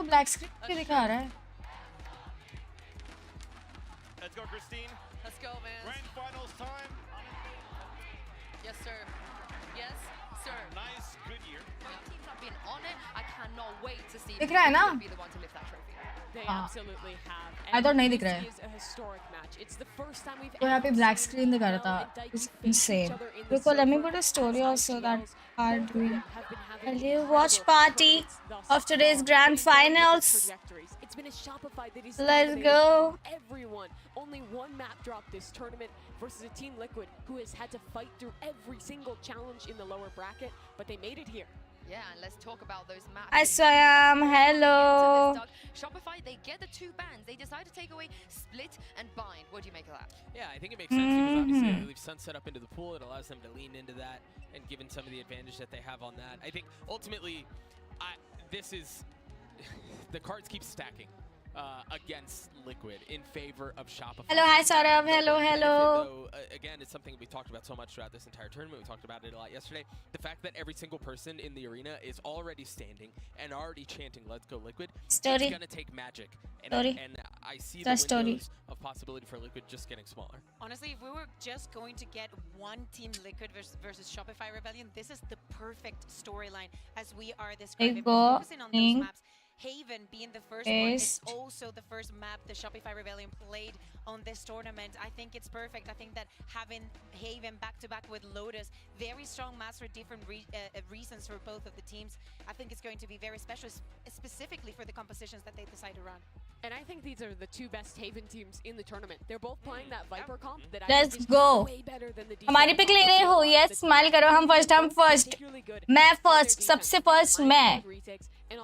Black screen भी दिखा रहा है। Let's go, Christine. Let's go, man. Grand finals time. Yes, sir. Yes, sir. Nice, good year. Both teams have been on it. I cannot wait to see दिख रहा है ना? who will be the one to lift that trophy. They absolutely have. I thought नहीं दिख रहा है। This is a historic match. It's the first time we've तो यहाँ पे ब्लैक स्क्रीन दिखा रहा था। It's insane. Look, let me put a story also that are doing. Hello, watch party of today's grand finals. It's been a Shopify that is Let's go. Everyone. Only one map drop this tournament versus a Team Liquid who has had to fight through every single challenge in the lower bracket, but they made it here. Yeah, and let's talk about those maps. I swam. Hello. Shopify, they get the 2 bans. They decide to take away Split and Bind. What do you make of that? Yeah, I think it makes sense because obviously they leave Sunset up into the pool. It allows them to lean into that, and given some of the advantage that they have on that, I think ultimately, this is the cards keep stacking against Liquid in favor of Shopify. Hello, hi Saurav. Hello, hello. Though, again, it's something we talked about so much throughout this entire tournament. We talked about it a lot yesterday. The fact that every single person in the arena is already standing and already chanting "Let's go Liquid." Story. It's gonna take magic, and I see the windows of possibility for Liquid just getting smaller. Honestly, if we were just going to get one Team Liquid versus Shopify Rebellion, this is the perfect storyline as we are describing. Focusing on those maps. Haven being the first one, it's also the first map the Shopify Rebellion played on this tournament. I think it's perfect. I think that having Haven back-to-back with Lotus, very strong maps for different reasons for both of the teams. I think it's going to be very special, specifically for the compositions that they decide to run. And I think these are the 2 best Haven teams in the tournament. They're both playing that Viper comp that I Let's think is go. way better than the हमारी pick ले रहे हो? Yes, smile करो। हम first, मैं first, सबसे first मैं।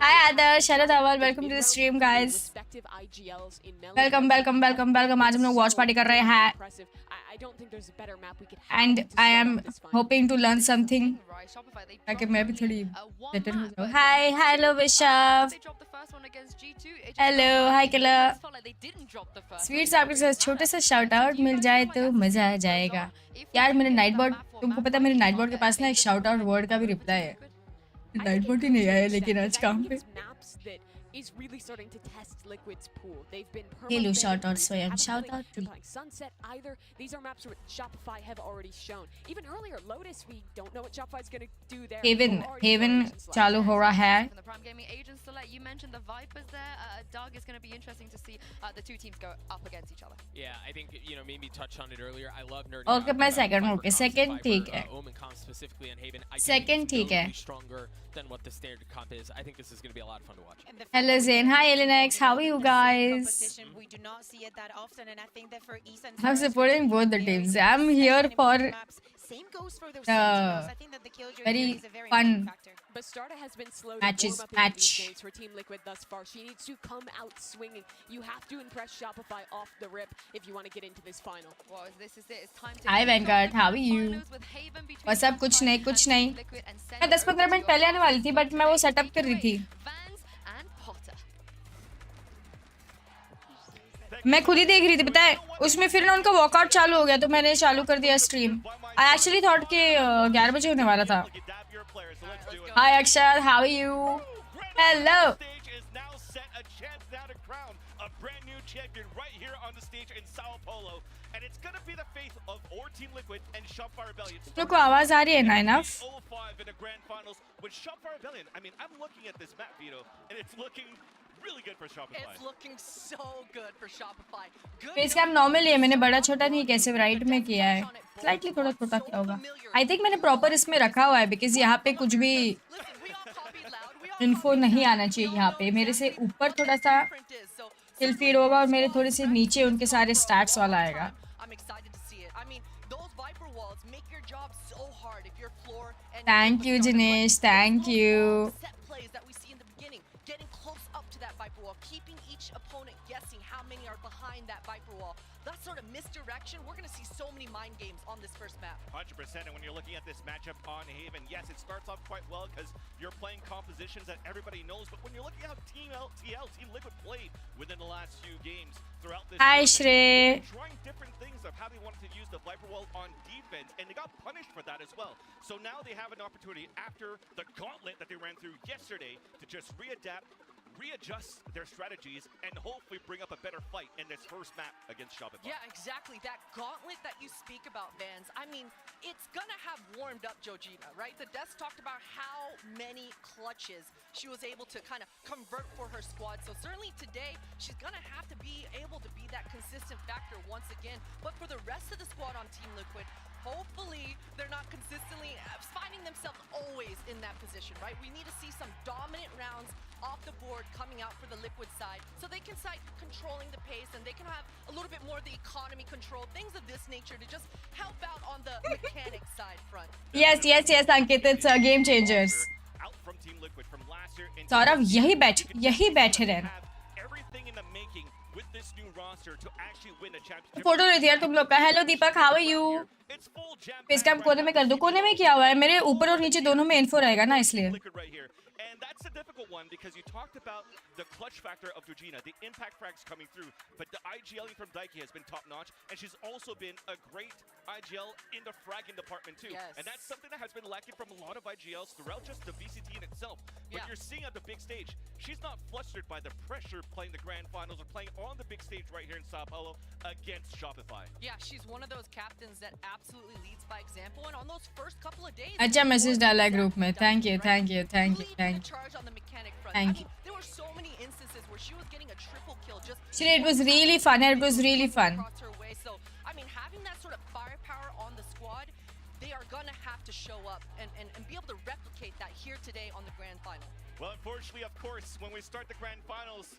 Hi Adarsh, hello Dhaval, welcome to the stream guys. Welcome. आज हम लोग watch party कर रहे हैं। And I am hoping to learn something. ताकि मैं भी थोड़ी better हो जाऊँ। Hi, hello Vishav. Hello, hi Killer. Sweet साहब के साथ छोटे सा shout out मिल जाए तो मजा आ जाएगा। यार मेरे नाइट बोर्ड, तुमको पता है मेरे नाइट बोर्ड के पास ना एक shout out word का भी रिप्लाई है। नाइट बोर्ड ही नहीं आया लेकिन आज काम पे। is really starting to test Liquid's pool. They've been Hello, shout out Swayam, shout out to Sunset either. These are maps where Shopify have already shown. Even earlier, Lotus, we don't know what Shopify's going to do there. Haven चालू हो रहा है. The Prime Gaming agents to let you mention the Vipers there. Doug, is going to be interesting to see the 2 teams go up against each other. Yeah, I think maybe touched on it earlier. I love nerding. Okay, मैं second हूँ. Second ठीक है. Omen comp specifically on Haven. Second ठीक है. Stronger than what the standard comp is. I think this is going to be a lot of fun to watch. Hello Zain, hi Elenex, how are you guys? We do not see it that often, and I think that for East I'm supporting both the teams. I'm here for very fun Bastarda has been slow matches. For Team Liquid thus far. She needs to come out swinging. You have to impress Shopify off the rip if you want to get into this final. Well, this is it. It's time to Hi Venkat, how are you? बस अब कुछ नहीं मैं 10-15 minute पहले आने वाली थी but मैं वो सेटअप कर रही थी मैं खुद ही देख रही थी पता है उसमें फिर ना उनका वॉकआउट चालू हो गया तो मैंने चालू कर दिया स्ट्रीम आई एक्चुअली थॉट कि 11 बजे होने वाला था hi Akshar how are you hello And it's going to be the faith of our Team Liquid and Shopify Rebellion. Look, आवाज आ रही है ना enough. 05 in the grand finals with Shopify Rebellion. I mean, I'm looking at this map, Vito, and it's looking really good for Shopify. It's looking so good for Shopify. Face cam normal है मैंने बड़ा छोटा नहीं कैसे right में किया है slightly थोड़ा छोटा किया होगा I think मैंने proper इसमें रखा हुआ है because यहाँ पे कुछ भी info नहीं आना चाहिए यहाँ पे मेरे से ऊपर थोड़ा सा किल फीड होगा और मेरे थोड़े से नीचे उनके सारे स्टैट्स वाला आएगा Thank you Jinesh, thank you. Getting close up to that Viper wall, keeping each opponent guessing how many are behind that Viper wall. That sort of misdirection, we're going to see so many mind games on this first map. 100%, and when you're looking at this matchup on Haven, yes, it starts off quite well because you're playing compositions that everybody knows, but when you're looking at how Team Liquid played within the last few games throughout this Hi Shri. trying different things of how they wanted to use the Viper wall on defense, and they got punished for that as well. So now they have an opportunity after the gauntlet that they ran through yesterday to just readapt, readjust their strategies and hopefully bring up a better fight in this first map against Shopify. Yeah, exactly. That gauntlet that you speak about, Vans, I mean, it's gonna have warmed up Georgina, right? The Deaths talked about how many clutches she was able to kind of convert for her squad. So certainly today, she's gonna have to be able to be that consistent factor once again. But for the rest of the squad on Team Liquid, hopefully they're not consistently finding themselves always in that position, right? We need to see some dominant rounds off the board coming out for the Liquid side so they can start controlling the pace and they can have a little bit more of the economy control, things of this nature to just help out on the mechanic side front. Yes, Ankit, it's game changers. Out from Team Liquid from last year. Saurabh यही बैठे रहना. Everything in the making with this new roster to actually win a championship. Photo लेती यार तुम लोग का. Hello Deepak, how are you? It's full jam. Face cam कोने में कर दो. कोने में क्या हुआ है? मेरे ऊपर और नीचे दोनों में इन्फो रहेगा ना इसलिए. Liquid right here. And that's a difficult one because you talked about the clutch factor of Georgina, the impact frags coming through, but the IGLing from Daiki has been top notch, and she's also been a great IGL in the fragging department too. Yes. And that's something that has been lacking from a lot of IGLs throughout just the VCT in itself. But Yeah. you're seeing at the big stage, she's not flustered by the pressure playing the grand finals or playing on the big stage right here in Sao Paulo against Shopify. Yeah, she's one of those captains that absolutely leads by example, and on those first couple of days, अच्छा message डाला है group में. Thank you. leading the charge on the mechanic front. Thank I you. mean, there were so many instances where she was getting a triple kill just Actually, it was really fun. It was really fun. across her way. So, I mean, having that sort of firepower on the squad, they are gonna have to show up and be able to replicate that here today on the grand final. Well, unfortunately, of course, when we start the grand finals,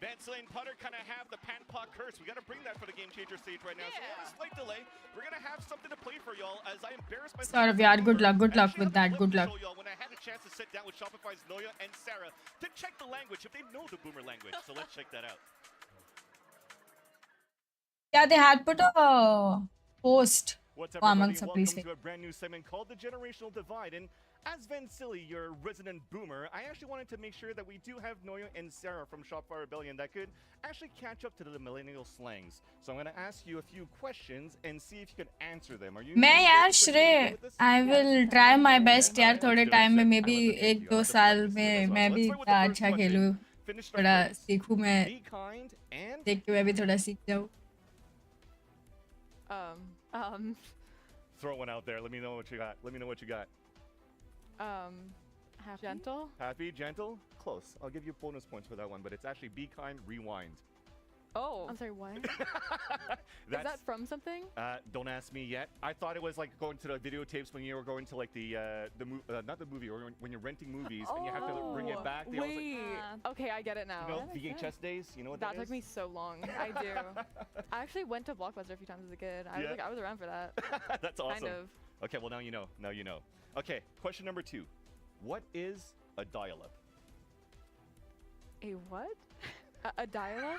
Vansel and Putter kind of have the Panpaw curse. We got to bring that for the Game Changer stage right now. So Yeah. a slight delay. We're going to have something to play for y'all as I embarrass myself. Saurav, yaar, good luck I actually with have a that, clip good to luck. show y'all when I had a chance to sit down with Shopify's Noya and Sarah to check the language, if they know the boomer language. So let's check that out. Yeah, they had put a post. What's up, Wow, everybody? Mansa, Welcome please say. to a brand new segment called The Generational Divide. And as Vansili, your resident boomer, I actually wanted to make sure that we do have Noya and Sarah from Shopify Rebellion that could actually catch up to the millennial slangs. So I'm going to ask you a few questions and see if you can answer them. Are you मैं guys यार ready to श्रेय, go with this? I will try my best यार थोड़े Good, time में good. May be I will एक thank दो you. I साल will में definitely मैं do भी this as well. Let's start with the first अच्छा question. खेलूँ, Finish our थोड़ा phrase. सीखूँ मैं, Be kind and देख के मैं भी थोड़ा सीख जाऊँ. throw one out there. Let me know what you got. Let me know what you got. Happy? Gentle? Happy, gentle, close. I'll give you bonus points for that one, but it's actually be kind, rewind. Oh. I'm sorry, what? Is That's, that from something? don't ask me yet. I thought it was like going to the videotapes when you were going to like the not the movie, or when you're renting movies and you have to bring it back. They always, Wait. like, Okay, I get it now. you know, VHS days. You know what that that took is? me so long. I do. I actually went to Blockbuster a few times as a kid. Yeah. I was around for that. That's awesome. Kind of. Okay, well now you know. Now you know. Okay, question number 2. What is a dial-up? A what? A dial-up?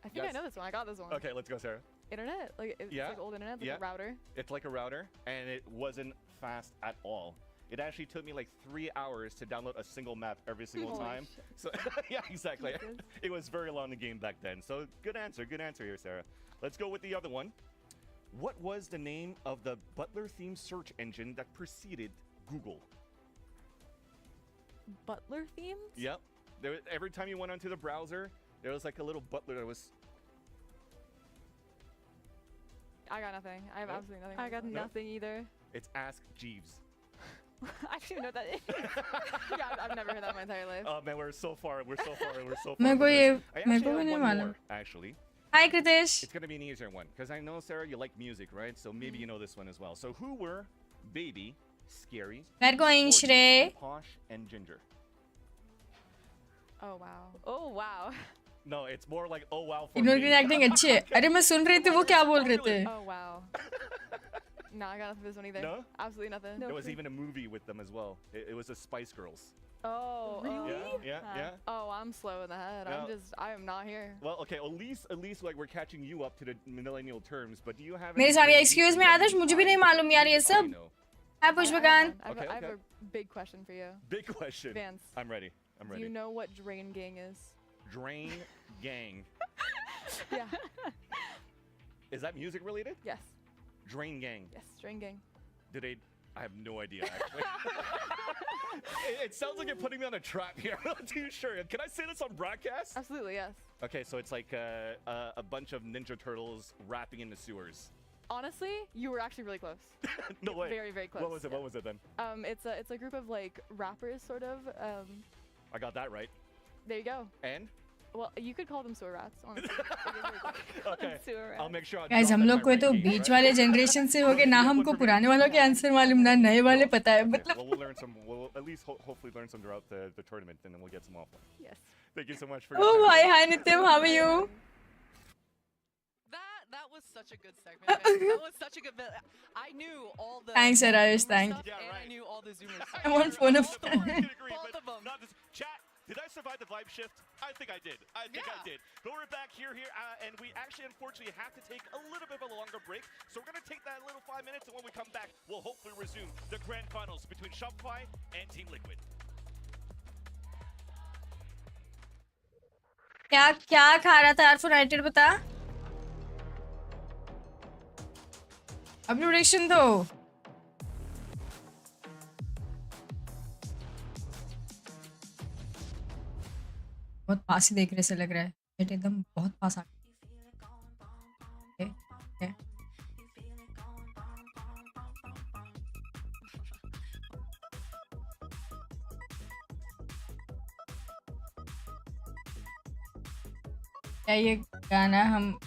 I think I Yes. know this one. I got this one. Okay, let's go, Sarah. Internet? Like it's Yeah. like old internet, like Yeah. a router. It's like a router, and it wasn't fast at all. It actually took me like 3 hours to download a single map every single Holy time. shit. So yeah, exactly. Jesus. It was very long a game back then. So good answer here, Sarah. Let's go with the other one. What was the name of the Butler themed search engine that preceded Google? Butler themed? Yep. Every time you went onto the browser, there was like a little butler that was. I got nothing. I have Nope. absolutely nothing. I got Nope. nothing either. It's Ask Jeeves. I don't even know what that is. Yeah, I've never heard that in my entire life. Oh man, we're so far. We're so far. मेरे को from ये this. I मेरे actually को have नहीं one मालूम. more, actually. Hi Kritish. It's gonna be an easier one because I know, Sarah, you like music, right? So maybe you know this one as well. So who were Baby, Scary, We're going Sporty, Shrey. Posh, and Ginger? Oh wow. Oh wow. No, it's more like oh wow for ignore me. की acting अच्छी है. अरे मैं सुन रही थी वो क्या बोल रहे थे. Oh wow. No, I got nothing for this one either. No? Absolutely nothing. There was even a movie with them as well. It was the Spice Girls. Oh, Yeah, yeah, yeah. Oh, I'm slow in the head. No. I am not here. Well, okay, at least like we're catching you up to the millennial terms. But do you have? मेरे any सारे really excuse me decent आदर्श मुझे भी नहीं मालूम यार ये I सब. know. Hi I Pushpakant. have Okay, a okay. big question for you. Big question. Vance. I'm ready. I'm Do ready. you know what Drain Gang is? Drain Gang. Yeah. Is that music related? Yes. Drain Gang. Yes. Drain Gang. Did they I have no idea, actually. It sounds like you're putting me on a trap here. I'm not too sure. Can I say this on broadcast? Absolutely, yes. Okay, so it's like a bunch of Ninja Turtles rapping in the sewers. Honestly, you were actually really close. No way. Very, very close. What was it? Yeah. What was it then? It's a group of like rappers, sort of. I got that right. There you go. And? Well, you could call them sewer rats, honestly. Okay. I'll make sure. Guys हम लोग को तो बीच वाले generation से हो गए ना, हमको पुराने वालों के आंसर मालूम ना नए वाले पता है, मतलब Well, we'll learn some. We'll at least hopefully learn some throughout the tournament, and then we'll get some offline. Yes. Thank you so much for. Oh my, hi Nityam, how are you? That was such a good segment. Man. That was such a good bit. I knew all the. Thanks, Arash, thanks. Stuff, and I knew all the Zoomers. I'm on phone of Both of them. Not this chat. Did I survive the vibe shift? I think I did. I did. But we're back here, and we actually, unfortunately, have to take a little bit of a longer break. So we're going to take that little 5 minutes, and when we come back, we'll hopefully resume the grand finals between Shopify and Team Liquid. क्या क्या खा रहा था यार United, बता अपनी prediction दो। बहुत पास ही देख रहे से लग रहा है, एकदम बहुत पास आ गया। क्या ये गाना हम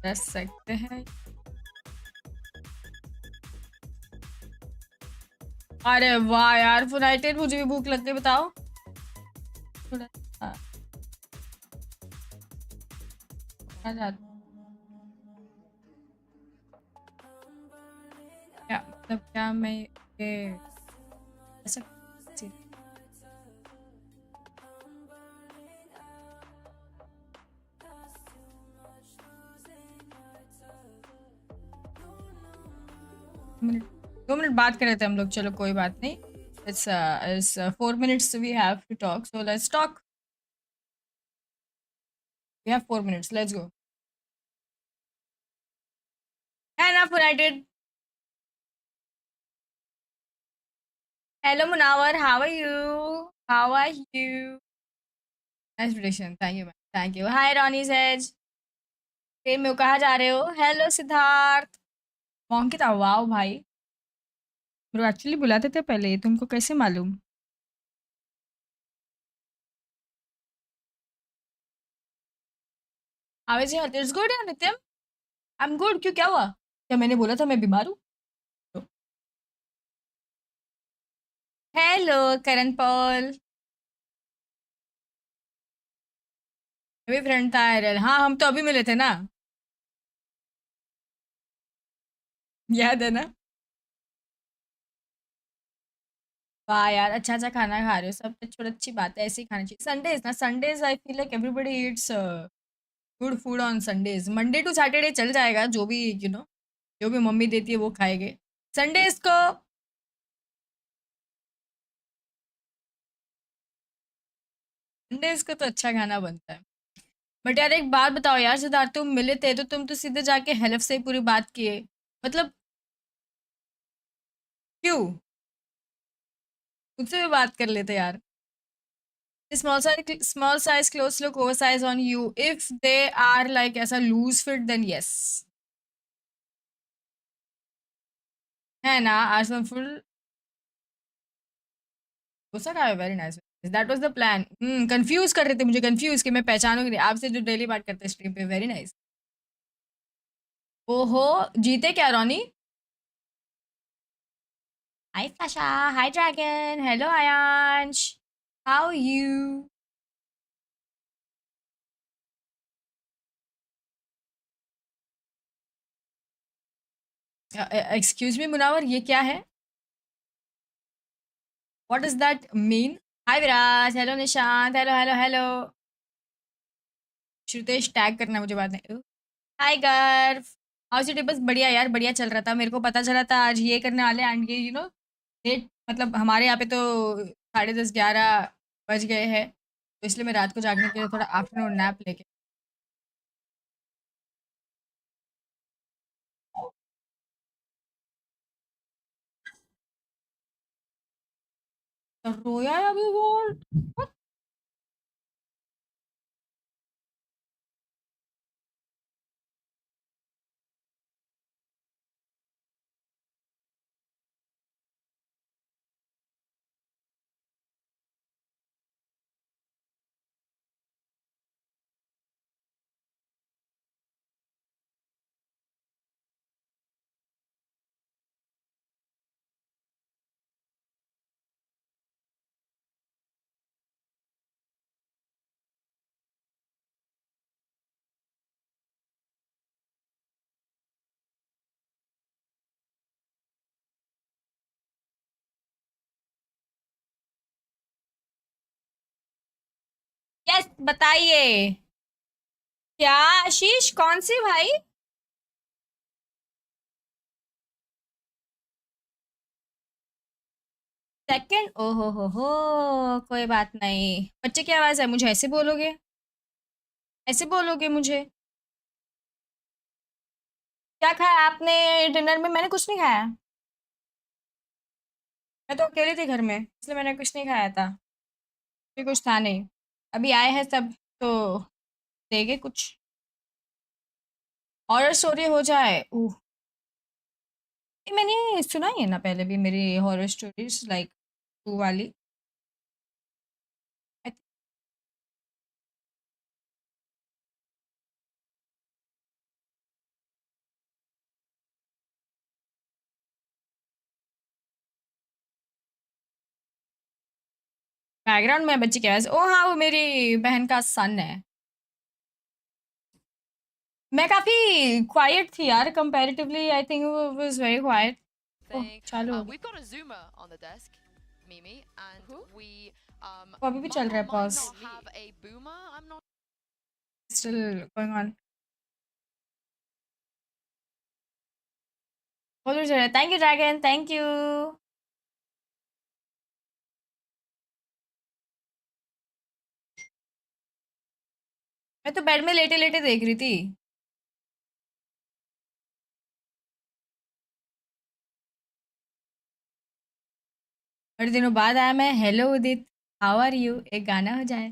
रख सकते हैं? अरे वाह यार यूनाइटेड, मुझे भी भूख लग गई, बताओ थोड़ा क्या मतलब, क्या मैं ये ऐसा दो मिनट बात कर रहे थे हम लोग, चलो कोई बात नहीं। It's 4 minutes we have to talk, so let's talk. We have 4 minutes, let's go. Enough United. Hello Munawar, how are you? How are you? Nice prediction, thank you man, thank you. Hi Ronnie's Edge. Train में हो, कहाँ जा रहे हो? Hello Siddharth. Ankita, wow भाई, मेरे actually बुलाते थे पहले, तुमको कैसे मालूम? आवाज है, इट्स गुड यार नित्यम, आई एम गुड। क्यों, क्या हुआ? क्या मैंने बोला था मैं बीमार हूँ? हेलो करण पॉल, अभी फ्रेंड था आयरल। हाँ हम तो अभी मिले थे ना, याद है ना? वाह यार, अच्छा अच्छा खाना खा रहे हो, सब छोटा अच्छी बात है, ऐसे ही खाना चाहिए। संडेज ना, Sundays I feel like everybody eats good food on Sundays. Monday to Saturday चल जाएगा, जो भी जो भी मम्मी देती है वो खाएंगे। संडेज को तो अच्छा खाना बनता है। बट यार एक बात बताओ यार सिद्धार्थ, तुम मिले थे तो तुम तो सीधे जाके हेल्फ से पूरी बात किए, मतलब क्यों? मुझसे भी बात कर लेते यार। small size clothes look oversized on you. If they are like ऐसा loose fit then yes, है ना? आजकल फुल गुस्सा का है। Very nice, that was the plan. Confuse कर रहे थे मुझे, कंफ्यूज कि मैं पहचानूंगी नहीं आपसे जो डेली बात करते हैं स्ट्रीम पे। Very nice. ओहो, जीते क्या रोनी? हाय फ्लाशा, hi dragon, hello Aayansh, how you? Excuse me Munawar, ये क्या है? What does that mean? Hi Viraj, hello Nishant, hello hello hello. Shrutesh tag करना मुझे बाद में। हाय गर्व, हाउ इट? बस बढ़िया यार, बढ़िया चल रहा था। मेरे को पता चला था आज ये करने वाले एंड ये लेट, मतलब हमारे यहाँ पे तो 10:30-11 बज गए हैं, तो इसलिए मैं रात को जागने के लिए थोड़ा आफ्टरनून नैप लेके रोया है अभी वो। यस बताइए क्या आशीष कौन सी भाई? सेकंड ओहो हो कोई बात नहीं। बच्चे की आवाज है, मुझे ऐसे बोलोगे? ऐसे बोलोगे मुझे? क्या खाया आपने डिनर में? मैंने कुछ नहीं खाया, मैं तो अकेली थी घर में, इसलिए मैंने कुछ नहीं खाया था। भी कुछ था नहीं, अभी आए हैं सब तो देंगे कुछ। हॉरर स्टोरी हो जाए। ये मैंने सुनाई है ना पहले भी मेरी हॉरर स्टोरीज, लाइक 2 वाली। बैकग्राउंड में बच्ची की आवाज। ओ हाँ, वो मेरी बहन का सन है। मैं काफी क्वाइट थी यार कंपैरेटिवली, आई थिंक वो वाज वेरी क्वाइट। चालू हो गया। We've got a zoomer on the desk, Mimi, and we वो अभी भी चल रहा है might pause, not have a boomer. I'm not still going on. बोलो जरा। Thank you dragon, thank you. मैं तो बेड में लेटे लेटे देख रही थी। बड़े दिनों बाद आया मैं। Hello Udit, how are you? एक गाना हो जाए।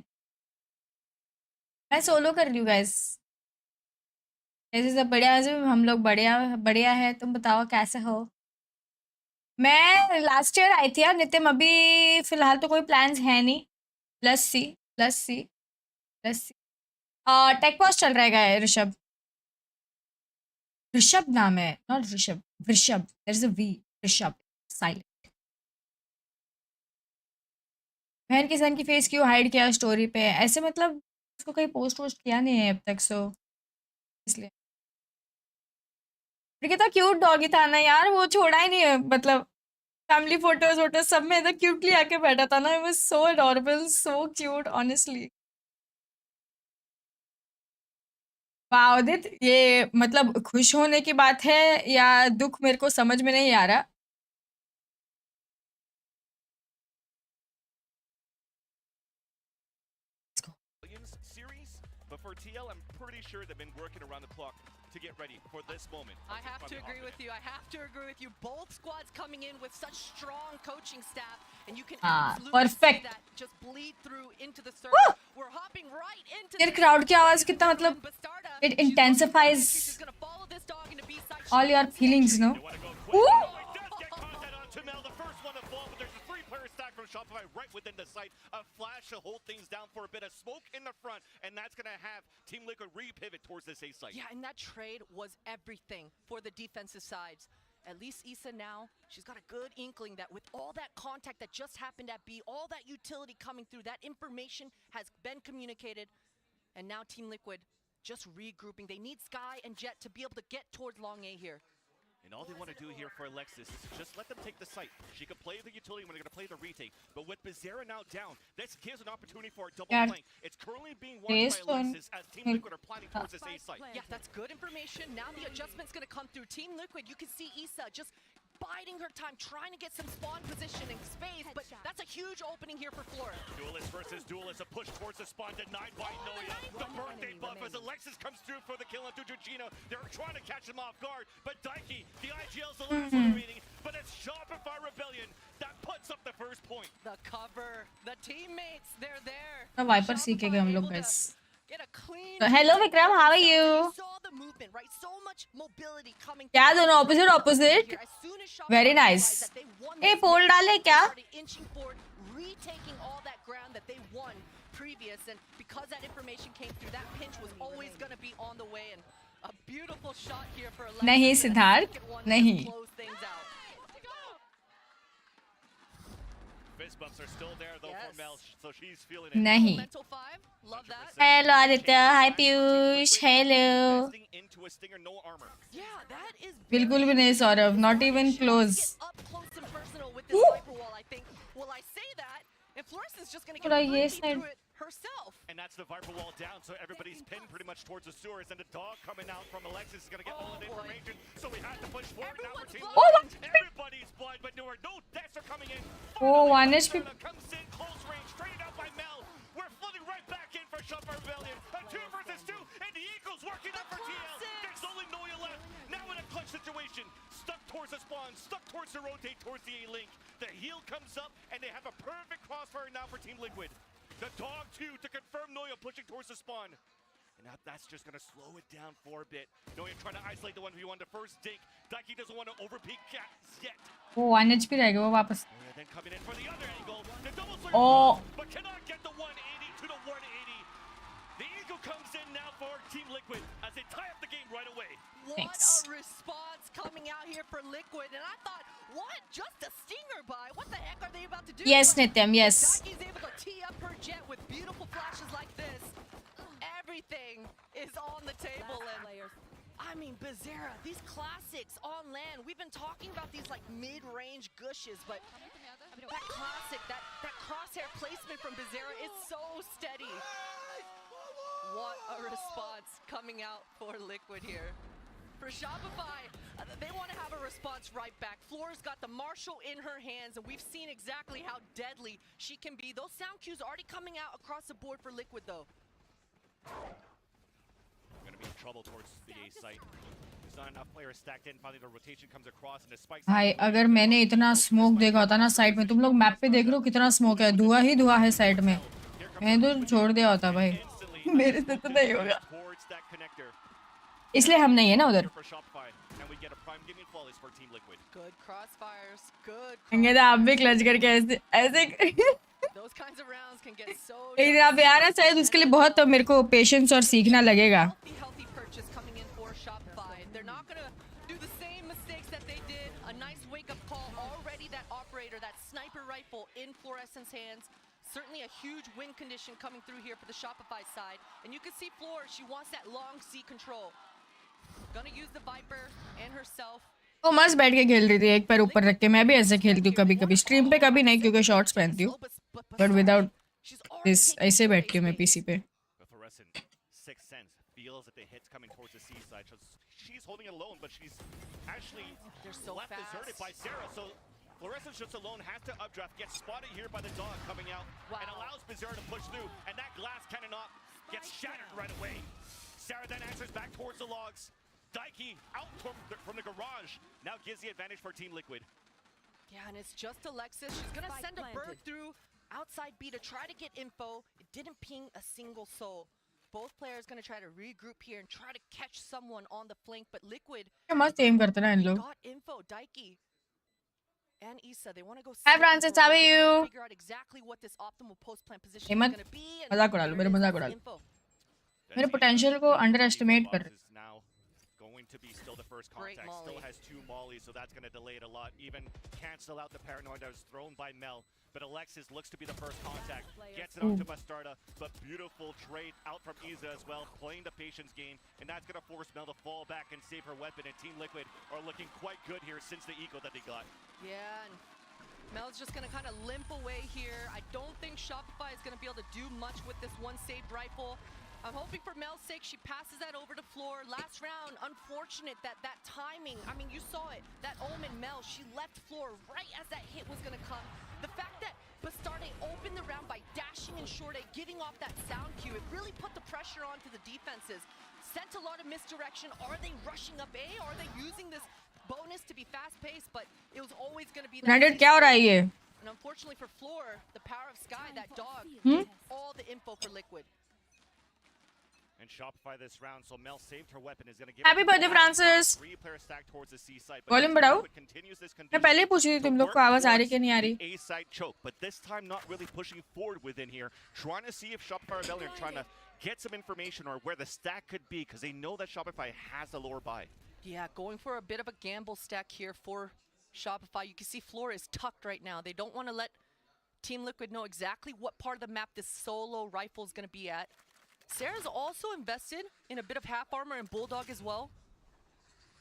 मैं सोलो कर रही हूँ गाइस। ऐसे सब बढ़िया, वैसे भी हम लोग बढ़िया बढ़िया है। तुम बताओ कैसे हो? मैं लास्ट ईयर आई थी यार नितिन, अभी फिलहाल तो कोई प्लान्स है नहीं। Let's see, let's see, let's see. Take pause चल रहेगा ऋषभ। ऋषभ नाम है, not Rishabh, Vrishabh, there is a V. Rishabh silent. बहन के सन की फेस क्यों हाइड किया स्टोरी पे? ऐसे मतलब उसको कहीं पोस्ट वोस्ट किया नहीं है अब तक, सो इसलिए। कितना क्यूट डॉगी था ना यार, वो छोड़ा ही नहीं है। मतलब फैमिली फोटोज वोटोज सब में इतना क्यूटली आके बैठा था ना। It was so adorable, so cute honestly. वाह उदित, ये मतलब खुश होने की बात है या दुख, मेरे को समझ में नहीं आ रहा। Series, but for TL, I'm pretty sure they've been working around the clock to get ready for this moment. I have to agree with you. I have to agree with you. Both squads coming in with such strong coaching staff, and you can absolutely perfect. see that just bleed through into the server. We're hopping right into यार crowd की आवाज कितना मतलब it intensifies all your feelings, no? Shopify right within the site, a flash to hold things down for a bit of smoke in the front, and that's going to have Team Liquid re-pivot towards this A site. Yeah, and that trade was everything for the defensive sides. At least Issa now, she's got a good inkling that with all that contact that just happened at B, all that utility coming through, that information has been communicated, and now Team Liquid just regrouping. They need Sky and Jet to be able to get towards Long A here. And all they want to do here for Alexis is just let them take the site. She could play the utility when they're going to play the retake. But with Bizarra now down, this gives an opportunity for a double flank. It's currently being watched by Alexis as Team Liquid are planning towards this A site. Yeah, that's good information. Now the adjustment's going to come through. Team Liquid, you can see Issa just biding her time, trying to get some spawn position and space, but that's a huge opening here for Flora. Duelist versus Duelist, a push towards the spawn denied by Noya. The birthday buff as Alexis comes through for the kill onto Georgina. They're trying to catch him off guard, but Daiki, the IGL's the last one remaining, but it's Shopify Rebellion that puts up the first point. The cover, the teammates, they're there. तो wiper सीखेंगे हम लोग बस. Get a clean. So hello Vikram, how are you? Saw the movement, right? So much mobility coming. क्या दोनों opposite? Very nice. ए पोल डाले क्या? Inching forward, retaking all that ground that they won previous, and because that information came through, that pinch was always going to be on the way, and a beautiful shot here for Alexis. नहीं सिद्धार्थ, नहीं. Close things out. Fist bumps are still there though for Mel, so she's feeling it. नहीं. Mental 5, love that. Hello Aditya, hi Piyush, hello. Investing into a stinger, no armor. Yeah, that is बिल्कुल भी नहीं Saurabh, not even close. Get up close and personal with this sniper wall, I think. Well, I say that, and Florescen's just going to get थोड़ा ये through side. it herself. And that's the Viper wall down, so everybody's pinned pretty much towards the sewers, and the dog coming out from Alexis is going to get all of the information, so we have to push forward now for Team Oh, Liquid. Everybody's blind, but no deaths are coming in. Oh, one Finally, HP. Sarah comes in close range, straight out by Mel. We're flooding right back in for Shopper Rebellion. A 2 versus 2, and the Eagles working up for TL. There's only Noya left. Now in a clutch situation, stuck towards the spawn, stuck towards the rotate, towards the A-Link. The heal comes up, and they have a perfect crossfire now for Team Liquid. The dog too to confirm Noya pushing towards the spawn. And now that's just going to slow it down for a bit. Noya trying to isolate the 1v1 to first dink. Daiki doesn't want to overpeak yet. वो 1 HP रह गया वो वापस. Noya then coming in for the other angle. The double swing Oh. but cannot get the 180 to the 180. The eagle comes in now for Team Liquid as they tie up the game right away. Thanks. What a response coming out here for Liquid, and I thought, what? Just a stinger buy? What the heck are they about to do? Yes But Nityam, yes. Daiki's able to tee up her jet with beautiful flashes like this. Everything is on the table, and I mean, Bizarra, these classics on land. We've been talking about these like mid-range gushes, but that classic, that crosshair placement from Bizarra is so steady. What a response coming out for Liquid here. For Shopify, they want to have a response right back. Flora's got the Marshall in her hands, and we've seen exactly how deadly she can be. Those sound cues already coming out across the board for Liquid, though. Going to be in trouble towards the A site. There's not enough players stacked in. Finally, the rotation comes across, and the spikes. भाई अगर मैंने इतना smoke देखा होता ना side में, तुम लोग मैप पे देख रहे हो कितना स्मोक है, धुआं ही धुआं है साइड में. मैं तो छोड़ दिया होता भाई. मेरे से तो नहीं होगा. इसलिए हम नहीं है ना उधर. Good crossfires, good. अंकिता आप भी क्लच करके ऐसे ऐसे. Those kinds of rounds can get so. एक दिन आप यहाँ आना चाहिए, उसके लिए बहुत तो मेरे को पेशेंस और सीखना लगेगा. Healthy purchase coming in for Shopify. They're not gonna do the same mistakes that they did. A nice wake-up call already. That operator, that sniper rifle in Fluorescence's hands. Certainly a huge win condition coming through here for the Shopify side. And you can see Floor, she wants that long C control. Gonna use the Viper and herself. वो मस्त बैठ के खेल रही थी एक पैर ऊपर रख के. मैं भी ऐसे खेलती हूँ कभी कभी, स्ट्रीम पे कभी नहीं क्योंकि शॉर्ट्स पहनती हूँ, बट विदाउट दिस ऐसे बैठती हूँ मैं पीसी पे. Sixth sense feels that the hits coming towards the seaside. So she's holding it alone, but she's actually left deserted by Sarah. So Fluorescence just alone has to updraft, gets spotted here by the dog coming out, and allows Bizarra to push through. And that glass cannon up gets shattered right away. Sarah then answers back towards the logs. Daiki out from the garage now gives the advantage for Team Liquid. Yeah, and it's just Alexis. She's gonna send a bird through outside B to try to get info. It didn't ping a single soul. Both players gonna try to regroup here and try to catch someone on the flank, but Liquid मस्त M करते ना इन लोग. got info. Daiki and Issa, they want to go. Hi Francis, how are you? Figure out exactly what this optimal post plan position is Hemant, gonna be. मजाक उड़ा लो, मेरे मजाक उड़ा लो. मेरे पोटेंशियल को अंडर एस्टिमेट कर रहे. Going to be still the first contact, still has 2 mollies, so that's going to delay it a lot. Even cancel out the paranoid that was thrown by Mel. But Alexis looks to be the first contact, gets it onto Bastarda, but beautiful trade out from Iza as well, playing the patience game, and that's going to force Mel to fall back and save her weapon, and Team Liquid are looking quite good here since the eco that they got. Yeah, and Mel's just going to kind of limp away here. I don't think Shopify is going to be able to do much with this one saved rifle. I'm hoping for Mel's sake she passes that over to Floor. Last round, unfortunate that timing. I mean, you saw it. That Omen Mel, she left Floor right as that hit was going to come. The fact that Bastarde opened the round by dashing in short A, giving off that sound cue, it really put the pressure onto the defenses. Sent a lot of misdirection. Are they rushing up A? Are they using this bonus to be fast-paced? But it was always going to be that. United क्या हो रहा है ये? And unfortunately for Floor, the power of Sky, that dog, all the info for Liquid. And Shopify this round, so Mel saved her weapon. Is going to give Happy birthday, Francis. 3-player stack towards the C side. Volume बढ़ाओ. Continues this मैं पहले ही पूछ रही थी तुम लोग को आवाज आ रही कि नहीं आ रही? A side choke, but this time not really pushing forward within here, trying to see if Shopify Rebellion are trying to get some information or where the stack could be, because they know that Shopify has the lower buy. Yeah, going for a bit of a gamble stack here for Shopify. You can see Floor is tucked right now. They don't want to let Team Liquid know exactly what part of the map this solo rifle is going to be at. Sarah's also invested in a bit of half armor and Bulldog as well.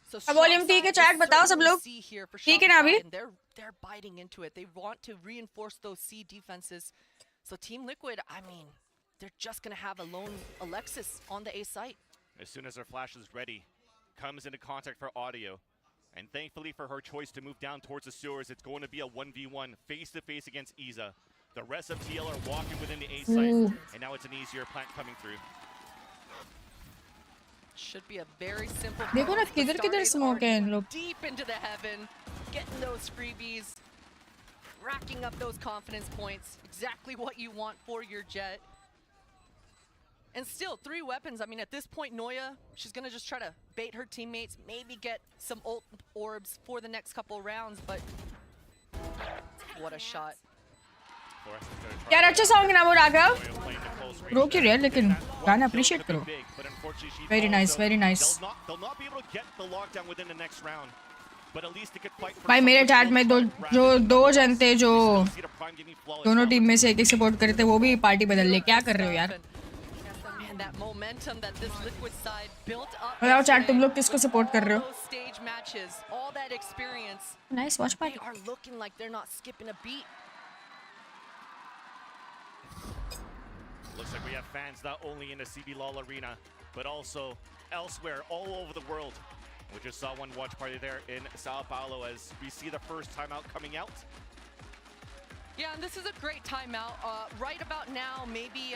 So volume ठीक है, chat बताओ सब लोग. ठीक है ना अभी? They're biting into it. They want to reinforce those C defenses. So Team Liquid, I mean, they're just going to have a lone Alexis on the A site. As soon as her flash is ready, comes into contact for Audio. And thankfully for her choice to move down towards the sewers, it's going to be a 1v1 face-to-face against Iza. The rest of TL are walking within the A site, and now it's an easier plant coming through. Should be a very simple. देखो ना किधर smoke है इन लोग. Deep into the heaven, getting those freebies, racking up those confidence points. Exactly what you want for your Jet. And still, 3 weapons. I mean, at this point, Noya, she's going to just try to bait her teammates, maybe get some ult orbs for the next couple rounds, but what a shot. यार अच्छा song ना वो राघव. रो क्यों रहे लेकिन गाना appreciate करो. Very nice, very nice. भाई मेरे चैट में दो जन थे जो दोनों टीम में से एक सपोर्ट करे थे, वो भी पार्टी बदल ले. क्या कर रहे हो यार? बताओ चैट तुम लोग किसको सपोर्ट कर रहे हो? Nice watch party. Looks like we have fans not only in the CB LOL arena, but also elsewhere, all over the world. We just saw one watch party there in Sao Paulo as we see the first timeout coming out. Yeah, and this is a great timeout. Right about now, maybe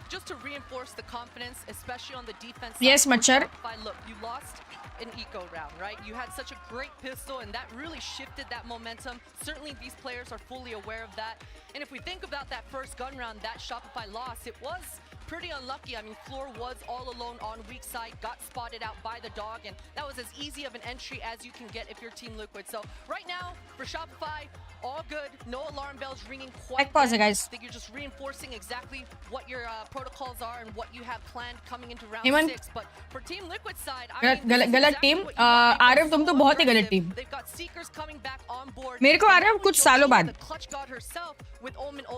just to reinforce the confidence, especially on the defense. Yes, Machar. Look, you lost an eco round, right? You had such a great pistol, and that really shifted that momentum. Certainly, these players are fully aware of that. And if we think about that first gun round, that Shopify loss, it was pretty unlucky. I mean, Floor was all alone on weak side, got spotted out by the dog, and that was as easy of an entry as you can get if you're Team Liquid. So right now, for Shopify, all good. No alarm bells ringing quite pause it, guys. I think you're just reinforcing exactly what your protocols are and what you have planned coming into round 6. But for Team Liquid side, I mean, गलत team. Aarav तुम तो बहुत ही गलत team. They've got Seekers coming back on board. मेरे को आरव कुछ सालों बाद.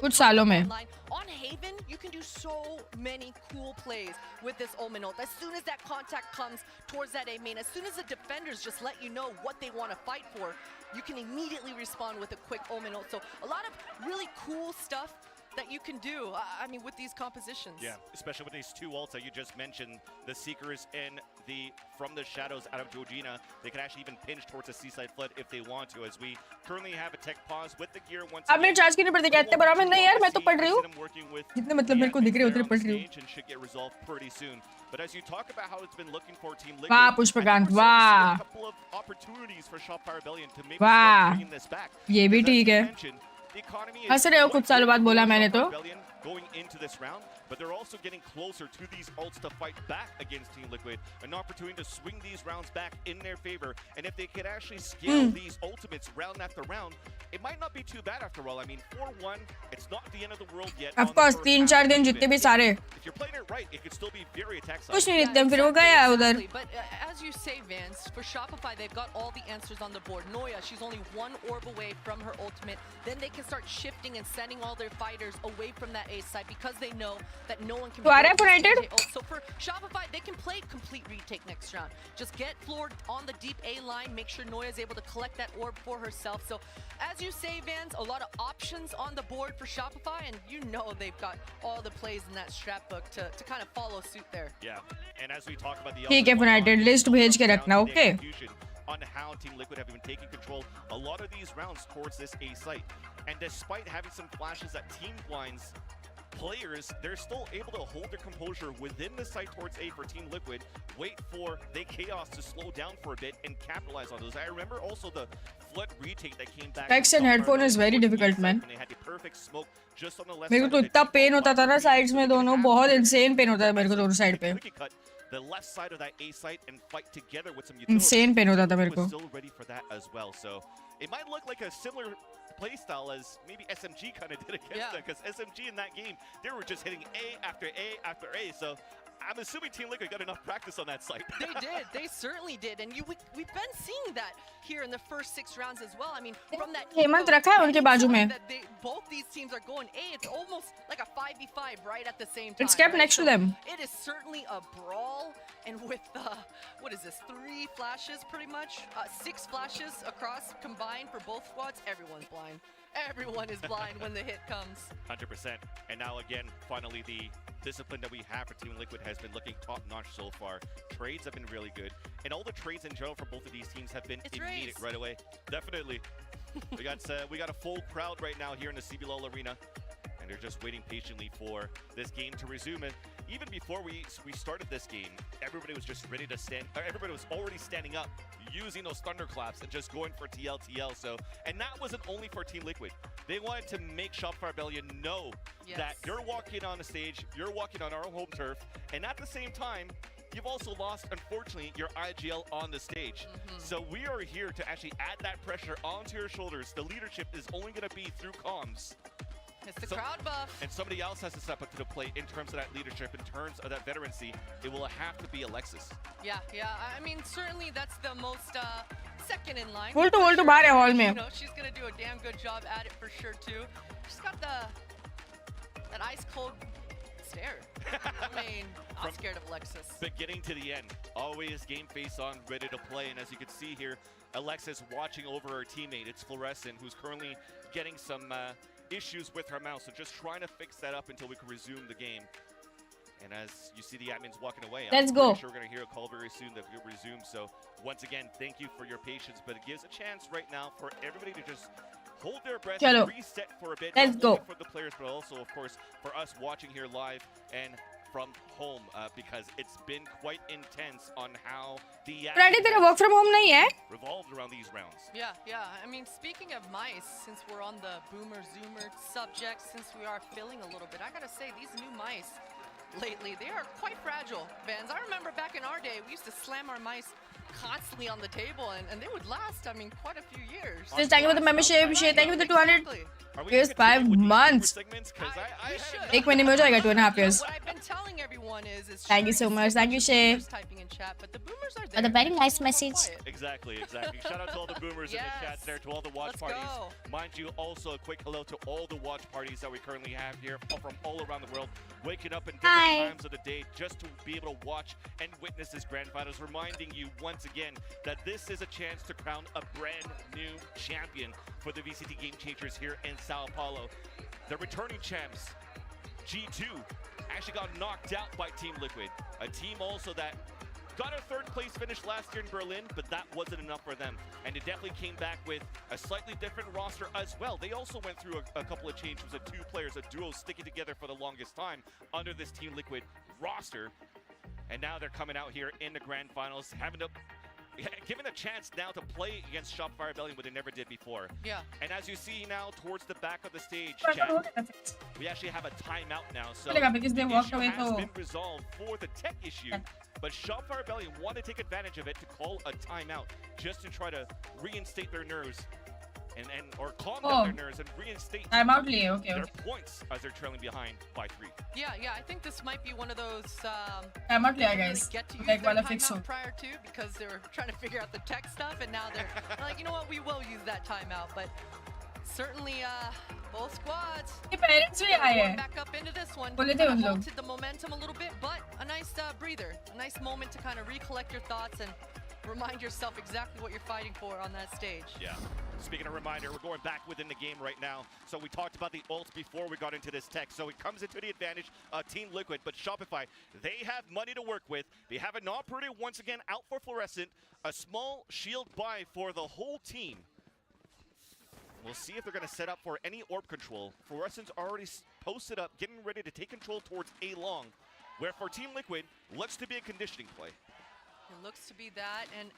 कुछ सालों में. On Haven, you can do so many cool plays with this Omen ult. As soon as that contact comes towards that A main, as soon as the defenders just let you know what they want to fight for, you can immediately respond with a quick Omen ult. So a lot of really cool stuff that you can do, I mean, with these compositions. Yeah, especially with these 2 ults that you just mentioned, the Seekers and the from the shadows out of Georgina, they can actually even pinch towards the seaside flood if they want to, as we currently have a tech pause with the gear once अब मैं charge की नहीं पड़ती कहते पर मैं नहीं यार मैं तो पढ़ रही हूँ जितने मतलब मेरे को दिख रहे उतने पढ़ रही हूँ. But as you talk about how it's been looking for Team Liquid, वाह पुष्पकांत वाह वाह ये भी ठीक है. हंस रहे हो कुछ सालों बाद बोला मैंने तो. Going into this round, but they're also getting closer to these ults to fight back against Team Liquid. An opportunity to swing these rounds back in their favor, and if they could actually scale these ultimates round after round, it might not be too bad after all. I mean, 4-1, it's not the end of the world yet. Of course, 3-4 दिन जितने भी सारे. If you're playing it right, it could still be very attack side. कुछ नहीं नित्य फिर वो गया उधर. But as you say, Vance, for Shopify, they've got all the answers on the board. Noya, she's only 1 orb away from her ultimate. Then they can start shifting and sending all their fighters away from that A side because they know that no one can तो आ रहा है break this United? DJ. So for Shopify, they can play complete retake next round. Just get floored on the deep A line, make sure Noya is able to collect that orb for herself. So as you say, Vans, a lot of options on the board for Shopify, and you know they've got all the plays in that strat book to kind of follow suit there. Yeah, and as we talk about the ठीक है United, list भेज के रखना, okay? On how Team Liquid have been taking control a lot of these rounds towards this A site, and despite having some flashes at team blinds, players, they're still able to hold their composure within the site towards A for Team Liquid, wait for the chaos to slow down for a bit and capitalize on those. I remember also the flood retake that came back. Text and headphone is very difficult, man. They had the perfect smoke just on the left मेरे को तो side इतना of the pen होता था ना sides में दोनों, बहुत insane पेन होता था मेरे को दोनों side पे. We could cut the left side of that A site and fight together with some utility. Insane pain होता था मेरे को. Was still ready for that as well. So it might look like a similar playstyle as maybe SMG kind of did against them, because SMG in that game, they were just hitting A after A after A. So I'm assuming Team Liquid got enough practice on that site. They did. They certainly did. And we've been seeing that here in the first 6 rounds as well. I mean, from that Hemant रखा है उनके बाजू में. Both these teams are going A. It's almost like a 5v5 right at the same time. It's kept next to them. It is certainly a brawl. And with what is this? 3 flashes pretty much? 6 flashes across combined for both squads. Everyone's blind. Everyone is blind when the hit comes. 100%. And now again, finally the discipline that we have for Team Liquid has been looking top-notch so far. Trades have been really good. And all the trades in general for both of these teams have been immediate right away. Definitely. we got a full crowd right now here in the CBLOL arena. And they're just waiting patiently for this game to resume. And even before we started this game, everybody was just ready to everybody was already standing up, using those thunderclaps and just going for TLTL. So, and that wasn't only for Team Liquid. They wanted to make Shopify Rebellion know that you're walking on a stage, you're walking on our home turf, and at the same time, you've also lost, unfortunately, your IGL on the stage. So we are here to actually add that pressure onto your shoulders. The leadership is only going to be through comms. It's the crowd buff. And somebody else has to step up to the plate in terms of that leadership, in terms of that veterancy. It will have to be Alexis. Yeah. I mean, certainly that's the most second in line. बोल तो बाहर है hall में. You know, she's gonna do a damn good job at it for sure too. She's got that ice cold stare. I mean, I'm scared of Alexis. Beginning to the end, always game face on, ready to play. And as you can see here, Alexis watching over her teammate. It's Fluorescent, who's currently getting some issues with her mouse, so just trying to fix that up until we can resume the game. And as you see the admins walking away, Let's go. I'm sure we're going to hear a call very soon that we'll resume. So once again, thank you for your patience, but it gives a chance right now for everybody to just hold their breath, Chalo. reset for a bit. Let's not go. only for the players, but also, of course, for us watching here live and from home, because it's been quite intense on how the Friday तेरा work from home नहीं है? revolved around these rounds. Yeah. I mean, speaking of mice, since we're on the boomer zoomer subject, since we are filling a little bit, I gotta say these new mice lately, they are quite fragile, Vans. I remember back in our day, we used to slam our mice constantly on the table, and they would last, I mean, quite a few years. Just thank you for the membership. Thank you for the 200. Here's 5 months. एक महीने में हो जाएगा 2.5 years. What I've been telling everyone is Thank you so much. Thank you, Shay. typing in chat, but the boomers are For there. the very nice message. Quiet. Exactly. Shout out to all the boomers in the chat there, to all the watch Let's parties. go. Mind you, also a quick hello to all the watch parties that we currently have here from all around the world, waking up in different times of the day just to be able to watch and witness this grand finals, reminding you once again that this is a chance to crown a brand new champion for the VCT Game Changers here in Sao Paulo. The returning champs, G2, actually got knocked out by Team Liquid, a team also that got a 3rd place finish last year in Berlin, but that wasn't enough for them. And it definitely came back with a slightly different roster as well. They also went through a couple of changes of 2 players, a duo sticking together for the longest time under this Team Liquid roster. And now they're coming out here in the grand finals, given a chance now to play against Shopify Rebellion, what they never did before. Yeah. And as you see now towards the back of the stage, chat, we actually have a timeout now. So the issue has been resolved for the tech issue, but Shopify Rebellion want to take advantage of it to call a timeout just to try to reinstate their nerves or calm down their nerves and reinstate their points as they're trailing behind by 3. Yeah, I think this might be one of those Timeout लिया really guys. get to use Like their वाला fix timeout हो. prior to, because they were trying to figure out the tech stuff, and now they're like, you know what, we will use that timeout. But Certainly, both squads ये parents भी आए going हैं. back up into this one. बोले थे उन Kinda लोग. halted the momentum a little bit, but a nice breather, a nice moment to kind of recollect your thoughts and remind yourself exactly what you're fighting for on that stage. Yeah. Speaking of reminder, we're going back within the game right now. So we talked about the ults before we got into this tech. So it comes into the advantage of Team Liquid, but Shopify, they have money to work with. They have an operator once again out for Fluorescent, a small shield buy for the whole team. We'll see if they're going to set up for any orb control. Fluorescent's already posted up, getting ready to take control towards A long, where for Team Liquid, looks to be a conditioning play. It looks to be that, and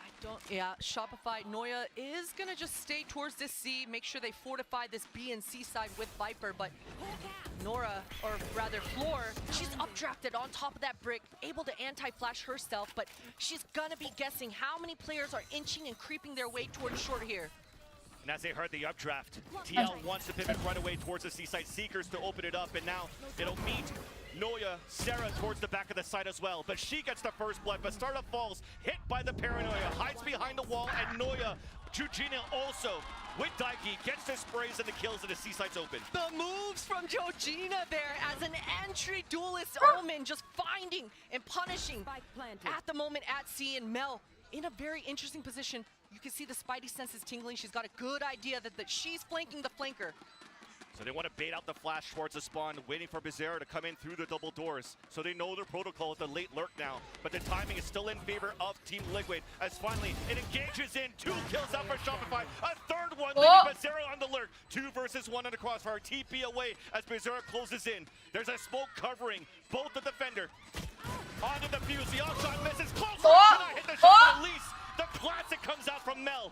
Shopify, Noya is gonna just stay towards this C, make sure they fortify this B and C side with Viper, but Nora, or rather Floor, she's updrafted on top of that brick, able to anti-flash herself, but she's gonna be guessing how many players are inching and creeping their way towards short here. And as they heard the updraft, TL wants to pivot right away towards the C-side Seekers to open it up, and now it'll meet Noya, Sarah towards the back of the site as well, but she gets the first blood. Bastarda falls, hit by the paranoia, hides behind the wall, and Noya, Jujina also, with Daiki, gets the sprays and the kills, and the C-site's open. The moves from Jojina there as an entry duelist Omen, just finding and punishing at the moment at C, and Mel in a very interesting position. You can see the spidey senses tingling. She's got a good idea that she's flanking the flanker. So they want to bait out the flash towards the spawn, waiting for Bizarre to come in through the double doors. So they know their protocol with the late lurk now. But the timing is still in favor of Team Liquid, as finally it engages in. 2 kills out for Shopify. A third one, leaving Bizarre on the lurk. 2 versus 1 on the crossfire. TP away as Bizarre closes in. There's a smoke covering both the defender. Onto the fuse. The offshot misses. Close. Hit the shot release. The classic comes out from Mel.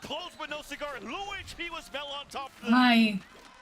Close but no cigar. Low HP was Mel on top of the...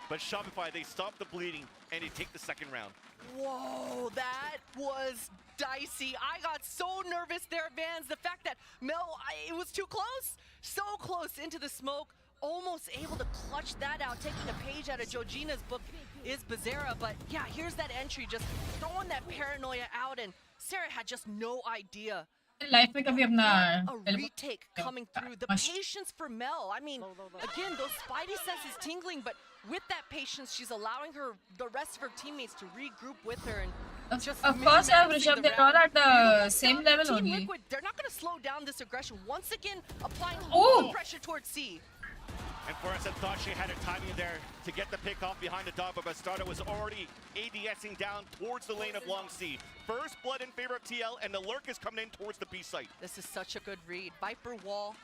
But Shopify, they stop the bleeding, and they take the second round. Whoa, that was dicey. I got so nervous there, Vans. The fact that Mel, it was too close. So close into the smoke. Almost able to clutch that out. Taking a page out of Jojina's book is Bizarra. But yeah, here's that entry, just throwing that paranoia out, and Sarah had just no idea. Life में कभी अपना A retake coming through. The patience for Mel. I mean, again, those spidey senses tingling, but with that patience, she's allowing the rest of her teammates to regroup with her. And just of course, Rishabh, they're all at the same level Team only. Liquid, they're not going to slow down this aggression. Once again, applying all the pressure towards C. And Fluorescent thought she had a timing there to get the pick off behind the dog, but Bastarda was already ADSing down towards the lane of Long C. First blood in favor of TL, and the lurk is coming in towards the B site. This is such a good read. Viper wall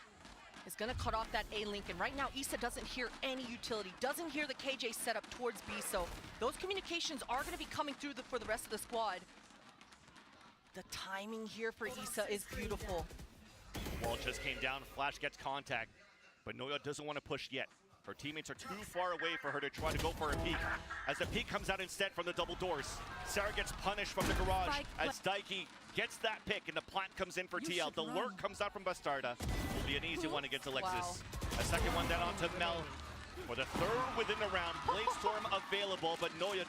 is going to cut off that A link, and right now Issa doesn't hear any utility, doesn't hear the KJ setup towards B, so those communications are going to be coming through for the rest of the squad. The timing here for Issa is beautiful. Wall just came down, Flash gets contact. But Noya doesn't want to push yet. Her teammates are too far away for her to try to go for a peek. As the peek comes out instead from the double doors, Sarah gets punished from the garage as Daiki gets that pick, and the plant comes in for TL. The lurk comes out from Bastarda. Will be an easy one against Alexis. A second one down onto Mel for the third within the round. Blade Storm available, but Noya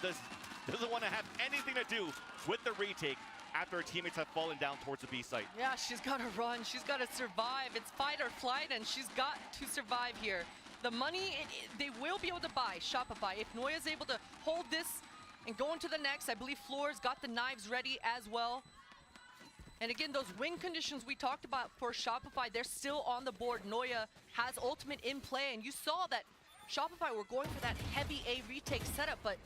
doesn't want to have anything to do with the retake after her teammates have fallen down towards the B site. Yeah, she's got to run. She's got to survive. It's fight or flight, and she's got to survive here. The money, they will be able to buy Shopify. If Noya's able to hold this and go into the next, I believe Floor's got the knives ready as well. And again, those win conditions we talked about for Shopify, they're still on the board. Noya has ultimate in play, and you saw that Shopify were going for that heavy A retake setup, but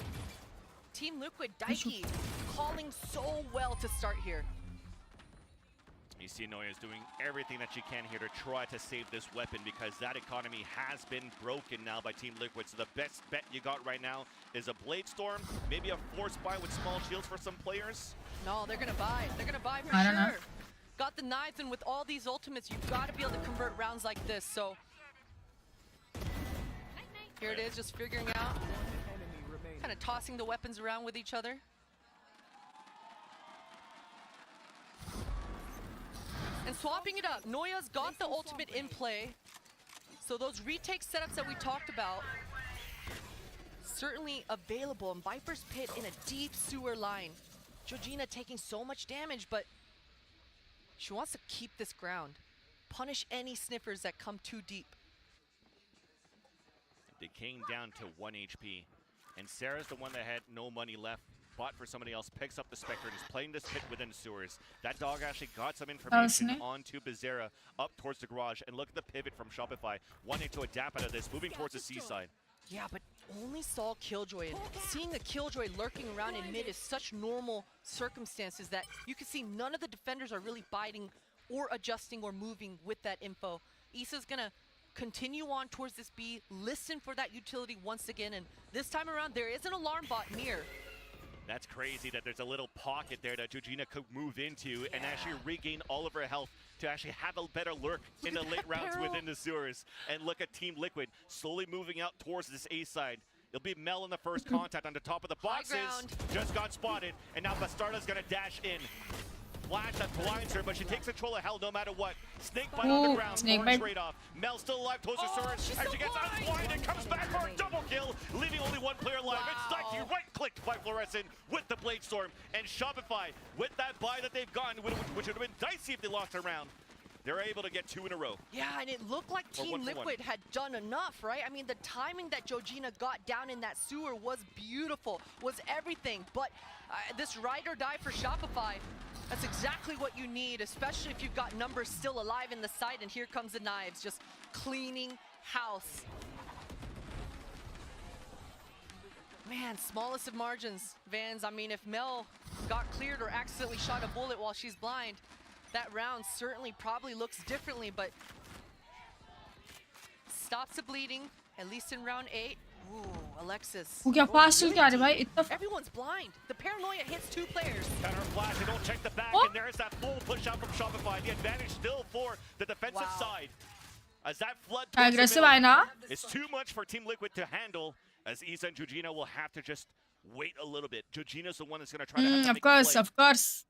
Team Liquid, Daiki, calling so well to start here. You see Noya is doing everything that she can here to try to save this weapon, because that economy has been broken now by Team Liquid. So the best bet you got right now is a Blade Storm, maybe a Force Buy with small shields for some players. No, they're going to buy. They're going to buy for sure. Got the knives, and with all these ultimates, you've got to be able to convert rounds like this. So here it is, just figuring out, kind of tossing the weapons around with each other. And swapping it up. Noya's got the ultimate in play. So those retake setups that we talked about, certainly available. And Viper's Pit in a deep sewer line. Jojina taking so much damage, but she wants to keep this ground. Punish any sniffers that come too deep. It came down to 1 HP. And Sarah's the one that had no money left, bought for somebody else, picks up the Spectre, and is playing this pit within sewers. That dog actually got some information onto Bizarra up towards the garage. And look at the pivot from Shopify, wanting to adapt out of this, moving towards the seaside. Yeah, but only saw Killjoy, and seeing a Killjoy lurking around in mid is such normal circumstances that you can see none of the defenders are really biting or adjusting or moving with that info. Issa's gonna continue on towards this B, listen for that utility once again, and this time around there is an alarm bot near. That's crazy that there's a little pocket there that Georgina could move into and actually regain all of her health to actually have a better lurk in the late rounds within the sewers. And look at Team Liquid slowly moving out towards this A side. It'll be Mel in the first contact on the top of the boxes. Just got spotted, and now Bastarda's gonna dash in. Flash that blinds her, but she takes control of hell no matter what. Snake bite on the ground, trade off. Mel still alive, towards the surge, and she gets unblind and comes back for a double kill, leaving only one player alive. It's Dicey, right-clicked by Fluorescent with the Blade Storm, and Shopify, with that buy that they've gotten, which would have been dicey if they lost a round, they're able to get 2 in a row. Yeah, and it looked like Team Liquid had done enough, right? I mean, the timing that Georgina got down in that sewer was beautiful, was everything. But this ride or die for Shopify, that's exactly what you need, especially if you've got numbers still alive in the site, and here comes the knives, just cleaning house. Man, smallest of margins, Vans. I mean, if Mel got cleared or accidentally shot a bullet while she's blind, that round certainly probably looks differently, but stops the bleeding, at least in round 8. Ooh, Alexis. Everyone's blind. The paranoia hits 2 players. Counter flash, they don't check the back, and there's that full push out from Shopify. The advantage still for the defensive side. As that flood it's too much for Team Liquid to handle, as Issa and Georgina will have to just wait a little bit. Georgina's the one that's going to try to have to of course.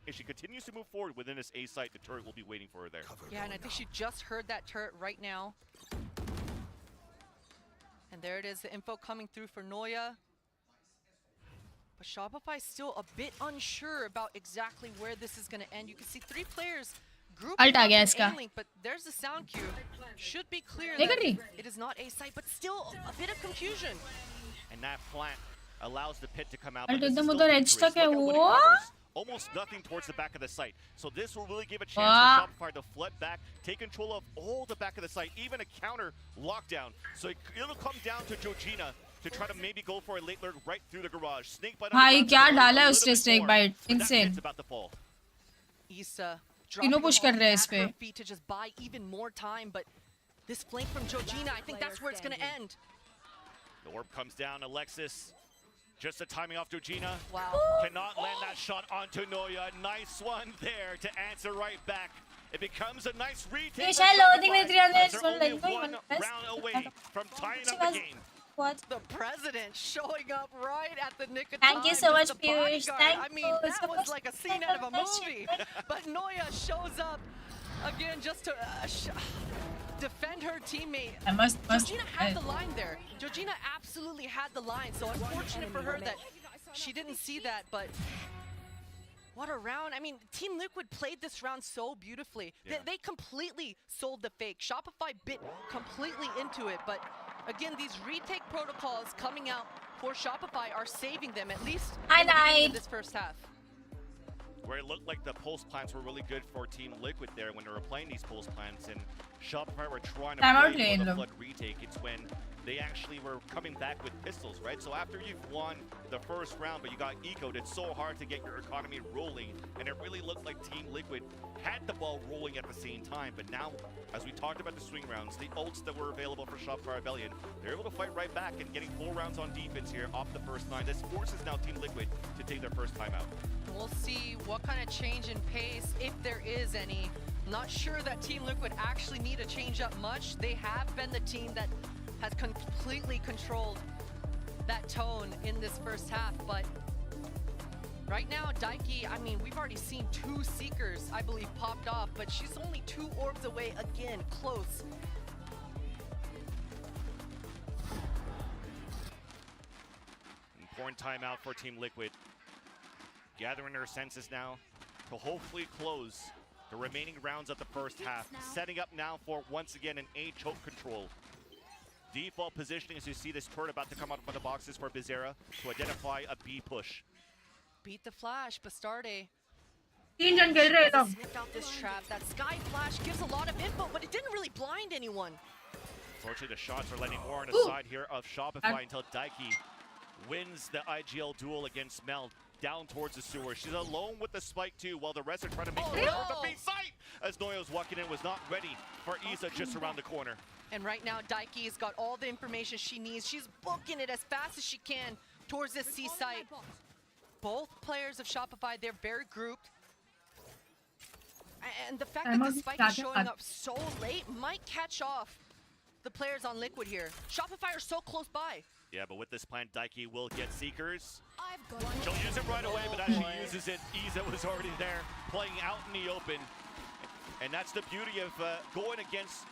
If she continues to move forward within this A site, the turret will be waiting for her there. Yeah, and I think she just heard that turret right now. And there it is, the info coming through for Noya. But Shopify still a bit unsure about exactly where this is going to end. You can see 3 players grouping up in A-Link, but there's the sound cue. Should be clear that it is not A site, but still a bit of confusion. And that plant allows the pit to come out. Almost nothing towards the back of the site. So this will really give a chance for Shopify to flood back, take control of all the back of the site, even a counter lockdown. So it'll come down to Georgina to try to maybe go for a late lurk right through the garage. Snake bite. Snake bite. Insane. About to fall. Issa dropping push at her feet to just buy even more time, but this flank from Georgina, I think that's where it's going to end. The orb comes down, Alexis. Just the timing off Georgina. Wow. Cannot land that shot onto Noya. Nice one there to answer right back. It becomes a nice retake. They're only 1 round away from tying up the game. The president showing up right at the nick of time. Thank you so much, Piyush. I mean, that was like a scene out of a movie. But Noya shows up again just to defend her teammate. Georgina had the line there. Georgina absolutely had the line, so unfortunate for her that she didn't see that, but what a round. I mean, Team Liquid played this round so beautifully. Yeah. They completely sold the fake. Shopify bit completely into it, but again, these retake protocols coming out for Shopify are saving them, at least in this first half. Where it looked like the pulse plants were really good for Team Liquid there when they were playing these pulse plants, and Shopify were trying to play for the flood retake. It's when they actually were coming back with pistols, right? So after you've won the first round, but you got ecoed, it's so hard to get your economy rolling, and it really looked like Team Liquid had the ball rolling at the same time. But now, as we talked about the swing rounds, the ults that were available for Shopify Rebellion, they're able to fight right back and getting 4 rounds on defense here off the first 9. This forces now Team Liquid to take their first time out. We'll see what kind of change in pace, if there is any. Not sure that Team Liquid actually need to change up much. They have been the team that has completely controlled that tone in this first half, but right now, Daiki, I mean, we've already seen 2 Seekers, I believe, popped off, but she's only 2 orbs away again, close. Important timeout for Team Liquid. Gathering their senses now to hopefully close the remaining rounds of the first half. Setting up now for, once again, an A choke control. default positioning as you see this turret about to come out of the boxes for Bizarra to identify a B push. Beat the flash, Bastarde. 3 जन खेल रहे हैं तो Sniffed out this trap. That sky flash gives a lot of info, but it didn't really blind anyone. Unfortunately, the shots are landing more on the side here of Shopify until Daiki wins the IGL duel against Mel down towards the sewer. She's alone with the spike too, while the rest are trying to make it towards the B site. As Noyo's walking in, was not ready for Iza just around the corner. And right now, Daiki's got all the information she needs. She's booking it as fast as she can towards this C site. Both players of Shopify, they're very grouped. And the fact that the spike is showing up so late might catch off the players on Liquid here. Shopify are so close by. Yeah, but with this plan, Daiki will get Seekers. She'll use it right away, but as she uses it, Iza was already there, playing out in the open. And that's the beauty of going against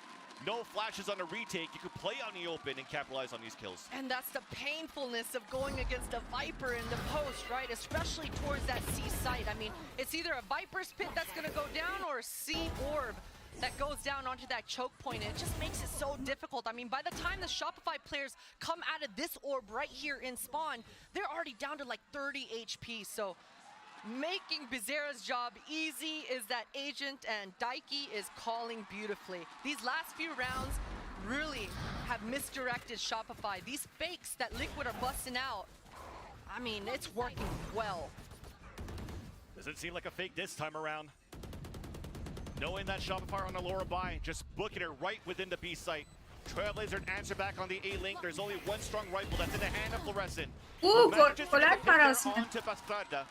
no flashes on a retake. You could play out in the open and capitalize on these kills. And that's the painfulness of going against a Viper in the post, right? Especially towards that C site. I mean, it's either a Viper's pit that's going to go down or a C orb that goes down onto that choke point. And it just makes it so difficult. I mean, by the time the Shopify players come out of this orb right here in spawn, they're already down to like 30 HP. So making Bizarra's job easy is that Agent, and Daiki is calling beautifully. These last few rounds really have misdirected Shopify. These fakes that Liquid are busting out, I mean, it's working well. Doesn't seem like a fake this time around. Knowing that Shopify on the lower buy, just booking it right within the B site. Trailblazer and answer back on the A link. There's only one strong rifle that's in the hand of Fluorescent. Onto Bastarda.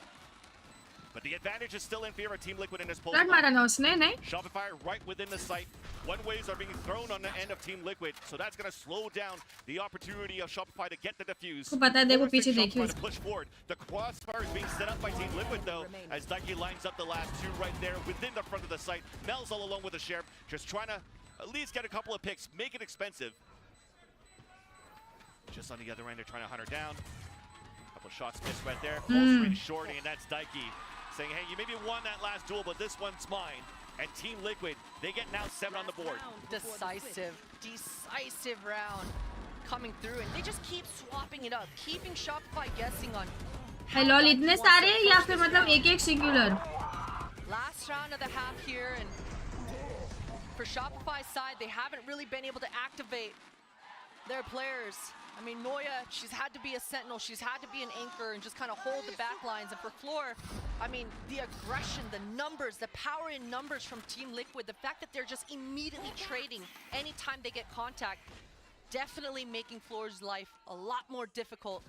But the advantage is still in favor of Team Liquid in this post. Shopify right within the site. One waves are being thrown on the end of Team Liquid, so that's going to slow down the opportunity of Shopify to get the defuse. Shopify to push forward. The crossfire is being set up by Team Liquid though, as Daiki lines up the last two right there within the front of the site. Mel's all alone with the sheriff, just trying to at least get a couple of picks, make it expensive. Just on the other end, they're trying to hunt her down. Couple shots missed right there. Close range shorty, and that's Daiki saying, hey, you maybe won that last duel, but this one's mine. And Team Liquid, they get now 7 on the board. Decisive round coming through, and they just keep swapping it up, keeping Shopify guessing on. Hello, इतने सारे या फिर मतलब एक singular? Last round of the half here, and for Shopify's side, they haven't really been able to activate their players. I mean, Noya, she's had to be a sentinel, she's had to be an anchor and just kind of hold the back lines. And for Floor, I mean, the aggression, the numbers, the power in numbers from Team Liquid, the fact that they're just immediately trading anytime they get contact, definitely making Floor's life a lot more difficult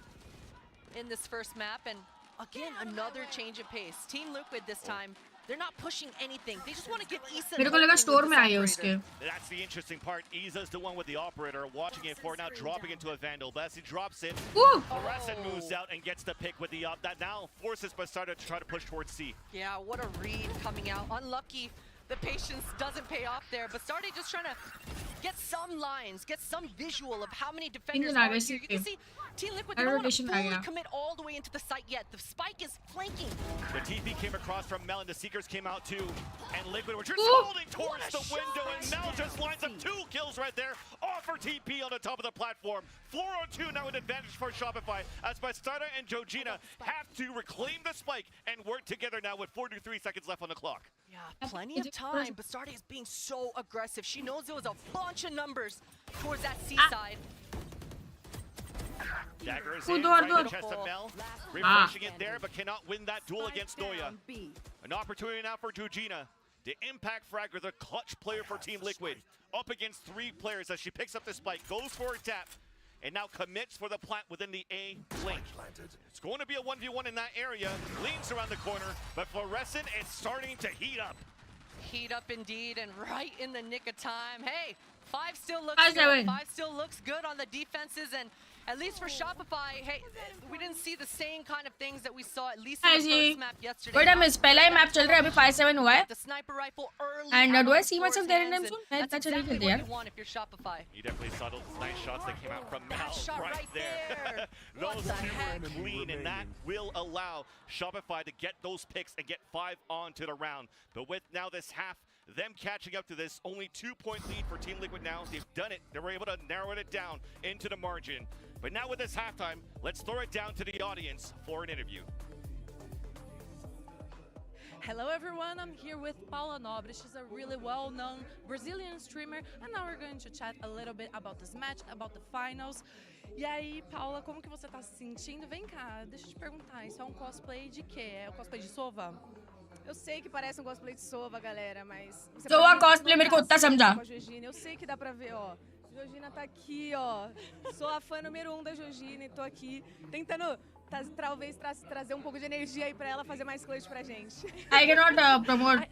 in this first map. And again, another change of pace. Team Liquid this time, they're not pushing anything. They just want to give Issa. That's the interesting part. Isa's the one with the operator, watching it for now, dropping into a Vandal. But as he drops it, Fluorescent moves out and gets the pick with the up. That now forces Bastarda to try to push towards C. Yeah, what a read coming out. Unlucky the patience doesn't pay off there. Bastarda just trying to get some lines, get some visual of how many defenders are here. You can see Team Liquid, they don't want to fully commit all the way into the site yet. The spike is flanking. The TP came across from Mel, and the Seekers came out too. And Liquid were just holding towards the window, and Mel just lines up 2 kills right there. Offer TP on the top of the platform. 4-on-2 now an advantage for Shopify, as Bastarda and Georgina have to reclaim the spike and work together now with 43 seconds left on the clock. Yeah, plenty of time. Bastarda is being so aggressive. She knows there was a bunch of numbers towards that C side. Dagger is in, right in the chest of Mel. Refreshing it there, but cannot win that duel against Noya. An opportunity now for Georgina. The impact fragger, the clutch player for Team Liquid. Up against 3 players as she picks up the spike, goes for a tap, and now commits for the plant within the A link. It's going to be a 1v1 in that area. Leans around the corner, but Fluorescent is starting to heat up. Heat up indeed, and right in the nick of time. Hey, 5 still looks good. 5 still looks good on the defenses, and at least for Shopify, hey, we didn't see the same kind of things that we saw at least in the first map yesterday. But पहला ही map चल रहा है, अभी 5-7 हुआ है. The sniper rifle early. And do I see myself there in them soon? That's exactly what you want if you're Shopify. You definitely saw those nice shots that came out from Mel right there. Those 2 were clean, and that will allow Shopify to get those picks and get 5 on to the round. But with now this half them catching up to this. Only 2-point lead for Team Liquid now. They've done it. They were able to narrow it down into the margin. But now with this halftime, let's throw it down to the audience for an interview. Hello everyone, I'm here with Paula Nobre. She's a really well-known Brazilian streamer, and now we're going to chat a little bit about this match, about the finals. E aí, Paula, como que você tá se sentindo? Vem cá, deixa eu te perguntar, isso é um cosplay de quê? É o cosplay de Sova? Eu sei que parece um cosplay de Sova, galera, mas... Sova cosplay मेरे को उतना समझा. Eu sei que dá pra ver, ó. Georgina tá aqui, ó. Sou a fã número 1 da Georgina e tô aqui tentando... talvez trazer um pouco de energia aí pra ela fazer mais clutch pra gente. I cannot promote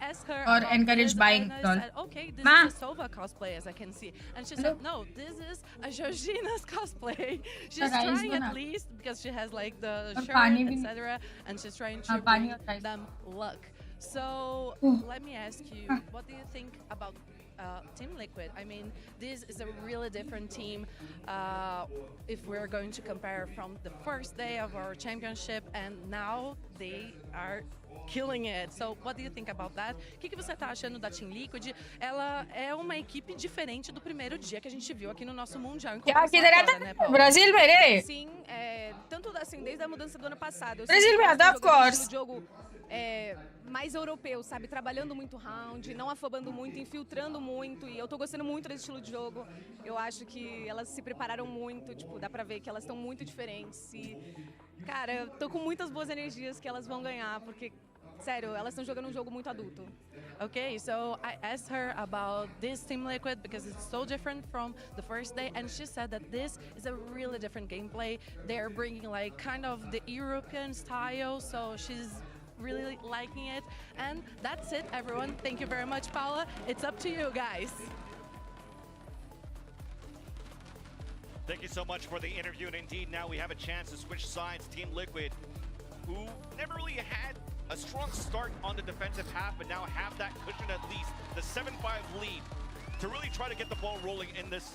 or encourage buying. Okay, this is a Sova cosplay, as I can see. And she said, no, this is a Georgina's cosplay. She's trying at least because she has like the shirt, etc. And she's trying to bring them luck. So let me ask you, what do you think about Team Liquid? I mean, this is a really different team if we're going to compare from the first day of our championship, and now they are killing it. So what do you think about that? O que você tá achando da Team Liquid? Ela é uma equipe diferente do primeiro dia que a gente viu aqui no nosso mundial. Brasil में Sim, tanto assim desde a mudança do ano passado. Brasil में आता, of course. Jogo mais europeu, sabe? Trabalhando muito round, não afobando muito, infiltrando muito. E eu tô gostando muito desse estilo de jogo. Eu acho que elas se prepararam muito, tipo, dá pra ver que elas estão muito diferentes. E, cara, eu tô com muitas boas energias que elas vão ganhar, porque, sério, elas estão jogando um jogo muito adulto. Okay, so I asked her about this Team Liquid because it's so different from the first day, and she said that this is a really different gameplay. They're bringing like kind of the European style, so she's really liking it. And that's it, everyone. Thank you very much, Paula. It's up to you guys. Thank you so much for the interview, and indeed now we have a chance to switch sides. Team Liquid, who never really had a strong start on the defensive half, but now have that cushion, at least the 7-5 lead, to really try to get the ball rolling in this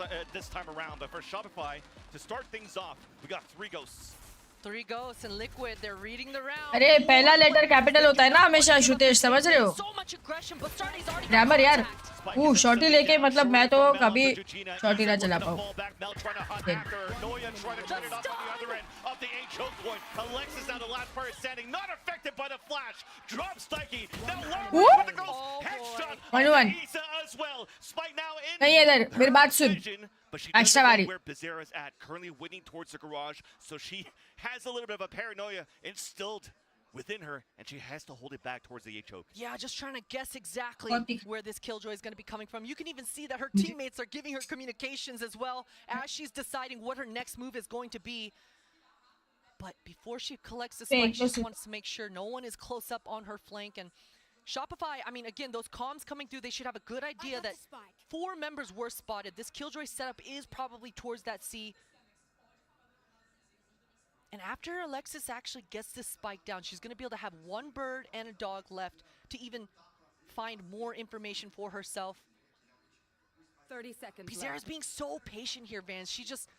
time around. But for Shopify, to start things off, we got 3 ghosts. 3 ghosts and Liquid, they're reading the round. अरे पहला letter capital होता है ना हमेशा शुतेश, समझ रहे हो? Grammar यार. शॉटी लेके मतलब मैं तो कभी शॉटी ना चला पाऊँ. नहीं इधर मेरी बात सुन. But she Extra doesn't know where Bizarra's at. Currently winning towards the garage, so she has a little bit of a paranoia instilled within her, and she has to hold it back towards the choke. Yeah, just trying to guess exactly where this killjoy is going to be coming from. You can even see that her teammates are giving her communications as well as she's deciding what her next move is going to be. But before she collects the spike, she just wants to make sure no one is close up on her flank. And Shopify, I mean, again, those comms coming through, they should have a good idea that 4 members were spotted. This killjoy setup is probably towards that C. And after Alexis actually gets this spike down, she's going to be able to have 1 bird and a dog left to even find more information for herself. 30 seconds. Bizarra's being so patient here, Vance. She just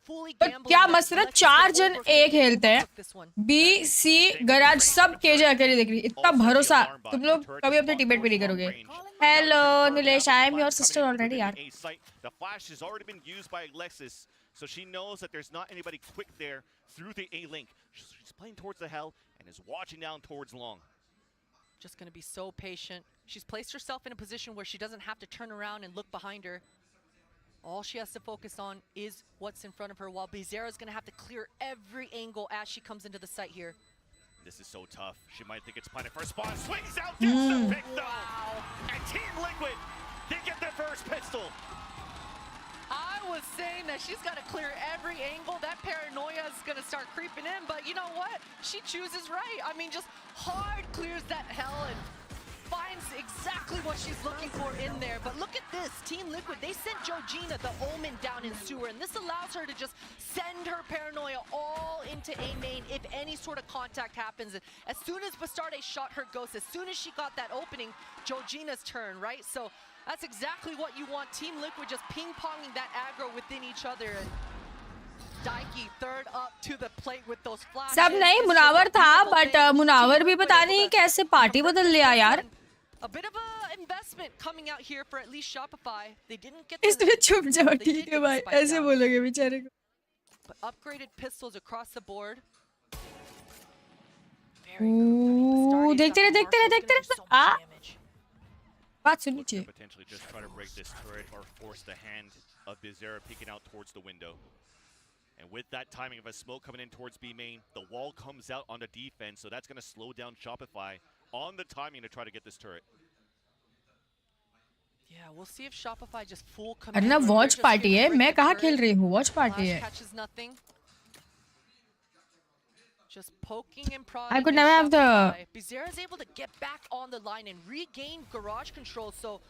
fully But क्या मसला 4 जन A खेलते हैं. B, C, garage सब KJ अकेले देख रही. इतना भरोसा तुम लोग कभी अपने टीममेट पे नहीं करोगे. Hello, Nilesh, I am your sister already, yaar. The flash has already been used by Alexis, so she knows that there's not anybody quick there through the A link. She's playing towards the hell and is watching down towards long. Just going to be so patient. She's placed herself in a position where she doesn't have to turn around and look behind her. All she has to focus on is what's in front of her, while Bizarra's going to have to clear every angle as she comes into the site here. This is so tough. She might think it's planted for a spawn. Swings out, gets the pick though. And Team Liquid, they get their first pistol. I was saying that she's got to clear every angle. That paranoia is going to start creeping in, but you know what? She chooses right. I mean, just hard clears that hell and finds exactly what she's looking for in there. But look at this, Team Liquid, they sent Georgina the Omen down in sewer, and this allows her to just send her paranoia all into A main if any sort of contact happens. As soon as Bastarde shot her ghost, as soon as she got that opening, Georgina's turn, right? So that's exactly what you want. Team Liquid just ping-ponging that aggro within each other. And Daiki third up to the plate with those flashes. सब नहीं मुनावर था, but Munawar भी पता नहीं कैसे party बदल लिया यार. a bit of a investment coming out here for at least Shopify. They didn't get इसमें छुप जाओ ठीक है भाई ऐसे बोलोगे बेचारे को but upgraded pistols across the board. देखते रहे आ बात सुननी चाहिए Potentially just try to break this turret or force the hand of Bizarre peeking out towards the window. And with that timing of a smoke coming in towards B main, the wall comes out on the defense, so that's going to slow down Shopify on the timing to try to get this turret. Yeah, we'll see if Shopify just full commit. अरे ना watch party है मैं कहाँ खेल रही हूँ watch party है Catches nothing. Just poking and prodding. I could never have the Bizarre is able to get back on the line and regain garage control. So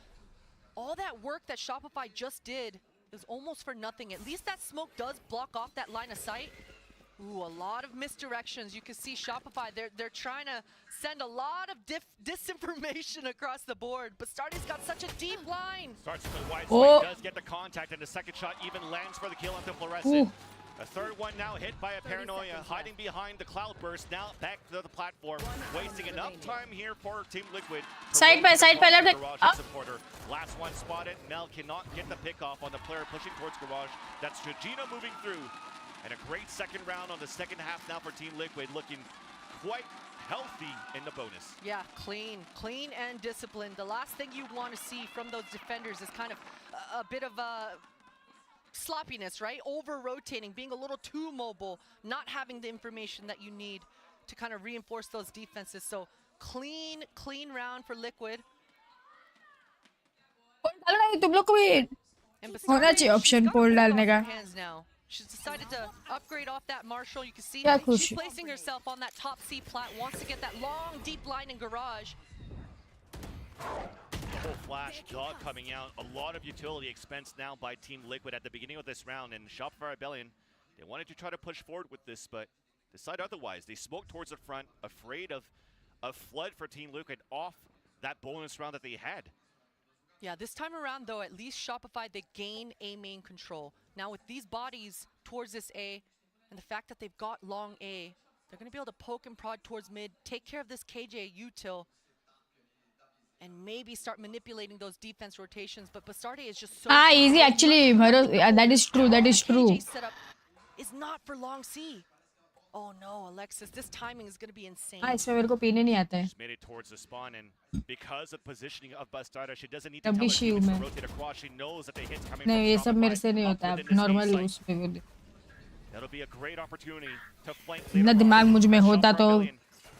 all that work that Shopify just did is almost for nothing. At least that smoke does block off that line of sight. Ooh, a lot of misdirections. You can see Shopify, they're trying to send a lot of disinformation across the board. But Stardy's got such a deep line. Starts with the wide side, does get the contact, and the second shot even lands for the kill onto Fluorescent. A third one now hit by a Paranoia, hiding behind the Cloudburst, now back to the platform, wasting enough time here for Team Liquid. Side by left. Supporter. Last one spotted, Mel cannot get the pick off on the player pushing towards Garage. That's Georgina moving through. And a great second round on the second half now for Team Liquid, looking quite healthy in the bonus. Yeah, clean and disciplined. The last thing you want to see from those defenders is kind of a bit of a sloppiness, right? Over-rotating, being a little too mobile, not having the information that you need to kind of reinforce those defenses. So clean round for Liquid. तुम लोग को भी होना चाहिए option पोल डालने का She's decided to upgrade off that Marshall. You can see she's placing herself on that top C plat, wants to get that long, deep line in garage. Full flash dog coming out. A lot of utility expense now by Team Liquid at the beginning of this round. And Shopify Rebellion, they wanted to try to push forward with this, but decide otherwise. They smoked towards the front, afraid of a flood for Team Liquid off that bonus round that they had. Yeah, this time around, though, at least Shopify, they gain A main control. Now, with these bodies towards this A, and the fact that they've got long A, they're going to be able to poke and prod towards mid, take care of this KJ util, and maybe start manipulating those defense rotations. But Bastardi is just so easy actually. That is true. KJ setup is not for long C. Oh no, Alexis, this timing is going to be insane. इसमें मेरे को पीने नहीं आता है. She's made it towards the spawn, and because of positioning of Bastarda, she doesn't need to tell her teammates to rotate across. She knows that the hits coming नहीं ये सब मेरे से नहीं होता है. Normal उस पे बोले. That'll be a great opportunity to flank. ना दिमाग मुझ में होता तो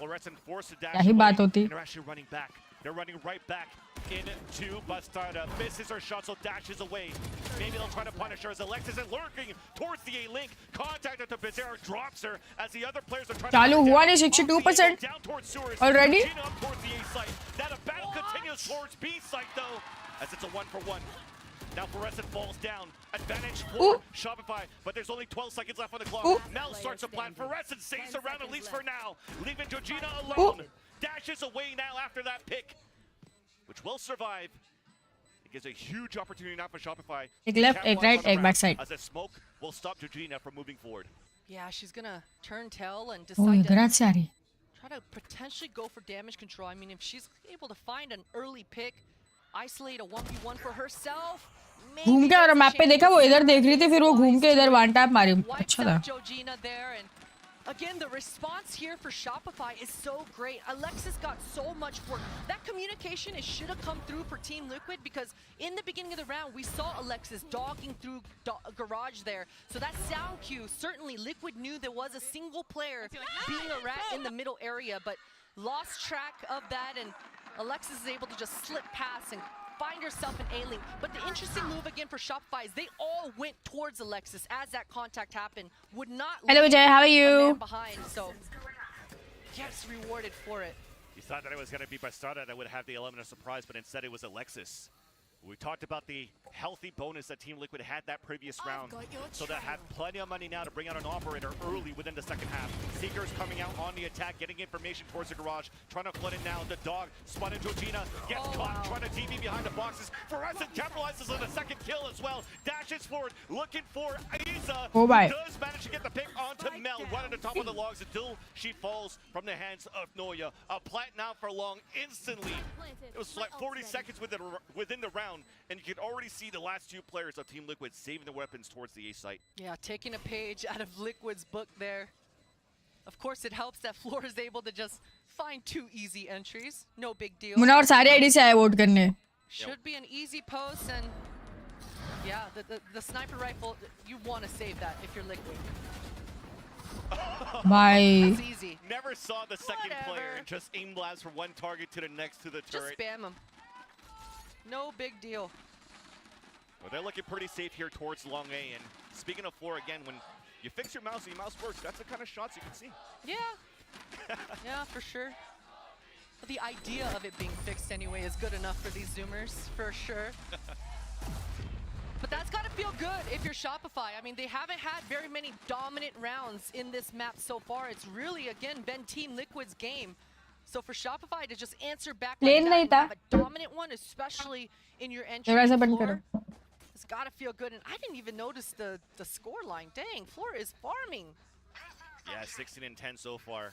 क्या ही बात होती. They're actually running back. They're running right back into Bastarda. Misses her shot, so dashes away. Maybe they'll try to punish her as Alexis is lurking towards the A-Link. Contact to Bizarre, drops her as the other players are trying to... चालू हुआ नहीं 62% down towards Sewers. already. Up towards the A site. Now the battle continues towards B site though, as it's a 1-for-1. Now Fluorescent falls down. Advantage for Shopify, but there's only 12 seconds left on the clock. Mel starts a plan. Fluorescent stays around at least for now, leaving Georgina alone. Dashes away now after that pick, which will survive. It gives a huge opportunity now for Shopify. Ek left, ek right, ek backside. As a smoke will stop Georgina from moving forward. Yeah, she's gonna turn tail and decide to try to potentially go for damage control. I mean, if she's able to find an early pick, isolate a 1v1 for herself. घूम के और map पे देखा वो इधर देख रही थी फिर वो घूम के इधर वन टैप मारी. अच्छा था. Georgina there, and again, the response here for Shopify is so great. Alexis got so much work. That communication should have come through for Team Liquid, because in the beginning of the round, we saw Alexis dogging through Garage there. So that sound cue, certainly Liquid knew there was a single player being a rat in the middle area, but lost track of that, and Alexis is able to just slip past and find herself an A-Link. But the interesting move again for Shopify is they all went towards Alexis as that contact happened. Would not Hello Vijay, how are you? Behind, so gets rewarded for it. You thought that it was going to be Bastarda that would have the element of surprise, but instead it was Alexis. We talked about the healthy bonus that Team Liquid had that previous round, so they have plenty of money now to bring out an operator early within the second half. Seeker's coming out on the attack, getting information towards the garage, trying to flood in now. The dog spun into Georgina, gets caught, trying to DB behind the boxes. Ascent capitalizes on the second kill as well. Dashes forward, looking for Isa. Does manage to get the pick onto Mel, right on the top of the logs until she falls from the hands of Noya. A plant now for long instantly. It was like 40 seconds within the round, and you can already see the last two players of Team Liquid saving the weapons towards the A site. Yeah, taking a page out of Liquid's book there. Of course, it helps that Floor is able to just find 2 easy entries. No big deal. Munna और सारे ID से आए vote करने. Should be an easy post, and yeah, the sniper rifle, you want to save that if you're Liquid. Bye. That's easy. Never saw the second player and just aim blast from one target to the next to the turret. Just spam him. No big deal. Well, they're looking pretty safe here towards long A. And speaking of Floor, again, when you fix your mouse and your mouse works, that's the kind of shots you can see. Yeah. Yeah, for sure. But the idea of it being fixed anyway is good enough for these Zoomers, for sure. But that's got to feel good if you're Shopify. I mean, they haven't had very many dominant rounds in this map so far. It's really, again, been Team Liquid's game. So for Shopify to just answer back like that and have a dominant one, especially in your entry Floor, it's got to feel good. And I didn't even notice the score line. Dang, Floor is farming. Yeah, 16 and 10 so far.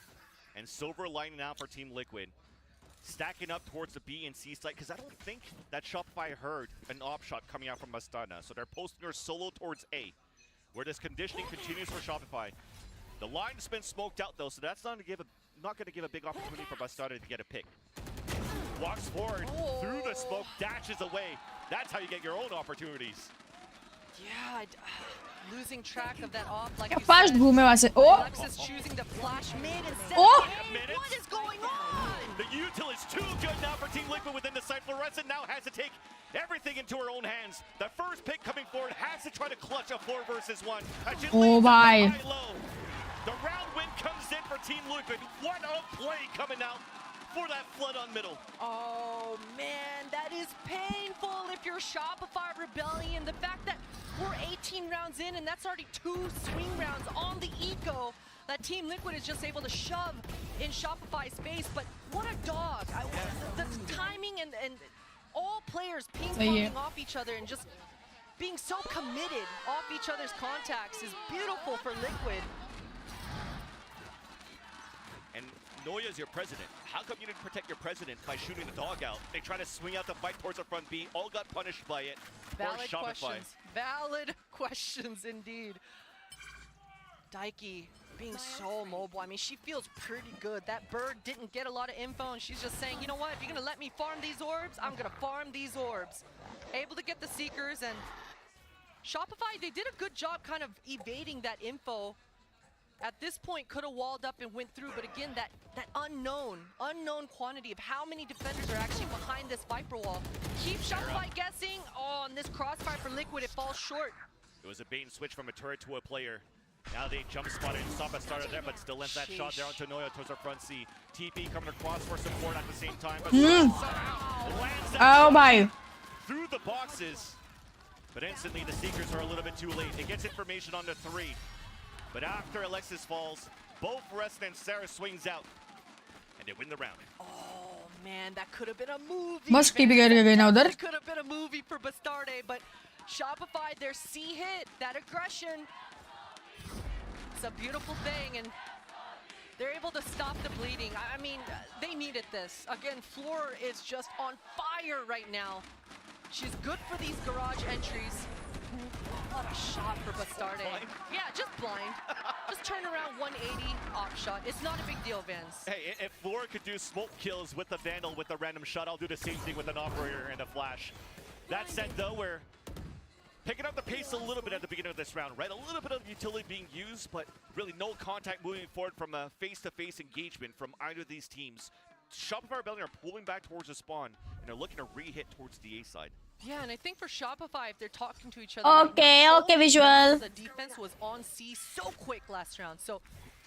And Silver lining out for Team Liquid. Stacking up towards the B and C site, because I don't think that Shopify heard an op shot coming out from Bastana. So they're posting her solo towards A, where this conditioning continues for Shopify. The line's been smoked out though, so that's not going to give a big opportunity for Bastana to get a pick. Walks forward through the smoke, dashes away. That's how you get your own opportunities. Yeah, losing track of that off like you Fast घूमे वहाँ से. Alexis choosing to flash mid instead of A. What is going on? The util is too good now for Team Liquid within the site. Fluorescent now has to take everything into her own hands. The first pick coming forward has to try to clutch a 4 versus 1. Oh my. The round win comes in for Team Liquid. What a play coming out for that flood on middle. Oh man, that is painful if you're Shopify Rebellion. The fact that we're 18 rounds in and that's already 2 swing rounds on the eco that Team Liquid is just able to shove in Shopify's face. But what a dog. The timing and all players ping-ponging off each other and just being so committed off each other's contacts is beautiful for Liquid. And Noya's your president. How come you didn't protect your president by shooting the dog out? They try to swing out the fight towards the front B. All got punished by it. Valid questions. Valid questions indeed. Daiki being so mobile. I mean, she feels pretty good. That bird didn't get a lot of info, and she's just saying, you know what? If you're going to let me farm these orbs, I'm going to farm these orbs. Able to get the Seekers, and Shopify, they did a good job kind of evading that info. At this point, could have walled up and went through, but again, that unknown quantity of how many defenders are actually behind this Viper wall. Keep Shopify guessing. Oh, and this crossfire for Liquid, it falls short. It was a bait and switch from a turret to a player. Now they jump spotted and stop at starter there, but still lets that shot there onto Noya towards our front C. TP coming across for support at the same time, but Oh my. Through the boxes. But instantly the Seekers are a little bit too late. It gets information on the 3. But after Alexis falls, both Reston and Sarah swings out. And they win the round. Oh man, that could have been a movie. Must TP करके गए ना उधर. It could have been a movie for Bastarde, but Shopify, their C hit, that aggression. It's a beautiful thing, and they're able to stop the bleeding. I mean, they needed this. Again, Floor is just on fire right now. She's good for these garage entries. What a shot for Bastarde. Yeah, just blind. Just turn around 180 op shot. It's not a big deal, Vance. Hey, if Floor could do smoke kills with the Vandal with the random shot, I'll do the same thing with an operator and a flash. That said, though, we're picking up the pace a little bit at the beginning of this round, right? A little bit of utility being used, but really no contact moving forward from a face-to-face engagement from either of these teams. Shopify Rebellion are pulling back towards the spawn, and they're looking to re-hit towards the A side. Yeah, and I think for Shopify, if they're talking to each other... Okay, okay, visual. The defense was on C so quick last round, so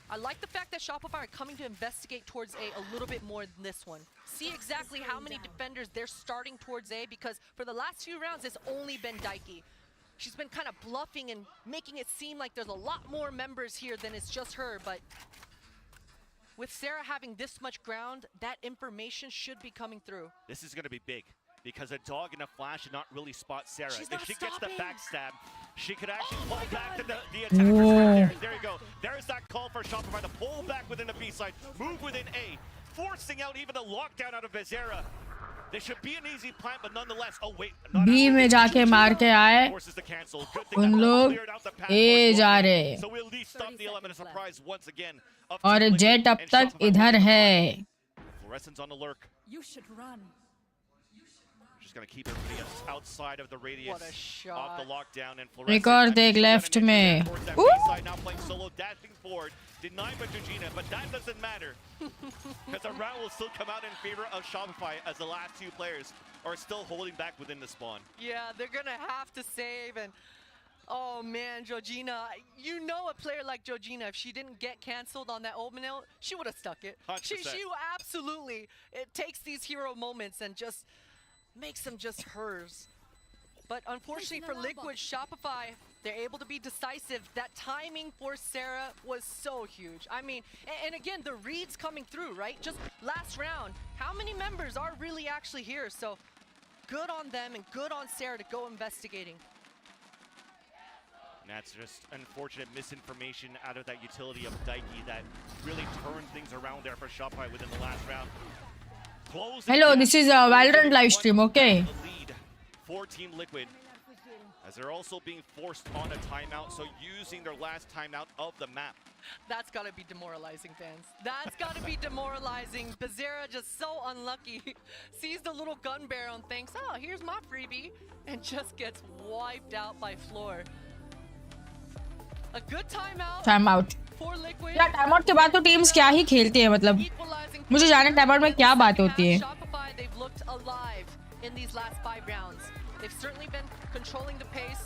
I like the fact that Shopify are coming to investigate towards A little bit more than this one. See exactly how many defenders they're starting towards A, because for the last few rounds, it's only been Daiki. She's been kind of bluffing and making it seem like there's a lot more members here than it's just her, but with Sarah having this much ground, that information should be coming through. This is going to be big, because a dog in a flash did not really spot Sarah. She's If not she gets the stopping. backstab, she could actually pull back to the attackers right there. There you go. There's that call for Shopify to pull back within the B side, move within A, forcing out even a lockdown out of Bezera. There should be an easy plant, but nonetheless, oh wait. B में जाके मार के आए Forces the cancel. Good thing उन that लोग cleared out the path A towards जा Lotus. रहे So we'll at least stop the element of surprise once again. of और Team Liquid जेट अब and तक Shopify इधर will है. Fluorescence on the lurk. You should run. Just gonna keep everybody outside of the radius What a of the shot. lockdown, and Record देख left में. Side now playing solo, dashing forward, denied by Georgina, but that doesn't matter because the round will still come out in favor of Shopify as the last two players are still holding back within the spawn. Yeah, they're gonna have to save, and oh man, Georgina, you know a player like Georgina, if she didn't get canceled on that Omenil, she would have stuck it. 100%. She absolutely, it takes these hero moments and just makes them just hers. But unfortunately for Liquid, Shopify, they're able to be decisive. That timing for Sarah was so huge. I mean, and again, the reads coming through, right? Just last round, how many members are really actually here? So good on them and good on Sarah to go investigating. And that's just unfortunate misinformation out of that utility of Daiki that really turned things around there for Shopify within the last round. Hello, this is a Valorant live stream, okay? The lead for Team Liquid, as they're also being forced on a timeout, so using their last timeout of the map. That's gotta be demoralizing, fans. That's gotta be demoralizing. Bezera just so unlucky. Sees the little gun barrel and thinks, oh, here's my freebie, and just gets wiped out by Floor. A good timeout. Timeout. For Liquid. यार timeout के बाद तो teams क्या ही खेलती है मतलब मुझे जाने टाइमआउट में क्या बात होती है. Shopify, they've looked alive in these last 5 rounds. They've certainly been controlling the pace.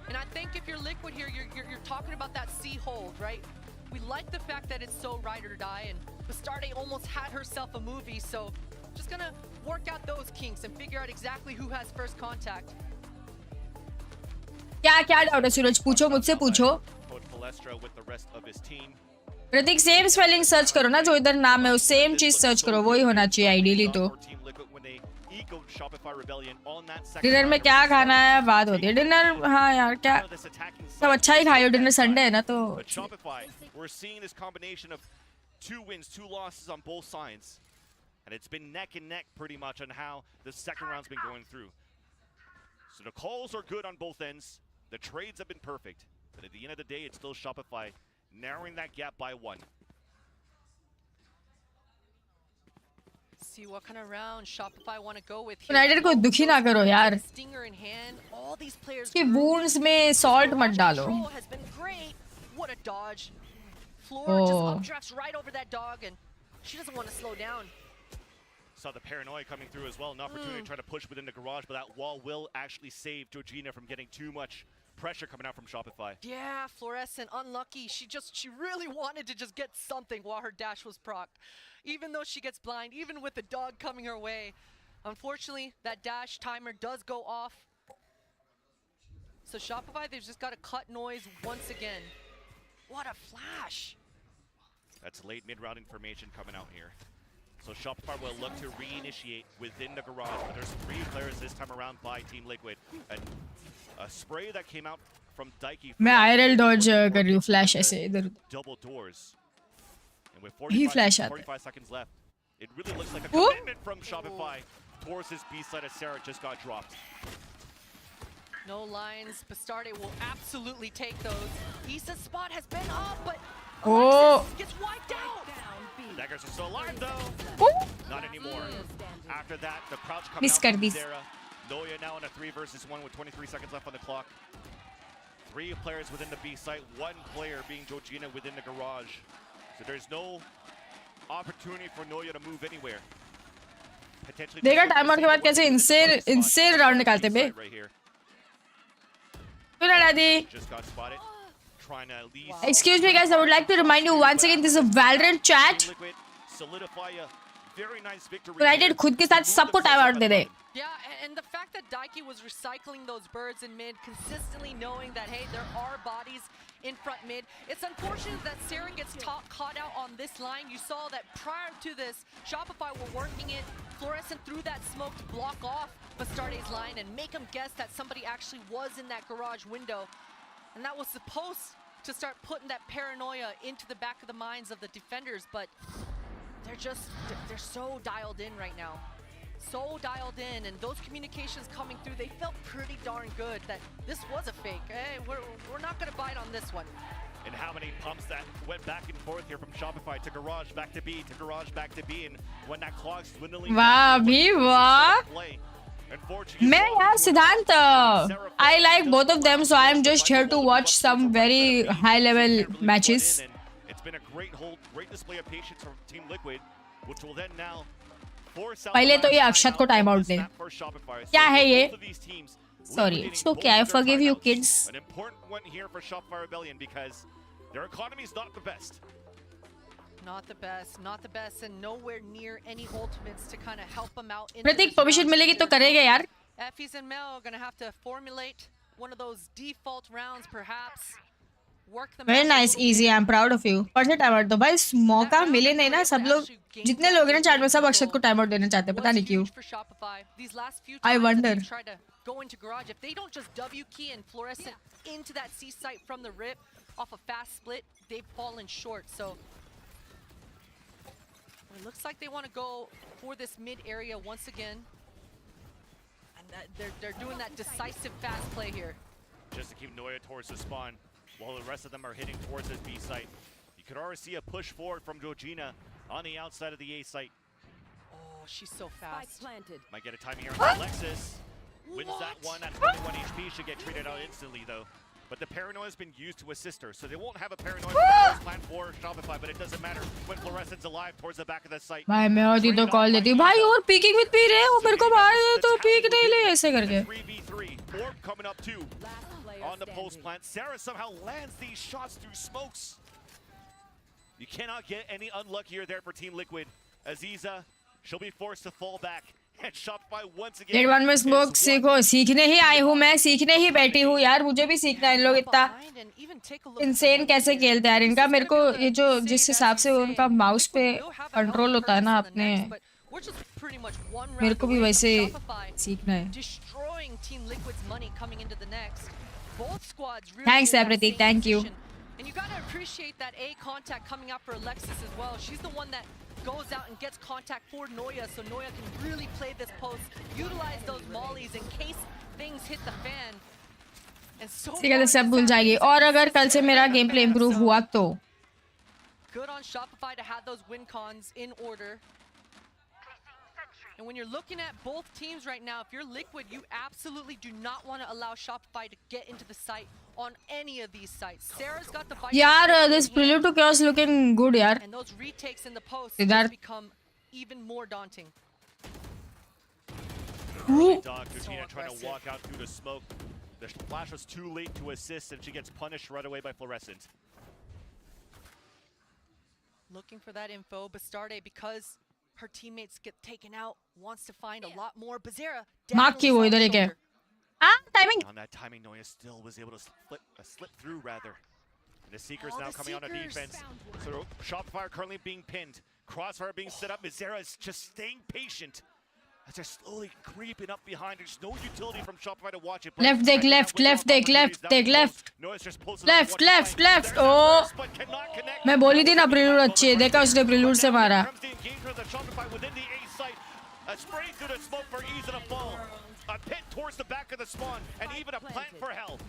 And I think if you're Liquid here, you're talking about that C hold, right? We like the fact that it's so ride or die, and Bastarde almost had herself a movie, so just gonna work out those kinks and figure out exactly who has first contact. क्या क्या doubt है सूरज पूछो मुझसे पूछो. With the rest of his team. Prateek same spelling search करो ना जो इधर नाम है वो सेम चीज सर्च करो वही होना चाहिए आइडियली तो. डिनर में क्या खाना है बात होती है. डिनर हाँ यार क्या सब अच्छा ही खाओ. डिनर संडे है ना तो. But Shopify, we're seeing this combination of 2 wins, 2 losses on both sides. And it's been neck and neck pretty much on how the second round's been going through. So the calls are good on both ends. The trades have been perfect. But at the end of the day, it's still Shopify narrowing that gap by 1. See what kind of round Shopify want to go with here. United को दुखी ना करो यार. Stinger in hand. All these players. इसकी wounds में salt मत डालो. Has been great. What a dodge. Floor just updrafts right over that dog, and she doesn't want to slow down. Saw the paranoia coming through as well. An opportunity to try to push within the garage, but that wall will actually save Georgina from getting too much pressure coming out from Shopify. Yeah, Fluorescent, unlucky. She really wanted to just get something while her dash was procced. Even though she gets blind, even with the dog coming her way. Unfortunately, that dash timer does go off. So Shopify, they've just got to cut noise once again. What a flash. That's late mid-round information coming out here. So Shopify will look to reinitiate within the garage, but there's 3 players this time around by Team Liquid. And a spray that came out from Daiki. मैं IRL dodge कर रही हूँ flash ऐसे इधर. Double doors. And with he flash 45 seconds left, it really looks like a commitment from Shopify towards this B side as Sarah just got dropped. No lines. Bastarde will absolutely take those. Issa's spot has been up, but Oh. gets wiped out. Daggers are still alive though. Not anymore. After that, the crouch coming Miss out from कर दी. Sarah. Noya now in a 3 versus 1 with 23 seconds left on the clock. 3 players within the B site, 1 player being Georgina within the garage. So there's no opportunity for Noya to move anywhere. Potentially. देखा timeout के बाद कैसे insane round निकालते बे. Right here. तूने दादी. Just got spotted. trying to at least Excuse me guys, I would like to remind you once again, this is a Valorant chat. Liquid solidify a very nice victory. United खुद के साथ सबको time out they they. Yeah, and the fact that Daiki was recycling those birds in mid, consistently knowing that, hey, there are bodies in front mid. It's unfortunate that Sarah gets caught out on this line. You saw that prior to this, Shopify were working it. Fluorescent threw that smoke to block off Bastarde's line and make him guess that somebody actually was in that garage window. And that was supposed to start putting that paranoia into the back of the minds of the defenders, but they're so dialed in right now. So dialed in, and those communications coming through, they felt pretty darn good that this was a fake. Hey, we're not gonna bite on this one. And how many pumps that went back and forth here from Shopify to garage back to B to garage back to B, and when that clock's dwindling. वाह भी वाह. मैं यार सिद्धांत, I like both of them, so I am just here to watch some very high level matches. It's been a great display of patience from Team Liquid, which will then now force out. पहले तो ये अक्षत को time out दे. क्या है ये? Sorry, it's okay. I forgive you, kids. An important one here for Shopify Rebellion because their economy is not the best. Not the best, and nowhere near any ultimates to kind of help them out. Prateek permission मिलेगी तो करेगा यार. Effie's and Mel are gonna have to formulate one of those default rounds, perhaps. Work them. Very nice, easy. I'm proud of you. पर से time out दो भाई. मौका मिले नहीं ना, सब लोग जितने लोग हैं ना चैट में सब अक्षत को टाइम आउट देना चाहते हैं, पता नहीं क्यों. I wonder. Go into garage if they don't just W key and Fluorescent into that C site from the rip off a fast split, they've fallen short. So it looks like they want to go for this mid area once again, and they're doing that decisive fast play here. Just to keep Noya towards the spawn, while the rest of them are hitting towards this B site. You could already see a push forward from Georgina on the outside of the A site. Oh, she's so fast. Might get a timing here on Alexis. Wins that one at 21 HP, should get traded out instantly though. But the paranoia has been used to assist her, so they won't have a paranoia plan for Shopify, but it doesn't matter when Fluorescent's alive towards the back of the site. भाई मैं और दीदो call देती हूँ भाई, और peeking with P रहे हो, मेरे को मार दे तो पीक नहीं ले ऐसे करके. 3v3, Orb coming up too on the post plant. Sarah somehow lands these shots through smokes. You cannot get any unluckier there for Team Liquid. Aziza, she'll be forced to fall back. And Shopify once again. Dead one में smoke सीखो, सीखने ही आई हूँ मैं, सीखने ही बैठी हूँ यार, मुझे भी सीखना है. इन लोग इतना इंसेन कैसे खेलते हैं यार, इनका मेरे को ये जो जिस हिसाब से उनका माउस पे कंट्रोल होता है ना अपने, मेरे को भी वैसे सीखना है. Thanks Pratik, thank you. And you gotta appreciate that A contact coming out for Alexis as well. She's the one that goes out and gets contact for Noya, so Noya can really play this post, utilize those mollies in case things hit the fan. And so सीखा सब भूल जाएगी, और अगर कल से मेरा game play improve हुआ तो. Good on Shopify to have those win cons in order. And when you're looking at both teams right now, if you're Liquid, you absolutely do not want to allow Shopify to get into the site on any of these sites. Sarah's got the Viper. यार this prelude to chaos looking good यार. And those retakes in the post just become even more daunting. Dog Georgina trying to walk out through the smoke. The flash was too late to assist, and she gets punished right away by Fluorescent. Looking for that info, Bastarde, because her teammates get taken out, wants to find a lot more. Bazera mark की वो इधर एक है. Timing. On that timing, Noya still was able to slip through rather. And the Seeker's now coming on a defense. So Shopify currently being pinned. Crossfire being set up. Mizera is just staying patient. As they're slowly creeping up behind. There's no utility from Shopify to watch it. Left dig, left, left dig, left dig, left. Left, left, left. Oh. मैं बोली थी ना prelude अच्छी है, देखा उसने prelude से मारा. A spray through the smoke for ease and a fall. A pit towards the back of the spawn, and even a plant for hell.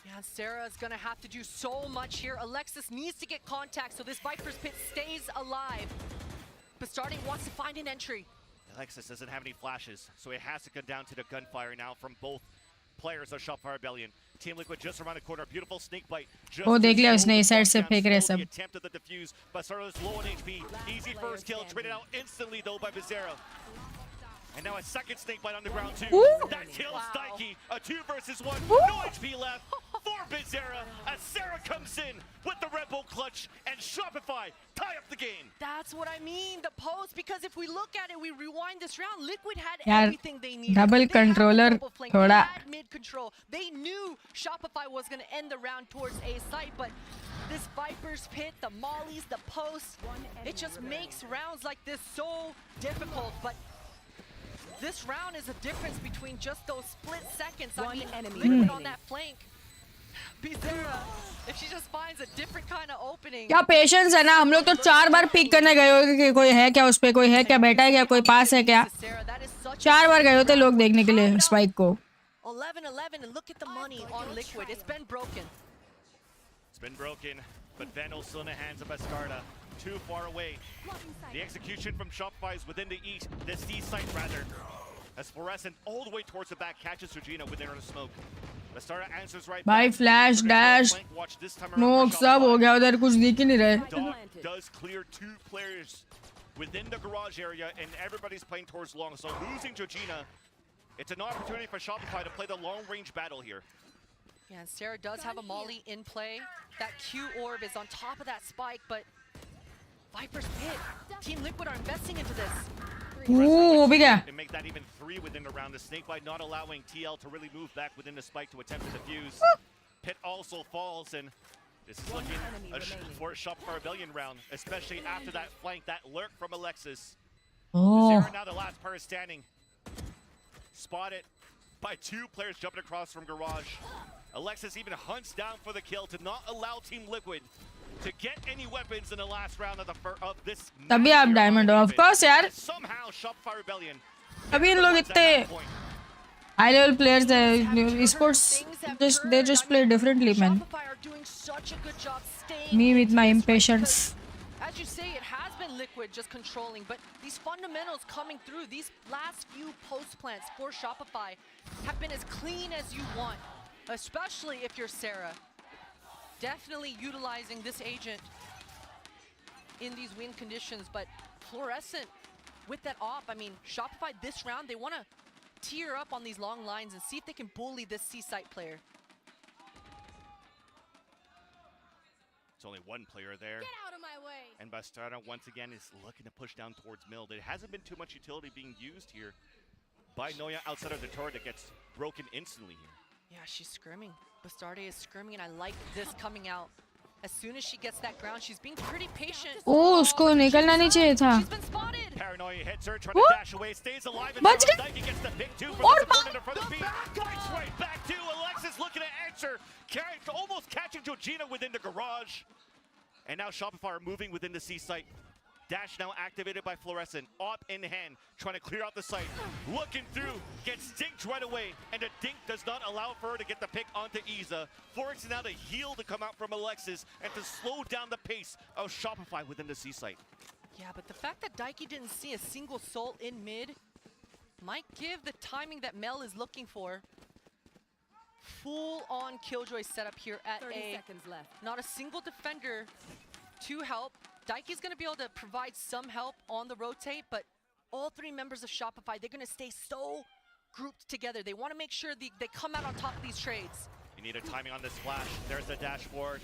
Yeah, Sarah's gonna have to do so much here. Alexis needs to get contact so this Viper's pit stays alive. Bastarde wants to find an entry. Alexis doesn't have any flashes, so it has to come down to the gunfire now from both players of Shopify Rebellion. Team Liquid just around the corner, beautiful snake bite. वो देख लिया उसने इस side से फेंक रहे सब. Attempted the defuse, but Bastarde's low on HP. Easy first kill, traded out instantly though by Bizarro. And now a second snake bite on the ground too. That kills Daiki. A 2 versus 1. No HP left for Bizarra. Sarah comes in with the Red Bull clutch, and Shopify tie up the game. That's what I mean, the post, because if we look at it, we rewind this round, Liquid had यार, everything they needed. double They had the controller double flank, थोड़ा- they had mid control. They knew Shopify was going to end the round towards A site, but this Viper's pit, the mollies, the posts, it just makes rounds like this so difficult. But this round is a difference between just those split seconds. I mean, Liquid on that flank. Bizarra, if she just finds a different kind of opening. क्या patience है ना, हम लोग तो 4 बार pick करने गए होंगे कि कोई है क्या उस पे, कोई है क्या, बैठा है क्या, कोई पास है क्या. 4 बार गए होते लोग देखने के लिए स्पाइक को. 11-11, and look at the money on Liquid. It's been broken. It's been broken, but Vandal still in the hands of Bastarda. Too far away. The execution from Shopify is within the east, the C site rather. As Fluorescent all the way towards the back catches Regina within her smoke. Bastarda answers right भाई back. Flash dash नोक सब हो गया उधर, कुछ दिख ही नहीं रहे. Dog does clear 2 players within the garage area, and everybody's playing towards long. So losing Georgina, it's an opportunity for Shopify to play the long-range battle here. Yeah, and Sarah does have a molly in play. That Q orb is on top of that spike, but Viper's pit. Team Liquid are investing into this. वो भी गया. And make that even 3 within the round. The snakebite not allowing TL to really move back within the spike to attempt to defuse. Pit also falls, and this is looking for a Shopify Rebellion round, especially after that flank, that lurk from Alexis. Sarah now the last person standing. Spotted by 2 players jumping across from garage. Alexis even hunts down for the kill to not allow Team Liquid to get any weapons in the last round of this. तभी आप diamond हो, of course यार. Somehow Shopify Rebellion. अभी इन लोग इतने high level players हैं, sports they just play differently, man. Shopify are doing such a good job staying. Me with my into this fight impatience. because, as you say, it has been Liquid just controlling, but these fundamentals coming through, these last few post plants for Shopify have been as clean as you want, especially if you're Sarah. Definitely utilizing this agent in these win conditions, but Fluorescent with that op, I mean, Shopify this round, they want to tear up on these long lines and see if they can bully this C-site player. It's only one player there. Get out of my way. And Bastarda once again is looking to push down towards middle. There hasn't been too much utility being used here by Noya outside of the turret that gets broken instantly here. Yeah, she's scrimming. Bastarda is scrimming, and I like this coming out. As soon as she gets that ground, she's being pretty patient. ओह उसको निकलना नहीं चाहिए था. She's been spotted. Paranoia hits her, trying to dash away, stays alive, and बच गई. Nike gets the pick 2 और from the front of the beat. Bites right back to Alexis, looking to answer, almost catching Georgina within the garage. And now Shopify are moving within the C site. Dash now activated by Fluorescent. Op in hand, trying to clear out the site. Looking through, gets dinked right away. And the dink does not allow for her to get the pick onto Iza. Forcing now to heal to come out from Alexis and to slow down the pace of Shopify within the C site. Yeah, but the fact that Daiki didn't see a single soul in mid might give the timing that Mel is looking for. Full-on Killjoy setup here at 30 A. seconds left. Not a single defender to help. Daiki's going to be able to provide some help on the rotate, but all 3 members of Shopify, they're going to stay so grouped together. They want to make sure they come out on top of these trades. You need a timing on this flash. There's the dashboard.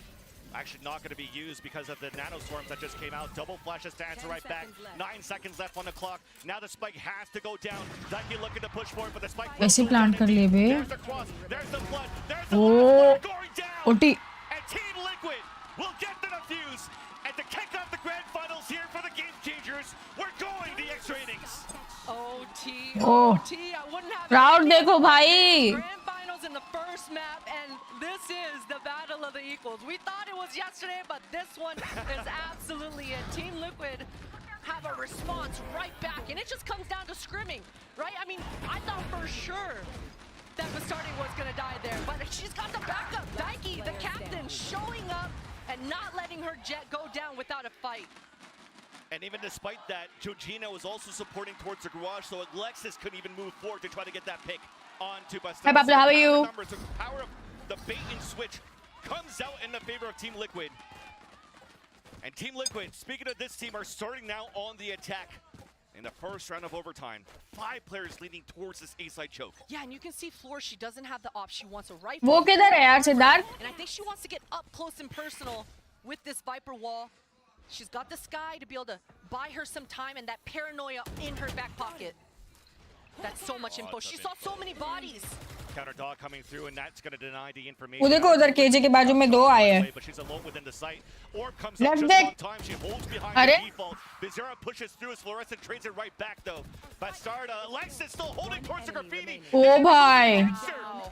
Actually not going to be used because of the nanostorms that just came out. Double flashes to answer right back. 9 seconds left on the clock. Now the spike has to go down. Daiki looking to push forward, but the spike will कैसे go plant down कर लिए बे. There's the cross. There's the blood. There's the Oh. blood going down. OT. And Team Liquid will get the defuse. And to kick off the grand finals here for the Game Changers, we're going the extra innings. OT, Oh. OT, I wouldn't have Crowd any देखो idea. भाई. Grand finals in the first map, and this is the battle of the equals. We thought it was yesterday, but this one is absolutely it. Team Liquid have a response right back, and it just comes down to scrimming, right? I mean, I thought for sure that Bastardi was going to die there, but she's got the backup. Daiki, the captain, showing up and not letting her jet go down without a fight. And even despite that, Georgina was also supporting towards the garage, so Alexis couldn't even move forward to try to get that pick onto Bastardi. Hi, Pablo, how are you? The power of the bait and switch comes out in the favor of Team Liquid. And Team Liquid, speaking of this team, are starting now on the attack. In the first round of overtime, 5 players leading towards this A-side choke. Yeah, and you can see Floor, she doesn't have the op. She wants a rifle. वो किधर है यार Siddharth? And I think she wants to get up close and personal with this Viper wall. She's got the Sky to be able to buy her some time and that paranoia in her back pocket. That's so much info. She saw so many bodies. Counter dog coming through, and that's going to deny the information. वो देखो उधर KJ के बाजू में 2 आए हैं. But she's alone within the site. Orb comes Left up just deck. on time. She holds behind अरे? the default. Bizarra pushes through as Fluorescent trades it right back though. But Starda, Alexis still holding towards the graffiti. ओ भाई.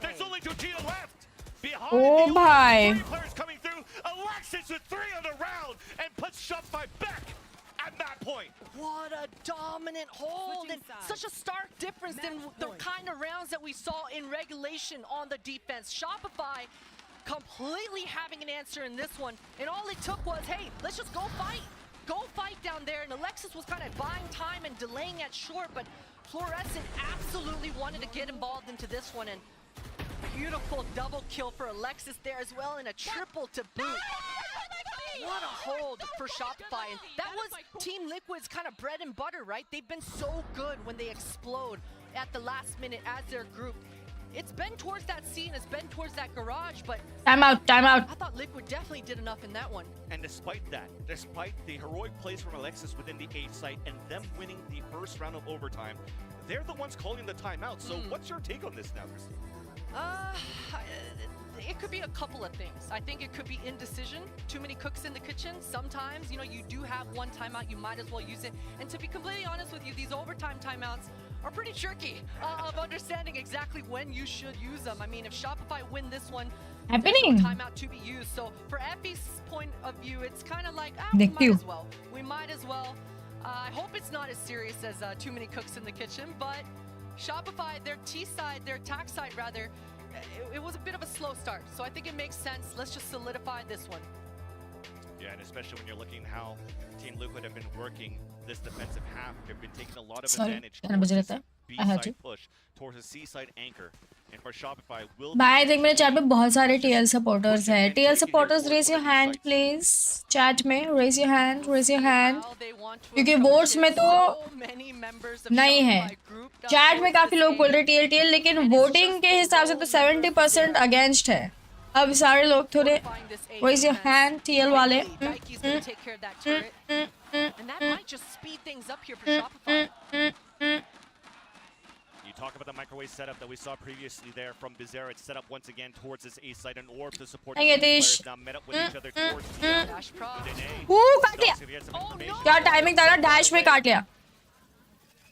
There's only Georgina left. Behind O the भाई. 3 players coming through. Alexis with 3 on the round and puts Shopify back at that point. What a dominant hold and such a stark difference than the kind of rounds that we saw in regulation on the defense. Shopify completely having an answer in this one, and all it took was, hey, let's just go fight. Go fight down there, and Alexis was kind of buying time and delaying at short, but Fluorescent absolutely wanted to get involved into this one, and beautiful double kill for Alexis there as well, and a triple to boot. What a hold for Shopify, and that was Team Liquid's kind of bread and butter, right? They've been so good when they explode at the last minute as their group. It's been towards that scene, it's been towards that garage, but Time out. I thought Liquid definitely did enough in that one. And despite that, despite the heroic plays from Alexis within the A site and them winning the first round of overtime, they're the ones calling the timeout. So what's your take on this now, Christine? It could be a couple of things. I think it could be indecision, too many cooks in the kitchen. Sometimes, you know, you do have one timeout, you might as well use it. And to be completely honest with you, these overtime timeouts are pretty tricky of understanding exactly when you should use them. I mean, if Shopify win this one, Happening. there's no timeout to be used. So for Effie's point of view, it's kind of like, we might as well. We might as well. I hope it's not as serious as too many cooks in the kitchen, but Shopify, their T side, their attack side rather, it was a bit of a slow start. So I think it makes sense. Let's just solidify this one. Yeah, and especially when you're looking how Team Liquid have been working this defensive half. They've been taking a lot of advantage towards this B-side push, towards a C-side anchor. And for Shopify, will भाई देख मेरे chat में बहुत सारे TL supporters हैं. TL supporters raise your hand please. Chat में raise your hand, raise your hand. क्योंकि votes में तो नहीं है. Chat में काफी लोग बोल रहे TL लेकिन voting के हिसाब से तो 70% against है. अब सारे लोग थोड़े raise your hand TL वाले. And that might just speed things up here for Shopify. You talk about the microwave setup that we saw previously there from Bizarra. It's set up once again towards this A side and Orb to support the players now met up with each other towards the Dash Prod. काट लिया. क्या timing था ना dash में काट लिया.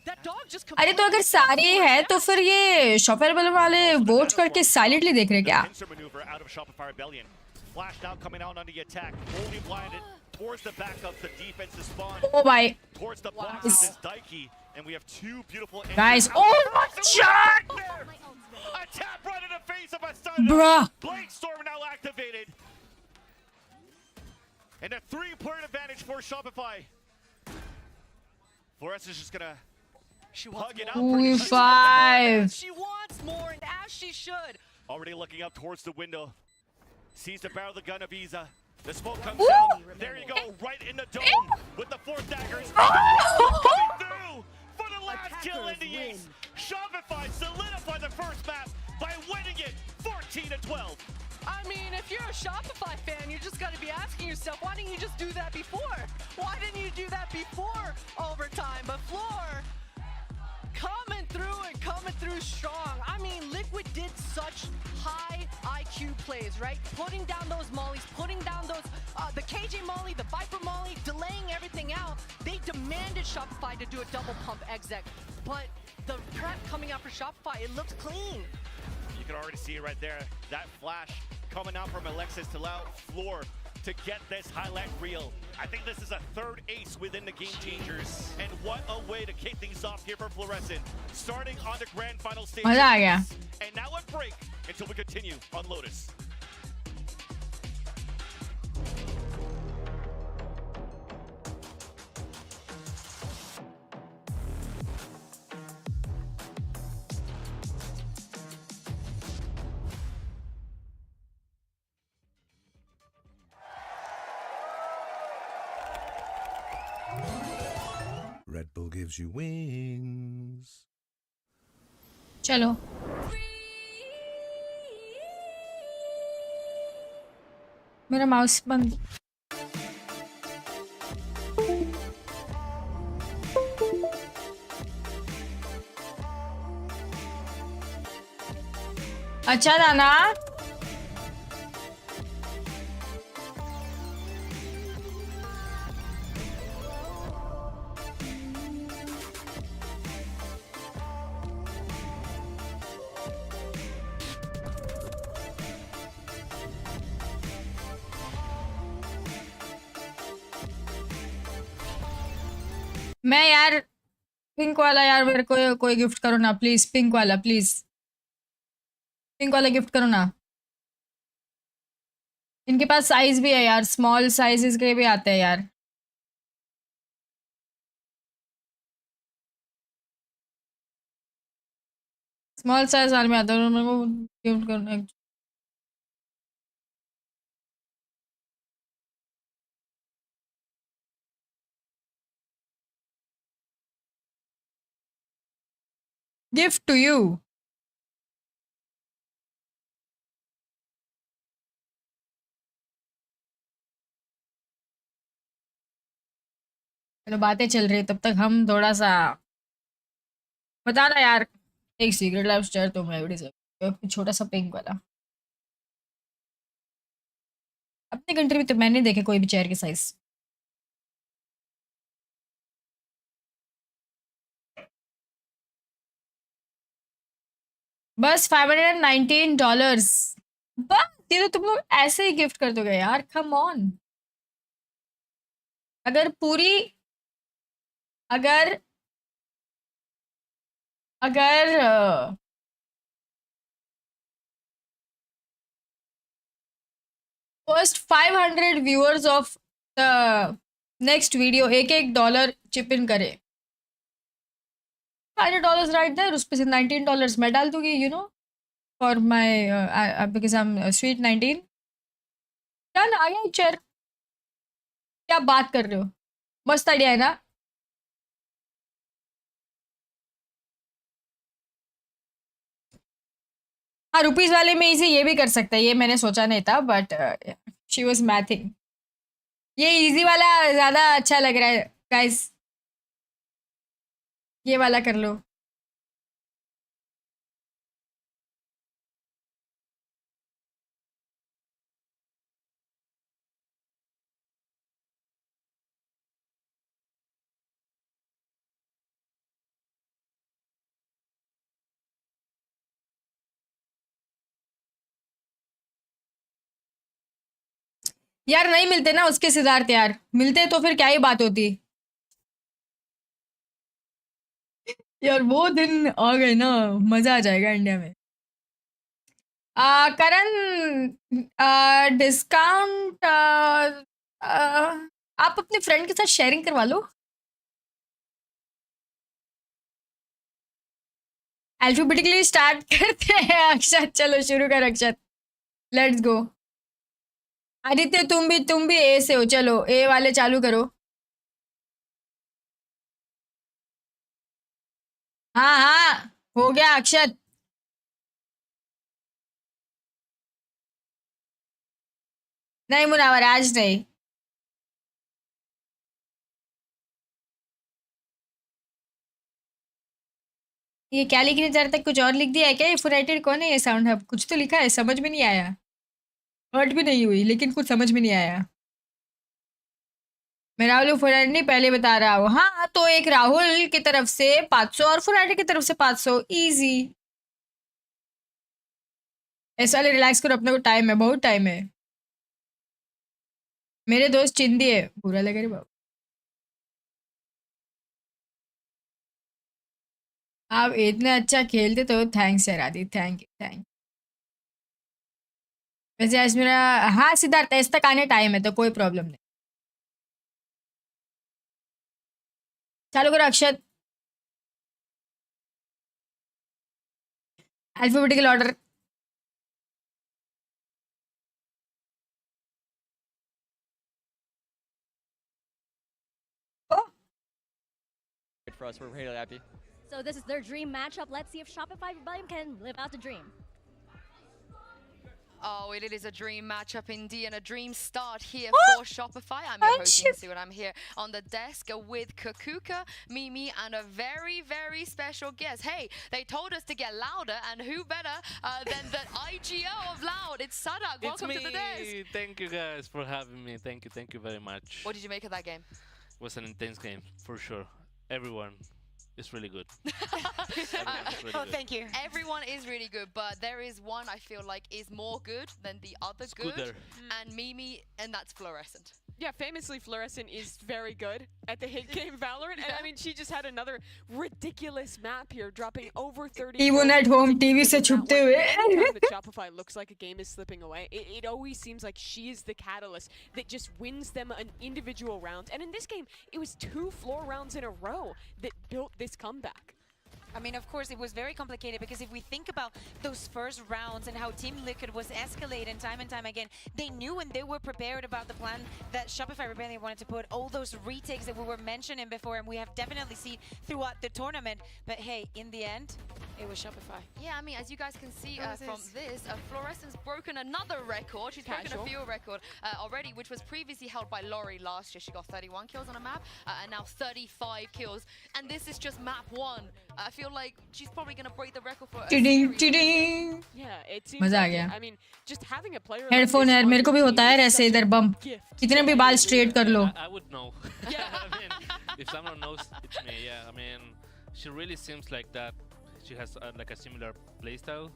That dog just अरे तो अगर सारे है तो फिर ये शॉपर वाले वोट करके साइलेंटली देख रहे क्या? pincer maneuver out of Shopify Rebellion. Flashed out coming out onto the attack. Only blinded towards the backup. The defense is spawned. Oh my. Towards the boxes is Daiki. And we have 2 beautiful Guys, oh my god! A tap right in the face of Ascent. Bruh. Blade Storm now activated. And a 3-point advantage for Shopify. Flores is just gonna hug it out. Ooh, 5. She wants more, and as she should. Already looking up towards the window. Sees the barrel of the gun of Isa. The smoke comes down. There you go, right in the dome with the 4 daggers. Coming through for the last kill in the ace. Shopify solidify the first map by winning it 14-12. I mean, if you're a Shopify fan, you just got to be asking yourself, why didn't you just do that before? Why didn't you do that before overtime? But Floor coming through strong. I mean, Liquid did such high IQ plays, right? Putting down those mollies, putting down those, the KJ molly, the Viper molly, delaying everything out. They demanded Shopify to do a double pump exec, but the prep coming out for Shopify, it looks clean. You can already see it right there. That flash coming out from Alexis to allow Floor to get this highlight reel. I think this is a 3rd ace within the Game Changers. And what a way to kick things off here for Fluorescent. Starting on the grand final stage. मजा आ गया. And now a break until we continue on Lotus. Red Bull gives you wings. चलो मेरा mouse बंद अच्छा था ना मैं यार पिंक वाला यार मेरे को कोई गिफ्ट करो ना प्लीज पिंक वाला प्लीज पिंक वाला गिफ्ट करो ना इनके पास साइज भी है यार स्मॉल साइजेस के भी आते हैं यार स्मॉल साइज वाले में आता है मेरे को गिफ्ट करना है गिफ्ट टू यू चलो बातें चल रही तब तक हम थोड़ा सा बताना यार एक सीक्रेट लाइफ स्टार तो मैं भी छोटा सा पिंक वाला अपनी कंट्री में तो मैंने देखे कोई भी चेयर के साइज बस $519 बस ये तो तुम लोग ऐसे ही गिफ्ट कर दोगे यार कम ऑन अगर पूरी अगर अगर first 500 viewers of the next video एक डॉलर चिप इन करे $500 राइट देयर उस पे से $19 मैं डाल दूंगी you know for my because I am sweet 19 done आ गया चेयर क्या बात कर रहे हो मस्त आइडिया है ना हाँ रुपीज वाले में इसे ये भी कर सकता है ये मैंने सोचा नहीं था बट शी वाज मैथिंग ये इजी वाला ज्यादा अच्छा लग रहा है गाइस ये वाला कर लो यार नहीं मिलते ना उसके सिद्धार्थ यार मिलते तो फिर क्या ही बात होती यार वो दिन आ गए ना मजा आ जाएगा इंडिया में करण डिस्काउंट आप अपने फ्रेंड के साथ शेयरिंग करवा लो अल्फाबेटिकली स्टार्ट करते हैं अक्षत चलो शुरू कर अक्षत लेट्स गो आदित्य तुम भी ए से हो चलो ए वाले चालू करो हाँ हाँ हो गया अक्षत नहीं मुनावर आज नहीं ये क्या लिखने जा रहा था कुछ और लिख दिया है क्या ये फुराइटेड कौन है ये साउंड हब कुछ तो लिखा है समझ में नहीं आया हर्ट भी नहीं हुई लेकिन कुछ समझ में नहीं आया मैं राहुल फुराइटेड नहीं पहले बता रहा हूँ हाँ तो एक राहुल की तरफ से 500 और फुराइटेड की तरफ से 500 इजी ऐसा वाले रिलैक्स करो अपने को टाइम है बहुत टाइम है मेरे दोस्त चिंदी है बुरा लगे रे बाबू आप इतने अच्छा खेलते तो थैंक्स यार आदि थैंक वैसे आज मेरा हाँ सिद्धार्थ ऐसे तक आने टाइम है तो कोई प्रॉब्लम नहीं चालू करो Akshat alphabetical order for us. We're really happy. So this is their dream matchup. Let's see if Shopify Rebellion can live out the dream. Oh, it is a dream matchup indeed, and a dream start here What? for Shopify. I'm your host, Shit. Sue, and I'm here on the desk with Kakuka, Mimi, and a very, very special guest. Hey, they told us to get louder, and who better than the IGO of Loud? It's Sadak. Welcome to the desk. Thank you guys for having me. Thank you very much. What did you make of that game? It was an intense game for sure. Everyone is really good. Thank you. Everyone is really good, but there is one I feel like is more good than the other Scooter. good. And Mimi, and that's Fluorescent. Yeah, famously, Fluorescent is very good at the hit game Valorant. And I mean, she just had another ridiculous map here, dropping over 30. Even at home, TV se chupte hue. Anytime that Shopify looks like a game is slipping away, it always seems like she is the catalyst that just wins them an individual round. And in this game, it was 2 floor rounds in a row that built this comeback. I mean, of course, it was very complicated because if we think about those first rounds and how Team Liquid was escalating time and time again, they knew and they were prepared about the plan that Shopify Rebellion wanted to put, all those retakes that we were mentioning before, and we have definitely seen throughout the tournament. But hey, in the end, it was Shopify. Yeah, I mean, as you guys can see from this, Fluorescent's broken another record. She's broken a field record already, which was previously held by Laurie last year. She got 31 kills on a map, and now 35 kills. And this is just map 1. I feel like she's probably going to break the record for a series. Yeah, it seems मजा आ like गया. I mean, just having a player headphone यार मेरे को भी होता है ऐसे इधर बम्प कितने भी बाल स्ट्रेट कर लो. I would know. I mean, if someone knows, it's me. Yeah, I mean, she really seems like that. She has like a similar playstyle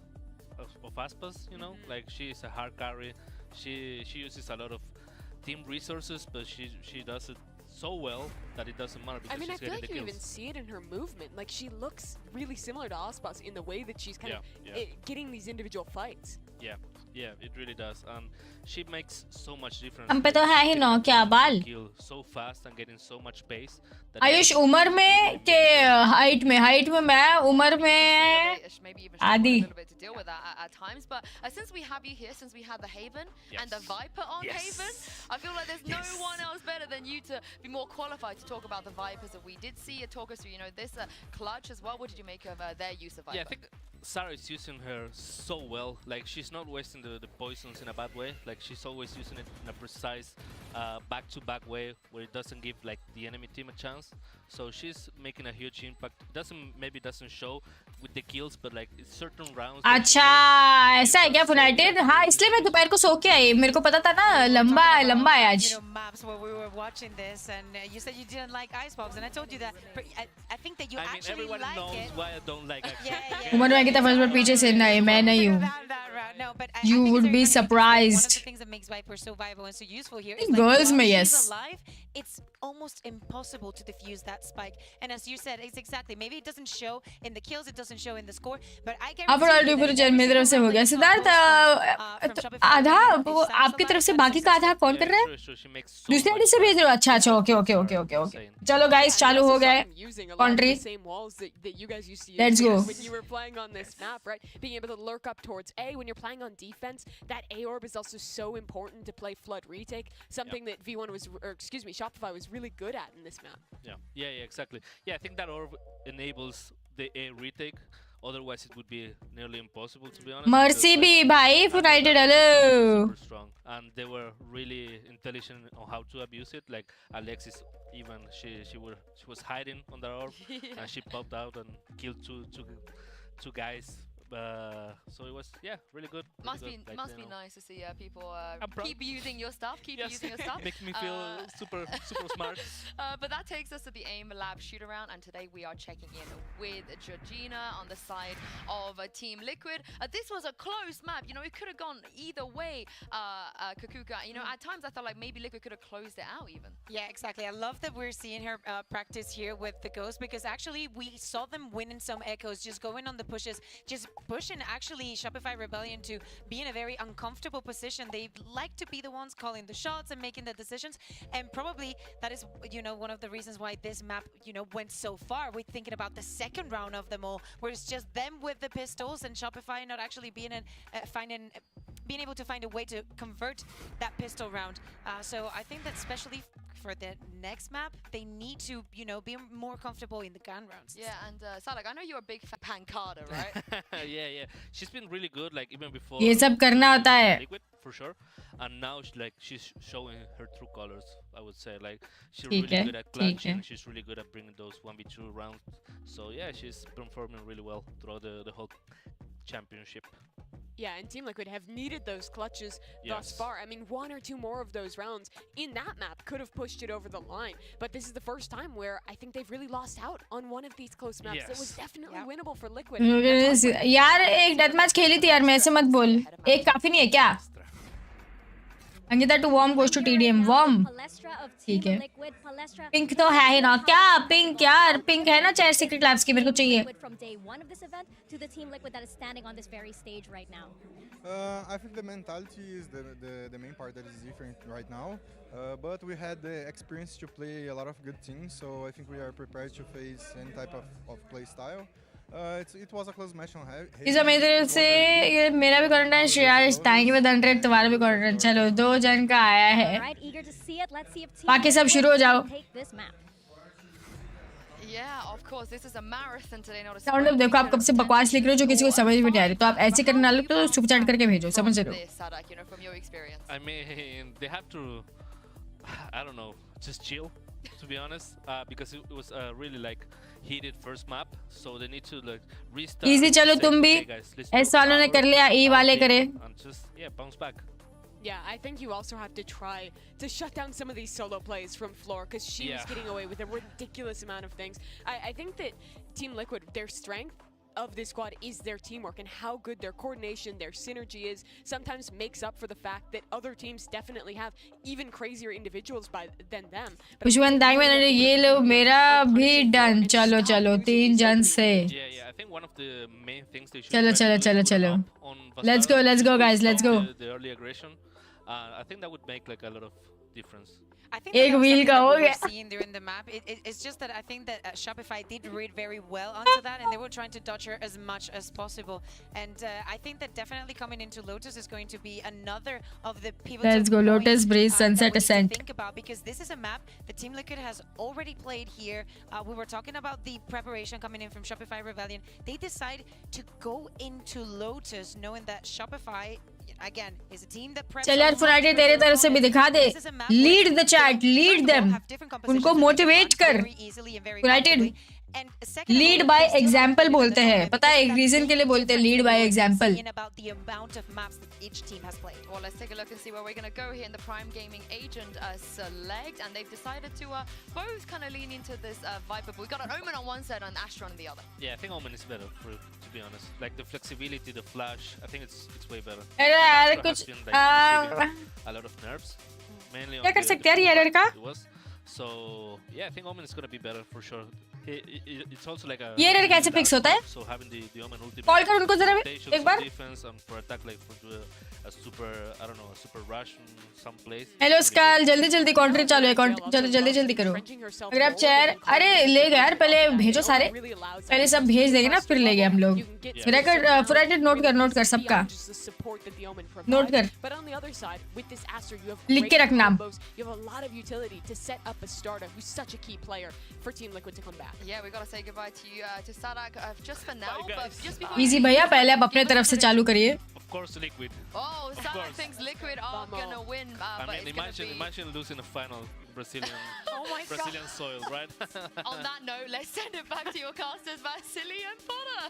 of Aspas, you know, like she is a hard carry. She uses a lot of team resources, but she does it so well that it doesn't matter because I mean, I she's feel getting like the you kills. even see it in her movement. Like, she looks really similar to Aspas in the way that she's kind of getting these individual fights. Yeah, it really does, and she makes so much difference. हम पे तो है ही नौ क्या बाल. Kill so fast and getting so much pace. Ayush उम्र में के height में मैं उम्र में maybe even आदि. a little bit to deal with that at times, but since we have you here, since we have the Haven and the Viper on Haven, I feel like there's no one else better than you to be more qualified to talk about the Vipers that we did see. Talk us through, you know, this clutch as well. What did you make of their use of Viper? Yeah, I think Sarah is using her so well. Like, she's not wasting the poisons in a bad way. Like, she's always using it in a precise back-to-back way where it doesn't give like the enemy team a chance. So she's making a huge impact. Maybe doesn't show with the kills, but like it's certain rounds. अच्छा ऐसा है क्या United? हाँ इसलिए मैं दोपहर को सो के आई. मेरे को पता था ना लंबा है आज. You know, maps where we were watching this, and you said you didn't like Icebox, and I told you that. I think that you actually everyone like knows it. why I don't like Icebox. उम्र में कितना first बार पीछे से नहीं मैं नहीं हूँ. No, but You I think would it's be very funny because surprised. One of the things that makes Viper so viable and so useful here is Girls like, may, while yes. she's alive, it's almost impossible to defuse that spike. And as you said, it's exactly, maybe it doesn't show in the kills, it doesn't show in the score, but I guarantee अब और duper channel मेरी तरफ से हो गया. सिद्धार्थ आधा वो आपकी तरफ से बाकी का आधा कौन कर रहा है? दूसरी आईडी से भेज रहे हो? अच्छा ओके. चलो गाइस चालू हो गए. Country. Let's go. When you were playing on this map, right? Being able to lurk up towards A when you're playing on defense, that A orb is also so important to play Flood retake, something that V1 was, or excuse me, Shopify was really good at in this map. Yeah, exactly. Yeah, I think that orb enables the A retake. Otherwise, it would be nearly impossible, to be honest. Mercy भी भाई United hello. Super strong, and they were really intelligent on how to abuse it. Like Alexis, even she was hiding on the orb, and she popped out and killed two guys. So it was really good. Must be nice to see people keep using your stuff. Using your stuff. Makes me feel super smart. But that takes us to the AIM Lab shoot around, and today we are checking in with Georgina on the side of Team Liquid. This was a close map. You know, it could have gone either way. Kakuka. You know, at times I thought like maybe Liquid could have closed it out even. Yeah, exactly. I love that we're seeing her practice here with the Ghost, because actually we saw them winning some echoes, just going on the pushes, just pushing actually Shopify Rebellion to be in a very uncomfortable position. They like to be the ones calling the shots and making the decisions, and probably that is, you know, one of the reasons why this map, you know, went so far. We're thinking about the second round of them all, where it's just them with the pistols and Shopify not actually being being able to find a way to convert that pistol round. So I think that especially for the next map, they need to, you know, be more comfortable in the gun rounds. Yeah, and Sadak, I know you're a big fan of Ankkita, right? Yeah. She's been really good, like even before. ये सब करना होता है. Liquid, for sure. And now she's showing her true colors, I would say. Like she's ठीक really है, good at ठीक clutching. है. She's really good at bringing those 1v2 rounds. So yeah, she's performing really well throughout the whole championship. Yeah, and Team Liquid have needed those clutches thus Yes. far. I mean, 1 or 2 more of those rounds in that map could have pushed it over the line. But this is the first time where I think they've really lost out on one of these close maps. It was Yes. definitely winnable for Liquid. यार एक death match खेली थी यार, मैं ऐसे मत बोल. एक काफी नहीं है क्या? Ankita two warm goes to TDM. Warm ठीक है. पिंक तो है ही ना क्या? पिंक यार, पिंक है ना चाहे सीक्रेट लैब्स की, मेरे को चाहिए. From day one of this event to the Team Liquid that is standing on this very stage right now. I think the mentality is the main part that is different right now. But we had the experience to play a lot of good teams, so I think we are prepared to face any type of play style. It was a close match on heavy. इस मेरी तरफ से ये मेरा भी quarantine Shreyas thank you with 100 तुम्हारा भी quarantine. चलो 2 जन का आया है. Alright, eager to see it. Let's see if Team बाकी सब Liquid शुरू हो जाओ. can take this map. Yeah, of course, this is a marathon today, not a sound of देखो, आप कब से बकवास लिख रहे हो जो किसी को समझ में नहीं आ रही, तो आप ऐसे करने वाले तो सुपर चैट करके भेजो. समझ रहे हो? this, Sadak, you know, from your experience. I mean, they have to, I don't know, just chill, to be honest, because it was really like heated first map, so they need to like restart. Easy चलो say, तुम भी. "Okay, guys, let's S go वालों ने power, कर लिया, ई वाले करे. and just bounce back. Yeah, I think you also have to try to shut down some of these solo plays from Floor because she was getting away with a ridiculous amount of things. I think that Team Liquid, their strength of this squad is their teamwork and how good their coordination, their synergy is, sometimes makes up for the fact that other teams definitely have even crazier individuals than them. Khushwant दाई मैंने ये लो मेरा भी done. चलो चलो 3 जन से. Yeah, I think one of the main things they should चलो try चलो to do चलो is put चलो. up on Let's go guys, let's go. The early aggression. I think that would make like a lot of difference. I think एक that was wheel something का that हो we were गया. seeing during the map. It's just that I think that Shopify did read very well onto that, and they were trying to dodge her as much as possible. And I think that definitely coming into Lotus is going to be another of the pivotal Let's go, Lotus, points, Breeze, that Sunset, we need to Ascent. think about, because this is a map that Team Liquid has already played here. We were talking about the preparation coming in from Shopify Rebellion. They decide to go into Lotus knowing that Shopify, again, is a team that preps चल यार a lot Friday for तेरे their तरफ से भी opponents. दिखा दे. This is a map where lead the Team chat, Liquid, lead first of all, them. have different compositions उनको that they can motivate run कर. very easily and very United. comfortably. And second of lead all, by they still have example to be बोलते the हैं. dominant, पता है because एक that's reason the के लिए बोलते हैं difference lead that by we're example. seeing about the amount of maps that each team has played. Well, let's take a look and see where we're going to go here in the Prime Gaming Agent select, and they've decided to both kind of lean into this Viper. We've got an Omen on one side and Astron on the other. Yeah, I think Omen is better, to be honest. Like the flexibility, the flash, I think it's way better. अरे यार Astro कुछ has been, like, receiving a lot of nerfs, mainly on क्या कर the सकते हैं यार ये front लड़का? it was. So yeah, I think Omen is gonna be better for sure. It's also like a ये एरर कैसे dark फिक्स होता है? So having the Omen ultimate. Call कर उनको जरा भी rotations एक on bar. defense and for attack, like for do a super, I don't know, a super rush in some place. Hello scale, जल्दी जल्दी कॉन्ट्री चालू है. चलो जल्दी जल्दी करो. अगर आप चेयर अरे ले गए यार, पहले भेजो सारे. पहले सब भेज देंगे ना, फिर ले गए हम लोग. रिकॉर्ड फ्राइडे नोट कर सबका. नोट कर. लिख के रख नाम. You have a lot of utility to set up a starter who's such a key player for Team Liquid to come back. Yeah, we got to say goodbye to you, to Sadak, just for now. But just before easy भैया पहले आप अपने तरफ से चालू करिए. Of course, Liquid. Oh, Sadak course. thinks Liquid are gonna win, I but mean, it's gonna be. imagine losing a final Brazilian Oh my Brazilian God. soil, right? On that note, let's send it back to your casters, Vasily and Potter.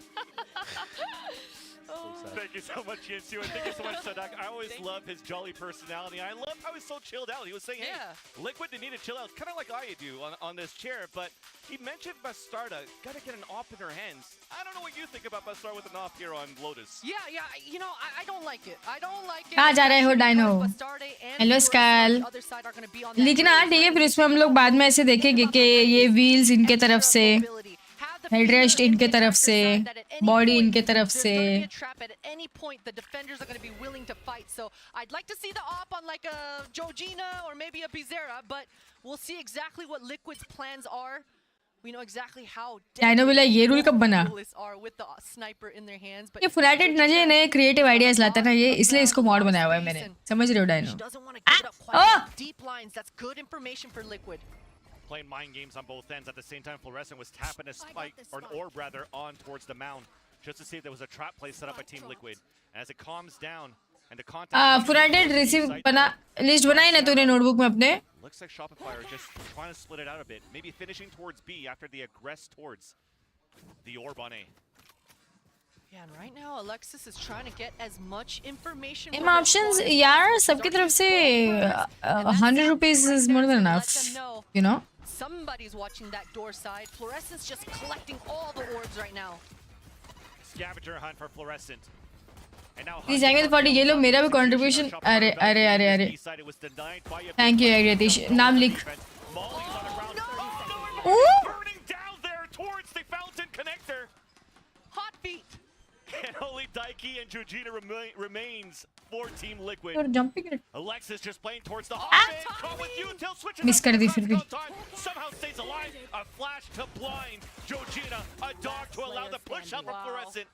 Thank you so much, Yinsu, and thank you so much, Sadak. I always love his jolly personality. I love how he's so chilled out. He was saying, hey, Liquid, they need to chill out, kind of like I do on this chair, but he mentioned Bastarda. Got to get an op in her hands. I don't know what you think about Bastarda with an op here on Lotus. Yeah, you know, I don't like it. I don't like it. कहाँ जा रहे हो dino? Hello scale. लेकिन हाँ ठीक है, फिर उसमें हम लोग बाद में ऐसे देखेंगे कि ये व्हील्स इनके तरफ से, हेडरेस्ट इनके तरफ से, बॉडी इनके तरफ से. At any point, the defenders are going to be willing to fight. So I'd like to see the op on like a Georgina or maybe a Bizera, but we'll see exactly what Liquid's plans are. We know exactly how Dino will ये rule कब बना? are with the sniper in their hands, but ये फुलाटेड नए नए creative ideas लाता है ना ये, इसलिए इसको मॉड बनाया हुआ है मैंने. समझ रहे हो dino? deep lines. That's good information for Liquid. Playing mind games on both ends. At the same time, Fluorescent was tapping a spike, or an orb rather, on towards the mound, just to see if there was a trap play set up by Team Liquid. And as it calms down, and the contact... फुलाटेड receive बना, list बनाई ना तूने notebook में अपने? Looks like Shopify are just trying to split it out a bit. Maybe finishing towards B after the aggress towards the orb on A. Yeah, and right now Alexis is trying to get as much information. In options यार सबकी तरफ से 100 rupees is more than enough, you know. Somebody's watching that door side. Fluorescent's just collecting all the orbs right now. Scavenger hunt for Fluorescent. And now please आएंगे तो 40 ये लो मेरा भी contribution. अरे अरे अरे अरे थैंक यू यतीश, नाम लिख. Burning down there towards the fountain connector. Hot feet. And only Daiki and Jujita remains for Team Liquid. You're jumping it. Alexis just playing towards the hot end. Caught with you until switches. Miss कर दी फिर भी. Somehow stays alive. A flash to blind Jujita. A dog to allow the push out from Fluorescent.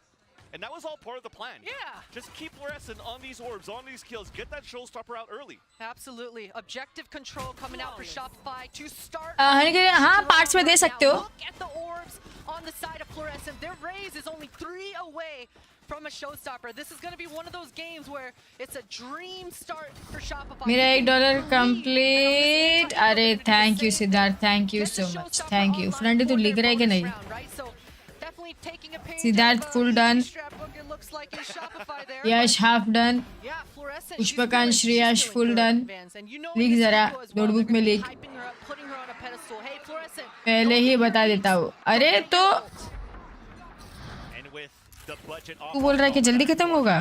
And that was all part of the plan. Yeah. Just keep Fluorescent on these orbs, on these kills. Get that showstopper out early. Absolutely. Objective control coming out for Shopify to start. हाँ parts में दे सकते हो. Look at the orbs on the side of Fluorescent. Their raise is only 3 away from a showstopper. This is going to be one of those games where it's a dream start for Shopify. मेरा $1 complete. अरे thank you Siddharth, thank you so much, thank you. Friend तू लिख रहा है कि नहीं? Siddharth full done. यश half done. Pushpakant Shreyas full done. लिख जरा नोटबुक में लिख. पहले ही बता देता हूँ. अरे तो तू बोल रहा है कि जल्दी खत्म होगा?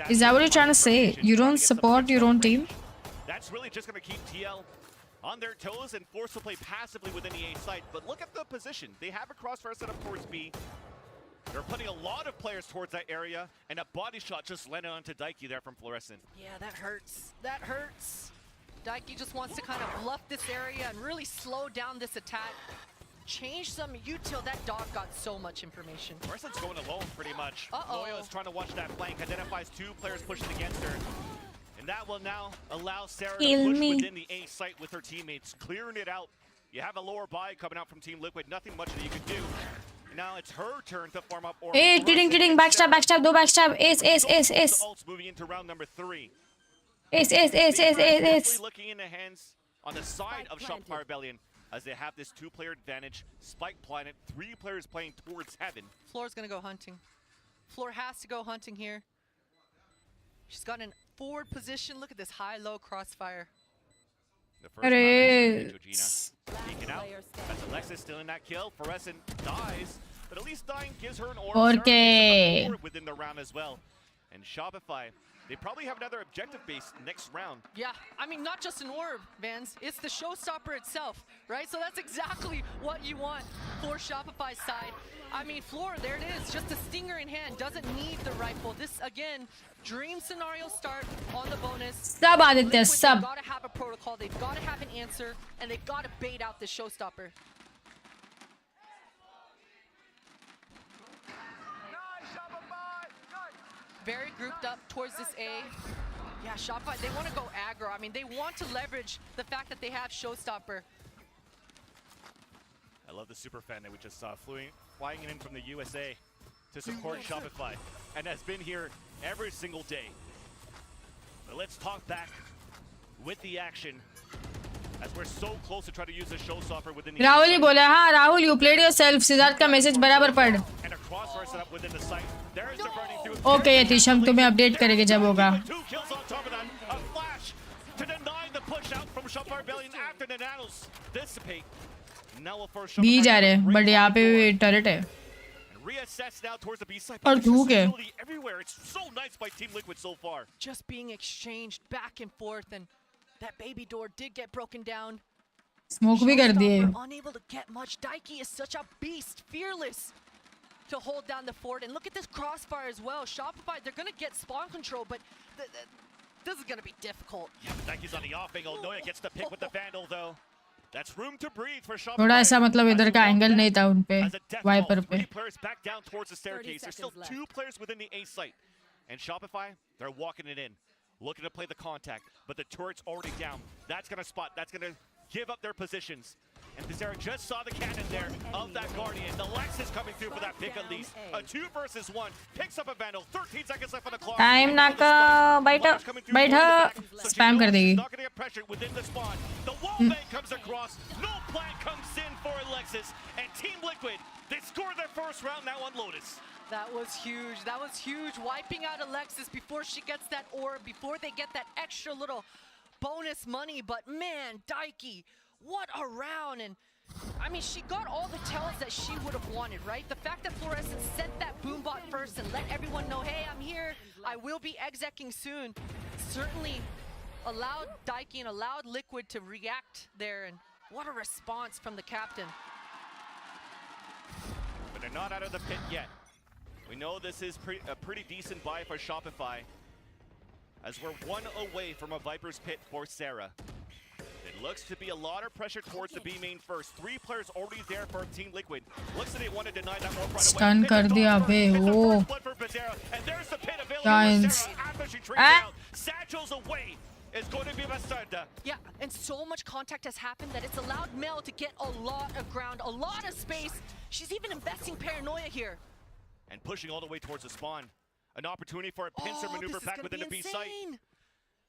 Is that what you're trying to say? You don't support your own team? That's really just going to keep TL on their toes and forced to play passively within the A site. But look at the position. They have a crossfire set up towards B. They're putting a lot of players towards that area, and a body shot just landed onto Daiki there from Fluorescent. Yeah, that hurts. That hurts. Daiki just wants to kind of bluff this area and really slow down this attack. Change some util. That dog got so much information. Fluorescent's going alone pretty much. Loyo is trying to watch that flank, identifies 2 players pushing against her. And that will now allow Sarah to push within the A site with her teammates, clearing it out. You have a lower buy coming out from Team Liquid. Nothing much that you can do. Now it's her turn to farm up. Hey, tiding, backstab, do backstab. Ace. Ults moving into round number 3. Ace. Looking in the hands on the side of Shopify Rebellion as they have this 2-player advantage. Spike planet, 3 players playing towards heaven. Floor's gonna go hunting. Floor has to go hunting here. She's got an forward position. Look at this high-low crossfire. The first Georgina peeking out. That's Alexis still in that kill. Fluorescent dies, but at least dying gives her an orb within the round as well. And Shopify, they probably have another objective base next round. Yeah, I mean, not just an orb, Vans. It's the showstopper itself, right? So that's exactly what you want for Shopify's side. I mean, Floor, there it is. Just a stinger in hand. Doesn't need the rifle. This, again, dream scenario start on the bonus. Sub Aditya, sub. They've got to have a protocol. They've got to have an answer. And they've got to bait out this showstopper. Very grouped up towards this A. Yeah, Shopify, they want to go aggro. I mean, they want to leverage the fact that they have showstopper. I love the super fan that we just saw flying in from the USA to support Shopify and has been here every single day. But let's talk back with the action as we're so close to try to use the showstopper within the Rahul ही बोला हाँ Rahul you played yourself Siddharth का message बराबर पढ़. And a crossfire set up within the site. There is the burning through. Okay Yatish हम तुम्हें update करेंगे जब होगा. 2 kills on top of that. A flash to deny the push out from Shopify Rebellion after the nanos dissipate. B जा रहे हैं but यहाँ पे टर्रेट है और धूप है. Just being exchanged back and forth and that baby door did get broken down. Smoke भी कर दिए. Unable to get much. Daiki is such a beast, fearless to hold down the fort. And look at this crossfire as well. Shopify, they're going to get spawn control, but this is going to be difficult. Yeah, but Daiki's on the off angle. Noya gets the pick with the Vandal though. That's room to breathe for Shopify. थोड़ा ऐसा मतलब इधर का angle नहीं था उन पे wiper पे. 3 players back down towards the staircase. There's still 2 players within the A site. And Shopify, they're walking it in. Looking to play the contact, but the turret's already down. That's gonna spot, that's gonna give up their positions. And Bizarre just saw the cannon there of that Guardian. The Lex is coming through for that pick at least. A 2 versus 1. Picks up a Vandal. 13 seconds left on the clock. Time ना का बैठा spam कर देगी. Not gonna get pressured within the spawn. The wall bank comes across. No plan comes in for Alexis. And Team Liquid, they score their first round now on Lotus. That was huge. That was huge. Wiping out Alexis before she gets that orb, before they get that extra little bonus money. But man, Daiki, what a round. And I mean, she got all the tells that she would have wanted, right? The fact that Fluorescent sent that boombot first and let everyone know, hey, I'm here. I will be execing soon. Certainly allowed Daiki and allowed Liquid to react there. And what a response from the captain. But they're not out of the pit yet. We know this is a pretty decent buy for Shopify, as we're 1 away from a Viper's Pit for Sarah. It looks to be a lot of pressure towards the B main first. 3 players already there for Team Liquid. Looks like they want to deny that more right away. Stun कर दिया बे वो. And there's the pit available for Sarah after she trades out. Satchel's away. It's going to be Bastarda. Yeah, and so much contact has happened that it's allowed Mel to get a lot of ground, a lot of space. She's even investing paranoia here. And pushing all the way towards the spawn. An opportunity for a pincer maneuver back within the B site.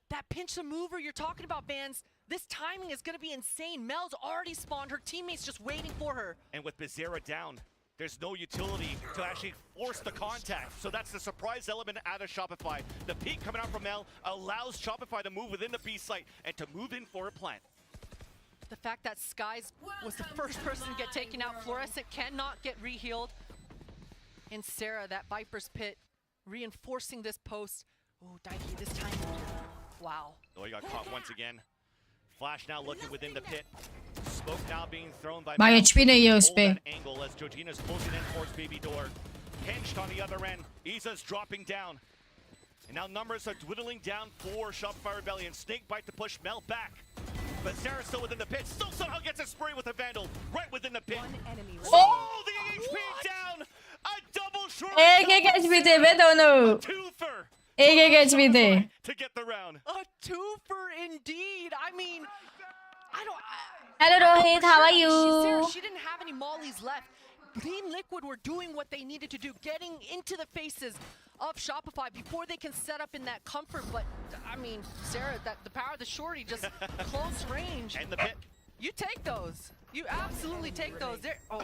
That pincer maneuver you're talking about, Vans. This timing is going to be insane. Mel's already spawned. Her teammates just waiting for her. And with Bizarra down, there's no utility to actually force the contact. So that's the surprise element out of Shopify. The peek coming out from Mel allows Shopify to move within the B site and to move in for a plant. The fact that Skies was the first person to get taken out. Fluorescent cannot get re-healed. And Sarah, that Viper's Pit, reinforcing this post. Oh, Daiki this time. Wow. Oh, he got caught once again. Flash now looking within the pit. Smoke now being thrown by HP नहीं है उस पे. Angle as Georgina's closing in towards Baby Door. Pinched on the other end. Isa's dropping down. And now numbers are dwindling down for Shopify Rebellion. Snake bite to push Mel back. But Sarah's still within the pit. Still somehow gets a spray with a Vandal. Right within the pit. Oh, the HP down! A double short! एक HP थे वे दोनों. Twofer! एक HP थे. To get the round. A twofer indeed. I mean, I don't... Hello Rohit, how are you? She didn't have any mollies left. Team Liquid were doing what they needed to do, getting into the faces of Shopify before they can set up in that comfort. But I mean, Sarah, the power of the shorty, just close range. And the pit. You take those. You absolutely take those. Oh,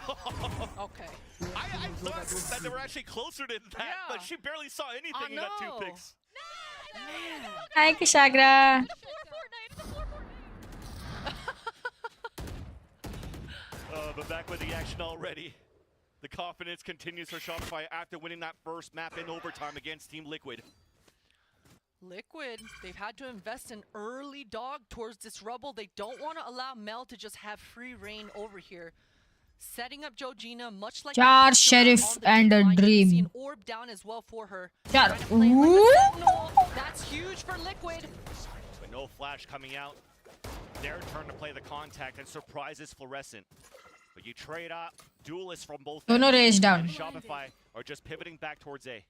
okay. I thought that they were actually closer than that, but she barely saw anything in that 2 picks. Man. Hi Kishagra. But back with the action already. The confidence continues for Shopify after winning that first map in overtime against Team Liquid. Liquid, they've had to invest an early dog towards this rubble. They don't want to allow Mel to just have free reign over here. Setting up Georgina, much like Char Sheriff and a Dream. Orb down as well for her. Char. That's huge for Liquid. But no flash coming out. Their turn to play the contact and surprises Fluorescent. But you trade up duelists from both ends. Dono raise down. And Shopify are just pivoting back towards A.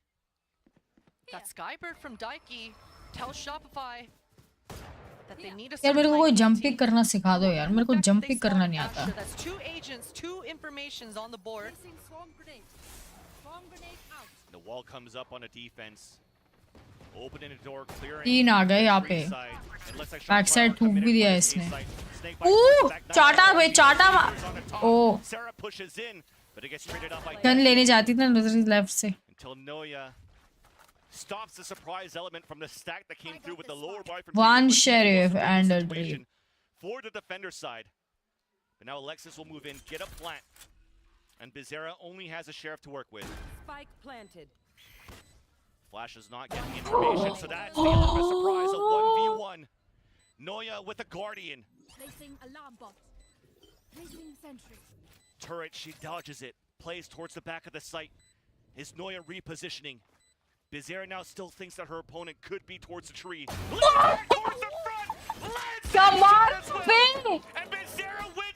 That Skybird from Daiki tells Shopify that they need a यार मेरे को कोई jump pick करना सिखा दो यार. मेरे को jump pick करना नहीं आता. That's 2 agents, 2 informations on the board. The wall comes up on a defense. Opening the door, clearing. 3 आ गए यहाँ पे. Back side थूक भी दिया इसने. चाटा बे चाटा. Oh. Sarah pushes in, but it gets traded up by Gun लेने जाती थी ना left से. Until Noya stops the surprise element from the stack that came through with the lower bar from One Sheriff and a Dream. For the defender side. But now Alexis will move in, get a plant. And Bizarra only has a Sheriff to work with. Spike planted. Flash is not getting information, so that's the end of a surprise, a 1v1. Noya with a Guardian. Placing alarm bot. Placing sentry. Turret, she dodges it, plays towards the back of the site. Is Noya repositioning? Bizarra now still thinks that her opponent could be towards the tree. Towards the front! Come on, Finn! And Bizarra wins!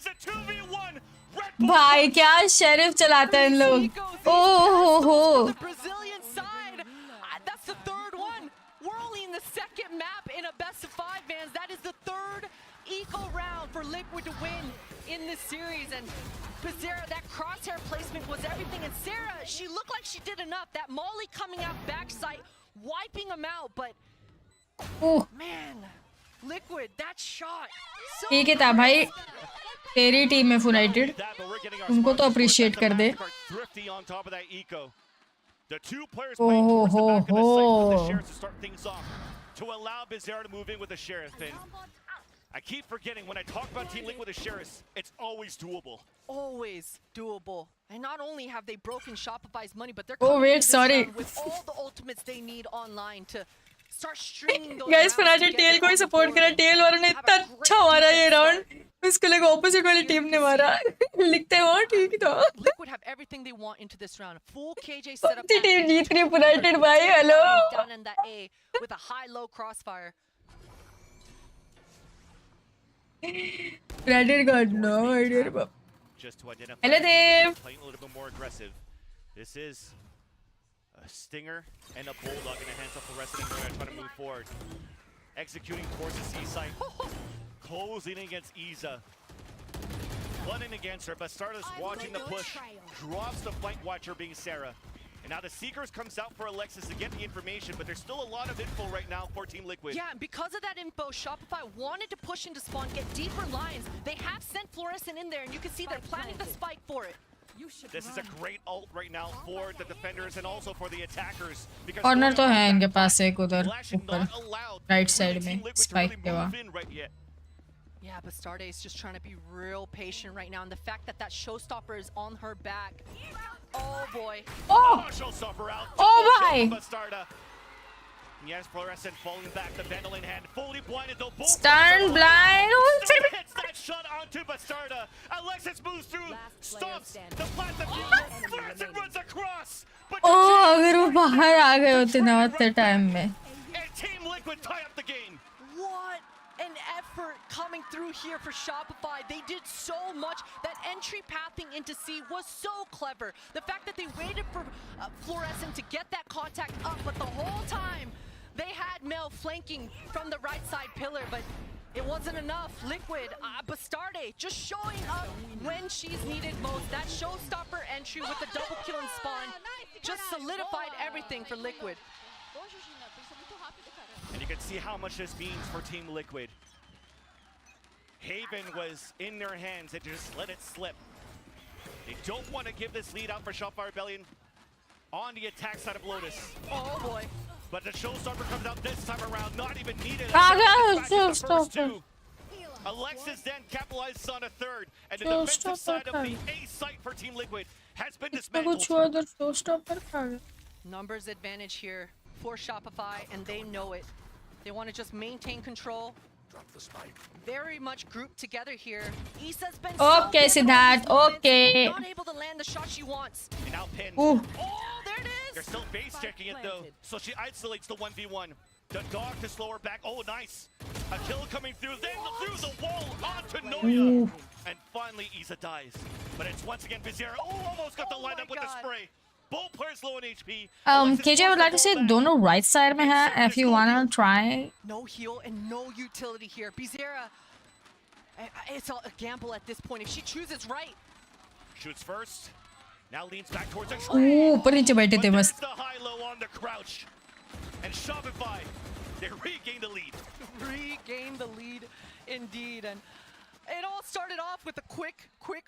भाई क्या sheriff चलाते हैं इन लोग. ओहो. The Brazilian side. That's the third one. We're only in the second map in a best of 5, man. That is the third eco round for Liquid to win in this series. And Pizarra, that crosshair placement was everything. And Sarah, she looked like she did enough. That Molly coming out backside, wiping him out. But man, Liquid, that shot. ठीक है था भाई. तेरी team में United उनको तो appreciate कर दे. ओहो हो हो. To allow Pizarra to move in with the Sheriff. And I keep forgetting when I talk about Team Liquid with the Sheriff, it's always doable. Always doable. And not only have they broken Shopify's money, but they're coming with all the ultimates they need online to start stringing those. Guys, फनाटे टेल को ही support करा. Tell वालों ने इतना अच्छा मारा ये राउंड. उसके लिए ऑपोजिट वाली टीम ने मारा. लिखते हो ठीक था. Liquid have everything they want into this round. Full KJ setup. Team जीत रही यूनाइटेड भाई. Hello. Down in that A with a high-low crossfire. United got no idea about. Just to identify. Hello Dave. Playing a little bit more aggressive. This is a Stinger and a Bulldog in the hands of Fluorescent and Noya trying to move forward. Executing towards the C site. Closing against Iza. Running against her, but Bastarda's watching the push. Drops the flank watcher being Sarah. And now the Seekers comes out for Alexis to get the information, but there's still a lot of info right now for Team Liquid. Yeah, and because of that info, Shopify wanted to push into spawn, get deeper lines. They have sent Fluorescent in there, and you can see they're planning the spike for it. This is a great ult right now for the defenders and also for the attackers. Corner तो है इनके पास एक उधर ऊपर right side में spike के वहाँ. Yeah, but Bastarda is just trying to be real patient right now, and the fact that that showstopper is on her back. Oh boy. Oh! Showstopper out. Oh my! Bastarda. Yes, Fluorescent falling back, the vandal in hand, fully blinded though. Both Stun blind. hits that shot onto Bastarda. Alexis moves through, stops the platinum. Fluorescent runs across. Oh, अगर वो बाहर आ गए होते ना उतने time में. And Team Liquid tie up the game. What an effort coming through here for Shopify. They did so much. That entry pathing into C was so clever. The fact that they waited for Fluorescent to get that contact up, but the whole time they had Mel flanking from the right side pillar, but it wasn't enough. Liquid, Bastarde just showing up when she's needed most. That showstopper entry with the double kill and spawn just solidified everything for Liquid. And you can see how much this means for Team Liquid. Haven was in their hands, they just let it slip. They don't want to give this lead out for Shopify Rebellion on the attack side of Lotus. Oh boy. But the showstopper comes out this time around, not even needed. Showstopper. Alexis then capitalizes on a third, and the defensive side of the A site for Team Liquid has been dismantled. Numbers advantage here for Shopify, and they know it. They want to just maintain control. Very much grouped together here. Isa's been okay, Siddharth. Okay. Not able to land the shot she wants. And now pinned. Oh, there it is. They're still base checking it though, so she isolates the 1v1. The dog to slow her back. Oh, nice. A kill coming through, then through the wall onto Noya. And finally, Isa dies. But it's once again Pizarra. Oh, almost got the lineup with the spray. Both players low in HP. KJ would like to say दोनों right side में है. If you wanna try. No heal and no utility here. Pizarra, it's a gamble at this point. If she chooses right. Shoots first. Now leans back towards the ऊपर नीचे बैठे थे मस्त. the high-low on the crouch. And Shopify, they regain the lead. Regain the lead, indeed. And it all started off with a quick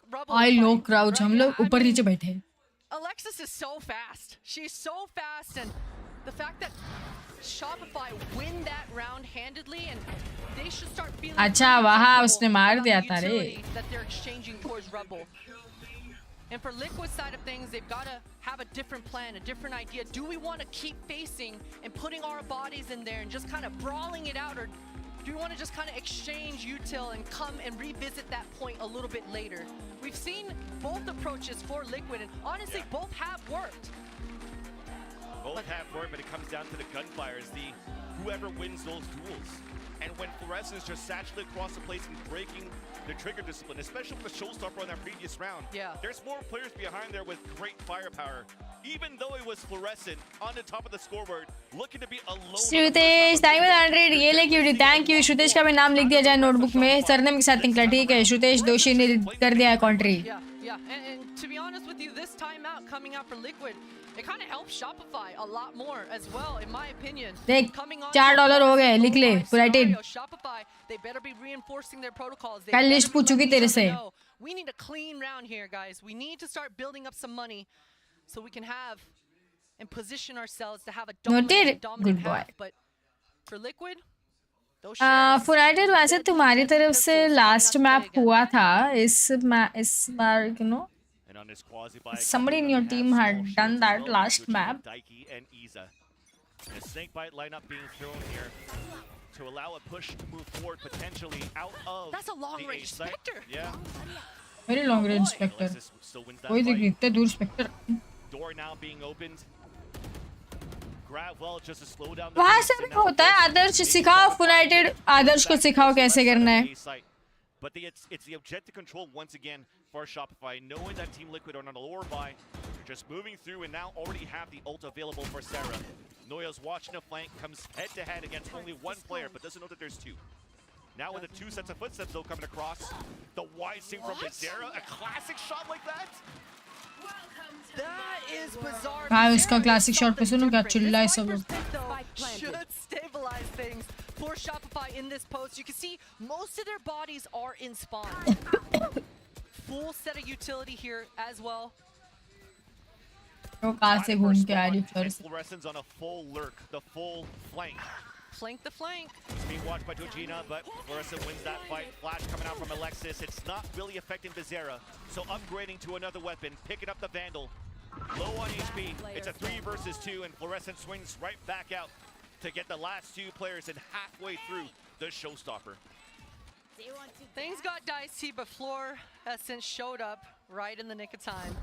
rubble. high-low crouch. हम लोग ऊपर नीचे बैठे हैं. Alexis is so fast. She's so fast, and the fact that Shopify win that round handedly, and they should start feeling अच्छा वहाँ उसने मार दिया था रे. that they're exchanging towards Rebel. And for Liquid side of things, they've got to have a different plan, a different idea. Do we want to keep facing and putting our bodies in there and just kind of brawling it out, or do we want to just kind of exchange util and come and revisit that point a little bit later? We've seen both approaches for Liquid, and honestly, both have worked. Both have worked, but it comes down to the gunfires. Whoever wins those duels. And when Fluorescent is just saturated across the place and breaking the trigger discipline, especially with the showstopper on that previous round, there's more players behind there with great firepower. Even though it was Fluorescent on the top of the scoreboard, looking to be alone. Shrutesh thank you 100 ये ले cutie thank you Shrutesh का भी नाम लिख दिया जाए notebook में surname के साथ निकला ठीक है श्रुतेश दोषी ने कर दिया है कॉन्ट्री And to be honest with you, this timeout coming out for Liquid, it kind of helps Shopify a lot more as well, in my opinion. देख $4 हो गए लिख ले United Shopify, they better be reinforcing their protocols. कल list पूछ चुकी तेरे से We need a clean round here, guys. We need to start building up some money so we can have and position ourselves to have a dominant half. But for Liquid, United वैसे तुम्हारी तरफ से last map हुआ था इस बार you know somebody in your team had done that last map. A snake bite lineup being thrown here to allow a push to move forward potentially out of. That's a long range Spectre. Yeah. Very long range Spectre. कोई दिख इतने दूर Spectre. Door now being opened. Grab well just to slow down. वहाँ से भी होता है आदर्श सिखाओ United आदर्श को सिखाओ कैसे करना है. But it's the objective control once again for Shopify, knowing that Team Liquid are on a lower buy, just moving through and now already have the ult available for Sarah. Noya's watching a flank, comes head to head against only one player, but doesn't know that there's two. Now with the two sets of footsteps though coming across, the wide swing from Bizarra, a classic shot like that. That is bizarre. हाँ उसका classic shot पे सुनो क्या चिल्ला है सब लोग. Should stabilize things for Shopify in this post. You can see most of their bodies are in spawn. Full set of utility here as well. वो कहाँ से घूम के आ रही है Fluorescence on a full lurk, the full flank. Flank the flank. It's being watched by Georgina, but Fluorescent wins that fight. Flash coming out from Alexis. It's not really affecting Bizarra. So upgrading to another weapon, picking up the Vandal. Low on HP. It's a 3 versus 2, and Fluorescent swings right back out to get the last two players and halfway through the showstopper. Things got dicey, but Floor has since showed up right in the nick of time.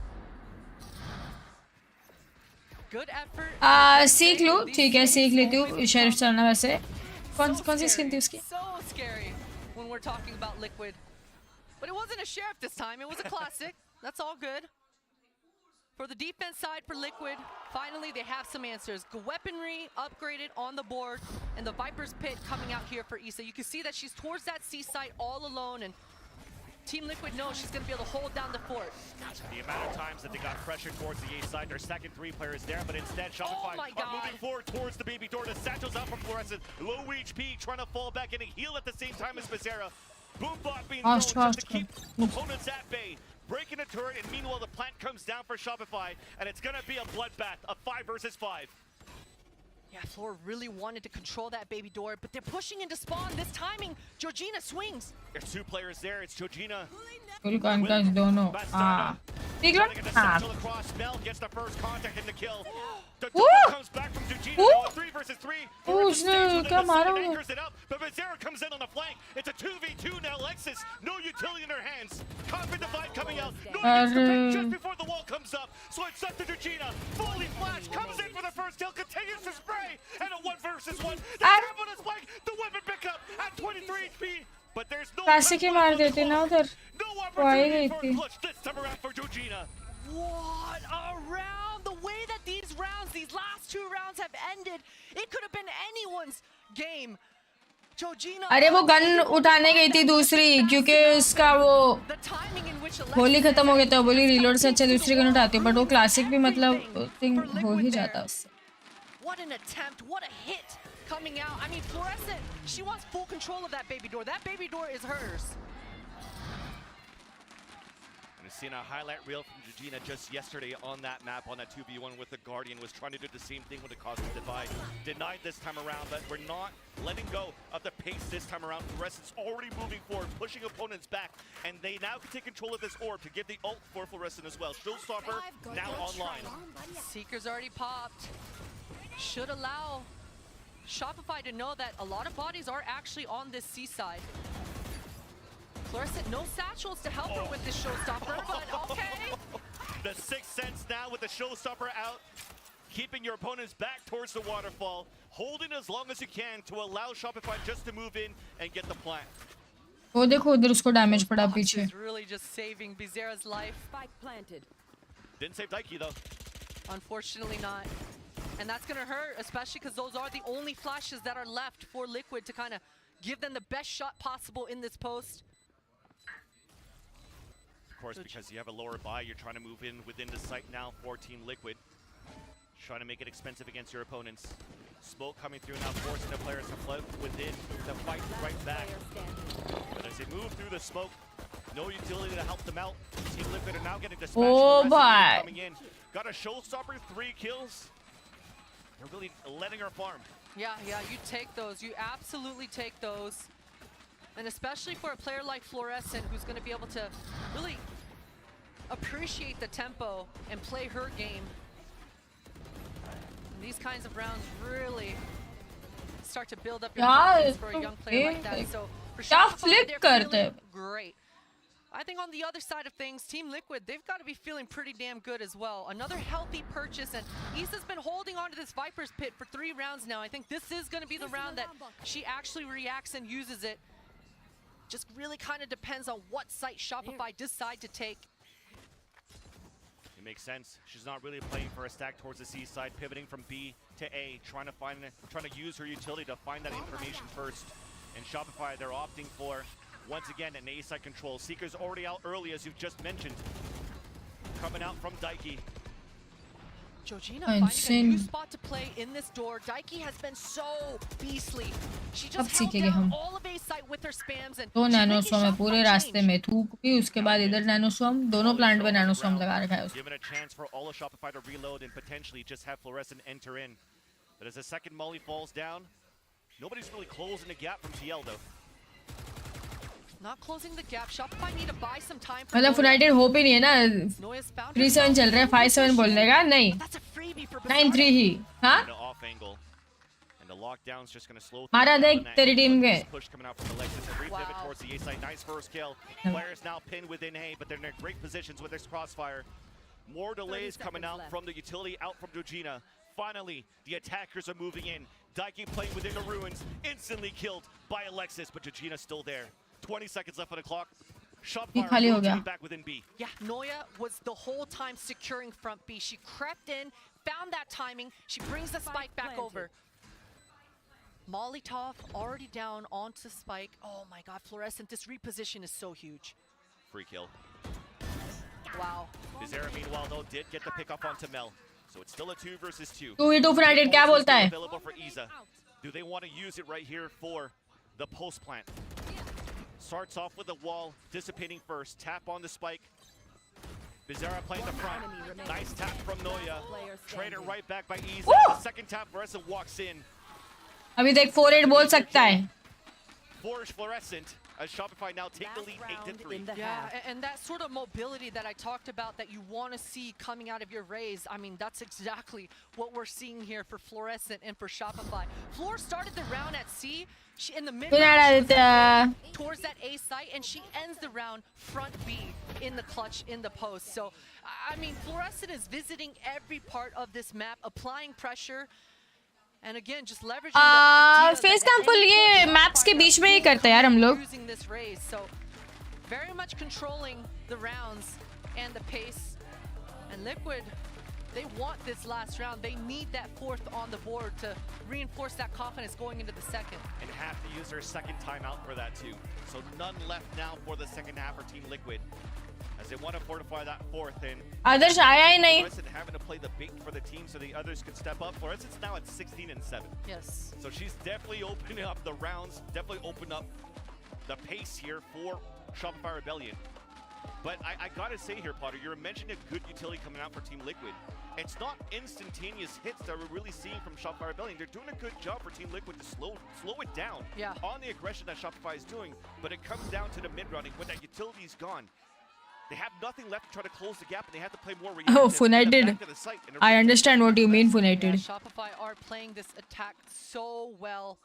Good effort. सीख लो ठीक है सीख लेती हूँ शरीफ चलना वैसे कौन सी skin थी उसकी So scary when we're talking about Liquid. But it wasn't a sheriff this time. It was a classic. That's all good. For the defense side for Liquid, finally they have some answers. Weaponry upgraded on the board, and the Viper's Pit coming out here for Issa. You can see that she's towards that C site all alone, and Team Liquid knows she's going to be able to hold down the fort. The amount of times that they got pressure towards the A side, their second 3 players there, but instead Shopify are moving forward towards the baby door. The satchel's out from Fluorescent. Low HP, trying to fall back in and heal at the same time as Bizarra. Boombot being thrown just to keep opponents at bay. Breaking the turret, and meanwhile the plant comes down for Shopify, and it's going to be a bloodbath, a 5 versus 5. Yeah, Floor really wanted to control that baby door, but they're pushing into spawn. This timing, Georgina swings. There's 2 players there. It's Georgina. दोनों ठीक लो across. Mel gets the first contact in the kill. The double comes back from Georgina. 3 versus 3. उसने क्या मारा वो Anchors it up, but Bizarra comes in on the flank. It's a 2v2 now. Lexus, no utility in her hands. Confident divide coming out. No gets the pick just before the wall comes up. So it's up to Georgina. Fully flash comes in for the first kill. Continues to spray. And a 1 versus 1. The trap on his flank. The weapon pickup at 23 HP. But there's no पैसे के मार देते ना उधर वो आई गई थी this time around for Georgina. What a round! The way that these rounds, these last 2 rounds have ended, it could have been anyone's game. Georgina. अरे वो गन उठाने गई थी दूसरी क्योंकि उसका वो होली खत्म हो गया था बोली रीलोड से अच्छा दूसरी गन उठाती है बट वो क्लासिक भी मतलब थिंग हो ही जाता उससे. What an attempt! What a hit coming out. I mean, Fluorescent, she wants full control of that baby door. That baby door is hers. And we've seen a highlight reel from Georgina just yesterday on that map, on that 2v1 with the Guardian, was trying to do the same thing with the Cosmic Divide. Denied this time around, but we're not letting go of the pace this time around. Fluorescent's already moving forward, pushing opponents back, and they now can take control of this orb to give the ult for Fluorescent as well. Showstopper now online. Seeker's already popped. Should allow Shopify to know that a lot of bodies are actually on this seaside. Fluorescent, no satchels to help her with this showstopper, but okay. The 6th sense now with the showstopper out. keeping your opponents back towards the waterfall, holding as long as you can to allow Shopify just to move in and get the plant. वो देखो उधर उसको damage पड़ा पीछे. Really just saving Bizarra's life. Spike planted. Didn't save Daiki though. Unfortunately not. And that's gonna hurt, especially because those are the only flashes that are left for Liquid to kind of give them the best shot possible in this post. Of course, because you have a lower buy, you're trying to move in within the site now for Team Liquid. Trying to make it expensive against your opponents. Smoke coming through now, forcing the players to float within the fight right back. But as they move through the smoke, no utility to help them out. Team Liquid are now getting dispatched. Oh boy. Coming in. Got a showstopper, 3 kills. They're really letting her farm. Yeah, you take those. You absolutely take those. And especially for a player like Fluorescent, who's going to be able to really appreciate the tempo and play her game. And these kinds of rounds really start to build up your confidence for a young player like that. So for Shopify, they're feeling great. I think on the other side of things, Team Liquid, they've got to be feeling pretty damn good as well. Another healthy purchase, and Isa's been holding on to this Viper's Pit for 3 rounds now. I think this is going to be the round that she actually reacts and uses it. Just really kind of depends on what site Shopify decide to take. It makes sense. She's not really playing for a stack towards the C side, pivoting from B to A, trying to use her utility to find that information first. And Shopify, they're opting for, once again, an A side control. Seeker's already out early, as you've just mentioned. Coming out from Daiki. Georgina finding a new spot to play in this door. Daiki has been so beastly. She just held down all of A site with her spams and 2 nano swarm है पूरे रास्ते में. थूक भी, उसके बाद इधर nano swarm, दोनों प्लांट पे नैनो स्वॉर्म लगा रखा है उसने. Given a chance for all of Shopify to reload and potentially just have Fluorescent enter in. But as the second molly falls down, nobody's really closing the gap from TL though. Not closing the gap. Shopify need to buy some time. मतलब United hope ही नहीं है ना. 3-7 चल रहा है, 5-7 बोलने का नहीं. 9-3 ही. हाँ? Off angle. And the lockdown's just going to slow. मारा देख तेरी टीम के. Push coming out from Alexis. A repivot towards the A side. Nice first kill. Players now pinned within A, but they're in great positions with this crossfire. More delays coming out from the utility, out from Georgina. Finally, the attackers are moving in. Daiki playing within the ruins, instantly killed by Alexis, but Georgina's still there. 20 seconds left on the clock. Shopify back within B. Yeah, Noya was the whole time securing front B. She crept in, found that timing. She brings the spike back over. Molotov already down onto spike. Oh my god, Fluorescent, this reposition is so huge. Free kill. Wow. Bizarra, meanwhile, though, did get the pick up onto Mel. So it's still a 2 versus 2. 2v2 for United, क्या बोलता है? Available for Isa. Do they want to use it right here for the post plant? Starts off with a wall, dissipating first. Tap on the spike. Bizarra playing the front. Nice tap from Noya. Trader right back by Isa. The second tap, Fluorescent walks in. अभी देख 4-8 बोल सकता है. Force Fluorescent as Shopify now take the lead 8-3. Yeah, and that sort of mobility that I talked about that you want to see coming out of your Rays, I mean, that's exactly what we're seeing here for Fluorescent and for Shopify. Floor started the round at C. She in the mid towards that A site, and she ends the round front B in the clutch in the post. So, I mean, Fluorescent is visiting every part of this map, applying pressure. And again, just leveraging face camp full ये maps के बीच में ही करते हैं यार हम लोग. Using this raise, so very much controlling the rounds and the pace. And Liquid, they want this last round. They need that 4th on the board to reinforce that confidence going into the second. And have to use their second timeout for that too. So none left now for the second half for Team Liquid, as they want to fortify that 4th. And आदर्श आया ही नहीं. Having to play the bait for the team so the others could step up. Fluorescent's now at 16-7. Yes. So she's definitely opening up the rounds, definitely open up the pace here for Shopify Rebellion. But I gotta say here, Potter, you're mentioning a good utility coming out for Team Liquid. It's not instantaneous hits that we're really seeing from Shopify Rebellion. They're doing a good job for Team Liquid to slow it down on the aggression that Shopify is doing. But it comes down to the mid-running when that utility's gone. They have nothing left to try to close the gap, and they have to play more reactive. Oh, Funated. I understand what you mean, Funated. Yeah, Shopify are playing this attack so well.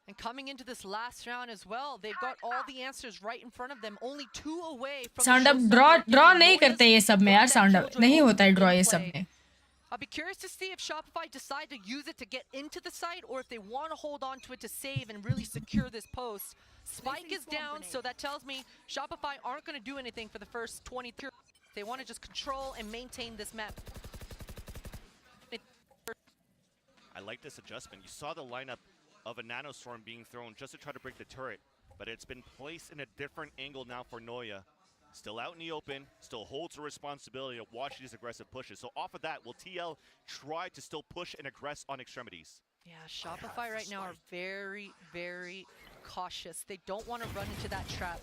And coming into this last round as well, they've got all the answers right in front of them. Only 2 away from sound up draw नहीं करते ये सब में यार. sound up नहीं होता है draw ये सब में. I'll be curious to see if Shopify decide to use it to get into the site or if they want to hold on to it to save and really secure this post. Spike is down, so that tells me Shopify aren't going to do anything for the first 23. They want to just control and maintain this map. I like this adjustment. You saw the lineup of a nanostorm being thrown just to try to break the turret, but it's been placed in a different angle now for Noya. Still out in the open, still holds the responsibility of watching these aggressive pushes. So off of that, will TL try to still push and aggress on extremities? Yeah, Shopify right now are very, very cautious. They don't want to run into that trap.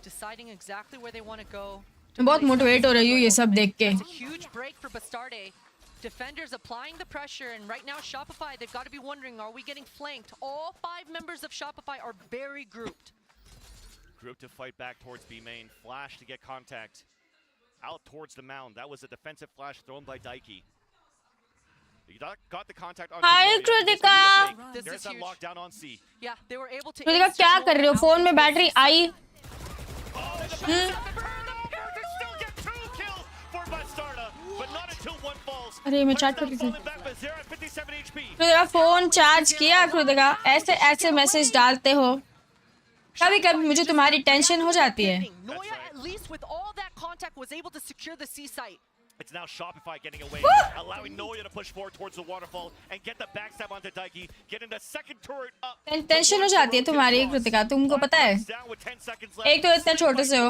Deciding exactly where they want to go. बहुत motivate हो रही हूँ ये सब देख के. It's a huge break for Bastarde. Defenders applying the pressure, and right now Shopify, they've got to be wondering, are we getting flanked? All 5 members of Shopify are very grouped. Group to fight back towards B main. Flash to get contact. Out towards the mound. That was a defensive flash thrown by Daiki. You got the contact on Hi, Kritika. There's that lockdown on C. Yeah, they were able to. Kritika क्या कर रहे हो? Phone में battery आई. अरे मैं chat कर रही थी. कृतिका फोन चार्ज किया? कृतिका ऐसे ऐसे मैसेज डालते हो. कभी कभी मुझे तुम्हारी टेंशन हो जाती है. Noya, at least with all that contact, was able to secure the C site. It's now Shopify getting away, allowing Noya to push forward towards the waterfall and get the backstab onto Daiki, getting the second turret up. Tension हो जाती है तुम्हारी कृतिका, तुमको पता है. एक तो इतने छोटे से हो.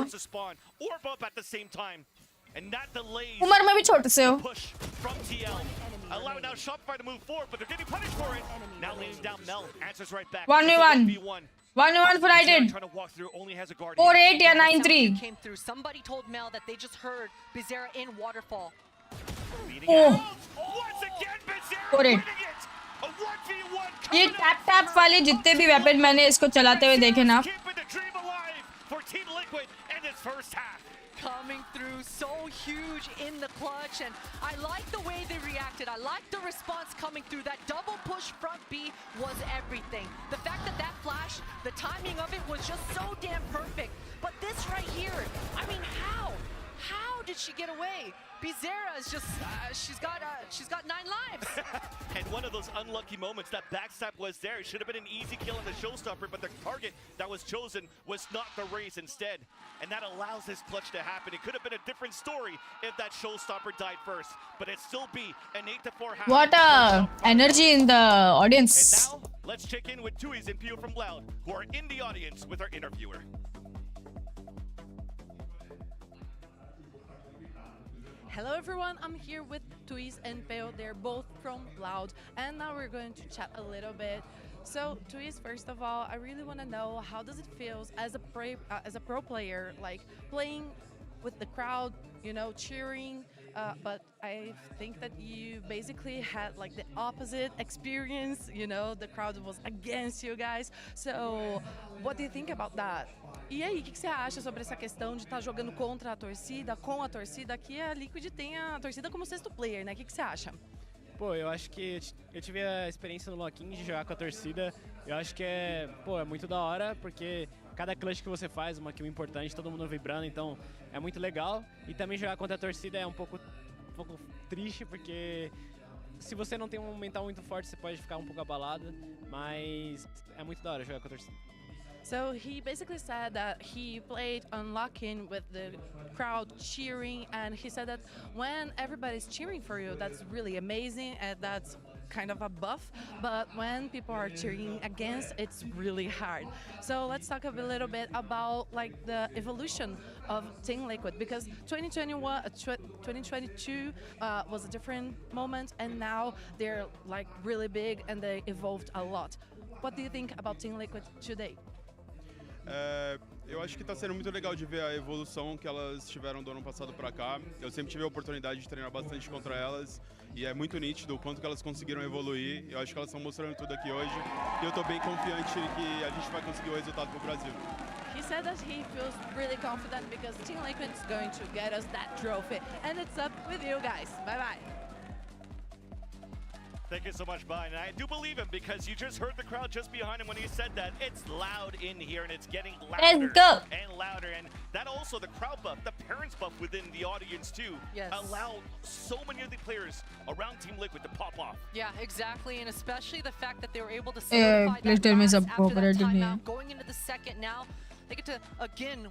उम्र में भी छोटे से हो. Allowing now Shopify to move forward, but they're getting punished for it. Now leaning down, Mel answers right back. 1v1. 1v1 for I did. 4-8 या 9-3. Came through. Somebody told Mel that they just heard Bizarra in waterfall. Oh. 4-8. ये tap वाले जितने भी weapon मैंने इसको चलाते हुए देखे ना. Coming through so huge in the clutch, and I like the way they reacted. I like the response coming through. That double push front B was everything. The fact that that flash, the timing of it was just so damn perfect. But this right here, I mean, how did she get away? Bizarra is just, she's got 9 lives. And one of those unlucky moments, that backstab was there. It should have been an easy kill on the showstopper, but the target that was chosen was not the raise instead. And that allows this clutch to happen. It could have been a different story if that showstopper died first, but it'd still be an 8-4 half. What a energy in the audience. And now, let's check in with Tuiz and Pio from Loud, who are in the audience with our interviewer. Hello everyone, I'm here with Tuiz and Peo. They're both from Loud, and now we're going to chat a little bit. So Tuiz, first of all, I really want to know, how does it feel as a pro player, like playing with the crowd, you know, cheering, but I think that you basically had like the opposite experience, you know, the crowd was against you guys. So what do you think about that? E aí, o que você acha sobre essa questão de estar jogando contra a torcida, com a torcida? Aqui a Liquid tem a torcida como sexto player, né? O que você acha? Pô, eu acho que eu tive a experiência no Loquinho de jogar com a torcida. Eu acho que é muito da hora, porque cada clutch que você faz, uma kill importante, todo mundo vibrando, então é muito legal. E também jogar contra a torcida é um pouco triste, porque se você não tem um mental muito forte, você pode ficar um pouco abalado, mas é muito da hora jogar com a torcida. So he basically said that he played on lock-in with the crowd cheering, and he said that when everybody's cheering for you, that's really amazing, and that's kind of a buff, but when people are cheering against, it's really hard. So let's talk a little bit about like the evolution of Team Liquid, because 2022 was a different moment, and now they're like really big and they evolved a lot. What do you think about Team Liquid today? Eu acho que está sendo muito legal de ver a evolução que elas tiveram do ano passado para cá. Eu sempre tive a oportunidade de treinar bastante contra elas e é muito nítido o quanto que elas conseguiram evoluir. Eu acho que elas estão mostrando tudo aqui hoje e eu estou bem confiante que a gente vai conseguir o resultado para o Brasil. He said that he feels really confident because Team Liquid is going to get us that trophy, and it's up with you guys. Bye bye. Thank you so much, Brian. And I do believe him because you just heard the crowd just behind him when he said that. It's loud in here and it's getting louder and louder. And that also, the crowd buff, the parents buff within the audience too, allow so many of the players around Team Liquid to pop off. Yeah, exactly. And especially the fact that they were able to solidify that last after that timeout. Going into the second now, they get to,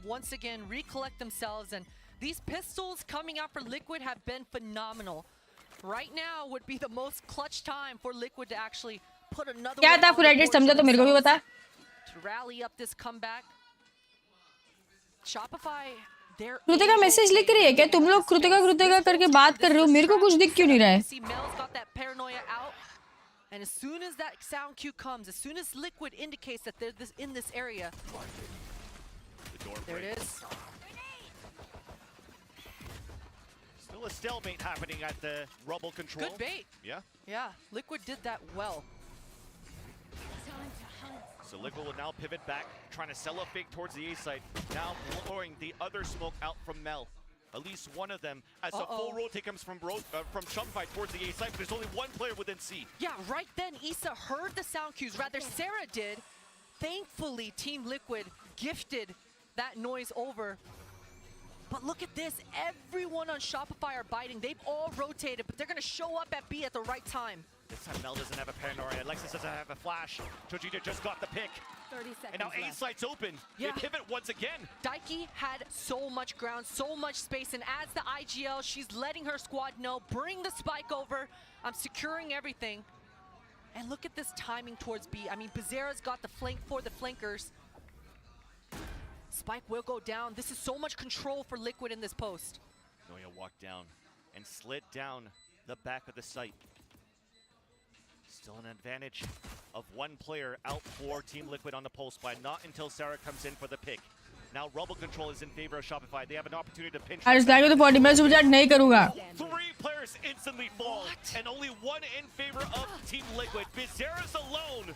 once again, recollect themselves. And these pistols coming out for Liquid have been phenomenal. Right now would be the most clutch time for Liquid to actually put another क्या था full edit समझा तो मेरे को भी बता to rally up this comeback. Shopify, they're Kritika message लिख रही है क्या तुम लोग कृतिका करके बात कर रहे हो मेरे को कुछ दिख क्यों नहीं रहा है see Mel's got that paranoia out, and as soon as that sound cue comes, as soon as Liquid indicates that they're in this area, there it is. Still a stalemate happening at the rubble control. Good bait. Yeah, Liquid did that well. So Liquid will now pivot back, trying to sell a fake towards the A site. Now blowing the other smoke out from Mel. At least one of them, as a full rotate comes from Shopify towards the A site, but there's only one player within C. Yeah, right then Issa heard the sound cues. Rather, Sarah did. Thankfully, Team Liquid gifted that noise over. But look at this, everyone on Shopify are biting. They've all rotated, but they're gonna show up at B at the right time. This time Mel doesn't have a paranoia, Alexis doesn't have a flash. Jojita just got the pick. 30 seconds and now A site's open. Yeah. They pivot once again. Daiki had so much ground, so much space, and as the IGL, she's letting her squad know, bring the spike over. I'm securing everything. And look at this timing towards B. I mean, Bizarra's got the flank for the flankers. Spike will go down. This is so much control for Liquid in this post. Noya walked down and slid down the back of the site. Still an advantage of one player out for Team Liquid on the pulse buy. Not until Sarah comes in for the pick. Now rubble control is in favor of Shopify. They have an opportunity to pinch. आज like तो 40 मैं सुबह नहीं करूँगा 3 players instantly fall. And only one in favor of Team Liquid. Bizarra's alone.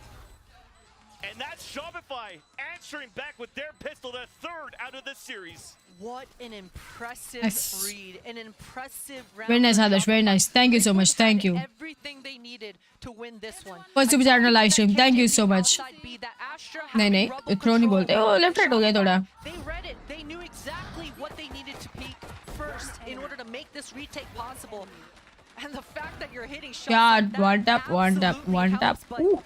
And that's Shopify answering back with their pistol, the third out of the series. What an impressive read, an impressive round. Very nice, Adarsh. Very nice. Thank you so much. Thank you. Everything they needed to win this one. First super chat live stream. Thank you so much. नहीं throw नहीं बोलते ओ left right हो गया थोड़ा. They read it. They knew exactly what they needed to peek first in order to make this retake possible. And the fact that you're hitting shots Yeah, one tap. Ooh.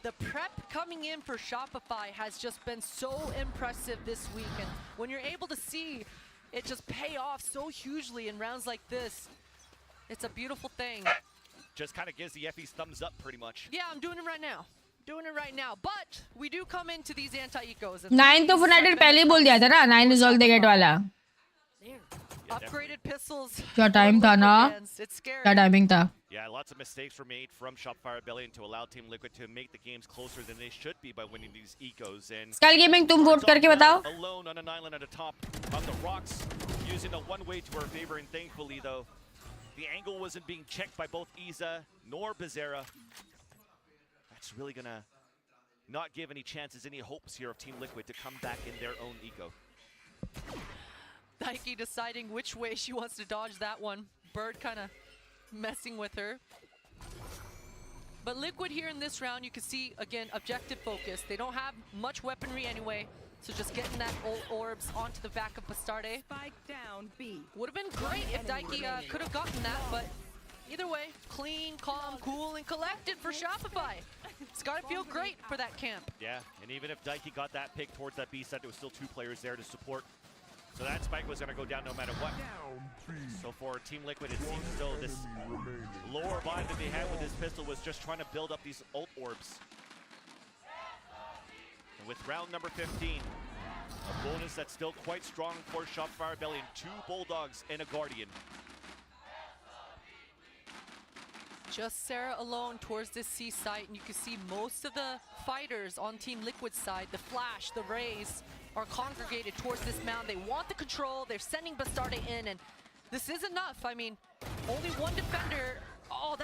The prep coming in for Shopify has just been so impressive this week, and when you're able to see it just pay off so hugely in rounds like this, it's a beautiful thing. Just kind of gives the FE's thumbs up pretty much. Yeah, I'm doing it right now. But we do come into these anti-ecos. 9 तो Fnatic पहले ही बोल दिया था ना 9 is all they get वाला. Upgraded pistols. क्या time था ना? It's scary. क्या timing था? Yeah, lots of mistakes were made from Shopify Rebellion to allow Team Liquid to make the games closer than they should be by winning these ecos. And Skull Gaming तुम vote करके बताओ. Alone on an island at the top of the rocks, using a one-way to her favor, and thankfully though, the angle wasn't being checked by both Iza nor Bizarra. That's really gonna not give any chances, any hopes here of Team Liquid to come back in their own eco. Daiki deciding which way she wants to dodge that one. Bird kind of messing with her. But Liquid here in this round, you can see, again, objective focus. They don't have much weaponry anyway, so just getting that old orbs onto the back of Bastarde. Spike down B. Would have been great if Daiki could have gotten that, but either way, clean, calm, cool, and collected for Shopify. It's got to feel great for that camp. Yeah, and even if Daiki got that pick towards that B side, there was still 2 players there to support. So that spike was going to go down no matter what. So for Team Liquid, it seems as though this lower bind that they had with this pistol was just trying to build up these ult orbs. And with round number 15, a bonus that's still quite strong for Shopify Rebellion. 2 Bulldogs and a Guardian. Just Sarah alone towards this C site, and you can see most of the fighters on Team Liquid's side, the Flash, the Rays, are congregated towards this mound. They want the control, they're sending Bastarde in, and this is enough. I mean, only one defender. Oh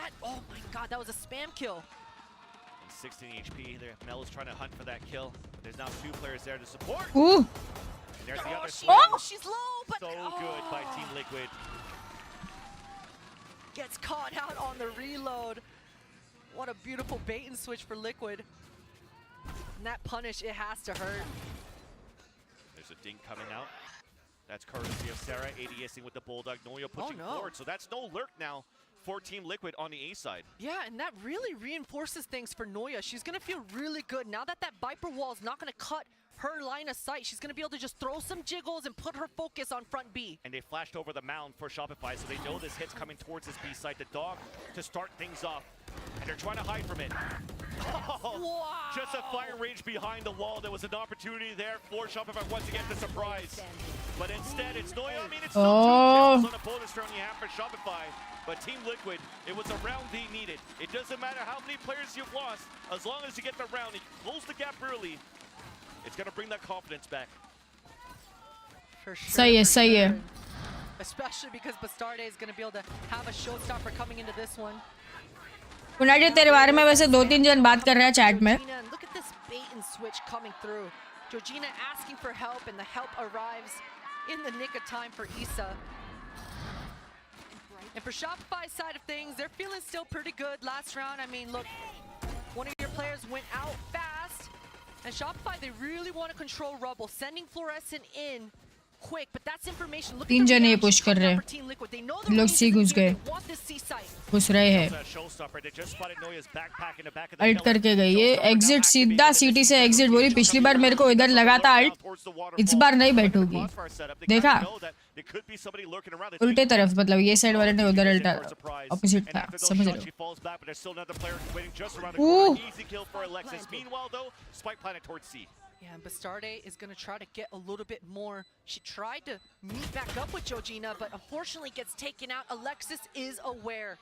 my god, that was a spam kill. And 16 HP there. Mel is trying to hunt for that kill, but there's now 2 players there to support. Ooh. And there's the other swing. She's low, but so good by Team Liquid. Gets caught out on the reload. What a beautiful bait and switch for Liquid. And that punish, it has to hurt. There's a dink coming out. That's courtesy of Sarah, ADSing with the Bulldog. Noyo pushing forward, so that's no lurk now for Team Liquid on the A side. Yeah, and that really reinforces things for Noya. She's going to feel really good now that that Viper wall is not going to cut her line of sight. She's going to be able to just throw some jiggles and put her focus on front B. And they flashed over the mound for Shopify, so they know this hit's coming towards this B side. The dog to start things off, and they're trying to hide from it. Oh, wow. Just a fire range behind the wall. There was an opportunity there for Shopify once again to surprise. But instead, it's Noya. I mean, it's still 2 kills on a bonus round you have for Shopify. But Team Liquid, it was a round they needed. It doesn't matter how many players you've lost, as long as you get the round, you close the gap early, it's going to bring that confidence back. For sure. सही है. Especially because Bastarde is going to be able to have a showstopper coming into this one. पुनाटी तेरे बारे में वैसे 2-3 जन बात कर रहे हैं चैट में. Look at this bait and switch coming through. Georgina asking for help, and the help arrives in the nick of time for Issa. And for Shopify's side of things, they're feeling still pretty good last round. I mean, look, one of your players went out fast. And Shopify, they really want to control Rubble, sending Fluorescent in quick, but that's information. Look at the तीन push कर रहे हैं. लोग सी घुस गए. घुस रहे हैं. अल्ट करके गई ये. एग्जिट सीधा सीटी से एग्जिट बोली. पिछली बार मेरे को इधर लगा था अल्ट. इस बार नहीं बैठूगी. देखा? उल्टे तरफ, मतलब ये साइड वाले ने उधर अल्टा. ऑपोजिट था. समझ रहे हो? Yeah, and Bastarde is going to try to get a little bit more. She tried to meet back up with Georgina, but unfortunately gets taken out. Alexis is aware.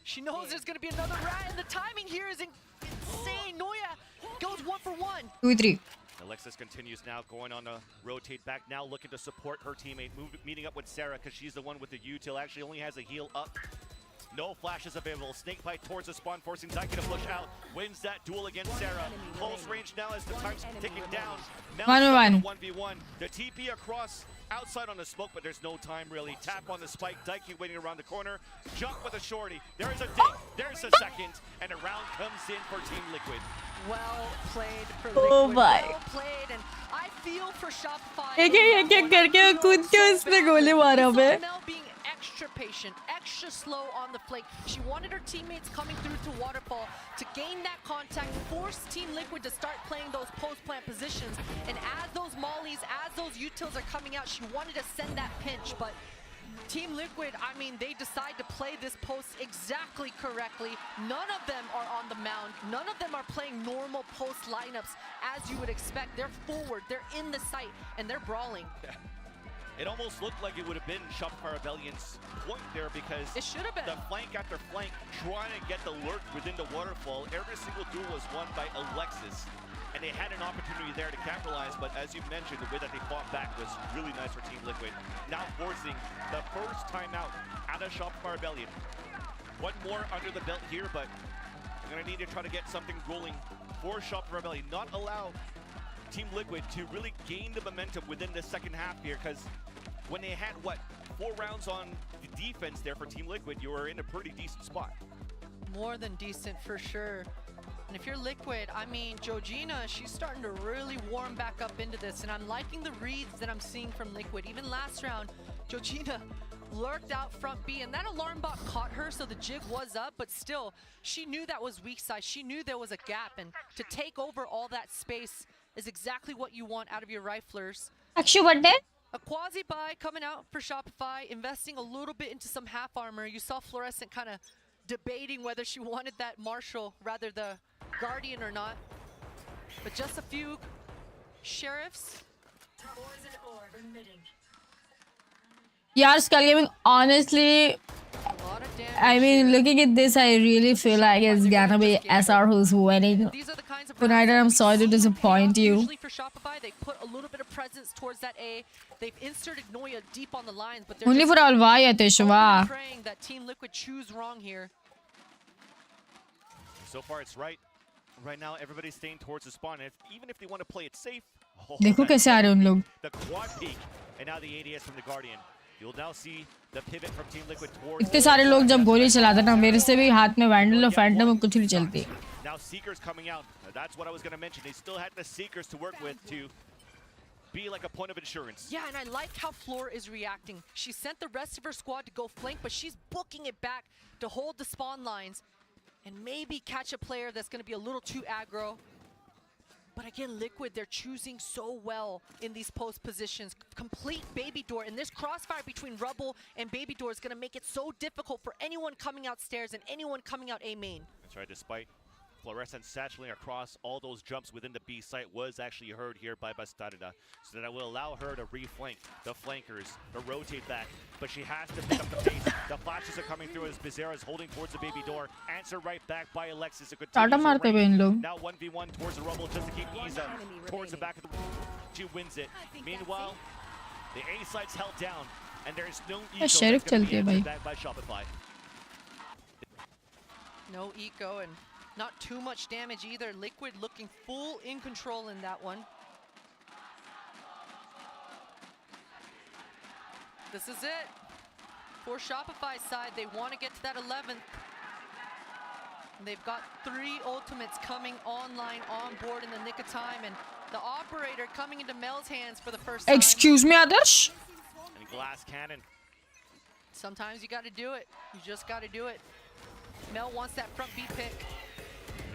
She knows there's going to be another rat, and the timing here is insane. Noya goes 1 for 1. 2-3. Alexis continues now, going on a rotate back, now looking to support her teammate, meeting up with Sarah, because she's the one with the util, actually only has a heal up. No flashes available. Snake bite towards the spawn, forcing Zyke to push out. Wins that duel against Sarah. Close range now as the time's ticking down. Now 1v1. The TP across outside on the smoke, but there's no time really. Tap on the spike. Daiki waiting around the corner. Jump with a shorty. There's a dink. There's a second. And a round comes in for Team Liquid. Well played for Liquid. Oh my. Well played. And I feel for Shopify. एक करके कूद के उसने गोली मारा मैं. Extra patient, extra slow on the flank. She wanted her teammates coming through to Waterfall to gain that contact, force Team Liquid to start playing those post-plant positions. And as those mollies, as those utils are coming out, she wanted to send that pinch. But Team Liquid, I mean, they decide to play this post exactly correctly. None of them are on the mound. None of them are playing normal post lineups as you would expect. They're forward, they're in the site, and they're brawling. It almost looked like it would have been Shopify Rebellion's point there, because it should have been. The flank after flank trying to get the lurk within the waterfall. Every single duel was won by Alexis, and they had an opportunity there to capitalize, but as you mentioned, the way that they fought back was really nice for Team Liquid. Now forcing the first timeout out of Shopify Rebellion. One more under the belt here, but they're going to need to try to get something rolling for Shopify Rebellion. Not allow Team Liquid to really gain the momentum within the second half here, because when they had, 4 rounds on the defense there for Team Liquid, you were in a pretty decent spot. More than decent for sure. And if you're Liquid, I mean, Georgina, she's starting to really warm back up into this, and I'm liking the reads that I'm seeing from Liquid. Even last round, Georgina lurked out front B, and that alarm bot caught her, so the jig was up, but still, she knew that was weak side. She knew there was a gap, and to take over all that space is exactly what you want out of your riflers. Actually, what did? A quasi buy coming out for Shopify, investing a little bit into some half armor. You saw Fluorescent kind of debating whether she wanted that Marshal, rather the Guardian or not. But just a few sheriffs. Yeah, Skull Gaming, honestly, I mean, looking at this, I really feel like it's gonna be SR who's winning. Tonight, I'm sorry to disappoint you. Usually for Shopify, they put a little bit of presence towards that A. They've inserted Noya deep on the lines, but they're only for Alvaya, Teshwa. Praying that Team Liquid choose wrong here. So far, it's right. Right now, everybody's staying towards the spawn. Even if they want to play it safe, देखो कैसे आ रहे हैं उन लोग. The quad peak, and now the ADS from the Guardian. You'll now see the pivot from Team Liquid towards. इतने सारे लोग जब गोली चलाते ना मेरे से भी हाथ में वैंडल और फैंटम में कुछ नहीं चलती. Now Seekers coming out. That's what I was going to mention. They still had the Seekers to work with to be like a point of insurance. Yeah, and I like how Floor is reacting. She sent the rest of her squad to go flank, but she's booking it back to hold the spawn lines and maybe catch a player that's going to be a little too aggro. But again, Liquid, they're choosing so well in these post positions. Complete Baby Door, and this crossfire between Rubble and Baby Door is going to make it so difficult for anyone coming out stairs and anyone coming out A main. That's right, despite Fluorescent satchelating across all those jumps within the B site was actually heard here by Bastarda. So that will allow her to reflank the flankers, to rotate back. But she has to pick up the pace. The flashes are coming through as Bizarra is holding towards the Baby Door. Answer right back by Alexis. Now 1v1 towards the Rubble just to keep Iza towards the back of the... She wins it. Meanwhile, the A site's held down. And there's no eco that's going to be back by Shopify. No eco and not too much damage either. Liquid looking full in control in that one. This is it. For Shopify's side, they want to get to that 11th. They've got 3 ultimates coming online on board in the nick of time, and the operator coming into Mel's hands for the first time. Excuse me, Adarsh? And glass cannon. Sometimes you got to do it. You just got to do it. Mel wants that front B pick.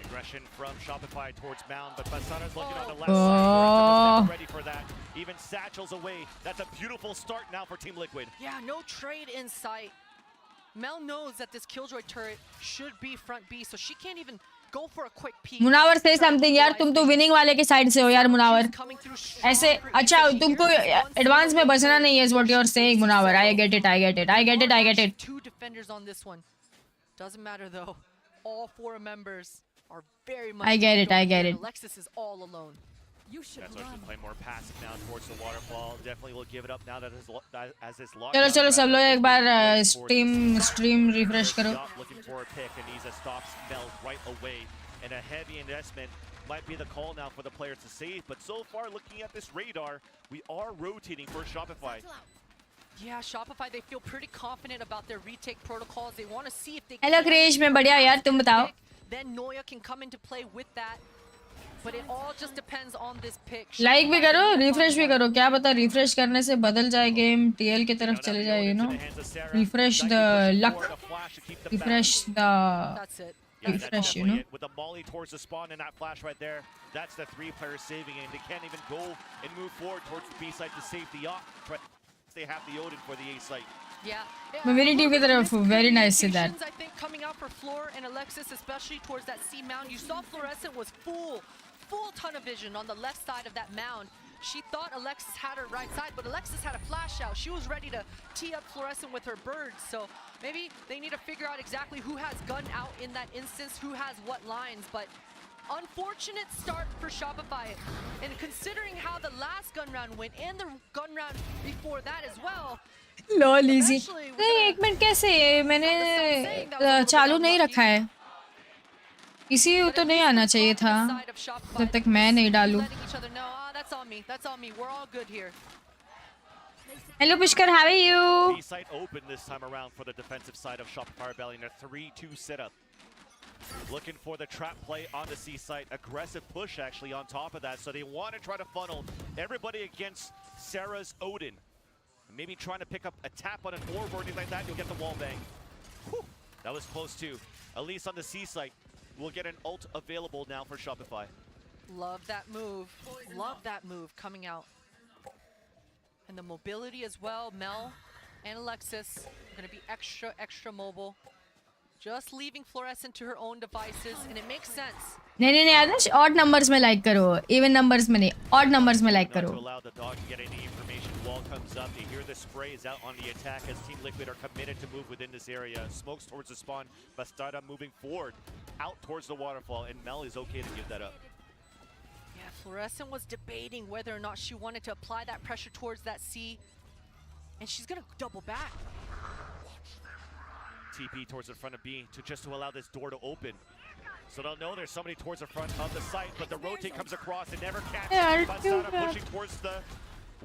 Aggression from Shopify towards Mound, but Basana's looking on the left side. Ready for that. Even Satchel's away. That's a beautiful start now for Team Liquid. Yeah, no trade in sight. Mel knows that this Killjoy turret should be front B, so she can't even go for a quick peek. Munawar say something यार तुम तो winning वाले के side से हो यार Munawar. ऐसे अच्छा तुमको advance में बचना नहीं है is what you're saying Munawar. I get it. 2 defenders on this one. Doesn't matter though. All 4 members are very much. I get it. Alexis is all alone. You should That's why she's playing more passive now towards the waterfall. Definitely will give it up now that as this lock. चलो सब लोग एक बार stream refresh करो. Looking for a pick, and Iza stops Mel right away. And a heavy investment might be the call now for the players to save. But so far, looking at this radar, we are rotating for Shopify. Yeah, Shopify, they feel pretty confident about their retake protocols. They want to see if they Hello Krish, मैं बढ़िया यार तुम बताओ. Then Noya can come into play with that. But it all just depends on this pick. Like भी करो, refresh भी करो. क्या पता refresh करने से बदल जाए game, TL की तरफ चले जाए, you know. Refresh the luck. Refresh the. That's it. Refresh, you know. With the molly towards the spawn and that flash right there, that's the 3 players saving it. They can't even go and move forward towards the B side to save the op. They have the Odin for the A site. Yeah. Mobility की तरफ very nice to that. I think coming out for Floor and Alexis, especially towards that C mound. You saw Fluorescent was full ton of vision on the left side of that mound. She thought Alexis had her right side, but Alexis had a flash out. She was ready to tee up Fluorescent with her birds. So maybe they need to figure out exactly who has gun out in that instance, who has what lines. But unfortunate start for Shopify. And considering how the last gun round went and the gun round before that as well. Lol easy नहीं एक minute कैसे मैंने चालू नहीं रखा है किसी तो नहीं आना चाहिए था जब तक मैं नहीं डालूं Hello Pushkar, how are you? B-site open this time around for the defensive side of Shopify Rebellion. A 3-2 setup. Looking for the trap play on the C site. Aggressive push actually on top of that. So they want to try to funnel everybody against Sarah's Odin. Maybe trying to pick up a tap on an orb or anything like that. You'll get the wall bang. Whew. That was close too. At least on the C site, we'll get an ult available now for Shopify. Love that move. Love that move coming out. And the mobility as well. Mel and Alexis are going to be extra mobile. Just leaving Fluorescent to her own devices, and it makes sense. नहीं आदर्श odd numbers में like करो, even numbers में नहीं, odd numbers में like करो. To allow the dog to get any information, wall comes up. They hear the sprays out on the attack as Team Liquid are committed to move within this area. Smokes towards the spawn. Bastarda moving forward, out towards the waterfall, and Mel is okay to give that up. Yeah, Fluorescent was debating whether or not she wanted to apply that pressure towards that C, and she's gonna double back. TP towards the front of B to allow this door to open. So they'll know there's somebody towards the front of the site, but the rotate comes across and never catches. Bastarda pushing towards the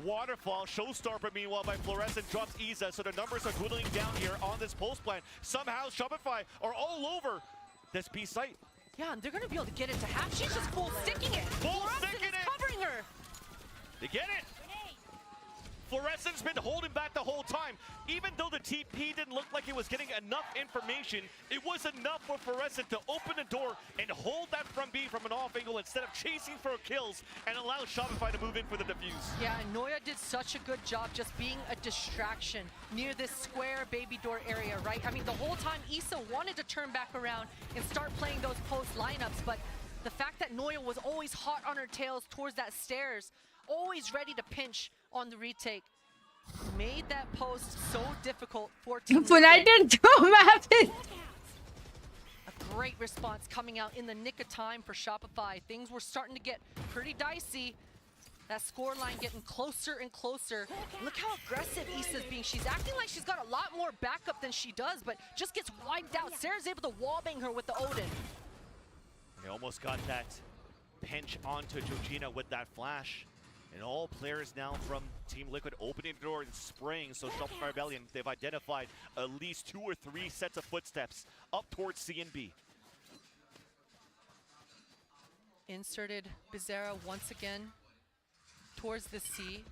Waterfall, Showstopper meanwhile by Fluorescent drops Isa, so the numbers are dwindling down here on this post plan. Somehow Shopify are all over this B site. Yeah, and they're gonna be able to get it to half. She's just full sticking it. Full sticking it. Covering her. They get it. Fluorescent's been holding back the whole time. Even though the TP didn't look like it was getting enough information, it was enough for Fluorescent to open the door and hold that front B from an off angle instead of chasing for kills and allow Shopify to move in for the defuse. Yeah, and Noya did such a good job just being a distraction near this square baby door area, right? I mean, the whole time Isa wanted to turn back around and start playing those post lineups, but the fact that Noya was always hot on her tails towards that stairs, always ready to pinch on the retake, made that post so difficult for Team Liquid. A great response coming out in the nick of time for Shopify. Things were starting to get pretty dicey. That score line getting closer and closer. Look how aggressive Issa's being. She's acting like she's got a lot more backup than she does, but just gets wiped out. Sarah's able to wallbang her with the Odin. They almost got that pinch onto Georgina with that flash. And all players now from Team Liquid opening the door and spraying. So Shopify Rebellion, they've identified at least 2 or 3 sets of footsteps up towards C and B. Inserted Bizarra once again towards the C.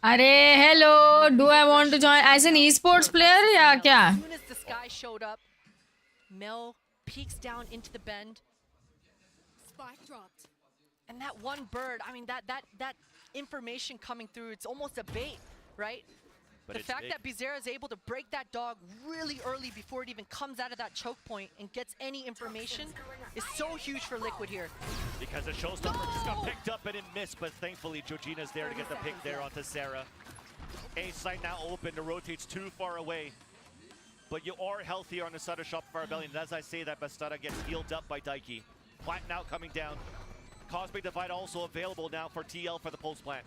Are hello, do I want to join as an esports player? Yeah, kya? As soon as the sky showed up, Mel peeks down into the bend. Spike dropped. And that one bird, I mean, that information coming through, it's almost a bait, right? But the fact that Bizarra is able to break that dog really early before it even comes out of that choke point and gets any information is so huge for Liquid here. Because the Showstopper just got picked up and it missed, but thankfully Georgina's there to get the pick there onto Sarah. A site now open, the rotate's too far away. But you are healthier on the side of Shopify Rebellion. And as I say that, Bastada gets healed up by Daiki. Plant now coming down. Cosmic Divide also available now for TL for the post plant.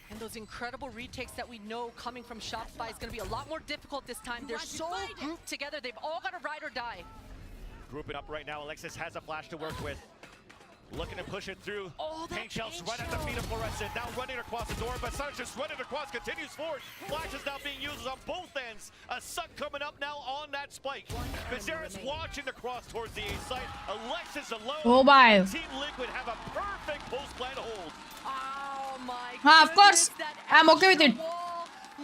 And those incredible retakes that we know coming from Shopify is going to be a lot more difficult this time. They're so grouped together. They've all got to ride or die. Grouping up right now. Alexis has a flash to work with. Looking to push it through. Oh, Paint shells right at the feet of Fluorescent. Now running across the door, but Sun's just running across, continues forward. Flash is now being used on both ends. A suck coming up now on that spike. Bizarra's watching the cross towards the A site. Alexis alone. Oh, bye. Team Liquid have a perfect post plan hold. Oh my of course. I'm okay with it.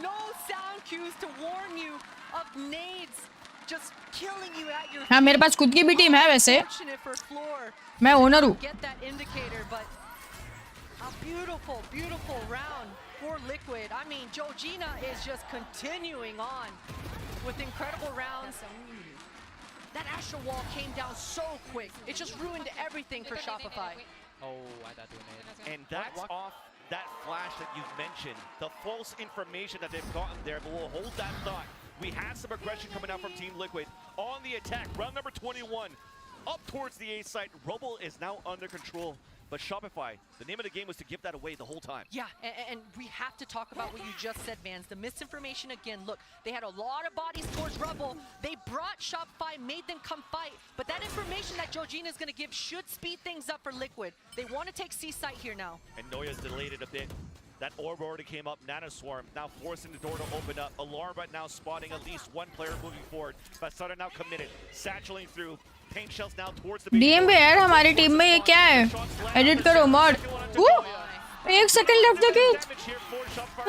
No sound cues to warn you of nades just killing you at your हाँ मेरे पास खुद की भी team है वैसे मैं owner हूँ get that indicator, but a beautiful round for Liquid. I mean, Georgina is just continuing on with incredible rounds. That Astral Wall came down so quick. It just ruined everything for Shopify. Oh, I thought doing it. And that's off that flash that you've mentioned. The false information that they've gotten there, but we'll hold that thought. We have some aggression coming out from Team Liquid on the attack. Round number 21, up towards the A site. Rubble is now under control, but Shopify, the name of the game was to give that away the whole time. Yeah, and we have to talk about what you just said, Vans. The misinformation again. Look, they had a lot of bodies towards Rubble. They brought Shopify, made them come fight, but that information that Georgina is going to give should speed things up for Liquid. They want to take C site here now. And Noya's delayed it a bit. That orb already came up. Nanoswarm now forcing the door to open up. Alarm right now spotting at least one player moving forward. Bastada now committed. Satchelating through. Paint shells now towards the DM पे यार हमारी team में ये क्या है edit करो mod एक second left देखिए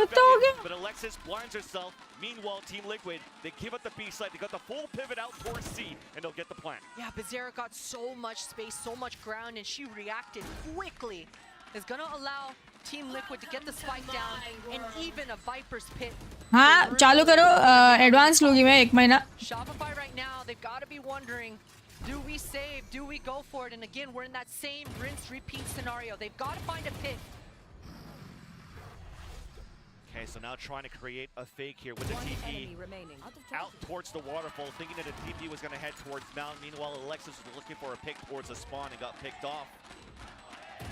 इतना हो गया But Alexis blinds herself. Meanwhile, Team Liquid, they give up the B side. They got the full pivot out towards C, and they'll get the plant. Yeah, Bizarra got so much space, so much ground, and she reacted quickly. It's gonna allow Team Liquid to get the spike down and even a Viper's Pit. हाँ चालू करो advance लूँगी मैं एक महीना Shopify right now, they've got to be wondering, do we save, do we go for it? And again, we're in that same rinse repeat scenario. They've got to find a pit. Okay, so now trying to create a fake here with the TP out towards the waterfall, thinking that the TP was going to head towards Mount. Meanwhile, Alexis was looking for a pick towards the spawn and got picked off.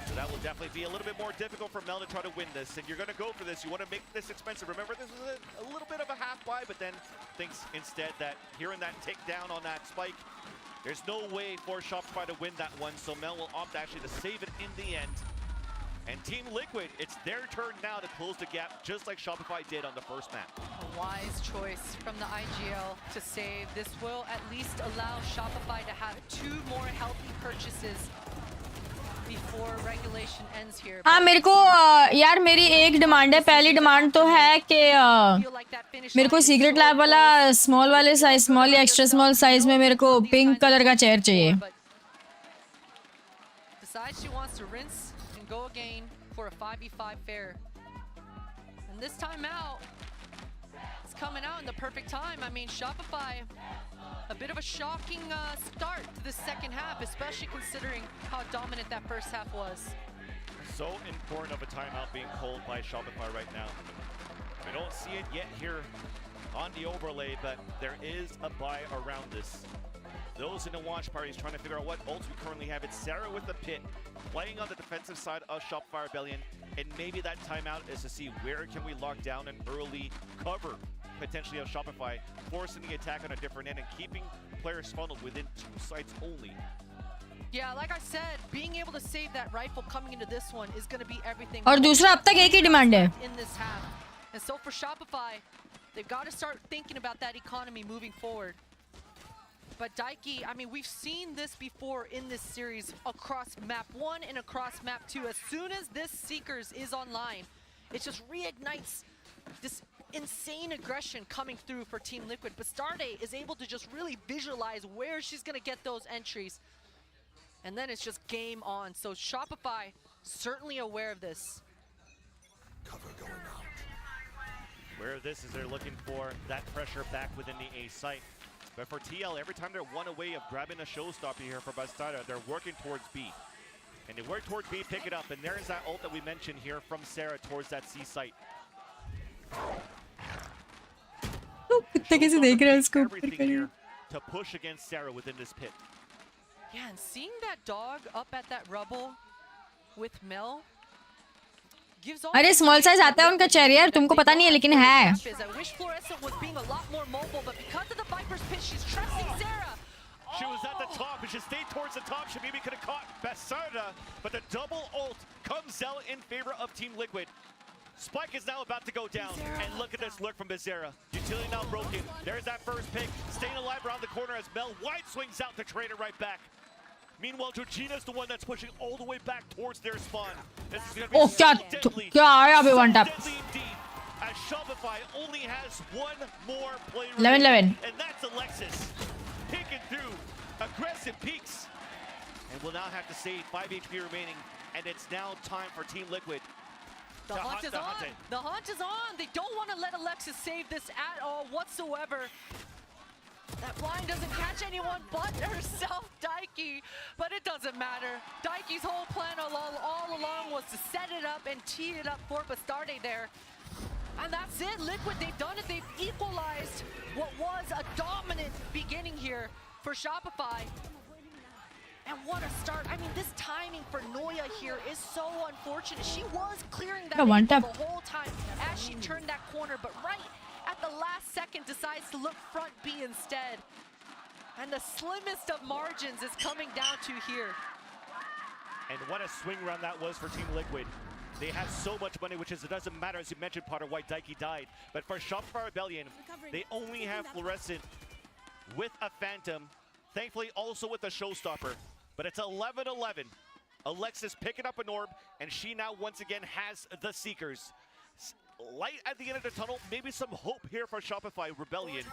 So that will definitely be a little bit more difficult for Mel to try to win this. And you're going to go for this. You want to make this expensive. Remember, this is a little bit of a half buy, but then thinks instead that hearing that takedown on that spike, there's no way for Shopify to win that one. So Mel will opt actually to save it in the end. And Team Liquid, it's their turn now to close the gap, just like Shopify did on the first map. A wise choice from the IGL to save. This will at least allow Shopify to have 2 more healthy purchases before regulation ends here. हाँ मेरे को यार मेरी एक demand है. पहली demand तो है कि मेरे को सीक्रेट लैब वाला स्मॉल वाले साइज, स्मॉल या एक्स्ट्रा स्मॉल साइज में मेरे को पिंक कलर का चेयर चाहिए. Decides she wants to rinse and go again for a 5v5 fair. And this time out, it's coming out in the perfect time. I mean, Shopify, a bit of a shocking start to the second half, especially considering how dominant that first half was. So important of a timeout being called by Shopify right now. We don't see it yet here on the overlay, but there is a buy around this. Those in the watch party is trying to figure out what ults we currently have. It's Sarah with the pit, playing on the defensive side of Shopify Rebellion, and maybe that timeout is to see where can we lock down an early cover, potentially of Shopify, forcing the attack on a different end and keeping players funneled within 2 sites only. Yeah, like I said, being able to save that rifle coming into this one is going to be everything. और दूसरा अब तक एक ही demand है. In this half. And so for Shopify, they've got to start thinking about that economy moving forward. But Daiki, I mean, we've seen this before in this series across map 1 and across map 2. As soon as this Seekers is online, it just reignites this insane aggression coming through for Team Liquid. But Starday is able to just really visualize where she's going to get those entries. And then it's just game on. So Shopify, certainly aware of this. Cover going out. Aware of this as they're looking for that pressure back within the A site. But for TL, every time they're one away of grabbing a showstopper here for Bastarda, they're working towards B. And they work towards B, pick it up, and there's that ult that we mentioned here from Sarah towards that C site. Everything here to push against Sarah within this pit. Yeah, and seeing that dog up at that rubble with Mel, अरे small size आता है उनका chair यार, तुमको पता नहीं है लेकिन है. She was at the top, and she stayed towards the top. She maybe could have caught Bastarda, but the double ult comes out in favor of Team Liquid. Spike is now about to go down, and look at this lurk from Bizarra. Utility now broken. There's that first pick. Staying alive around the corner as Mel wide swings out to trade it right back. Meanwhile, Georgina's the one that's pushing all the way back towards their spawn. This is going to be so deadly. Deadly indeed, as Shopify only has one more player 11-11. and that's Alexis. Peeking through, aggressive peeks. And we'll now have to save 5 HP remaining, and it's now time for Team Liquid. The hunt is on. The hunt is on. They don't want to let Alexis save this at all whatsoever. That blind doesn't catch anyone but herself, Daiki. But it doesn't matter. Daiki's whole plan all along was to set it up and tee it up for Bastarde there. And that's it. Liquid, they've done it. They've equalized what was a dominant beginning here for Shopify. And what a start. I mean, this timing for Noya here is so unfortunate. She was clearing that the whole time as she turned that corner, but right at the last second decides to look front B instead. And the slimmest of margins is coming down to here. And what a swing round that was for Team Liquid. They have so much money, which is, it doesn't matter, as you mentioned, Potter White, Daiki died. But for Shopify Rebellion, they only have Fluorescent with a Phantom. Thankfully, also with a Showstopper. But it's 11-11. Alexis picking up an orb, and she now once again has the Seekers. Light at the end of the tunnel, maybe some hope here for Shopify Rebellion,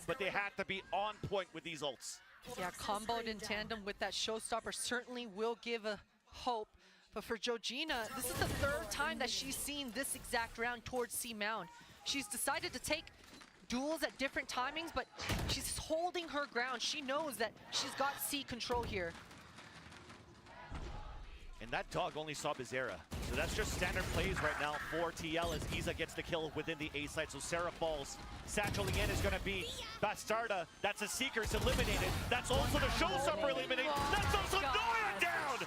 but they have to be on point with these ults. Yeah, comboed in tandem with that Showstopper certainly will give a hope. But for Georgina, this is the third time that she's seen this exact round towards C Mound. She's decided to take duels at different timings, but she's holding her ground. She knows that she's got C control here. And that dog only saw Bizarra. So that's just standard plays right now for TL as Iza gets the kill within the A site. So Sarah falls. Satcheling in is going to be Bastarda. That's a Seekers eliminated. That's also the Showstopper eliminated. That's also Noya down!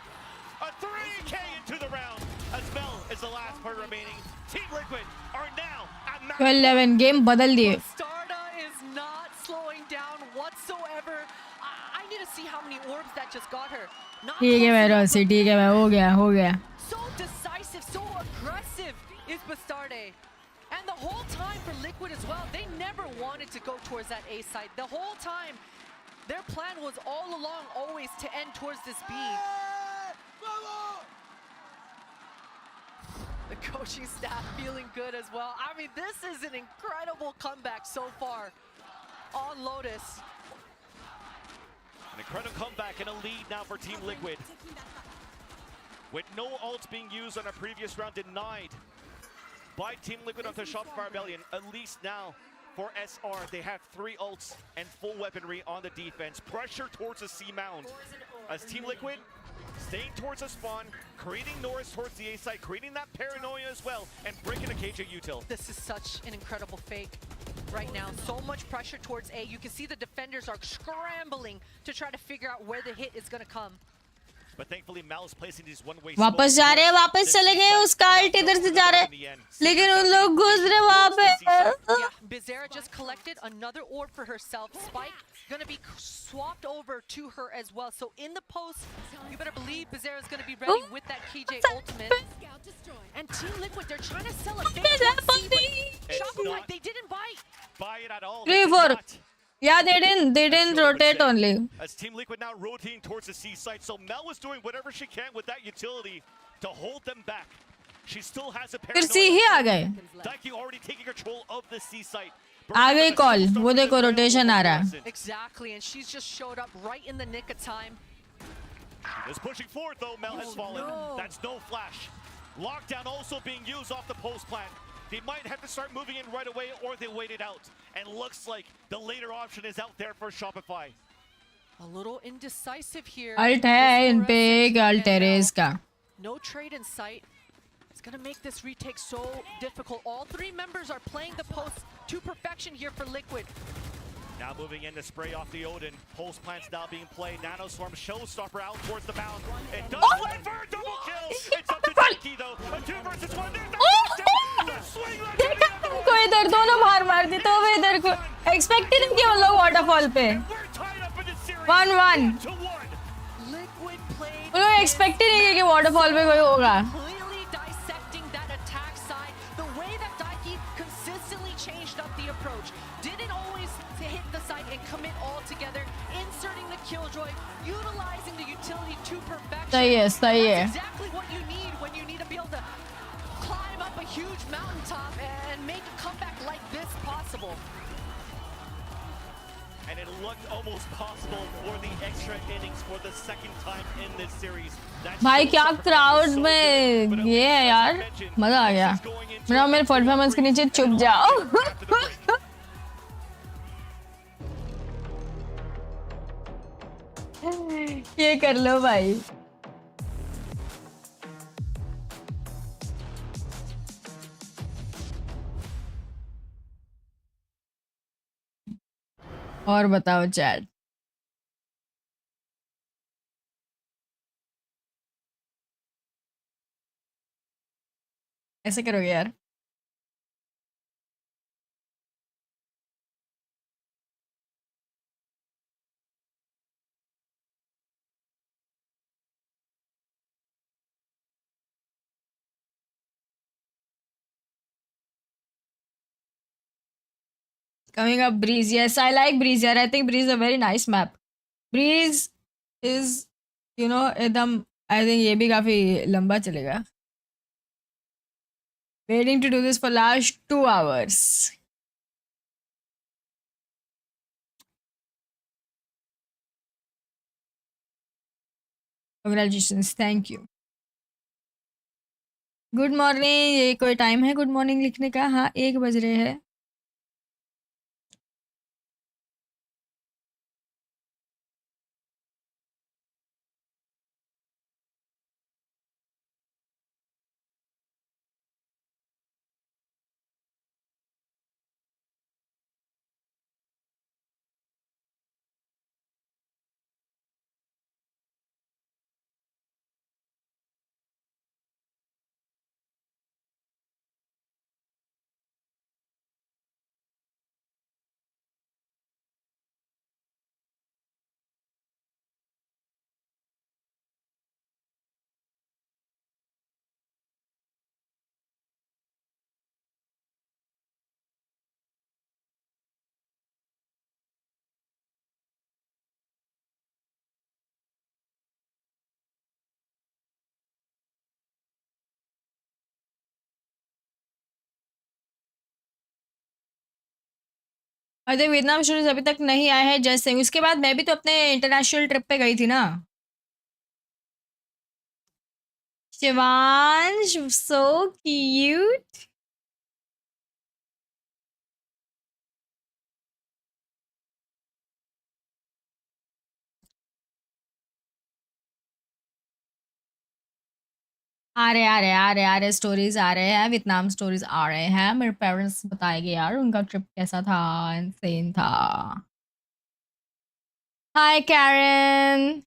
A 3K into the round as Mel is the last player remaining. Team Liquid are now at match 12-11 game बदल दिए. Bastarda is not slowing down whatsoever. I need to see how many orbs that just got her. ठीक है मैं Rossi, ठीक है मैं हो गया. So decisive, so aggressive is Bastarde. And the whole time for Liquid as well, they never wanted to go towards that A side. The whole time, their plan was all along always to end towards this B. The coaching staff feeling good as well. I mean, this is an incredible comeback so far on Lotus. An incredible comeback and a lead now for Team Liquid. With no ults being used on a previous round, denied by Team Liquid onto Shopify Rebellion. At least now for SR, they have 3 ults and full weaponry on the defense. Pressure towards the C mound as Team Liquid staying towards the spawn, creating Norris towards the A side, creating that paranoia as well, and breaking a KJ util. This is such an incredible fake right now. So much pressure towards A. You can see the defenders are scrambling to try to figure out where the hit is going to come. But thankfully, Mal is placing these one-way वापस जा रहे हैं, वापस चले गए, उसका alt इधर से जा रहे हैं, लेकिन उन लोग घुस रहे वहाँ पे. Yeah, Bizarra just collected another orb for herself. Spike gonna be swapped over to her as well. So in the post, you better believe Bizarra's gonna be ready with that KJ ultimate. And Team Liquid, they're trying to sell a fake Shopify, they didn't buy it at all. 3-4. Yeah, they didn't rotate only. As Team Liquid now rotating towards the C site, so Mel was doing whatever she can with that utility to hold them back. She still has a फिर C ही आ गए. Daiki already taking control of the C site. आ गई call, वो देखो rotation आ रहा है. Exactly, and she's just showed up right in the nick of time. She is pushing forward though. Mel has fallen. No. That's no flash. Lockdown also being used off the post plant. They might have to start moving in right away, or they wait it out. And looks like the later option is out there for Shopify. A little indecisive here. Alt है इन पे, एक alt है race का. No trade in sight. It's gonna make this retake so difficult. All 3 members are playing the post to perfection here for Liquid. Now moving in to spray off the Odin. Pulse plants now being played. Nanoswarm showstopper out towards the mound. It does land for a double kill. It's up to Ankkita though. A 2 versus 1. There's the swing. देखा तुमको इधर दोनों मार दी तो वे इधर को expect ही नहीं किया उन लोग वाटरफॉल पे. 1-1. उन लोग एक्सपेक्ट ही नहीं किया कि वाटरफॉल पे कोई होगा. Completely dissecting that attack side. The way that Daiki consistently changed up the approach. Didn't always hit the side and commit all together. Inserting the killjoy, utilizing the utility to perfection. सही है. That's exactly what you need when you need to be able to climb up a huge mountaintop and make a comeback like this possible. And it looked almost possible for the extra innings for the second time in this series. भाई क्या crowd में ये है यार, मजा आ गया. मेरे performance के नीचे चुप जाओ. ये कर लो भाई. और बताओ चैट. ऐसे करोगे यार. Coming up, Breeze. Yes, I like Breeze here. I think Breeze is a very nice map. Breeze is, एकदम, I think ये भी काफी लंबा चलेगा. Waiting to do this for last 2 hours. Congratulations. Thank you. Good morning. ये कोई time है good morning लिखने का? हाँ, 1 बज रहे हैं. अरे वियतनाम स्टोरीज अभी तक नहीं आए हैं जैसे उसके बाद मैं भी तो अपने इंटरनेशनल ट्रिप पे गई थी ना। Shivansh so cute. आ रहे स्टोरीज आ रहे हैं, वियतनाम स्टोरीज आ रहे हैं। मेरे पेरेंट्स बताएंगे यार उनका ट्रिप कैसा था, इनसेन था। Hi Karen.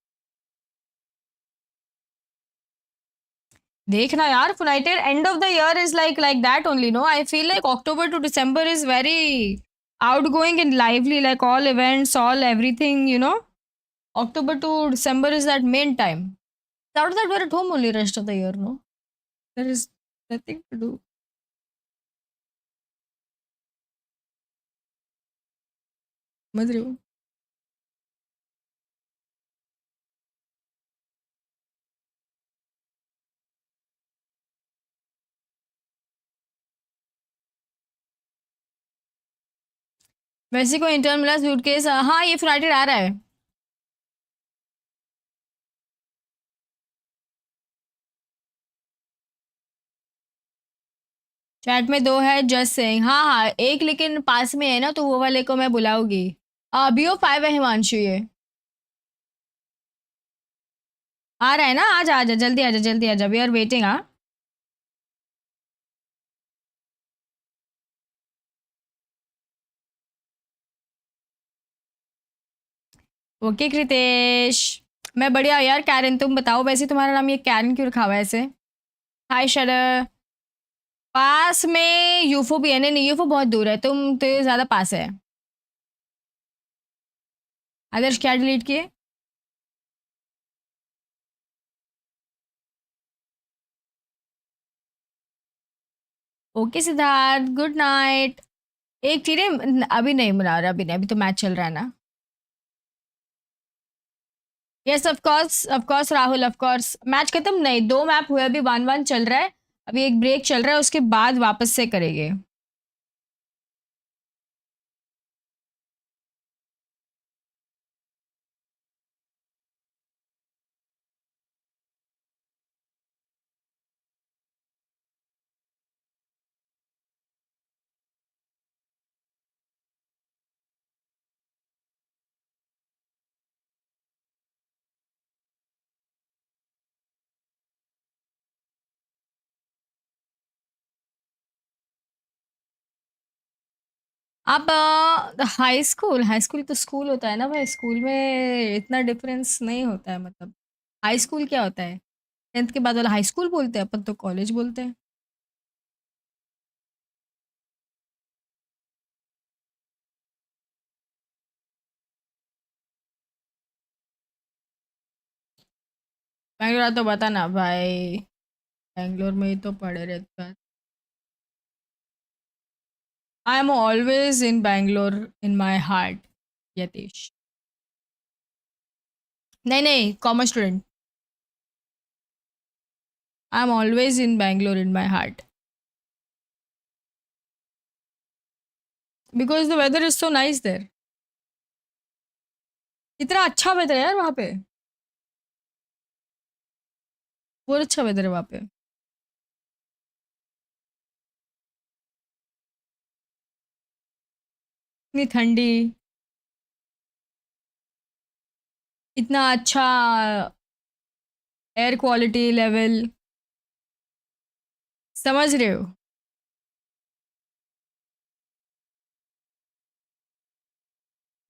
देखना यार united end of the year is like that only no. I feel like October to December is very outgoing and lively, like all events, all everything, you know. October to December is that main time. After that, we're at home only rest of the year, no? There is nothing to do. समझ रहे हो? वैसे कोई intern मिला suitcase? हाँ ये Friday आ रहा है। चैट में 2 है जस्ट सेइंग। हाँ हाँ एक लेकिन पास में है ना तो वो वाले को मैं बुलाऊंगी। BO5 है हिमांशु ये। आ रहा है ना? आजा आजा जल्दी आजा जल्दी आजा। We are waiting. हाँ ओके कृतेश। मैं बढ़िया यार। कैरन तुम बताओ, वैसे तुम्हारा नाम ये कैरन क्यों रखा हुआ है ऐसे? हाय शरद। पास में यूफो भी है? नहीं नहीं यूफो बहुत दूर है, तुम तो ज़्यादा पास है। आदर्श क्या डिलीट किए? Okay Siddharth good night. एक चीज़ें अभी नहीं मना रहा, अभी नहीं, अभी तो मैच चल रहा है ना। Yes of course Rahul of course. Match खत्म नहीं, 2 मैप हुए अभी, 1-1 चल रहा है। अभी एक ब्रेक चल रहा है, उसके बाद वापस से करेंगे। आप हाई स्कूल तो स्कूल होता है ना भाई। स्कूल में इतना डिफरेंस नहीं होता है, मतलब हाई स्कूल क्या होता है? 10th के बाद वाला हाई स्कूल बोलते हैं, अपन तो कॉलेज बोलते हैं। बैंगलोर तो बता ना भाई, बैंगलोर में ही तो पड़े रहता है। I am always in Bangalore in my heart Yatish. नहीं नहीं commerce student. I am always in Bangalore in my heart because the weather is so nice there. इतना अच्छा वेदर है यार वहाँ पे, बहुत अच्छा वेदर है वहाँ पे। इतनी ठंडी, इतना अच्छा एयर क्वालिटी लेवल, समझ रहे हो?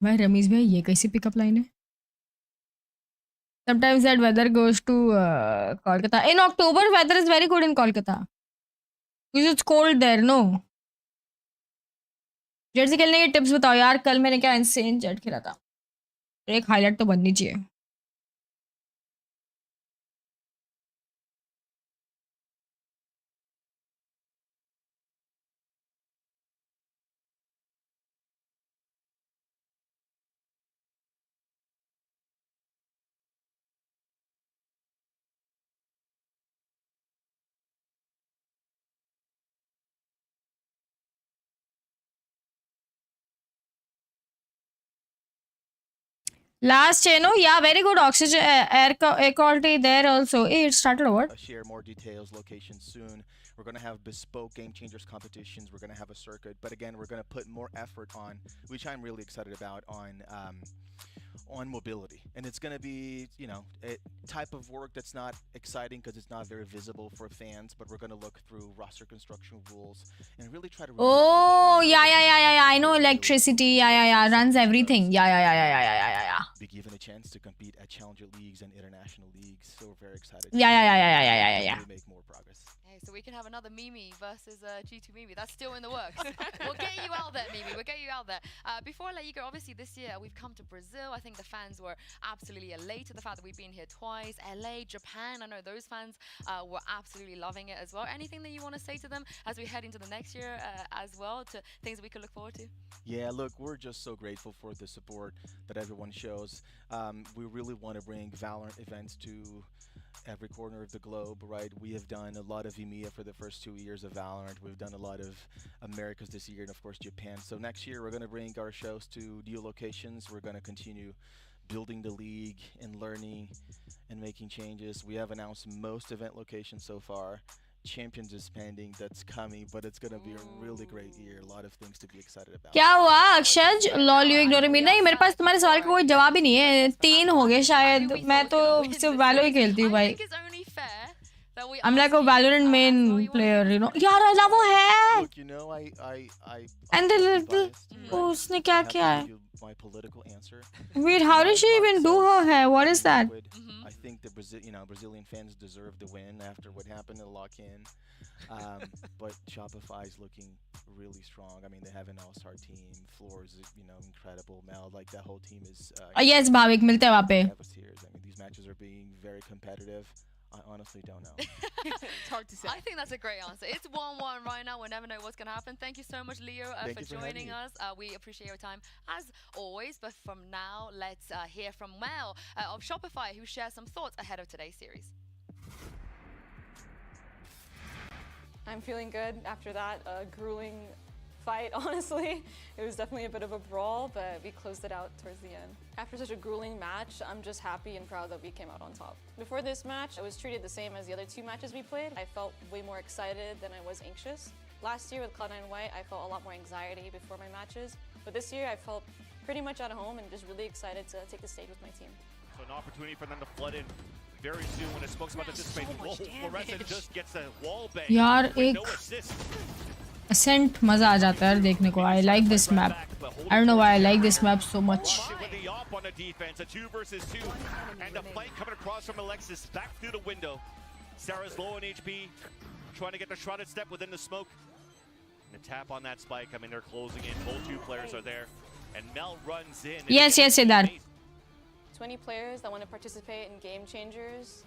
भाई रमीज भाई ये कैसी पिकअप लाइन है? Sometimes that weather goes to Kolkata. In October, weather is very good in Kolkata. Because it's cold there, no? Jersey खेलने के टिप्स बताओ यार। कल मैंने क्या इंसेन जेट खेला था, एक हाईलाइट तो बननी चाहिए। Last channel, yeah, very good oxygen air quality there also. Hey, it started or what? Share more details, locations soon. We're going to have bespoke Game Changers competitions. We're going to have a circuit. But again, we're going to put more effort on, which I'm really excited about, on mobility. And it's going to be, you know, a type of work that's not exciting because it's not very visible for fans, but we're going to look through roster construction rules and really try to... Oh, yeah. I know electricity. Yeah. Runs everything. Yeah. Be given a chance to compete at Challenger Leagues and International Leagues. So we're very excited. Yeah. To make more progress. Hey, so we can have another Mimi versus G2 Mimi. That's still in the works. We'll get you out there, Mimi. We'll get you out there. Before I let you go, obviously this year we've come to Brazil. I think the fans were absolutely elated at the fact that we've been here twice. LA, Japan, I know those fans were absolutely loving it as well. Anything that you want to say to them as we head into the next year as well, to things that we could look forward to? Yeah, look, we're just so grateful for the support that everyone shows. We really want to bring Valorant events to every corner of the globe, right? We have done a lot of EMEA for the first 2 years of Valorant. We've done a lot of Americas this year and of course Japan. So next year we're going to bring our shows to new locations. We're going to continue building the league and learning and making changes. We have announced most event locations so far. Champions is pending, that's coming, but it's going to be a really great year. A lot of things to be excited about. क्या हुआ Akshaj? Lol you ignore me? नहीं, मेरे पास तुम्हारे सवाल का कोई जवाब ही नहीं है. 3 हो गए शायद. मैं तो सिर्फ वैलो ही खेलती हूँ भाई. I'm like a Valorant main player, you know. यार अला वो है. Look, you know, I And the little उसने क्या किया है? My political answer. Wait, how did she even do her hair? What is that? I think the Brazilian fans deserve the win after what happened to lock-in. But Shopify is looking really strong. I mean, they have an all-star team. Floor is, incredible. Mel, like that whole team is. Yes, Bhavik मिलते हैं वहाँ पे. I mean, these matches are being very competitive. I honestly don't know. It's hard to say. I think that's a great answer. It's 1-1 right now. We'll never know what's going to happen. Thank you so much, Leo, for joining us. We appreciate your time as always. But from now, let's hear from Mel of Shopify, who shares some thoughts ahead of today's series. I'm feeling good after that grueling fight, honestly. It was definitely a bit of a brawl, but we closed it out towards the end. After such a grueling match, I'm just happy and proud that we came out on top. Before this match, I was treated the same as the other 2 matches we played. I felt way more excited than I was anxious. Last year with Cloud9 White, I felt a lot more anxiety before my matches. But this year, I felt pretty much at home and just really excited to take the stage with my team. So an opportunity for them to flood in very soon when it smokes about the space. Fluorescent just gets a wall bang. यार with एक no assist. Ascent मजा आ जाता है देखने को. I like this map. I don't know why I like this map so much. With the op on the defense, a 2 versus 2, and the flank coming across from Alexis back through the window. Sarah's low on HP, trying to get the shrouded step within the smoke. And the tap on that spike. I mean, they're closing in. Both 2 players are there, and Mel runs in. Yes, Siddharth. 20 players that want to participate in Game Changers.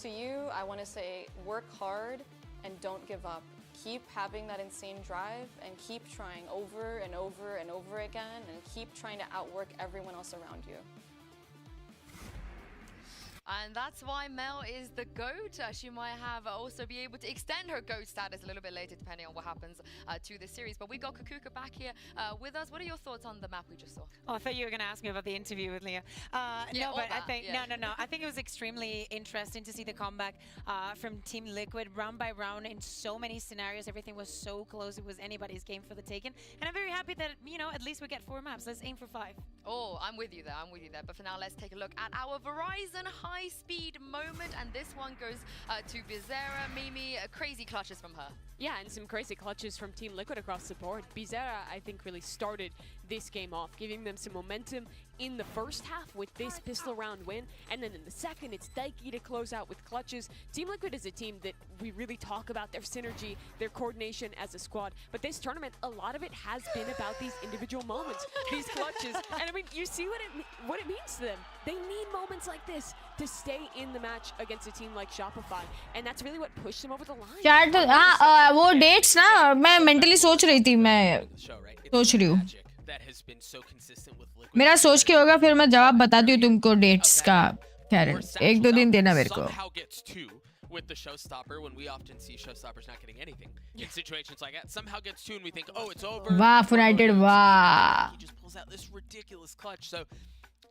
To you, I want to say work hard and don't give up. Keep having that insane drive and keep trying over and over and over again and keep trying to outwork everyone else around you. And that's why Mel is the GOAT. She might have also be able to extend her GOAT status a little bit later, depending on what happens to this series. But we got Kukuka back here with us. What are your thoughts on the map we just saw? Oh, I thought you were going to ask me about the interview with Leah. No, but I think no. I think it was extremely interesting to see the comeback from Team Liquid, round by round, in so many scenarios. Everything was so close; it was anybody's game for the taking. And I'm very happy that at least we get 4 maps. Let's aim for 5. Oh, I'm with you there. But for now, let's take a look at our Verizon high-speed moment, and this one goes to Bizarra. Mimi, crazy clutches from her. Yeah, and some crazy clutches from Team Liquid across the board. Bizarra, I think, really started this game off, giving them some momentum in the first half with this pistol round win, and then in the second, it's Daiki to close out with clutches. Team Liquid is a team that we really talk about their synergy, their coordination as a squad, but this tournament, a lot of it has been about these individual moments, these clutches, and I mean, you see what it means to them. They need moments like this to stay in the match against a team like Shopify, and that's really what pushed them over the line. Chat, वो dates ना मैं mentally सोच रही थी, मैं सोच रही हूँ. मेरा सोच के होगा, फिर मैं जवाब बताती हूँ तुमको dates का. Karen, 1-2 दिन देना मेरे को. With the showstopper, when we often see showstoppers not getting anything in situations like that, somehow gets 2 and we think, oh, it's over. Wow, United, wow. He just pulls out this ridiculous clutch. So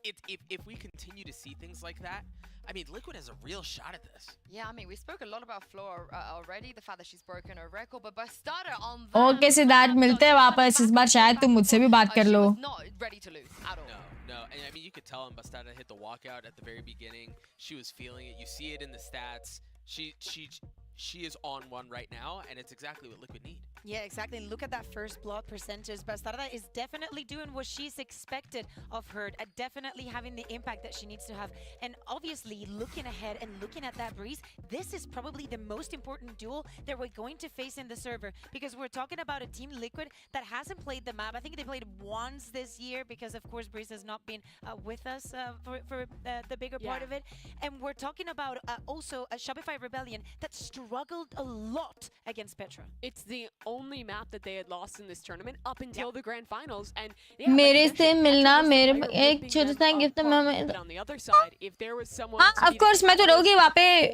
if we continue to see things like that, I mean, Liquid has a real shot at this. Yeah, I mean, we spoke a lot about Floor already, the fact that she's broken her record, but Bastarda on Okay Siddharth मिलते हैं वापस इस बार शायद तुम मुझसे भी बात कर लो. not ready to lose at all. No, and I mean, you could tell when Bastarda hit the walkout at the very beginning, she was feeling it. You see it in the stats. She is on one right now, and it's exactly what Liquid need. Yeah, exactly. Look at that first block percentage. Bastarda is definitely doing what she's expected of her, definitely having the impact that she needs to have. And obviously, looking ahead and looking at that Breeze, this is probably the most important duel that we're going to face in the server, because we're talking about a Team Liquid that hasn't played the map. I think they played once this year because, of course, Breeze has not been with us for the bigger part of it. And we're talking about also a Shopify Rebellion that struggled a lot against Petra. It's the only map that they had lost in this tournament up until the grand finals, and मेरे से मिलना मेरे एक छोटा सा gift मैं. But on the other side, if there was someone हाँ, of course मैं तो रहूँगी वहाँ पे.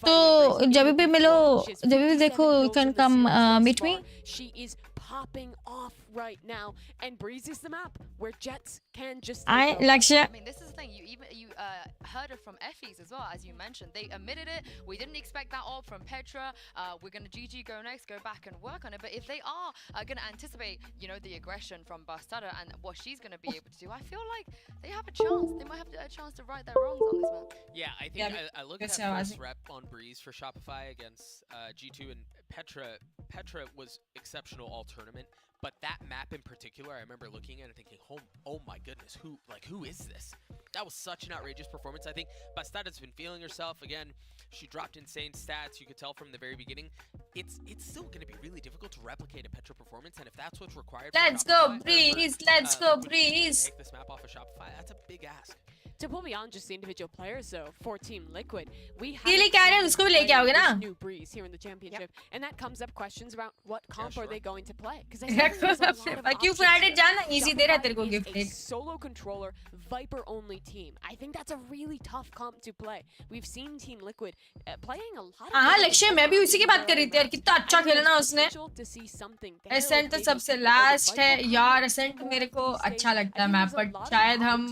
तो जब भी मिलो, जब भी देखो, you can come meet me. She is popping off right now, and Breeze is the map where Jets can just. Lakshya. I mean, this is the thing. You heard it from Effie's as well, as you mentioned. They admitted it. We didn't expect that all from Petra. We're gonna GG go next, go back and work on it. But if they are gonna anticipate, you know, the aggression from Bastarda and what she's gonna be able to do, I feel like they have a chance. They might have a chance to right their wrongs on this map. Yeah, I think I look at that first rep on Breeze for Shopify against G2 and Petra. Petra was exceptional all tournament, but that map in particular, I remember looking at it thinking, oh my goodness, who is this? That was such an outrageous performance. I think Bastarda's been feeling herself again. She dropped insane stats. You could tell from the very beginning. It's still going to be really difficult to replicate a Petra performance, and if that's what's required, Let's go Breeze. Let's go Breeze. Take this map off of Shopify. That's a big ask. To pull beyond just the individual players, though, for Team Liquid, we have new Breeze here in the championship, and that comes up questions about what comp are they going to play? Because a solo controller, Viper-only team. I think that's a really tough comp to play. We've seen Team Liquid playing a lot. हाँ लक्ष्य मैं भी उसी की बात कर रही थी यार कितना अच्छा खेला ना उसने. Ascent तो सबसे last है यार. Ascent मेरे को अच्छा लगता है मैप, but शायद हम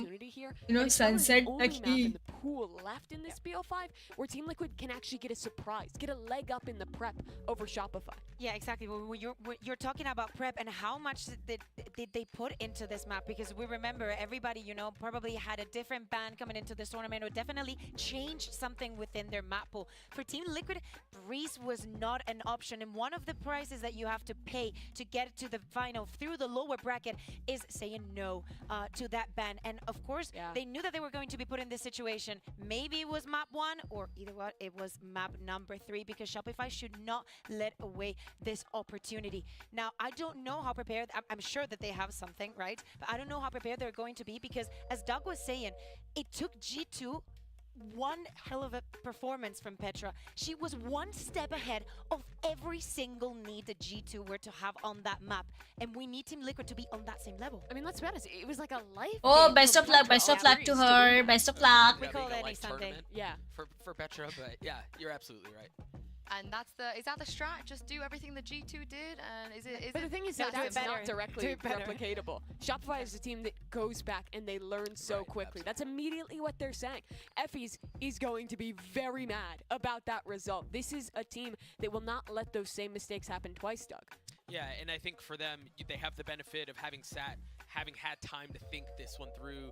you know sunset तक ही. Pool left in this BO5 where Team Liquid can actually get a surprise, get a leg up in the prep over Shopify. Yeah, exactly. When you're talking about prep and how much did they put into this map, because we remember everybody, you know, probably had a different ban coming into this tournament or definitely changed something within their map pool. For Team Liquid, Breeze was not an option, and one of the prices that you have to pay to get to the final through the lower bracket is saying no to that ban. And of course, they knew that they were going to be put in this situation. Maybe it was map 1 or either what it was map number 3, because Shopify should not let away this opportunity. Now, I don't know how prepared, I'm sure that they have something, right? But I don't know how prepared they're going to be, because as Doug was saying, it took G2 one hell of a performance from Petra. She was one step ahead of every single need that G2 were to have on that map, and we need Team Liquid to be on that same level. I mean, let's be honest, it was like a life. Oh, best of luck to her. Best of luck. We call it any Sunday. Yeah. For Petra, but yeah, you're absolutely right. And is that the strat? Just do everything the G2 did, and is it? But the thing is that it's not directly replicatable. Shopify is a team that goes back and they learn so quickly. That's immediately what they're saying. Effie's is going to be very mad about that result. This is a team that will not let those same mistakes happen twice, Doug. Yeah, and I think for them, they have the benefit of having had time to think this one through.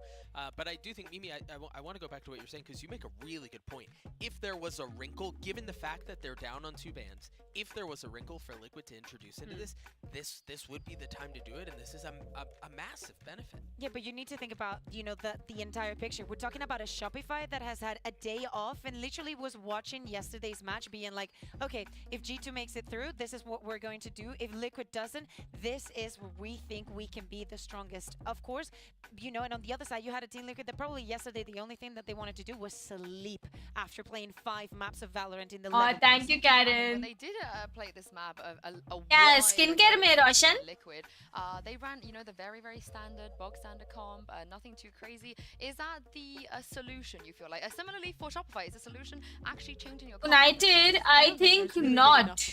But I do think, Mimi, I want to go back to what you're saying, because you make a really good point. If there was a wrinkle, given the fact that they're down on 2 bans, if there was a wrinkle for Liquid to introduce into this would be the time to do it, and this is a massive benefit. Yeah, but you need to think about, you know, the entire picture. We're talking about a Shopify that has had a day off and literally was watching yesterday's match being like, okay, if G2 makes it through, this is what we're going to do. If Liquid doesn't, this is where we think we can be the strongest. Of course, you know, and on the other side, you had a Team Liquid that probably yesterday the only thing that they wanted to do was sleep after playing 5 maps of Valorant in the thank you, Karen. When they did play this map a skincare mein Roshan. Liquid, they ran, you know, the very standard bog standard comp, nothing too crazy. Is that the solution, you feel like? Similarly for Shopify, is the solution actually changing your comp? United, I think not.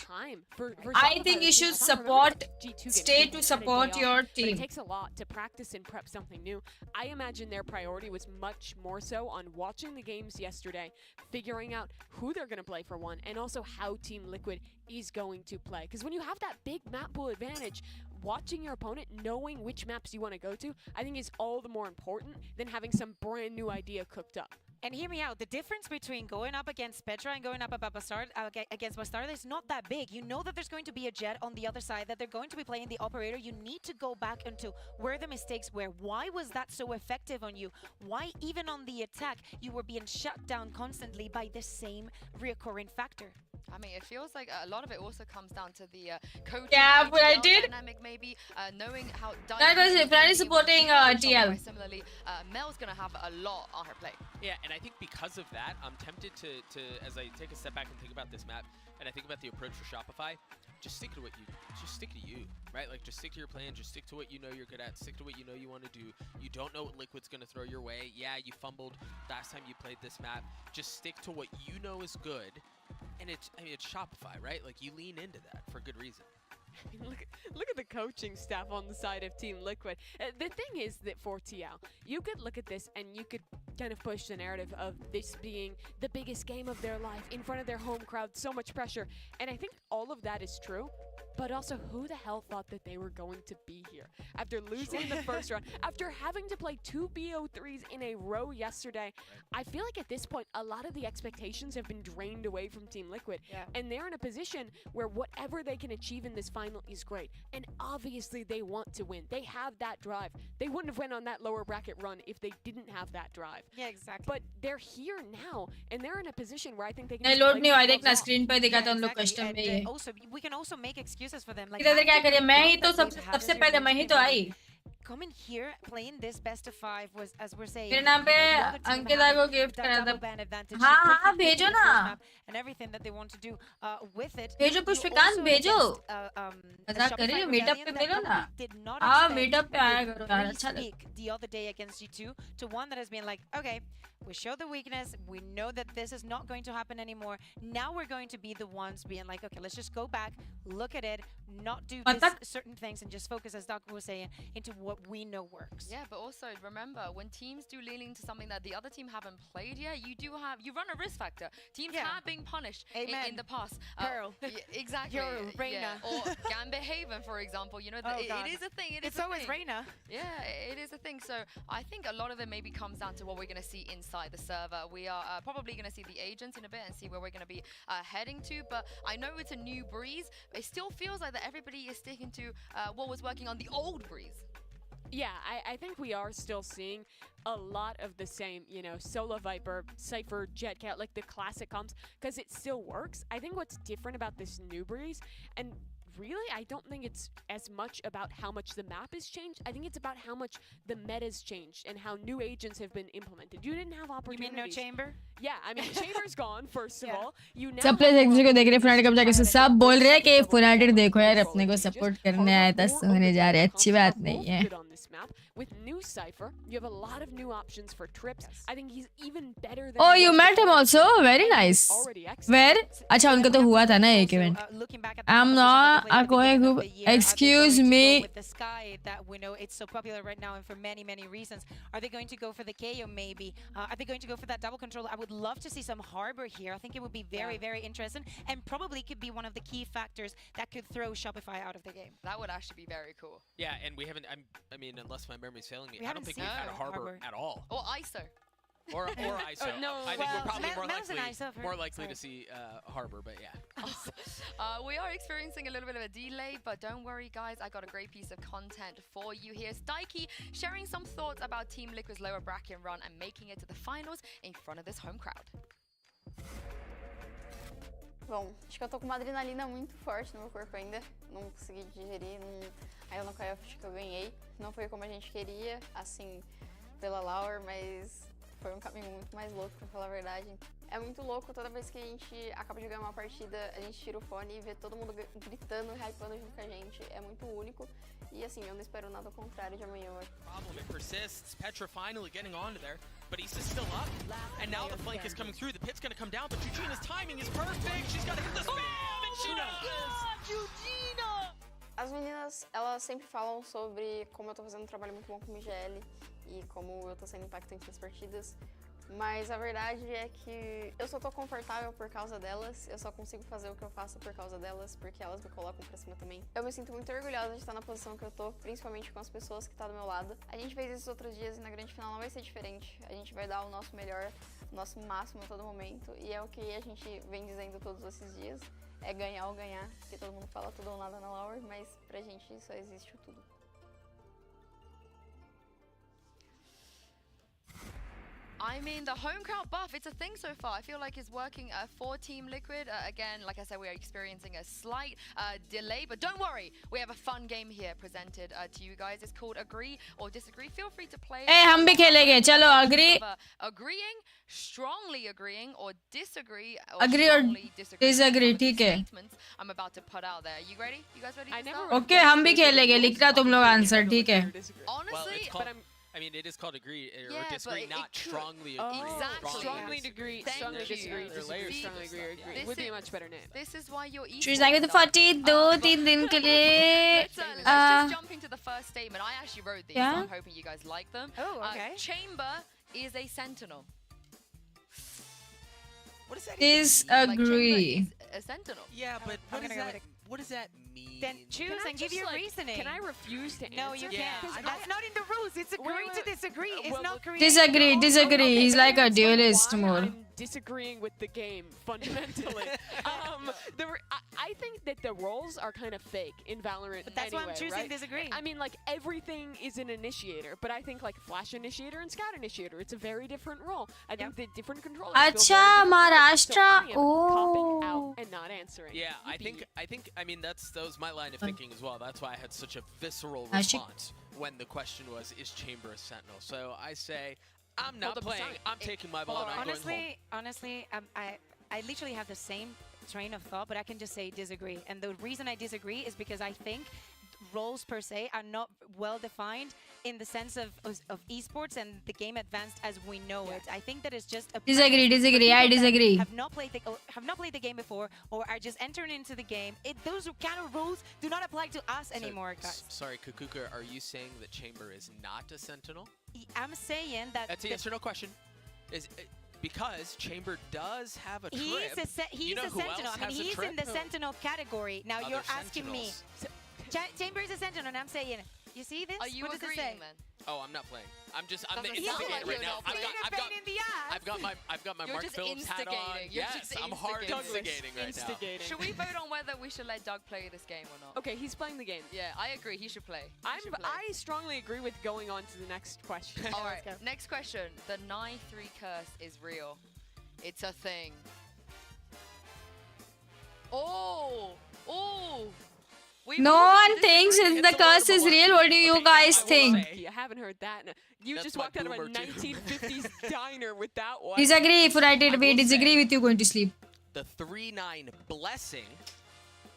I think you should stay to support your team. It takes a lot to practice and prep something new. I imagine their priority was much more so on watching the games yesterday, figuring out who they're going to play for one, and also how Team Liquid is going to play. Because when you have that big map pool advantage, watching your opponent, knowing which maps you want to go to, I think is all the more important than having some brand new idea cooked up. And hear me out, the difference between going up against Petra and going up against Bastarda is not that big. You know that there's going to be a Jet on the other side, that they're going to be playing the operator. You need to go back into where the mistakes were. Why was that so effective on you? Why even on the attack you were being shut down constantly by the same recurring factor? I mean, it feels like a lot of it also comes down to the coaching. Yeah, but I did. Dynamic, maybe knowing how. That was it. Fran is supporting TL. Similarly, Mel's gonna have a lot on her plate. Yeah, and I think because of that, I'm tempted to as I take a step back and think about this map, and I think about the approach for Shopify, just stick to you, right? Like, just stick to your plan, just stick to what you know you're good at, stick to what you know you want to do. You don't know what Liquid's gonna throw your way. Yeah, you fumbled last time you played this map. Just stick to what you know is good. And it's Shopify, right? Like, you lean into that for good reason. Look at the coaching staff on the side of Team Liquid. The thing is that for TL, you could look at this and you could kind of push the narrative of this being the biggest game of their life in front of their home crowd, so much pressure. And I think all of that is true. But also, who the hell thought that they were going to be here? After losing the first round, after having to play 2 BO3s in a row yesterday, I feel like at this point, a lot of the expectations have been drained away from Team Liquid. Yeah. And they're in a position where whatever they can achieve in this final is great. And obviously, they want to win. They have that drive. They wouldn't have went on that lower bracket run if they didn't have that drive. Yeah, exactly. But they're here now, and they're in a position where I think they can... नहीं load नहीं हुआ देख ना screen पे दिखा था उन लोग कस्टम में ये Also, we can also make excuses for them. Like, इधर क्या करिए मैं ही तो सबसे पहले मैं ही तो आई coming here, playing this best of 5 was, as we're saying, मेरे नाम पे अंकिता को गिफ्ट करा था हाँ हाँ भेजो ना and everything that they want to do with it. भेजो पुष्पिकांत भेजो मजाक कर रही हो मीटअप पे मिलो ना हाँ मीटअप पे आया करो यार अच्छा लगता the other day against G2 to one that has been like, okay, we show the weakness, we know that this is not going to happen anymore. Now we're going to be the ones being like, okay, let's just go back, look at it, not do certain things, and just focus, as Doc was saying, into what we know works. Yeah, but also remember, when teams do lean into something that the other team haven't played yet, you run a risk factor. Teams have been punished in the past. Pearl. Exactly. You're Reina. Yeah. Or Gambit Haven, for example. You know, it is a thing. It's always Reina. Yeah, it is a thing. So I think a lot of it maybe comes down to what we're going to see inside the server. We are probably going to see the agents in a bit and see where we're going to be heading to. But I know it's a new breeze. It still feels like that everybody is sticking to what was working on the old breeze. Yeah, I think we are still seeing a lot of the same, you know, Solo Viper, Cypher, Jetcat, like the classic comps, because it still works. I think what's different about this new breeze, and really, I don't think it's as much about how much the map has changed. I think it's about how much the meta's changed and how new agents have been implemented. You didn't have opportunities. You mean no chamber? Yeah, I mean, chamber's gone, first of all. You now सब players एक दूसरे को देख रहे हैं fanatic अब जाके सब बोल रहे हैं कि फनाटिक देखो यार अपने को सपोर्ट करने आए 10 होने जा रहे हैं अच्छी बात नहीं है with new Cypher, you have a lot of new options for trips. I think he's even better than Oh, you met him also? Very nice. Where? अच्छा उनका तो हुआ था ना एक event. I'm not going to excuse me. With the Sky that we know it's so popular right now and for many reasons. Are they going to go for the KO maybe? Are they going to go for that double control? I would love to see some Harbor here. I think it would be very interesting and probably could be one of the key factors that could throw Shopify out of the game. That would actually be very cool. Yeah, and we haven't, I mean, unless my memory's failing me, I don't think we've had a Harbor at all. Or ISO. Or ISO. No, I think we're probably more likely Sorry. to see Harbor, but yeah. We are experiencing a little bit of a delay, but don't worry, guys. I got a great piece of content for you here. Stykey sharing some thoughts about Team Liquid's lower bracket run and making it to the finals in front of this home crowd. Bom, acho que eu tô com uma adrenalina muito forte no meu corpo ainda. Não consegui digerir, aí no playoff acho que eu ganhei. Não foi como a gente queria, assim, pela Laura, mas foi um caminho muito mais louco, pra falar a verdade. É muito louco toda vez que a gente acaba de ganhar uma partida, a gente tira o fone e vê todo mundo gritando, hypando junto com a gente. É muito único e assim, eu não espero nada ao contrário de amanhã hoje. Problem, it persists. Petra finally getting onto there, but Issa's still up. And now the flank is coming through. The pit's going to come down, but Eugenia's timing is perfect. She's got to hit the spam, and she does! Eugenia! As meninas, elas sempre falam sobre como eu tô fazendo um trabalho muito bom com o IGL e como eu tô sendo impactante nas partidas. Mas a verdade é que eu só tô confortável por causa delas, eu só consigo fazer o que eu faço por causa delas, porque elas me colocam pra cima também. Eu me sinto muito orgulhosa de estar na posição que eu tô, principalmente com as pessoas que estão do meu lado. A gente fez isso outros dias e na grande final não vai ser diferente. A gente vai dar o nosso melhor, o nosso máximo a todo momento, e é o que a gente vem dizendo todos esses dias, é ganhar ou ganhar, porque todo mundo fala tudo ou nada na Lower, mas pra gente só existe o tudo. I mean, the home crowd buff, it's a thing so far. I feel like it's working for Team Liquid. Again, like I said, we are experiencing a slight delay, but don't worry. We have a fun game here presented to you guys. It's called Agree or Disagree. Feel free to play. Hey, हम भी खेलेंगे. चलो, agree. Agreeing, strongly agreeing, or disagree, or Agree or strongly disagree. disagree, ठीक है. Statements I'm about to put out there. You ready? You guys ready to start? Okay, हम भी खेलेंगे. लिख रहा तुम लोग आंसर, ठीक है. Honestly, I mean, it is called agree or Yeah, disagree, but not it could- strongly Oh, agree. exactly. Strongly agree, Thank strongly you. disagree, Layers. strongly agree or agree. This Would be a is- much better name. This is why you're equal. She's like with the 42 दिन के लिए. Let's just jump into the first statement. I actually wrote these, Yeah? so I'm hoping you guys like them. Oh, okay. Chamber is a sentinel. What does that Disagree. A sentinel. Yeah, but I'm gonna go with it. what does that mean? Then choose Can I and give just, your like, reasoning. Can I refuse to answer? No, you Yeah, can't. I That's not in the rules. It's agreeing to disagree. It's well, not look- creating. Disagree, disagree. He's like a Explain duelist why more. I'm disagreeing with the game fundamentally. I think that the roles are kind of fake in Valorant. But that's why I'm anyway, choosing right? disagree. I mean, like everything is an initiator, but I think like Flash initiator and Scout initiator, it's a very different role. I think the different controllers. feel very अच्छा, different roles, Maharashtra. So I am copping Oh. out and not answering. Yeah, I Yippee. think, I mean, that was my line of thinking as well. That's why I had such a visceral Ashik. response when the question was, is Chamber a Sentinel? So I say, I'm not Hold up, playing. sorry. I'm taking my ball and I'm going home. Honestly, I literally have the same train of thought, but I can just say disagree. And the reason I disagree is because I think roles per se are not well defined in the sense of esports and the game advanced as we know it. I think that it's just a Disagree, preference for disagree. I people that disagree. Have not played the game before or are just entering into the game. Those kind of rules do not apply to us anymore, guys. Sorry, Kukuka, are you saying that Chamber is not a Sentinel? I'm saying that That's a yes or no question. Because Chamber does have a trip. He's You know a who else sentinel. I mean, has a he's in trip? the sentinel category. Now Other you're asking me. sentinels. Chamber is a sentinel, and I'm saying, you see this? Are you what does it agreeing say? then? Oh, I'm not playing. I'm the Doesn't sound instigator like right you're now. not playing. I've got my You're Mark just Phillips hat on. instigating. You're Yes, just I'm hard instigating. instigating right now. Should we vote on whether we should let Doug play this game or not? Okay, he's playing the game. Yeah, I agree. He should play. He should play. I strongly agree with going on to the next question. All right, next question. The 9-3 curse is real. It's a thing. Oh! No one thinks the curse is real. What do you guys think? You haven't heard that. No. You That's just my walked out of a boomer too. 1950s diner with that one. Disagree. If we disagree with you going to sleep. The 3-9 blessing.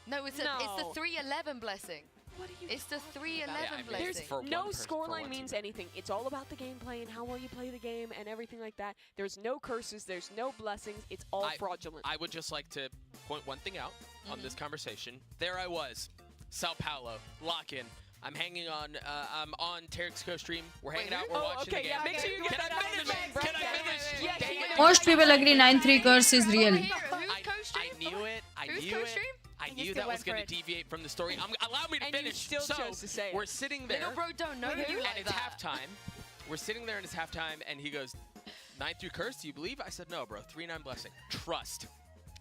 No, it's the 3-11 blessing. What are you? It's the 3-11 There's blessing. no scoreline means anything. It's all about the gameplay and how well you play the game and everything like that. There's no curses. There's no blessings. It's all fraudulent. I would just like to point one thing out on this conversation. There I was, Sao Paulo, lock in. I'm hanging on. I'm on Tarek's co-stream. We're hanging out. We're watching the game. Make sure you get that out of the bag. Can I finish? Most people agree 9-3 curse is real. I knew it. I knew it. I knew that was going to deviate from the story. Allow me to And you finish. still So chose to say it. we're sitting there. Little bro don't know you and like it's that. halftime. We're sitting there and it's halftime, and he goes, 9-3 curse, do you believe? I said, no, bro. 3-9 blessing. Trust.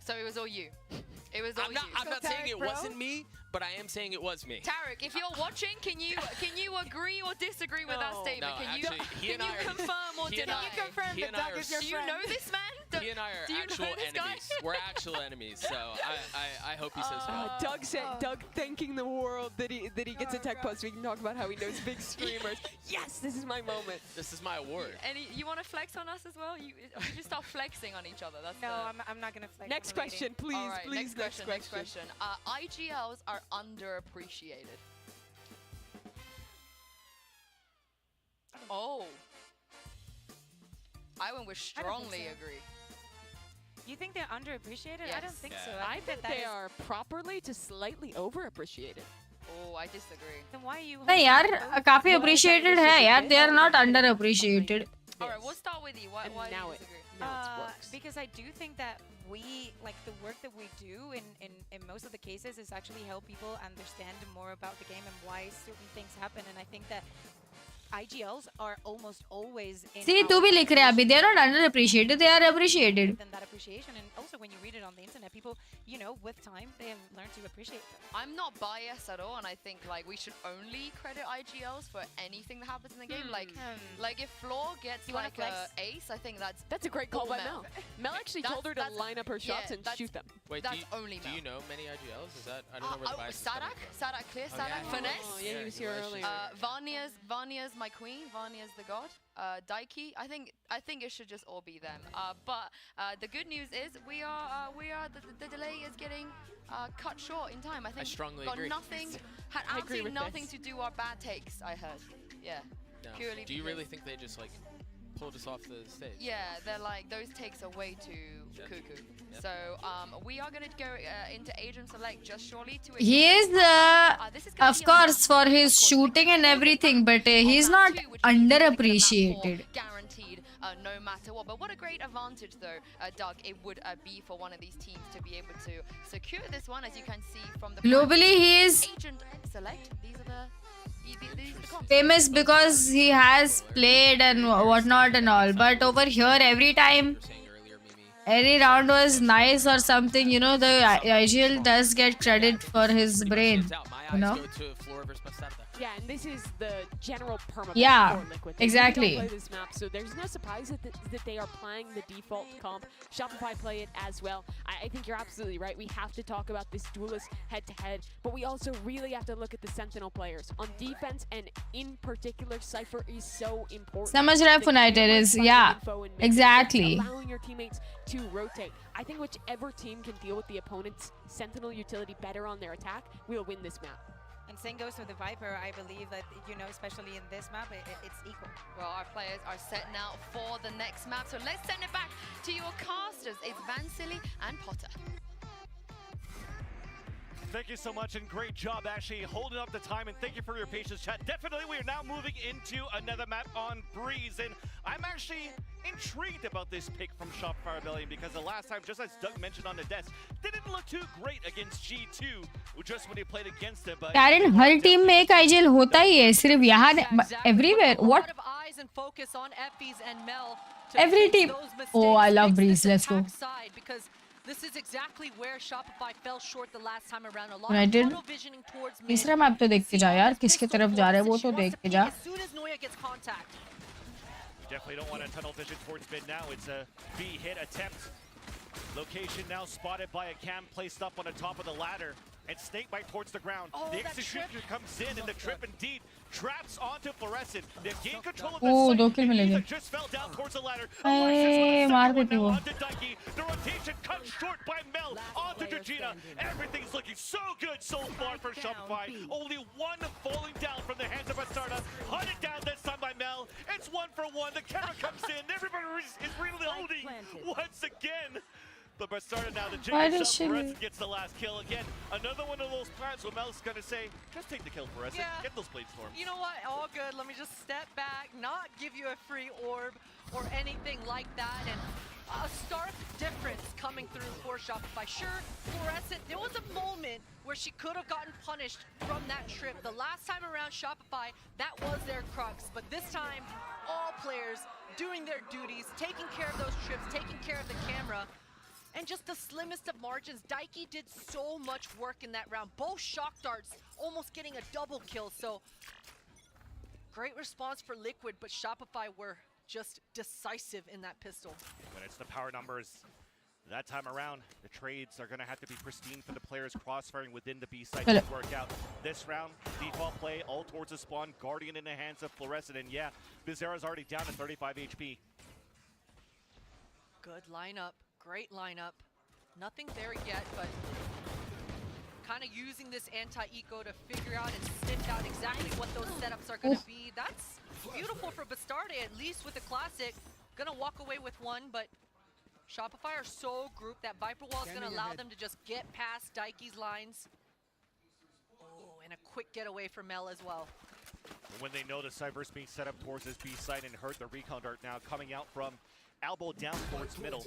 So it was all you. It was all you. I'm not saying it wasn't me, but I am saying it was me. Tarek, if you're watching, can you agree or disagree with that statement? No, can actually, he you and I are- confirm or he deny? and I- Can you confirm he that and I Doug are is your friend? Do you know this man? He and I are Do you actual know this guy? enemies. We're actual enemies, so I hope he says no. Doug said, Doug thanking the world that he gets a tech post. We can talk about how he knows big streamers. Yes, this is my moment. This is my award. And you want to flex on us as well? You just start flexing on each other. That's No, I'm not gonna flex. Next on the question, please, All right, please. next question. IGLs are underappreciated. Oh. I went with strongly agree. You think they're underappreciated? I don't think Yes. so. I think think that they is- are properly to slightly overappreciated. Oh, I disagree. Then why are you? नहीं यार काफी appreciated है यार. They are not underappreciated. All right, we'll start with you. Why do you disagree? Because I do think that we, like the work that we do in most of the cases is actually help people understand more about the game and why certain things happen. And I think that IGLs are almost always in See, तू भी लिख रहा है अभी. They are not underappreciated. They are appreciated. than that appreciation. And also when you read it on the internet, people, you know, with time, they have learned to appreciate them. I'm not biased at all, and I think like we should only credit IGLs for anything that happens in the game. Like if Floor gets You wanna like flex? a ace, I think that's a great call all by Mel. Mel actually told her to line up her shots and shoot them. Wait, that's only do you know many IGLs? Is that I don't know where the bias is coming from. Sadak, clear Sadak, finesse. Oh, yeah, he was here earlier. Vanya's my queen. Vanya's the god. Daiki, I think it should just all be them. But the good news is we are the delay is getting cut short in time. I think strongly got agree. Had I agree absolutely with nothing this. to do our bad takes. I heard. Yeah. No. Purely Do you really because- think they just like pulled us off the stage? Yeah, they're like those takes are way too cuckoo. Yep. So we are gonna go into Agent Select just shortly to. He is of course for his shooting and everything, but he's not underappreciated. Guaranteed, no matter what. But what a great advantage, though, Doug, it would be for one of these teams to be able to secure this one, as you can see from the. Globally, he is Agent Select. These are the comps. famous because he has played and whatnot and all. But over here, every time any round was nice or something, you know, the IGL does get credit for his brain, you know. Yeah, and this is the general perma Yeah, for Liquid. They exactly. don't play this map, so there's no surprise that they are playing the default comp. Shopify play it as well. I think you're absolutely right. We have to talk about this duelist head-to-head, but we also really have to look at the Sentinel players. On defense, and in particular, Cypher is so important. समझ रहा है United is, yeah, exactly. Allowing your teammates to rotate. I think whichever team can deal with the opponent's Sentinel utility better on their attack will win this map. And same goes with the Viper. I believe that, you know, especially in this map, it's equal. Well, our players are set now for the next map, so let's send it back to your casters. It's Vansily and Potter. Thank you so much, and great job actually holding up the time, and thank you for your patience, chat. Definitely, we are now moving into another map on Breeze, and I'm actually intrigued about this pick from Shopify Rebellion because the last time, just as Doug mentioned on the desk, didn't look too great against G2 just when he played against it. But Karen, her team में एक IGL होता ही है, सिर्फ यहाँ everywhere. What? Eyes and focus on Effie's and Mel to Every fix team. those mistakes, Oh, I love fix Breeze. this Let's go. attack side, because this is exactly where Shopify fell short the last time around. A lot United. of tunnel visioning towards mid. तीसरा map तो देख के जा यार, किसके तरफ जा रहे हैं वो तो देख के जा. As soon as Noya gets contact. definitely don't want a tunnel vision towards mid now. It's a B hit attempt. Location now spotted by a cam placed up on the top of the ladder. And Snakebite towards the ground. The execution comes in, and the trip indeed traps onto Fluorescent. They gain control of the Oh, site. दो kill मिलेंगे. Ankkita just fell down towards the ladder. Hey, मार देती वो. Onto Daiki. The rotation cut short by Mel onto Georgina. Everything's looking so good so far for Shopify. Only one falling down from the hands of Astarta. Hunted down this time by Mel. It's 1-for-1. The camera comes in. Everybody is reloading once again. But Bastarda now, the jig is up. Fluorescent gets the last kill. Again, another one of those plants where Mel's going to say, just take the kill, Fluorescent. Yeah. Get those blades for him. You know what? All good. Let me just step back, not give you a free orb or anything like that. And a stark difference coming through for Shopify. Sure, Fluorescent, there was a moment where she could have gotten punished from that trip. The last time around Shopify, that was their crux. But this time, all players doing their duties, taking care of those trips, taking care of the camera. And just the slimmest of margins. Daiki did so much work in that round. Both shock darts almost getting a double kill. So great response for Liquid, but Shopify were just decisive in that pistol. When it's the power numbers, that time around, the trades are going to have to be pristine for the players crossfiring within the B site to work out. This round, default play all towards the spawn, Guardian in the hands of Fluorescent. And yeah, Bizarra's already down to 35 HP. Good lineup. Great lineup. Nothing there yet, but kind of using this anti-eco to figure out and sniff out exactly what those setups are going to be. That's beautiful for Bastarda, at least with the Classic. Gonna walk away with one, but Shopify are so grouped that Viper Wall is going to allow them to just get past Daiki's lines. Oh, and a quick getaway for Mel as well. When they know the Cyber's being set up towards this B side and hurt the recon dart now coming out from elbow down towards middle.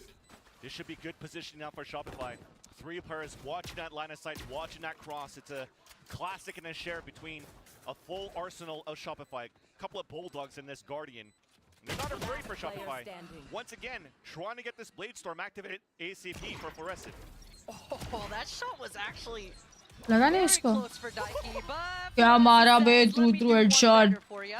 This should be good position now for Shopify. 3 players watching that line of sight, watching that cross. It's a classic and a share between a full arsenal of Shopify. A couple of Bulldogs in this Guardian. They're not afraid for Shopify. Once again, trying to get this Blade Storm activated ASAP for Fluorescent. Oh, that shot was actually लगा नहीं very उसको close for Daiki, but क्या मारा बे through headshot for you.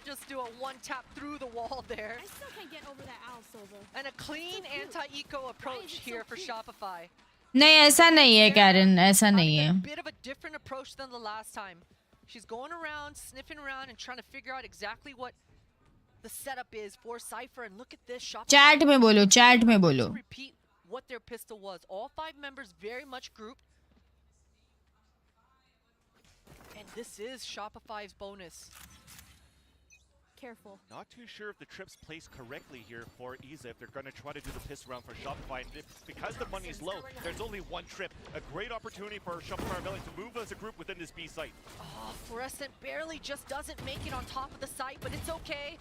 Just do a one tap through the wall there. I still can't get over that owl, Sova. And a clean anti-eco approach here for Shopify. नहीं ऐसा नहीं है Karen ऐसा नहीं है A bit of a different approach than the last time. She's going around, sniffing around, and trying to figure out exactly what the setup is for Cypher. And look at this Shopify. chat में बोलो Repeat what their pistol was. All 5 members very much grouped. And this is Shopify's bonus. Careful. Not too sure if the trip's placed correctly here for Iza if they're going to try to do the piss round for Shopify. And because the money is low, there's only 1 trip. A great opportunity for Shopify Rebellion to move as a group within this B site. Oh, Fluorescent barely just doesn't make it on top of the site, but it's okay.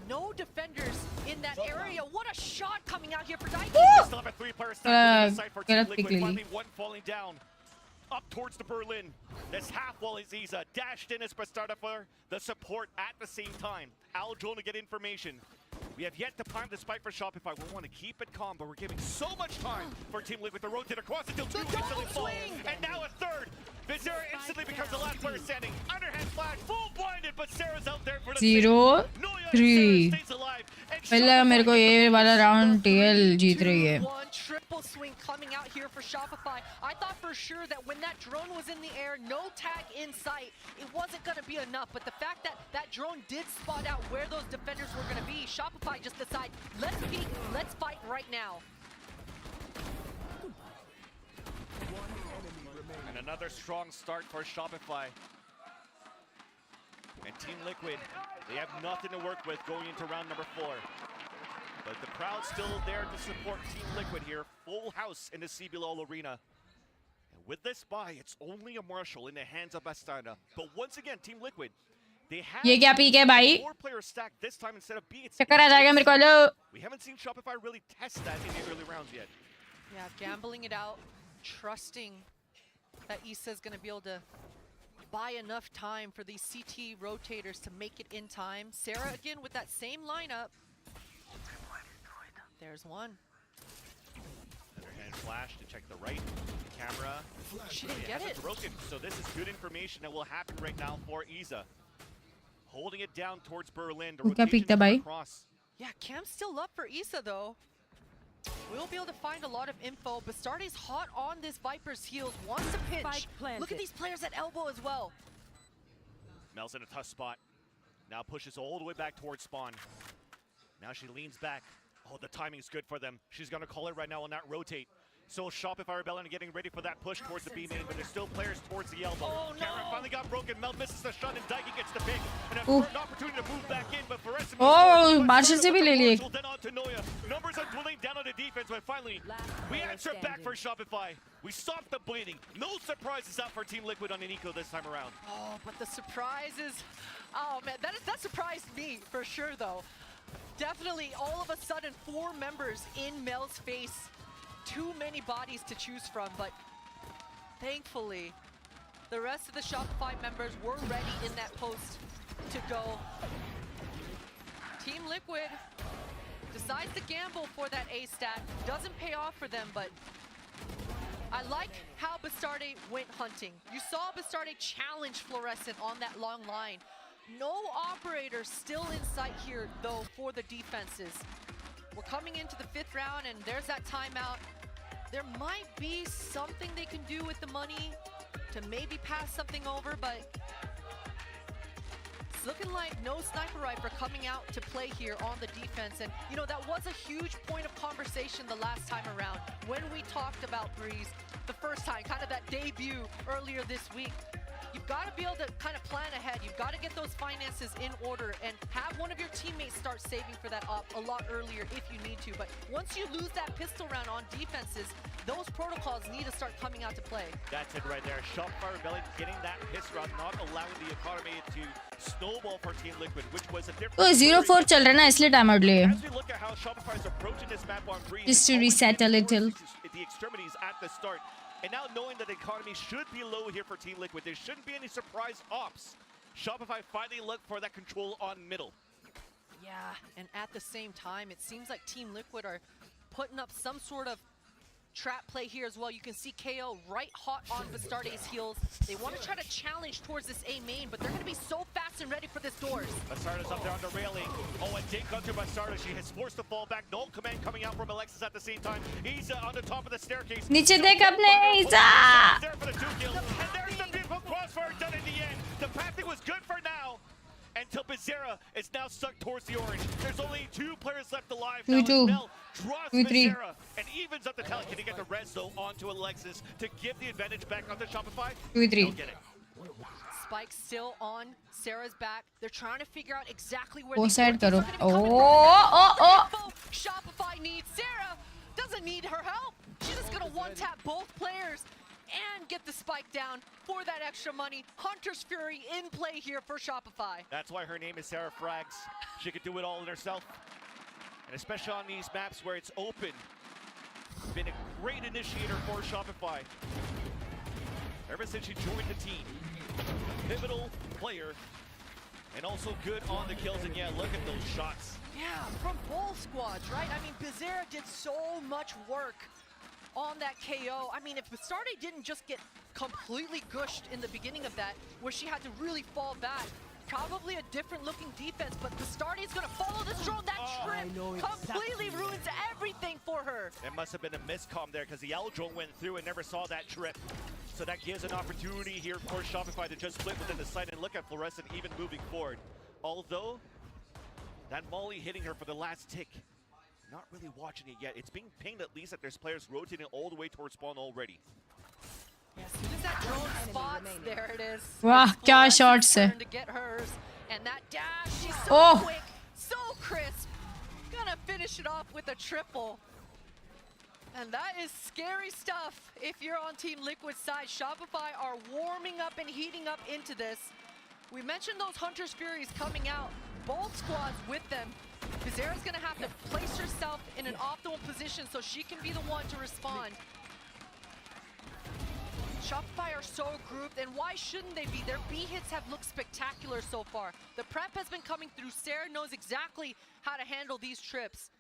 No defenders in that area. What a shot coming out here for Daiki. Still have a 3-player stack within the site for Team Liquid. Finally, 1 falling down. Up towards the Berlin. This half wall is Iza. Dashed in as Bastarda for the support at the same time. Al Joel to get information. We have yet to prime the spike for Shopify. We want to keep it calm, but we're giving so much time for Team Liquid to rotate across until 2 instantly fall. And now a 3rd. Vizera instantly becomes the last player standing. Underhand flash, full blinded, but Sarah's out there for the 0-3 पहले मेरे को ये वाला round TL जीत रही है triple swing coming out here for Shopify. I thought for sure that when that drone was in the air, no tag in sight, it wasn't going to be enough. But the fact that that drone did spot out where those defenders were going to be, Shopify just decided, let's peek, let's fight right now. And another strong start for Shopify. And Team Liquid, they have nothing to work with going into round number 4. But the crowd's still there to support Team Liquid here. Full house in the CBLOL arena. And with this buy, it's only a Marshall in the hands of Bastarda. But once again, Team Liquid, they have ये क्या peak है भाई 4-player stack this time instead of B. चक्कर आ जाएगा मेरे को लो We haven't seen Shopify really test that in the early rounds yet. Yeah, gambling it out, trusting that Issa is going to be able to buy enough time for these CT rotators to make it in time. Sarah again with that same lineup. There's one. Underhand flash to check the right camera. She didn't get it. Broken. So this is good information that will happen right now for Iza. Holding it down towards Berlin. The rotation across. Yeah, Cam's still up for Issa though. We'll be able to find a lot of info. Bastardi's hot on this Viper's heels. Wants to pinch. Look at these players at elbow as well. Mel's in a tough spot. Now pushes all the way back towards spawn. Now she leans back. Oh, the timing's good for them. She's going to call it right now on that rotate. So Shopify Rebellion getting ready for that push towards the B main, but there's still players towards the elbow. Oh, no. Cameron finally got broken. Mel misses the shot, and Daiki gets the pick. And an opportunity to move back in, but for us, Marshall से भी ले लिए then on to Noya. Numbers are dwindling down on the defense, but finally, we answer back for Shopify. We stop the bleeding. No surprises out for Team Liquid on an eco this time around. Oh, but the surprise is... Oh, man, that surprised me for sure, though. Definitely, all of a sudden, 4 members in Mel's face. Too many bodies to choose from, but thankfully, the rest of the Shopify members were ready in that post to go. Team Liquid decides to gamble for that A stat. Doesn't pay off for them, but I like how Bastarde went hunting. You saw Bastarde challenge Fluorescent on that long line. No operator still in sight here, though, for the defenses. We're coming into the 5th round, and there's that timeout. There might be something they can do with the money to maybe pass something over, but it's looking like no sniper rifle coming out to play here on the defense. And, you know, that was a huge point of conversation the last time around when we talked about Breeze the first time, kind of that debut earlier this week. You've got to be able to kind of plan ahead. You've got to get those finances in order and have one of your teammates start saving for that op a lot earlier if you need to. But once you lose that pistol round on defenses, those protocols need to start coming out to play. That's it right there. Shopify Rebellion getting that pistol round, not allowing the economy to snowball for Team Liquid, which was a different. तो 0-4 चल रहा है ना इसलिए time out लिए. As we look at how Shopify is approaching this map on green, Just to reset a little. the extremities at the start. And now knowing that the economy should be low here for Team Liquid, there shouldn't be any surprise ops. Shopify finally look for that control on middle. Yeah, and at the same time, it seems like Team Liquid are putting up some sort of trap play here as well. You can see KO right hot on Bastarde's heels. They want to try to challenge towards this A main, but they're going to be so fast and ready for this doors. Bastarde's up there on the railing. Oh, and take onto Bastarde. She has forced the fall back. No command coming out from Alexis at the same time. He's on the top of the staircase. नीचे देख अपने ईसा. There for the 2 kills. And there's the beautiful crossfire done in the end. The pathing was good for now. Until Bizarra is now stuck towards the orange. There's only 2 players left alive. 2-2. Draws 2-3. Bizarra and evens up the tally. Can he get the res though onto Alexis to give the advantage back onto Shopify? 2-3. He'll get it. Spike still on Sarah's back. They're trying to figure out exactly where वो these side workers करो. are gonna be coming Oh. from. Shopify needs Sarah. Doesn't need her help. She's just gonna one-tap both players and get the spike down for that extra money. Hunter's Fury in play here for Shopify. That's why her name is Sarah Frags. She could do it all in herself. And especially on these maps where it's open. Been a great initiator for Shopify. Ever since she joined the team. Pivotal player. And also good on the kills. And yeah, look at those shots. Yeah, from both squads, right? I mean, Bizarra did so much work on that KO. I mean, if Bastarde didn't just get completely gushed in the beginning of that, where she had to really fall back, probably a different looking defense, but Bastarde is going to follow this drone. That trip completely ruins everything for her. It must have been a miscomm there because the L drone went through and never saw that trip. So that gives an opportunity here for Shopify to just split within the site and look at Fluorescent even moving forward. Although, that Molly hitting her for the last tick. Not really watching it yet. It's being pinged at least that there's players rotating all the way towards spawn already. Yeah, as soon as that drone spots, there it is. वाह क्या shots है. To get hers, and that dash, she's so Oh. quick, so crisp. Gonna finish it off with a triple. And that is scary stuff. If you're on Team Liquid's side, Shopify are warming up and heating up into this. We mentioned those Hunter's Furies coming out, both squads with them. Bizarra's gonna have to place herself in an optimal position so she can be the one to respond. Shopify are so grouped, and why shouldn't they be? Their B hits have looked spectacular so far. The prep has been coming through. Sarah knows exactly how to handle these trips.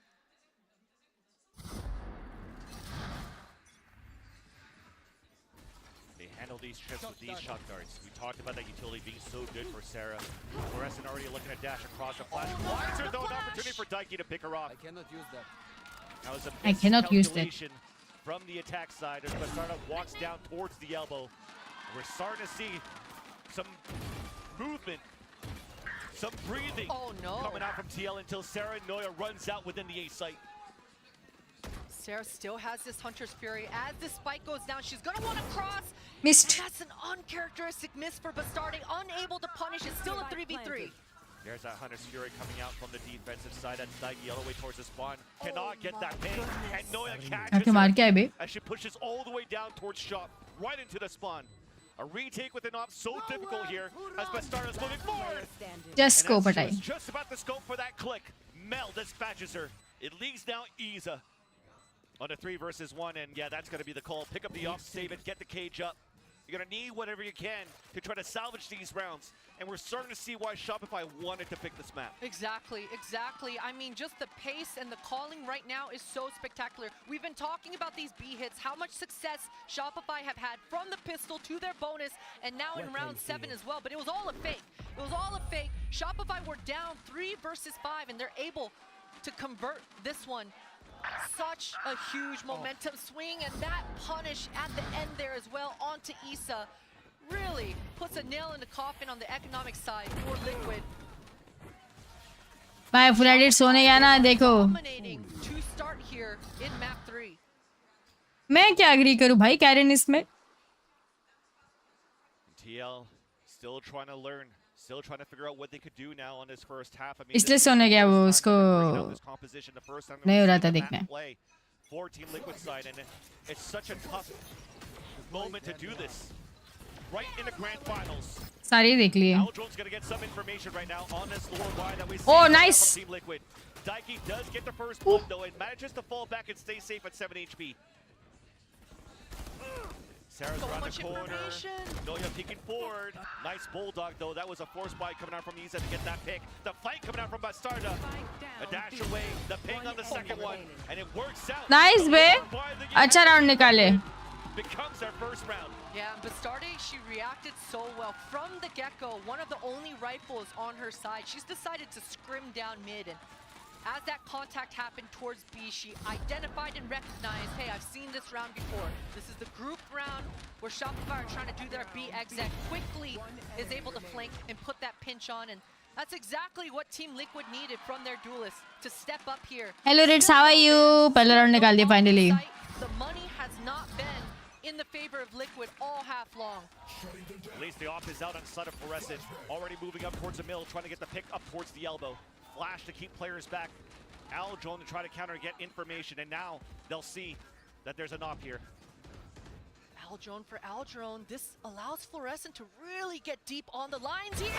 They handle these trips with these shot darts. We talked about that utility being so good for Sarah. Fluorescent already looking at dash across the flash. Why is there though an opportunity for Daiki to pick her off? I cannot use that. That was a I cannot use that. miscalculation from the attack side as Bastarde walks down towards the elbow. We're starting to see some movement, some breathing coming out from TL until Sarah Noya runs out within the A site. Sarah still has this Hunter's Fury. As this spike goes down, she's gonna want to cross. Missed. And that's an uncharacteristic miss for Bastarde, unable to punish. It's still a 3v3. There's that Hunter's Fury coming out from the defensive side. That's Daiki all the way towards the spawn. Cannot get that ping. And Noya catches मार के आए बे. as she pushes all the way down towards shop, right into the spawn. A retake with an op so difficult here as Bastarde is moving forward. Just scope And as she हटाई. was just about to scope for that click. Mel dispatches her. It leaves now Isa on a 3 versus 1, and yeah, that's gonna be the call. Pick up the off, save it, get the cage up. You're gonna need whatever you can to try to salvage these rounds. And we're starting to see why Shopify wanted to pick this map. Exactly, exactly. I mean, just the pace and the calling right now is so spectacular. We've been talking about these B hits, how much success Shopify have had from the pistol to their bonus, and now in round 7 as well. But it was all a fake. It was all a fake. Shopify were down 3 versus 5, and they're able to convert this one. Such a huge momentum swing, and that punish at the end there as well onto Isa really puts a nail in the coffin on the economic side for Liquid. भाई full edit सोने गया ना देखो. Dominating to start here in map 3. मैं क्या agree करूं भाई Karen इसमें. TL still trying to learn, Still trying to figure out what they could do now on this first half. I mean, इसलिए सोने गया वो उसको नहीं हो रहा था देखने. For Team Liquid side, and it's such a tough moment to do this right in the grand finals. सारी देख लिए. Aldron's going to get some information right now on this lore why that we see Oh, nice. from Team Liquid. Daiki does get the first blood though and manages to fall back and stay safe at 7 HP. Sarah's around the corner. Noya peeking forward. Nice bulldog though. That was a force bite coming out from Iza to get that pick. The fight coming out from Bastarda. A dash away. The ping on the second one. And it works out. Nice बे. अच्छा round निकाले. Becomes their first round. Yeah, Bastarde, she reacted so well. From the get-go, one of the only rifles on her side, she's decided to scrim down mid. And as that contact happened towards B, she identified and recognized, hey, I've seen this round before. This is the group round where Shopify are trying to do their B exec. Quickly is able to flank and put that pinch on. And that's exactly what Team Liquid needed from their duelists to step up here. Hello Reds, how are you? पहला round निकाल दिया finally. The money has not been in the favor of Liquid all half long. At least the off is out on side of Fluorescent. Already moving up towards the middle, trying to get the pick up towards the elbow. Flash to keep players back. Aldron to try to counter and get information, and now they'll see that there's an op here. Aldron for Aldron. This allows Fluorescent to really get deep on the lines here.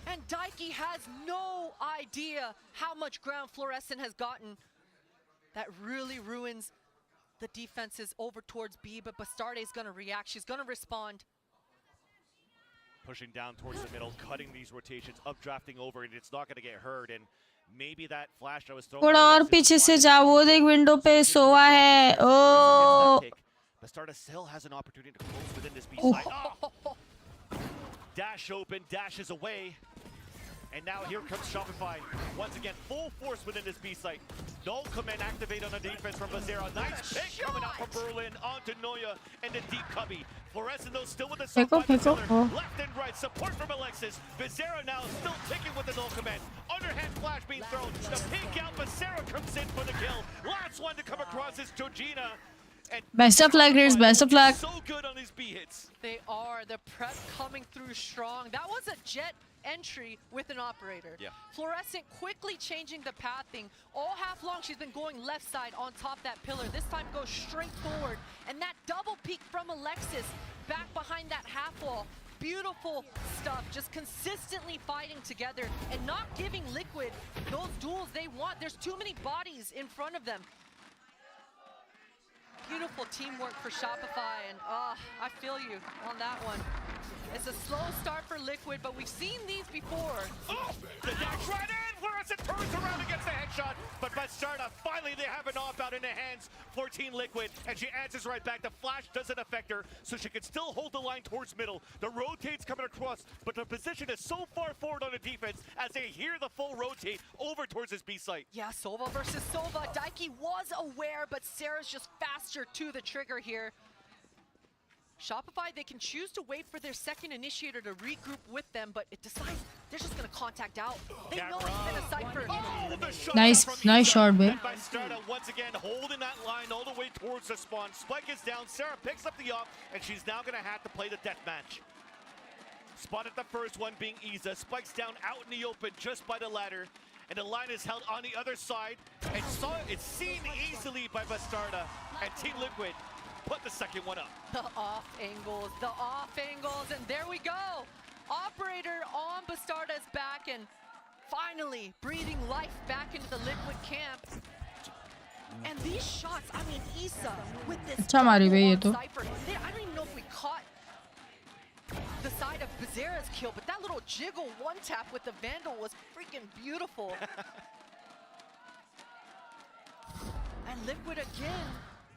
And Daiki has no idea how much ground Fluorescent has gotten. That really ruins the defenses over towards B, but Bastarde is going to react. She's going to respond. Pushing down towards the middle, cutting these rotations, updrafting over, and it's not going to get hurt. And maybe that flash that was thrown. थोड़ा और पीछे से जा, वो देख window पे सोवा है. Oh. Bastarde still has an opportunity to close within this B side. Oh. Dash open, dashes away. And now here comes Shopify. Once again, full force within this B site. No command activate on the defense from Bazera. Nice pick coming out from Berlin onto Noya and the deep cubby. Fluorescent though still with the left and right. Support from Alexis. Bazera now still ticking with the no command. Underhand flash being thrown. The peek out. Bazera comes in for the kill. Last one to come across is Georgina. And best of luck, Riz. Best of luck. So good on these B hits. They are. The prep coming through strong. That was a jet entry with an operator. Yeah. Fluorescent quickly changing the pathing. All half long she's been going left side on top that pillar. This time goes straight forward. And that double peek from Alexis back behind that half wall. Beautiful stuff. Just consistently fighting together and not giving Liquid those duels they want. There's too many bodies in front of them. Beautiful teamwork for Shopify, and I feel you on that one. It's a slow start for Liquid, but we've seen these before. Oh, the dash right in! Fluorescent turns around against the headshot, but Bastarda, finally they have an off out in the hands for Team Liquid, and she answers right back. The flash doesn't affect her, so she can still hold the line towards middle. The rotate's coming across, but the position is so far forward on the defense as they hear the full rotate over towards this B site. Yeah, Sova versus Sova. Daiki was aware, but Sarah's just faster to the trigger here. Shopify, they can choose to wait for their second initiator to regroup with them, but it decides they're just going to contact out. They know it's been a cypher. Oh, nice shot, man. Bastarda once again holding that line all the way towards the spawn. Spike is down. Sarah picks up the off, and she's now going to have to play the deathmatch. Spotted the first one being Iza. Spike's down out in the open just by the ladder. And the line is held on the other side. And it's seen easily by Bastarda. And Team Liquid put the second one up. The off angles, and there we go. Operator on Bastarda's back, and finally breathing life back into the Liquid camp. And these shots, I mean, Isa with this cypher. I don't even know if we caught the side of Bazera's kill, but that little jiggle one tap with the Vandal was freaking beautiful. And Liquid again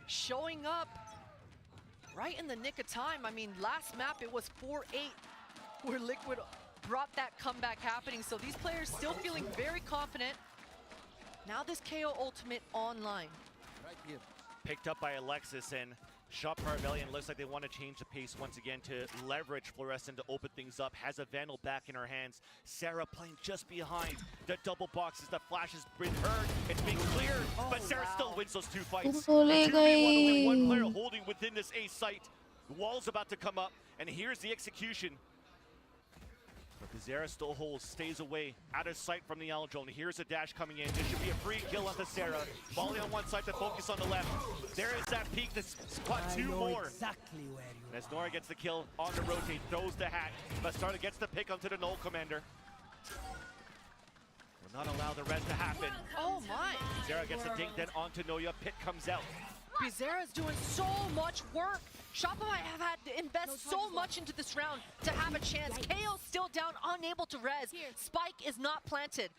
showing up right in the nick of time. I mean, last map it was 4-8 where Liquid brought that comeback happening. So these players still feeling very confident. Now this KO ultimate online. Picked up by Alexis, and Shopify Rebellion looks like they want to change the pace once again to leverage Fluorescent to open things up. Has a Vandal back in her hands. Sarah playing just behind the double boxes. The flash has been heard. It's being cleared, but Sarah still wins those two fights. Only one player holding within this A site. The wall's about to come up, and here's the execution. But Zera still holds, stays away, out of sight from the L drone. Here's a dash coming in. This should be a free kill onto Sarah. Molly on one side to focus on the left. There is that peek to spot two more. Exactly where you And as Nora gets the kill on the rotate, throws the hack. Bastarda gets the pick onto the Null Commander. Will not allow the res to happen. Oh my! Zera gets the dink, then onto Noya. Pit comes out. Bizarra is doing so much work. Shopify have had to invest so much into this round to have a chance. KO still down, unable to res. Spike is not planted.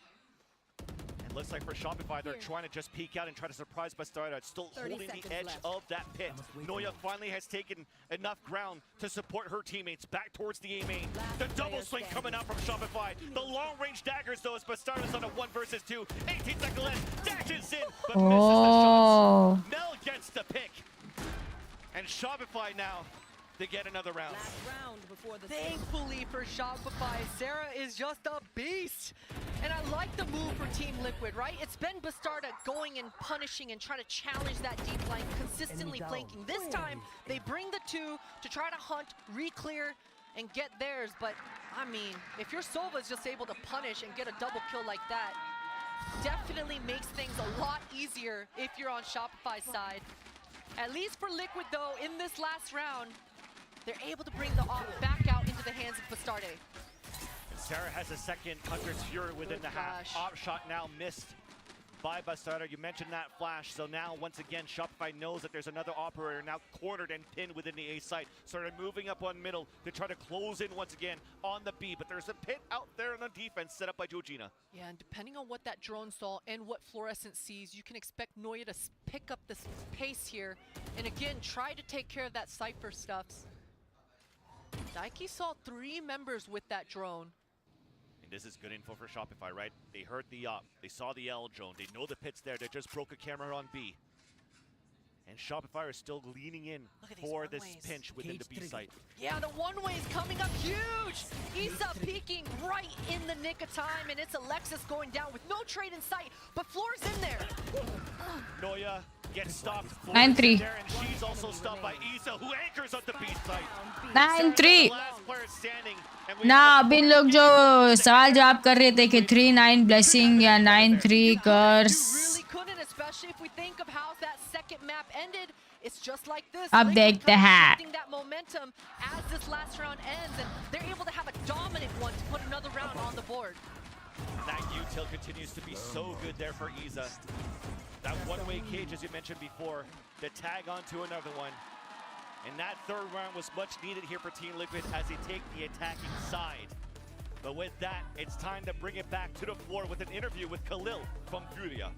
It looks like for Shopify, they're trying to just peek out and try to surprise Bastarda. It's still holding the edge of that pit. Noya finally has taken enough ground to support her teammates back towards the A main. The double swing coming out from Shopify. The long range daggers though as Bastarda's on a 1 versus 2. 18 seconds left, dashes in, but misses the shots. Mel gets the pick. And Shopify now to get another round. Thankfully for Shopify, Sarah is just a beast. And I like the move for Team Liquid, right? It's been Bastarda going and punishing and trying to challenge that deep flank, consistently flanking. This time, they bring the two to try to hunt, re-clear, and get theirs. But, I mean, if your Sova is just able to punish and get a double kill like that, definitely makes things a lot easier if you're on Shopify's side. At least for Liquid, though, in this last round, they're able to bring the op back out into the hands of Bastarde. Sarah has a second Hunter's Fury within the half. Op shot now missed by Bastarda. You mentioned that flash, so now once again Shopify knows that there's another operator now cornered and pinned within the A site. Started moving up on middle to try to close in once again on the B, but there's a pit out there on the defense set up by Georgina. Yeah, and depending on what that drone saw and what Fluorescent sees, you can expect Noya to pick up this pace here and again try to take care of that Cypher stuffs. Daiki saw 3 members with that drone. This is good info for Shopify, right? They heard the op, they saw the L drone, they know the pit's there, they just broke a camera on B. And Shopify is still leaning in for this pinch within the B site. Yeah, the one-way is coming up huge! Isa peeking right in the nick of time, and it's Alexis going down with no trade in sight, but Floor's in there! Noya gets stopped. 9-3. There, and she's also stopped by Isa, who anchors on the B site. 9-3. Last player standing. And we ना अभी लोग जो सवाल जवाब कर रहे थे कि 3-9 blessing या 9-3 curse. Really couldn't, especially if we think of how that second map ended. It's just like this. अब देखते हैं. Shifting that momentum as this last round ends, and they're able to have a dominant one to put another round on the board. That util continues to be so good there for Isa. That one-way cage, as you mentioned before, the tag onto another one. And that third round was much needed here for Team Liquid as they take the attacking side. But with that, it's time to bring it back to the floor with an interview with Khalil from Furia.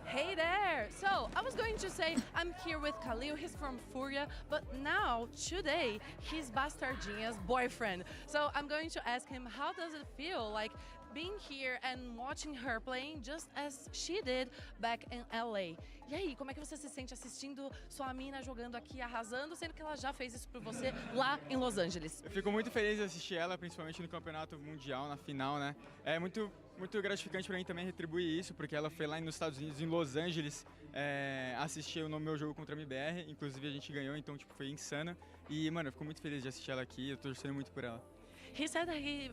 Hey there! So, I was going to say I'm here with Khalil, he's from Furia, but now, today, he's Bastardinha's boyfriend. So, I'm going to ask him, how does it feel like being here and watching her playing just as she did back in LA? E aí, como é que você se sente assistindo sua mina jogando aqui, arrasando, sendo que ela já fez isso por você lá em Los Angeles? Eu fico muito feliz de assistir ela, principalmente no campeonato mundial, na final, né? É muito gratificante para mim também retribuir isso, porque ela foi lá nos Estados Unidos, em Los Angeles, assistir no meu jogo contra a MBR, inclusive a gente ganhou, então tipo, foi insano. E, mano, eu fico muito feliz de assistir ela aqui, eu tô torcendo muito por ela. He said that he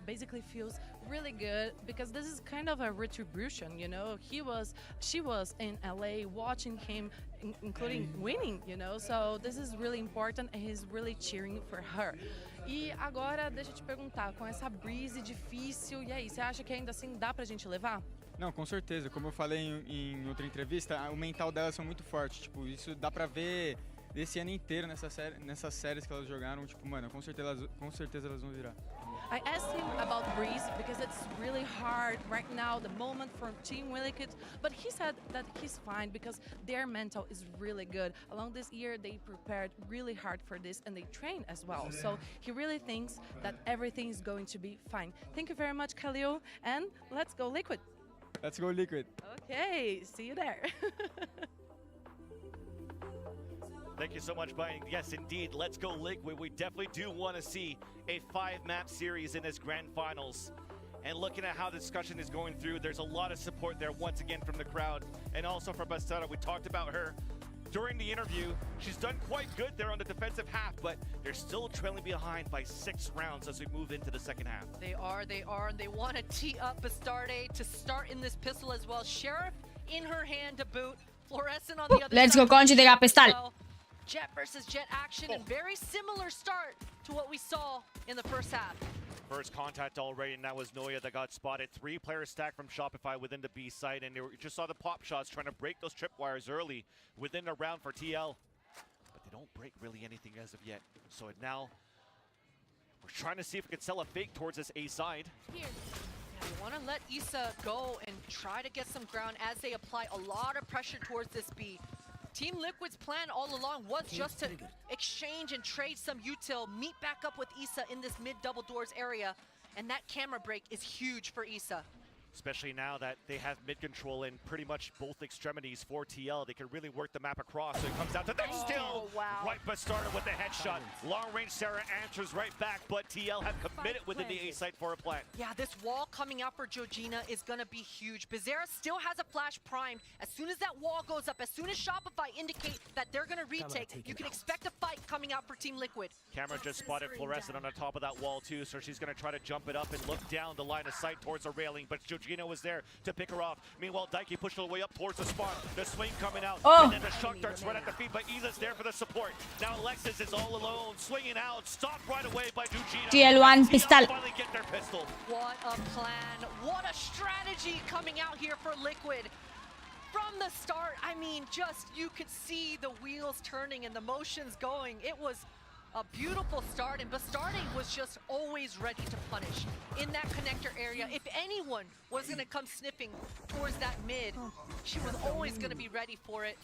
basically feels really good because this is kind of a retribution, you know. She was in LA watching him, including winning, you know. So this is really important and he's really cheering for her. E agora, deixa eu te perguntar, com essa breeze difícil, e aí, você acha que ainda assim dá pra gente levar? Não, com certeza. Como eu falei em outra entrevista, o mental delas são muito forte. Tipo, isso dá pra ver desse ano inteiro nessas séries que elas jogaram, tipo, mano, com certeza elas vão virar. I asked him about Breeze because it's really hard right now, the moment for Team Liquid, but he said that he's fine because their mental is really good. Along this year, they prepared really hard for this and they train as well. So he really thinks that everything is going to be fine. Thank you very much, Khalil, and let's go Liquid. Let's go Liquid. Okay, see you there. Thank you so much, Brian. Yes, indeed. Let's go Liquid. We definitely do want to see a 5-map series in this grand finals. And looking at how the discussion is going through, there's a lot of support there once again from the crowd and also from Bastarda. We talked about her during the interview. She's done quite good there on the defensive half, but they're still trailing behind by 6 rounds as we move into the second half. They are, and they want to tee up Bastarde to start in this pistol as well. Sheriff in her hand to boot. Fluorescent on the other Let's side. go, कौन जीतेगा pistol? Well, Jet versus Jet action, and very similar start to what we saw in the first half. First contact already, and that was Noya that got spotted. 3 players stacked from Shopify within the B site, and you just saw the pop shots trying to break those tripwires early within the round for TL. But they don't break really anything as of yet. So now we're trying to see if we can sell a fake towards this A side. Here. Yeah, you want to let Issa go and try to get some ground as they apply a lot of pressure towards this B. Team Liquid's plan all along was just to exchange and trade some util, meet back up with Issa in this mid-double doors area, and that camera break is huge for Issa. Especially now that they have mid-control in pretty much both extremities for TL. They can really work the map across. So it comes down to that still. Wow. Right Bastarde with the headshot. Long-range Sarah answers right back, but TL have committed within the A site for a plant. Yeah, this wall coming out for Georgina is going to be huge. Bizarra still has a flash primed. As soon as that wall goes up, as soon as Shopify indicate that they're going to retake, you can expect a fight coming out for Team Liquid. Camera just spotted Fluorescent on the top of that wall too, so she's going to try to jump it up and look down the line of sight towards the railing, but Georgina was there to pick her off. Meanwhile, Daiki pushed her way up towards the spawn. The swing coming out, and then the shock darts right at the feet, but Isa's there for the support. Now Alexis is all alone, swinging out, stopped right away by Georgina. TL1 pistol. Finally get their pistol. What a plan, what a strategy coming out here for Liquid. From the start, I mean, just you could see the wheels turning and the motions going. It was a beautiful start, and Bastarde was just always ready to punish in that connector area. If anyone was going to come sniffing towards that mid, she was always going to be ready for it.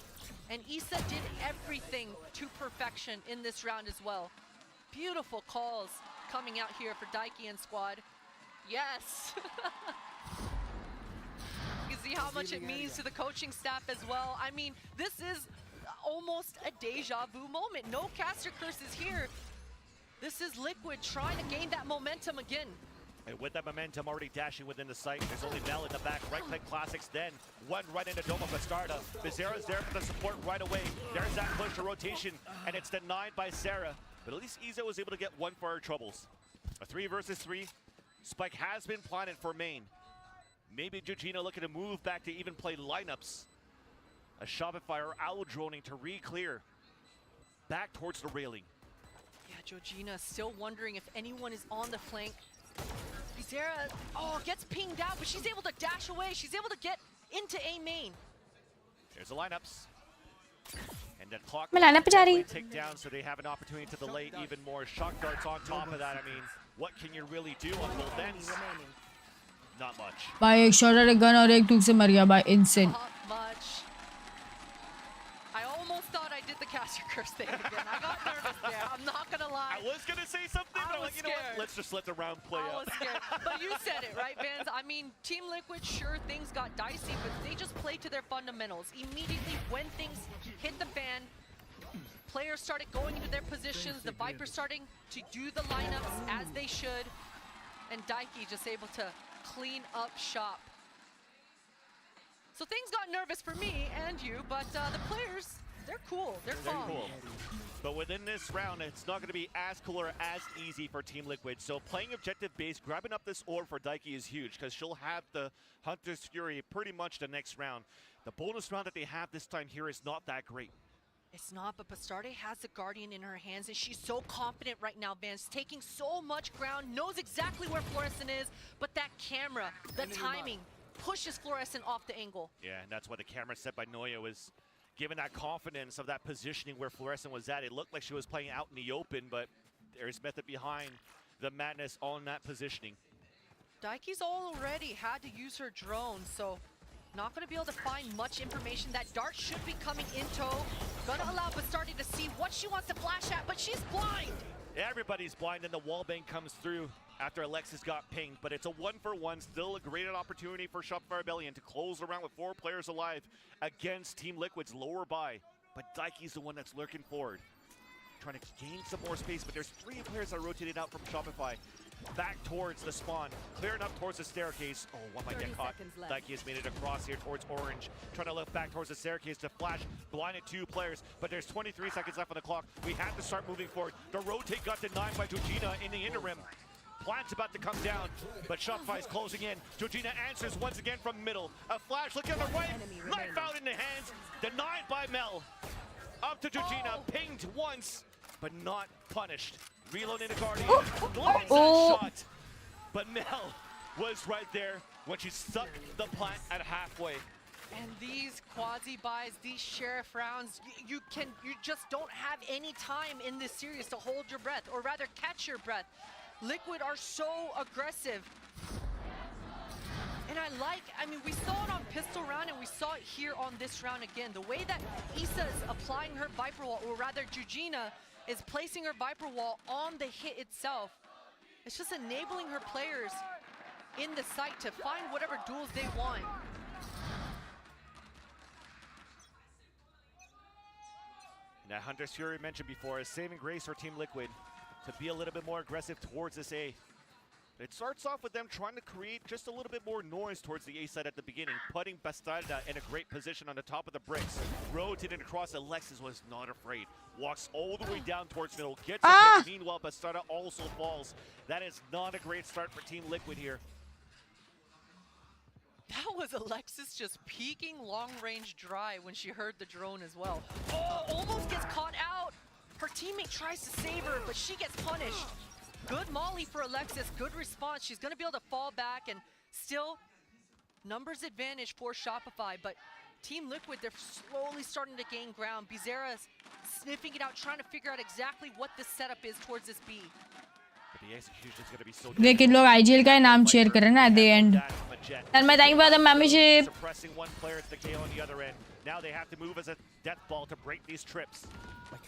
And Issa did everything to perfection in this round as well. Beautiful calls coming out here for Daiki and squad. Yes! You can see how much it means to the coaching staff as well. I mean, this is almost a deja vu moment. No caster curses here. This is Liquid trying to gain that momentum again. And with that momentum already dashing within the site, there's only Mel in the back. Right click classics, then one right into Doma Bastarde. Bizarra's there for the support right away. There's that push to rotation, and it's denied by Sarah. But at least Isa was able to get one for her troubles. A 3 versus 3. Spike has been planted for main. Maybe Georgina looking to move back to even play lineups. A Shopify or owl droning to re-clear back towards the railing. Yeah, Georgina still wondering if anyone is on the flank. Bizarra, gets pinged out, but she's able to dash away. She's able to get into A main. There's the lineups. And the clock tick down, so they have an opportunity to delay even more. Shock darts on top of that. I mean, what can you really do on both ends? Not much. भाई एक shot और एक gun और एक टूक से मर गया भाई insane. Not much. I almost thought I did the caster curse thing again. I got nervous there. I'm not gonna lie. I was gonna say something, but I'm like, you know what? Let's just let the round play out. I was scared. But you said it, right, Vans? I mean, Team Liquid, sure, things got dicey, but they just played to their fundamentals. Immediately, when things hit the fan, players started going into their positions. The Vipers starting to do the lineups as they should. And Daiki just able to clean up shop. So things got nervous for me and you, but the players, they're cool. They're calm. Cool. But within this round, it's not going to be as cool or as easy for Team Liquid. So playing objective base, grabbing up this orb for Daiki is huge because she'll have the Hunter's Fury pretty much the next round. The bonus round that they have this time here is not that great. It's not, but Bastarde has the Guardian in her hands, and she's so confident right now, Vance, taking so much ground, knows exactly where Fluorescent is, but that camera, the timing, pushes Fluorescent off the angle. Yeah, and that's why the camera set by Noya was given that confidence of that positioning where Fluorescent was at. It looked like she was playing out in the open, but there's method behind the madness on that positioning. Daiki's already had to use her drone, so not going to be able to find much information. That dart should be coming in tow. Gonna allow Bastarde to see what she wants to flash at, but she's blind. Everybody's blind, and the wallbang comes through after Alexis got pinged, but it's a 1-for-1, still a great opportunity for Shopify Rebellion to close the round with 4 players alive against Team Liquid's lower buy. But Daiki's the one that's lurking forward, trying to gain some more space, but there's 3 players that are rotated out from Shopify. Back towards the spawn, clearing up towards the staircase. Oh, one might get caught. Daiki has made it across here towards Orange, trying to lift back towards the staircase to flash, blinded 2 players, but there's 23 seconds left on the clock. We have to start moving forward. The rotate got denied by Georgina in the interim. Plant's about to come down, but Shopify is closing in. Georgina answers once again from middle. A flash, look at the right, knife out in the hands, denied by Mel. Up to Georgina, pinged once, but not punished. Reload in the Guardian, lands that shot, but Mel was right there when she stuck the plant at halfway. And these quasi buys, these sheriff rounds, you just don't have any time in this series to hold your breath, or rather catch your breath. Liquid are so aggressive. And I mean, we saw it on pistol round and we saw it here on this round again. The way that Issa is applying her Viper Wall, or rather Georgina is placing her Viper Wall on the hit itself. It's just enabling her players in the site to find whatever duels they want. That Hunter's Fury mentioned before is saving grace for Team Liquid to be a little bit more aggressive towards this A. It starts off with them trying to create just a little bit more noise towards the A side at the beginning, putting Bastarda in a great position on the top of the bricks. Rotated across, Alexis was not afraid. Walks all the way down towards middle, gets a pick. Meanwhile, Bastarda also falls. That is not a great start for Team Liquid here. That was Alexis just peeking long-range dry when she heard the drone as well. Oh, almost gets caught out. Her teammate tries to save her, but she gets punished. Good molly for Alexis, good response. She's gonna be able to fall back, and still numbers advantage for Shopify, but Team Liquid, they're slowly starting to gain ground. Bizarra's sniffing it out, trying to figure out exactly what this setup is towards this B. The execution is gonna be so लेकिन लोग IGL का नाम cheer कर रहे हैं ना at the end. And मैं thank you for the membership. Suppressing one player at the KO on the other end. Now they have to move as a death ball to break these trips.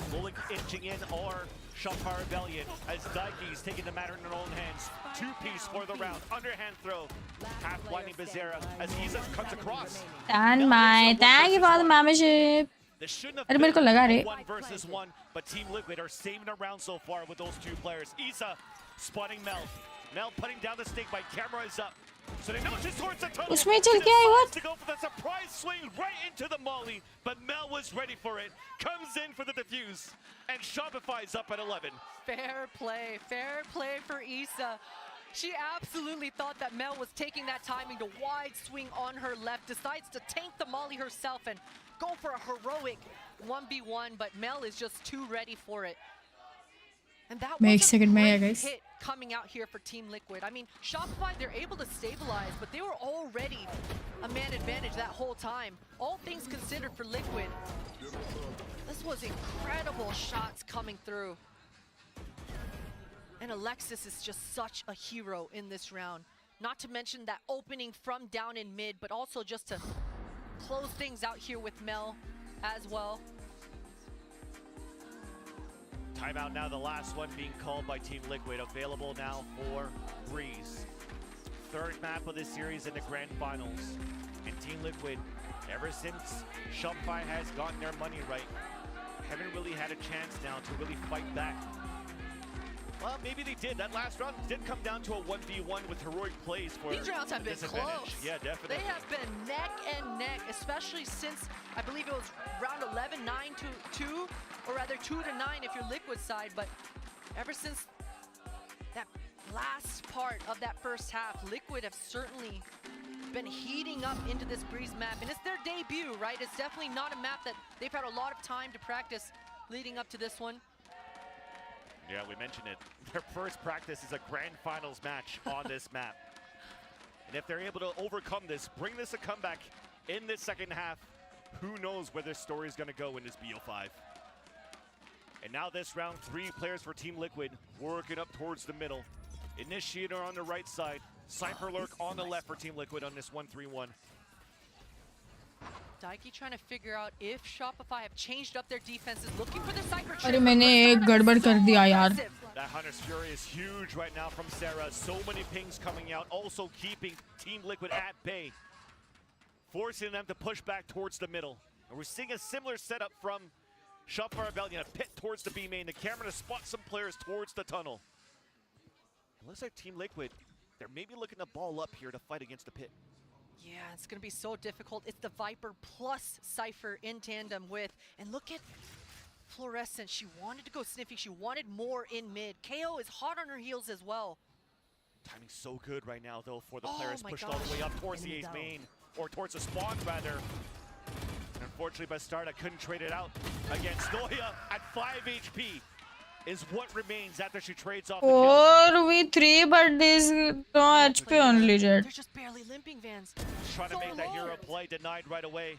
Slowly inching in, or Shopify Rebellion as Daiki's taking the matter in their own hands. 2-piece for the round. Underhand throw. Half blinding Bizarra as Isa comes across. And my thank you for the membership. This shouldn't have अरे मेरे को लगा रे. 1 versus 1, but Team Liquid are saving a round so far with those 2 players. Isa spotting Mel. Mel putting down the stake by camera is up. So they know she's towards the tunnel. उसमें चल के आई what? To go for the surprise swing right into the molly, but Mel was ready for it. Comes in for the defuse, and Shopify's up at 11. Fair play for Issa. She absolutely thought that Mel was taking that timing to wide swing on her left, decides to tank the molly herself and go for a heroic 1v1, but Mel is just too ready for it. And that was a great hit coming out here for Team Liquid. I mean, Shopify, they're able to stabilize, but they were already a man advantage that whole time. All things considered for Liquid, this was incredible shots coming through. And Alexis is just such a hero in this round. Not to mention that opening from down in mid, but also just to close things out here with Mel as well. Timeout now, the last one being called by Team Liquid. Available now for Breeze. 3rd map of this series in the grand finals. And Team Liquid, ever since Shopify has gotten their money right, haven't really had a chance now to really fight back. Well, maybe they did. That last round did come down to a 1v1 with heroic plays for these rounds have been close. Yeah, definitely. They have been neck and neck, especially since I believe it was round 11, 9-2, or rather 2-9 if you're Liquid side. But ever since that last part of that first half, Liquid have certainly been heating up into this Breeze map, and it's their debut, right? It's definitely not a map that they've had a lot of time to practice leading up to this one. Yeah, we mentioned it. Their first practice is a grand finals match on this map. And if they're able to overcome this, bring this a comeback in this second half, who knows where this story is going to go in this BO5. And now this round, 3 players for Team Liquid working up towards the middle. Initiator on the right side, Cypher Lurk on the left for Team Liquid on this 1-3-1. Daiki trying to figure out if Shopify have changed up their defenses, looking for the Cypher. अरे मैंने एक गड़बड़ कर दिया यार. That Hunter's Fury is huge right now from Sarah. So many pings coming out, also keeping Team Liquid at bay, forcing them to push back towards the middle. And we're seeing a similar setup from Shopfire Rebellion, a pit towards the B main. The camera to spot some players towards the tunnel. It looks like Team Liquid, they're maybe looking to ball up here to fight against the pit. Yeah, it's going to be so difficult. It's the Viper plus Cypher in tandem with, and look at Fluorescent. She wanted to go sniffy. She wanted more in mid. KO is hot on her heels as well. Timing's so good right now, though, for the players pushed all the way up towards the A's main, or towards the spawn, rather. And unfortunately, Bastarda couldn't trade it out against Noya at 5 HP. Is what remains after she trades off the kill. 4v3, but there's no HP only, Jet. They're just barely limping, Vans. Trying to make that hero play, denied right away.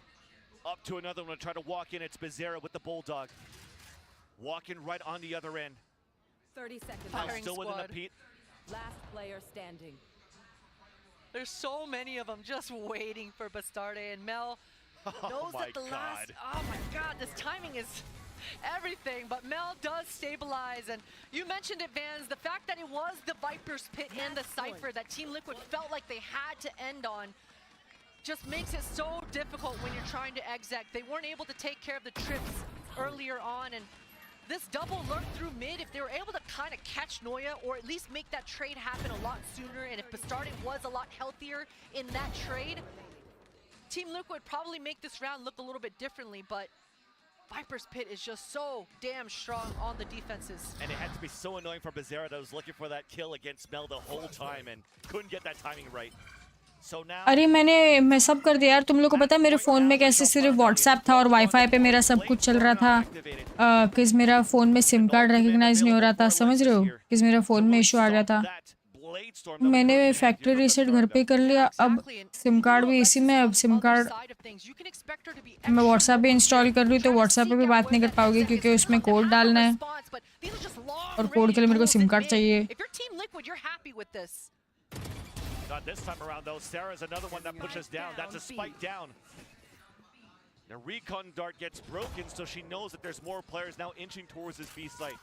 Up to another one to try to walk in. It's Bizarra with the Bulldog. Walking right on the other end. 30 seconds. Now still within the Pete. Last player standing. There's so many of them just waiting for Bastarde, and Mel knows that the last. Oh my God, this timing is everything. But Mel does stabilize, and you mentioned it, Vans. The fact that it was the Viper's pit and the Cypher that Team Liquid felt like they had to end on just makes it so difficult when you're trying to exec. They weren't able to take care of the trips earlier on, and this double lurk through mid, if they were able to kind of catch Noya or at least make that trade happen a lot sooner, and if Bastarde was a lot healthier in that trade, Team Liquid probably make this round look a little bit differently, but Viper's pit is just so damn strong on the defenses. And it had to be so annoying for Bizarra that was looking for that kill against Mel the whole time and couldn't get that timing right. So now अरे मैं सब कर दिया यार. तुम लोग को पता है मेरे फ़ोन में कैसे सिर्फ व्हाट्सएप था और वाईफाई पे मेरा सब कुछ चल रहा था. किस मेरा फ़ोन में सिम कार्ड रिकग्नाइज नहीं हो रहा था, समझ रहे हो? किस मेरा फ़ोन में इशू आ गया था. मैंने फैक्ट्री रीसेट घर पे कर लिया. अब सिम कार्ड भी इसी में. अब सिम कार्ड मैं व्हाट्सएप भी इंस्टॉल कर रही हूँ, तो व्हाट्सएप पे भी बात नहीं कर पाओगे क्योंकि उसमें कोड डालना है और कोड के लिए मेरे को सिम कार्ड चाहिए. Not this time around, though. Sarah's another one that pushes down. That's a spike down. The recon dart gets broken, so she knows that there's more players now inching towards this B site.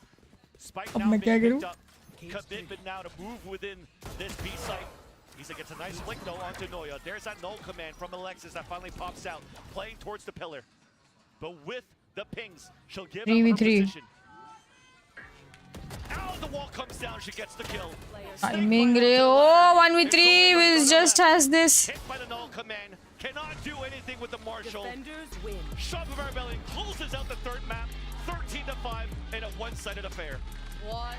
Spike now being picked up. Commitment now to move within this B site. Isa gets a nice flick, though, onto Noya. There's that null command from Alexis that finally pops out, playing towards the pillar. But with the pings, she'll give up her position. Out the wall comes down, she gets the kill. Timing re. Oh, 1v3 Wiz just has this. Hit by the null command. Cannot do anything with the Marshall. Shopfire Rebellion closes out the third map. 13-5 in a one-sided affair. What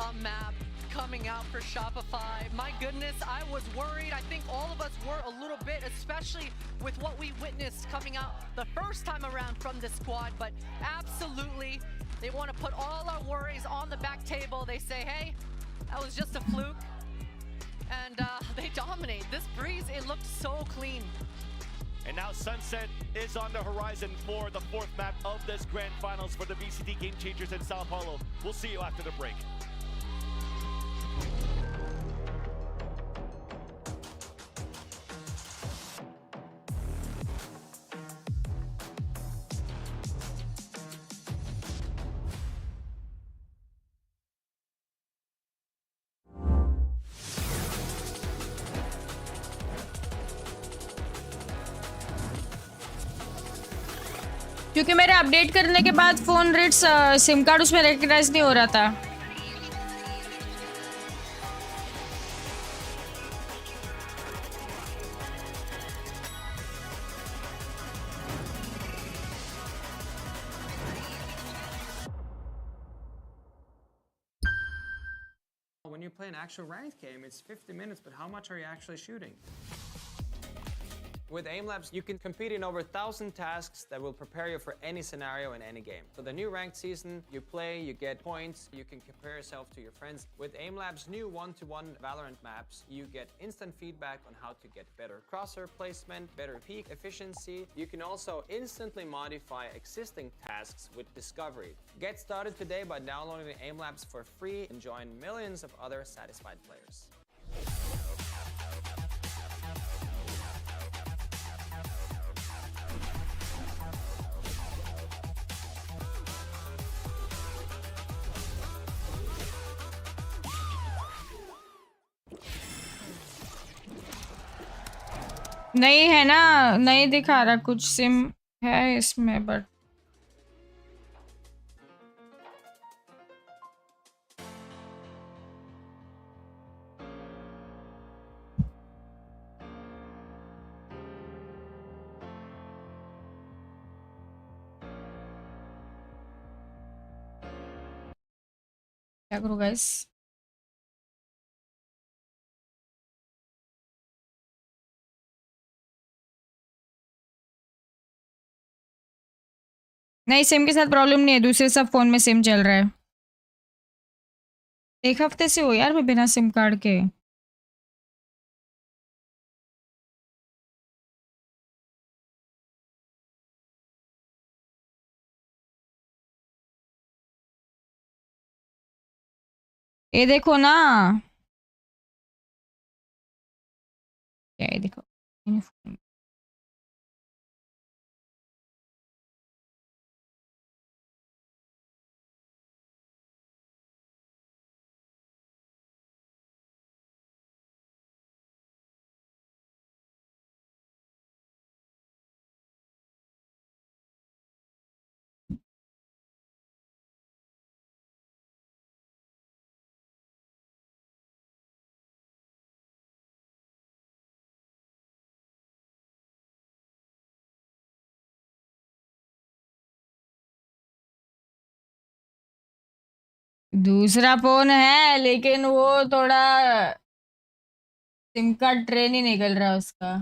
a map coming out for Shopify. My goodness, I was worried. I think all of us were a little bit, especially with what we witnessed coming out the first time around from this squad. But absolutely, they want to put all our worries on the back table. They say, hey, that was just a fluke. And they dominate. This breeze, it looked so clean. And now Sunset is on the horizon for the fourth map of this grand finals for the VCT Game Changers in Sao Paulo. We'll see you after the break. क्योंकि मेरे update करने के बाद phone rates SIM card उसमें recognise नहीं हो रहा था. When you play an actual ranked game, it's 50 minutes, but how much are you actually shooting? With AimLabs, you can compete in over 1,000 tasks that will prepare you for any scenario in any game. So the new ranked season, you play, you get points, you can compare yourself to your friends. With AimLabs' new one-to-one Valorant maps, you get instant feedback on how to get better crosshair placement, better peak efficiency. You can also instantly modify existing tasks with Discovery. Get started today by downloading AimLabs for free and join millions of other satisfied players. नहीं है ना, नहीं दिखा रहा. कुछ SIM है इसमें but क्या करूँ गाइस? नहीं, सिम के साथ प्रॉब्लम नहीं है, दूसरे सब फोन में सिम चल रहा है। एक हफ्ते से हो यार मैं बिना सिम कार्ड के। ये देखो ना, क्या ये देखो। दूसरा फोन है लेकिन वो थोड़ा सिम कार्ड ट्रे नहीं निकल रहा उसका।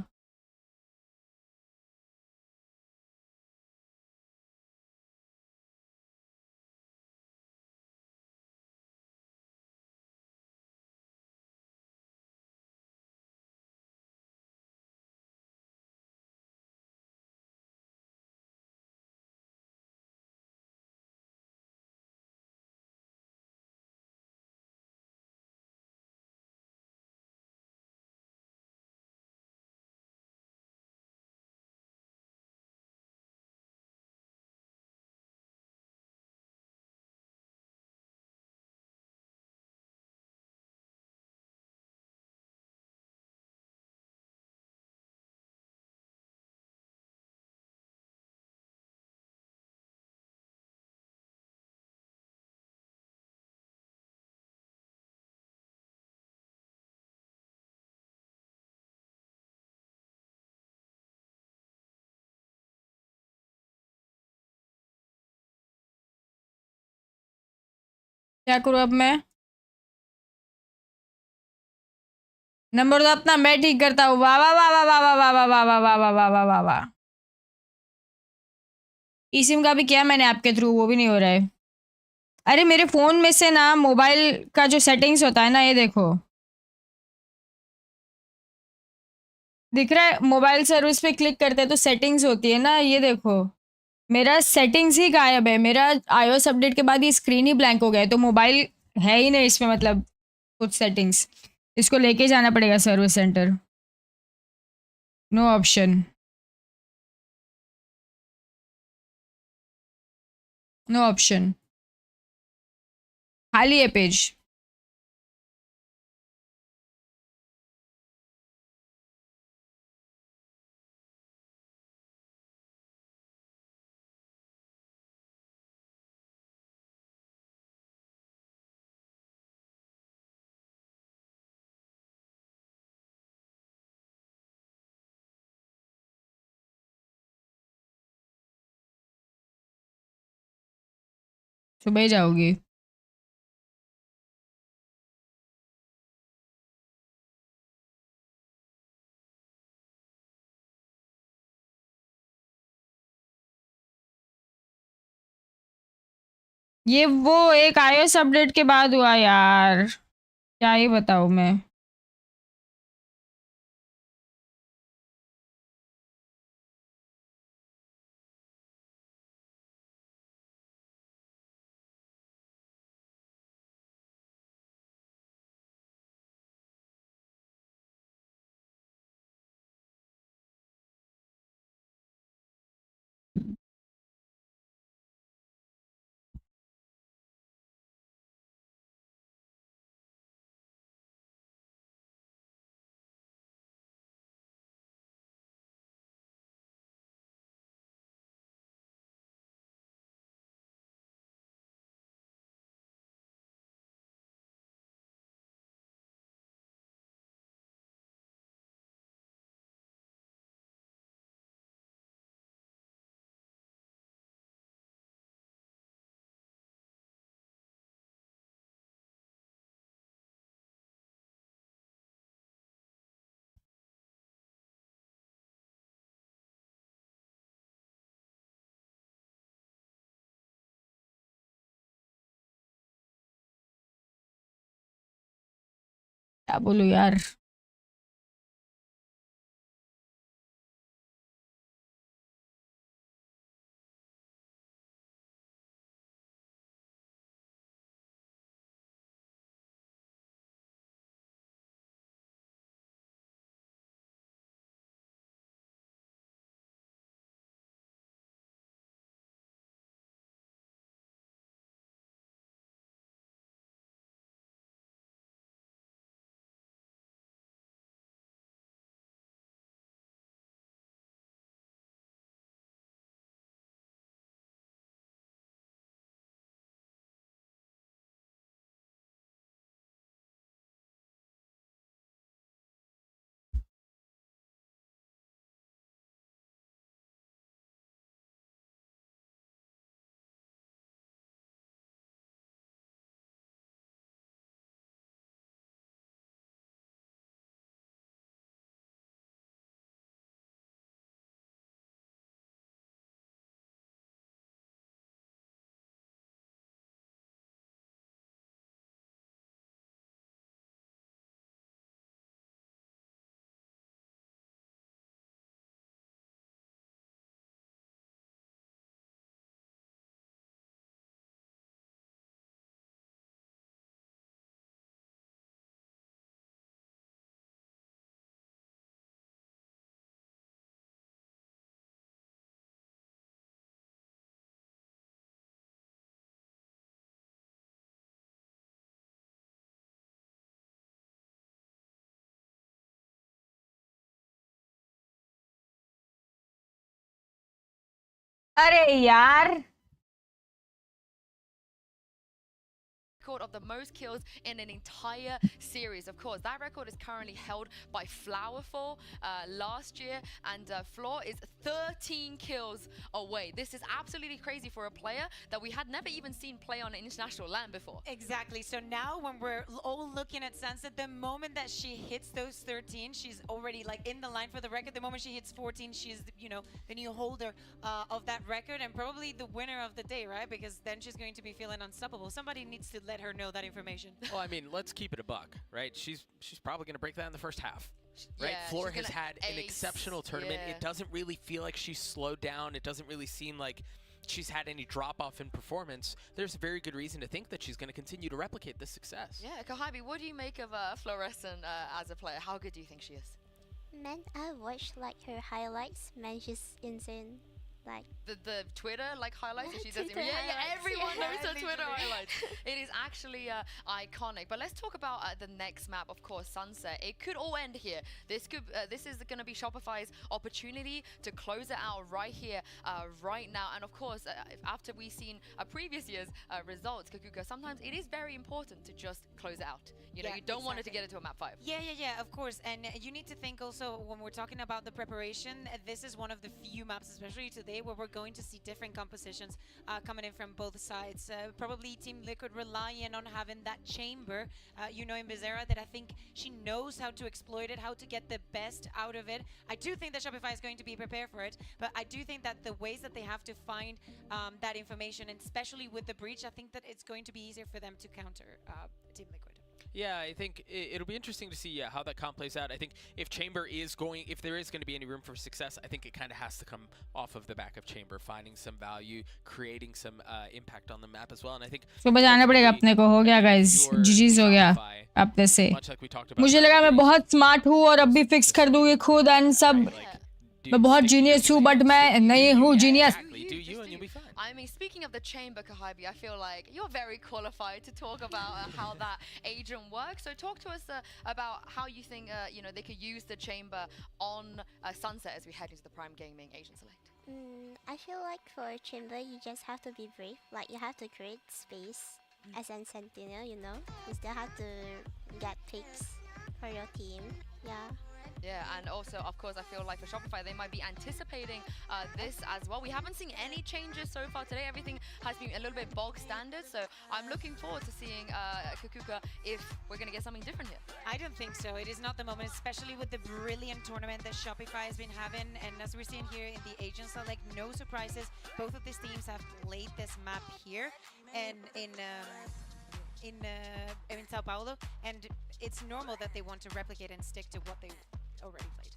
क्या करूँ अब मैं? नंबर तो अपना मैं ठीक करता हूँ। वाह वाह वाह वाह वाह वाह वाह वाह वाह वाह वाह वाह वाह वाह वाह। ई सिम का भी किया मैंने आपके थ्रू, वो भी नहीं हो रहा है। अरे मेरे फोन में से ना मोबाइल का जो सेटिंग्स होता है ना, ये देखो दिख रहा है। मोबाइल सर्विस पे क्लिक करते हैं तो सेटिंग्स होती है ना, ये देखो मेरा सेटिंग्स ही गायब है। मेरा iOS अपडेट के बाद ये स्क्रीन ही ब्लैंक हो गया है, तो मोबाइल है ही नहीं इसमें, मतलब कुछ सेटिंग्स। इसको लेके जाना पड़ेगा service centre. No option, no option, खाली है पेज। सुबह ही जाओगी? ये वो एक iOS अपडेट के बाद हुआ यार, क्या ही बताऊँ मैं। क्या बोलूं यार. अरे यार. Record of the most kills in an entire series. Of course, that record is currently held by Flowerful last year, and Floor is 13 kills away. This is absolutely crazy for a player that we had never even seen play on international land before. Exactly. So now when we're all looking at Sunset, the moment that she hits those 13, she's already like in the line for the record. The moment she hits 14, she's, you know, the new holder of that record and probably the winner of the day, right? Because then she's going to be feeling unstoppable. Somebody needs to let her know that information. Well, I mean, let's keep it a buck, right? She's probably going to break that in the first half. Right, Yeah, Floor she's has gonna had an ace, exceptional tournament. yeah. It doesn't really feel like she's slowed down. It doesn't really seem like she's had any drop-off in performance. There's a very good reason to think that she's going to continue to replicate this success. Yeah, Kahabi, what do you make of Fluorescent as a player? How good do you think she is? Man, I watched like her highlights. Man, she's insane. Like the Twitter like highlights that she does. Twitter Yeah, highlights, everyone yeah, knows her Twitter literally. highlights. It is actually iconic. But let's talk about the next map, of course, Sunset. It could all end here. This is going to be Shopify's opportunity to close it out right here, right now. And of course, after we've seen previous year's results, Kakuka, sometimes it is very important to just close it out. You know, Yeah, you don't want it to exactly. get into a map 5. Yeah, of course. And you need to think also when we're talking about the preparation, this is one of the few maps, especially today, where we're going to see different compositions coming in from both sides. Probably Team Liquid relying on having that chamber, you know, in Bizarra, that I think she knows how to exploit it, how to get the best out of it. I do think that Shopify is going to be prepared for it, but I do think that the ways that they have to find that information, and especially with the breach, I think that it's going to be easier for them to counter Team Liquid. Yeah, I think it'll be interesting to see how that comp plays out. I think if Chamber is going, if there is going to be any room for success, I think it kind of has to come off of the back of Chamber, finding some value, creating some impact on the map as well. And I think सुबह जाना पड़ेगा अपने को. हो गया guys, GG's हो गया अपने से. मुझे लगा मैं बहुत स्मार्ट हूँ और अब भी फिक्स कर दूँ ये खुद एंड सब. मैं बहुत जीनियस हूँ बट मैं नहीं हूँ genius. Do you and you'll be fine. I mean, speaking of the chamber, Kahabi, I feel like you're very qualified to talk about how that agent works. So talk to us about how you think you know, they could use the chamber on Sunset as we head into the Prime Gaming Agent Select. I feel like for chamber, you just have to be brave. Like you have to create space as a sentinel, you know. You still have to get picks for your team. Yeah. Yeah, and also, of course, I feel like for Shopify, they might be anticipating this as well. We haven't seen any changes so far today. Everything has been a little bit bog standard. So I'm looking forward to seeing Kakuka if we're going to get something different here. I don't think so. It is not the moment, especially with the brilliant tournament that Shopify has been having. And as we're seeing here in the Agents, like no surprises. Both of these teams have played this map here. And in Sao Paulo, and it's normal that they want to replicate and stick to what they already played.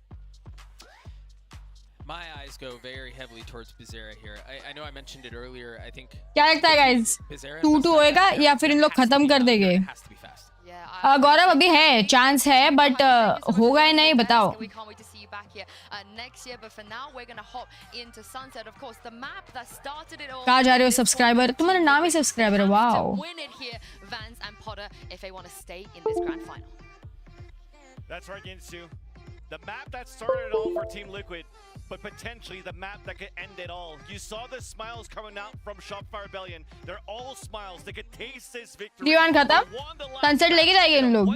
My eyes go very heavily towards Bizarra here. I know I mentioned it earlier. I think. क्या लगता है guys? 2-2 होएगा या फिर इन लोग खत्म कर देंगे? गौरव अभी है, chance है, but होगा या नहीं बताओ? Back here next year, but for now we're gonna hop into Sunset. Of course, the map that started it all. कहाँ जा रहे हो subscriber? तुम्हारा नाम ही subscriber है, wow. Win it here, Vance and Potter, if they want to stay in this grand final. That's right, Ginsu. The map that started it all for Team Liquid, but potentially the map that could end it all. You saw the smiles coming out from Shopfire Rebellion. They're all smiles. They could taste this victory. D1 खत्म? Sunset लेके जाएंगे इन लोग?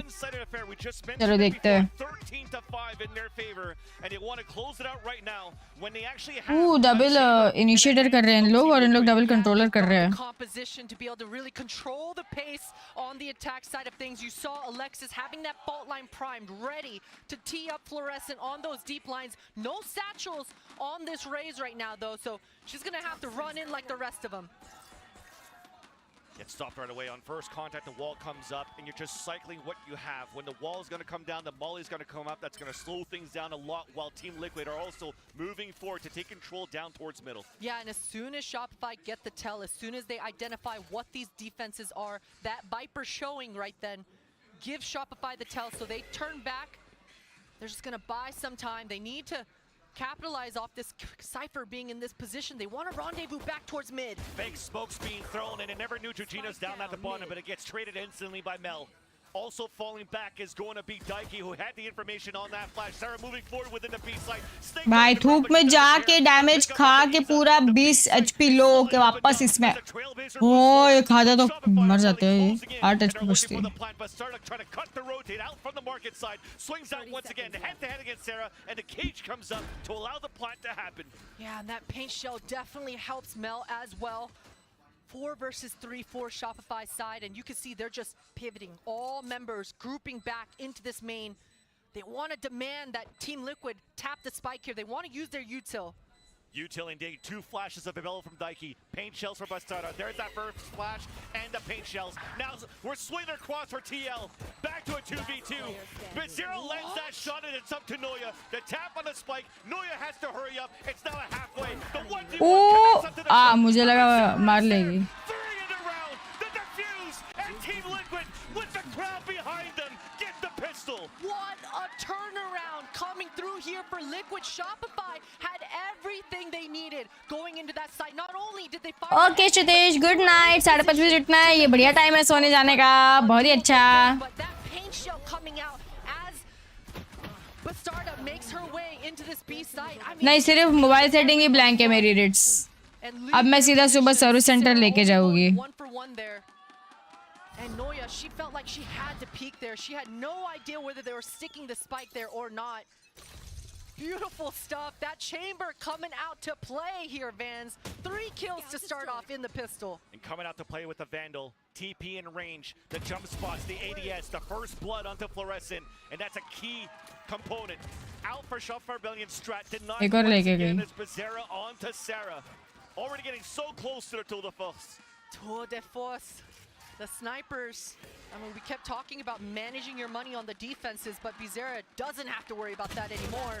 चलो देखते हैं. 13-5 in their favor, and they want to close it out right now when they actually have. double initiator कर रहे हैं इन लोग और इन लोग double controller कर रहे हैं. Composition to be able to really control the pace on the attack side of things. You saw Alexis having that fault line primed, ready to tee up Fluorescent on those deep lines. No satchels on this Raze right now though, so she's gonna have to run in like the rest of them. Gets stopped right away on first contact. The wall comes up, and you're just cycling what you have. When the wall is going to come down, the molly's going to come up. That's going to slow things down a lot, while Team Liquid are also moving forward to take control down towards middle. Yeah, and as soon as Shopify get the tell, as soon as they identify what these defenses are, that Viper showing right then, give Shopify the tell, so they turn back. They're just going to buy some time. They need to capitalize off this Cypher being in this position. They want to rendezvous back towards mid. Fake smokes being thrown, and it never knew Georgina's down at the bottom, but it gets traded instantly by Mel. Also falling back is going to be Daiki, who had the information on that flash. Sarah moving forward within the B site. भाई धूप में जाके damage खा के पूरा 20 HP लो के वापस इसमें ओ ये खाता तो मर जाते हैं ये 8 HP बचती है. Trying to cut the rotate out from the market side. Swings out once again, head to head against Sarah, and the cage comes up to allow the plant to happen. Yeah, and that paint shell definitely helps Mel as well. 4 versus 3 for Shopify side, and you can see they're just pivoting. All members grouping back into this main. They want to demand that Team Liquid tap the spike here. They want to use their util. Util indeed. 2 flashes of Abel from Daiki. Paint shells for Bastardo. There's that first flash and the paint shells. Now we're swinging across for TL. Back to a 2v2. But Zero lends that shot and it's up to Noya. The tap on the spike. Noya has to hurry up. It's now a halfway. The 1v1 मुझे लगा मार लेगी. 3 in the round. The defuse and Team Liquid with the crowd behind them get the pistol. What a turnaround coming through here for Liquid. Shopify had everything they needed going into that site. Not only did they find Okay Shitesh, good night. 5:30 बजे उठना है. ये बढ़िया time है सोने जाने का. बहुत ही अच्छा. But that paint shell coming out as Bastarda makes her way into this B site. I mean, नहीं सिर्फ मोबाइल सेटिंग ही ब्लैंक है मेरी रिट्स. अब मैं सीधा सुबह सर्विस सेंटर लेके जाऊंगी. 1-for-1 there. And Noya, she felt like she had to peek there. She had no idea whether they were sticking the spike there or not. Beautiful stuff. That chamber coming out to play here, Vans. 3 kills to start off in the pistol. And coming out to play with the Vandal. TP in range. The jump spots, the ADS, the first blood onto Fluorescent. And that's a key component. Out for Shopfire Rebellion strat. Denied एक और once लेके again गई. as Bizarra onto Sarah. Already getting so close to the Tour de Force. Tour de Force. The snipers. I mean, we kept talking about managing your money on the defenses, but Bizarra doesn't have to worry about that anymore.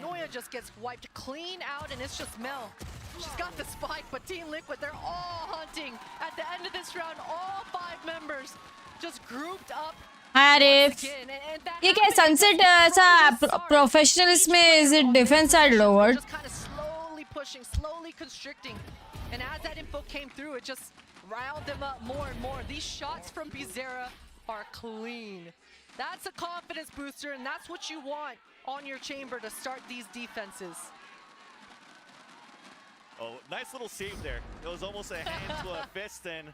Noya just gets wiped clean out, and it's just Mel. She's got the spike, but Team Liquid, they're all hunting. At the end of this round, all 5 members just grouped up. Hi Arif. ये क्या sunset ऐसा professionalism में is it defense side lowered? Just kind of slowly pushing, slowly constricting. And as that info came through, it just riled them up more and more. These shots from Bizarra are clean. That's a confidence booster, and that's what you want on your chamber to start these defenses. Oh, nice little save there. It was almost a hand to a fist, and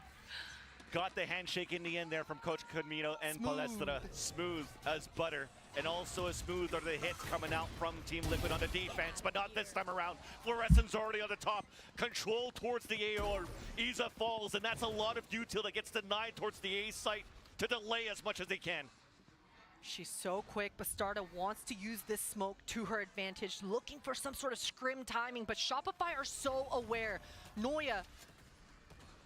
got the handshake in the end there from Coach Camino and Palestra. Smooth as butter. And also as smooth are the hits coming out from Team Liquid on the defense, but not this time around. Fluorescent's already on the top. Control towards the AOR. Iza falls, and that's a lot of util that gets denied towards the A site to delay as much as they can. She's so quick. Bastarda wants to use this smoke to her advantage, looking for some sort of scrim timing, but Shopify are so aware. Noya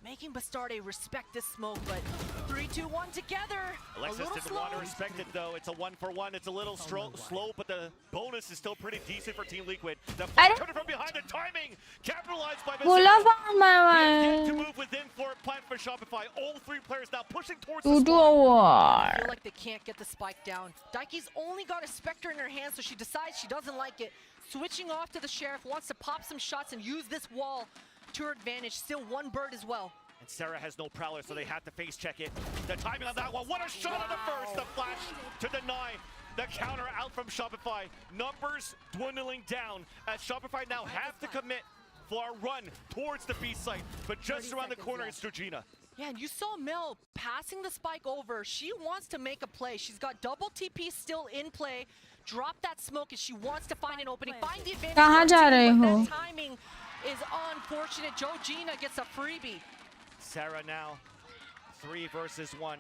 making Bastarde respect this smoke, but 3, 2, 1 together. Alexis didn't want to respect it though. It's a 1-for-1. It's a little slow, but the bonus is still pretty decent for Team Liquid. The flash coming from behind, the timing capitalized by Bastarde. To move within for plan for Shopify. All three players now pushing towards the squad. I feel like they can't get the spike down. Daiki's only got a Spectre in her hand, so she decides she doesn't like it. Switching off to the Sheriff, wants to pop some shots and use this wall to her advantage. Still one bird as well. And Sarah has no Prowler, so they have to face check it. The timing on that one, what a shot on the first! The flash to deny the counter out from Shopify. Numbers dwindling down as Shopify now have to commit for a run towards the B site. But just around the corner, it's Georgina. Yeah, and you saw Mel passing the spike over. She wants to make a play. She's got double TP still in play. Drop that smoke and she wants to find an opening. Find the advantage. कहाँ जा रहे हो? That timing is unfortunate. Georgina gets a freebie. Sarah now 3 versus 1.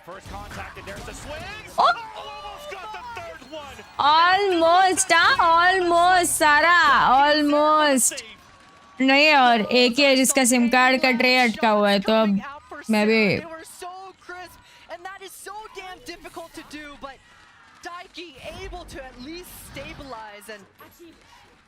First contact and there's the swing. Oh! Almost got the third one. Almost, almost, Sarah, almost. नहीं और एक ही है जिसका SIM card का ट्रे अटका हुआ है तो अब मैं भी able to at least stabilize and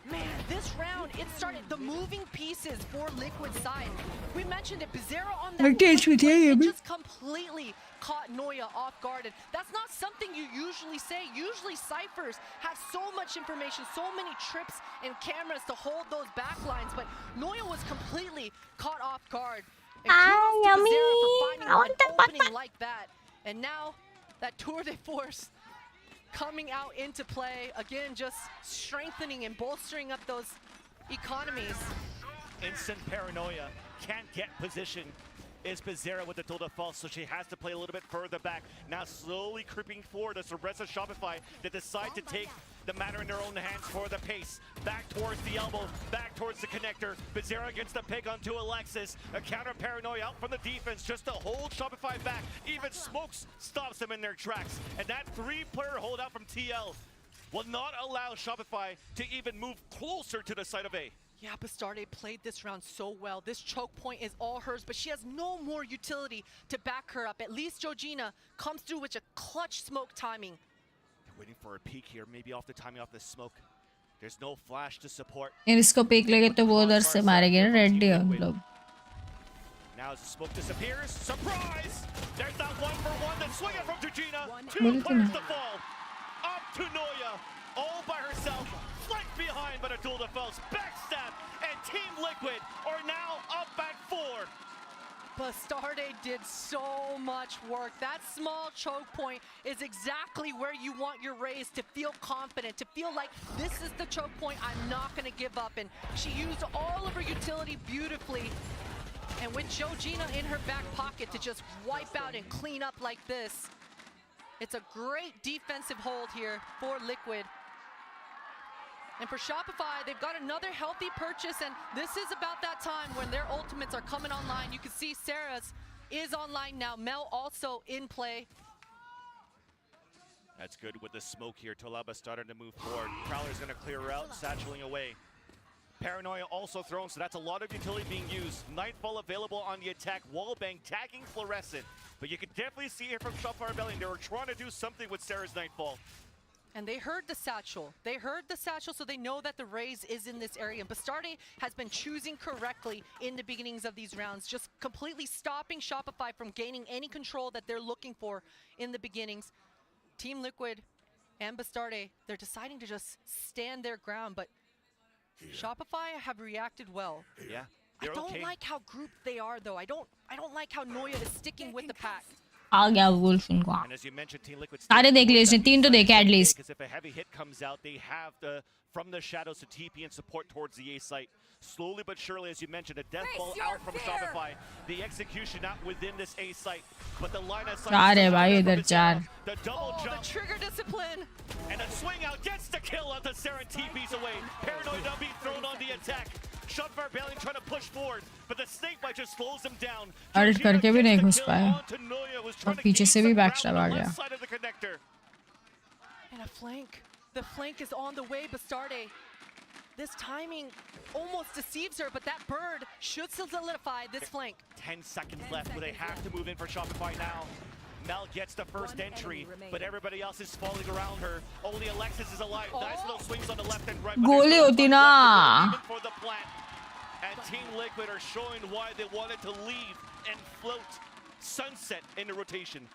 man, this round it started the moving pieces for Liquid side. We mentioned it, Bizarro on that it just completely caught Noya off guard, and that's not something you usually say. Usually ciphers have so much information, so many trips and cameras to hold those back lines, but Noya was completely caught off guard. And kudos to Bizarro for finding an opening like that. And now that tour de force coming out into play again, just strengthening and bolstering up those economies. Instant paranoia, can't get position. Is Bizarro with the tour de force, so she has to play a little bit further back. Now slowly creeping forward as the rest of Shopify that decide to take the matter in their own hands for the pace. Back towards the elbow, back towards the connector. Bizarro gets the pick onto Alexis. A counter paranoia out from the defense just to hold Shopify back. Even Smokes stops them in their tracks. And that 3-player holdout from TL will not allow Shopify to even move closer to the side of A. Yeah, Bastarde played this round so well. This choke point is all hers, but she has no more utility to back her up. At least Georgina comes through with a clutch smoke timing. They're waiting for a peek here, maybe off the timing off the smoke. There's no flash to support. इसको peek लगे तो वो उधर से मारेंगे ना ready हम लोग. Now as the smoke disappears, surprise! There's that 1-for-1 that's swinging from Georgina. 2 players to fall. Up to Noya, all by herself. Flanked behind by the duel de force, backstab, and Team Liquid are now up at 4. Bastarde did so much work. That small choke point is exactly where you want your Rays to feel confident, to feel like this is the choke point, I'm not going to give up. And she used all of her utility beautifully. And with Georgina in her back pocket to just wipe out and clean up like this, it's a great defensive hold here for Liquid. And for Shopify, they've got another healthy purchase, and this is about that time when their ultimates are coming online. You can see Sarah's is online now. Mel also in play. That's good with the smoke here to allow Bastarde to move forward. Prowler's going to clear her out, satcheling away. Paranoia also thrown, so that's a lot of utility being used. Nightfall available on the attack. Wallbang tagging Fluorescent. But you can definitely see here from Shopify Rebellion, they were trying to do something with Sarah's Nightfall. And they heard the satchel. They heard the satchel, so they know that the Raze is in this area. And Bastarde has been choosing correctly in the beginnings of these rounds, just completely stopping Shopify from gaining any control that they're looking for in the beginnings. Team Liquid and Bastarde, they're deciding to just stand their ground, but Shopify have reacted well. Yeah, I don't like how grouped they are, though. I don't like how Noya is sticking with the pack. आ गया wolf उनको. And as you mentioned, Team Liquid सारे देख लिए इसने 3 तो देखे at least. Because if a heavy hit comes out, they have the from the shadows to TP and support towards the A site. Slowly but surely, as you mentioned, a death ball out from Shopify. The execution not within this A site, but the line of sight. चार है भाई इधर चार. The double jump. The trigger discipline. And a swing out gets the kill out. The Saren TP's away. Paranoid now being thrown on the attack. Shopify Rebellion trying to push forward, but the snake bite just slows him down. अरे करके भी नहीं घुस पाया. और पीछे से भी बैकस्टैब आ गया. And a flank. The flank is on the way, Bastarde. This timing almost deceives her, but that bird should still solidify this flank. 10 seconds left where they have to move in for Shopify now. Mel gets the first entry, but everybody else is falling around her. Only Alexis is alive. Nice little swings on the left and right. Goalie hoti na. Even for the plant. And Team Liquid are showing why they wanted to leave and float Sunset into rotation.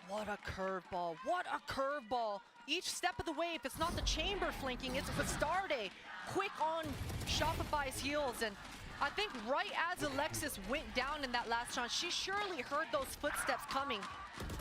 What a curveball. What a curveball. Each step of the way, if it's not the chamber flanking, it's Bastarde quick on Shopify's heels. And I think right as Alexis went down in that last round, she surely heard those footsteps coming.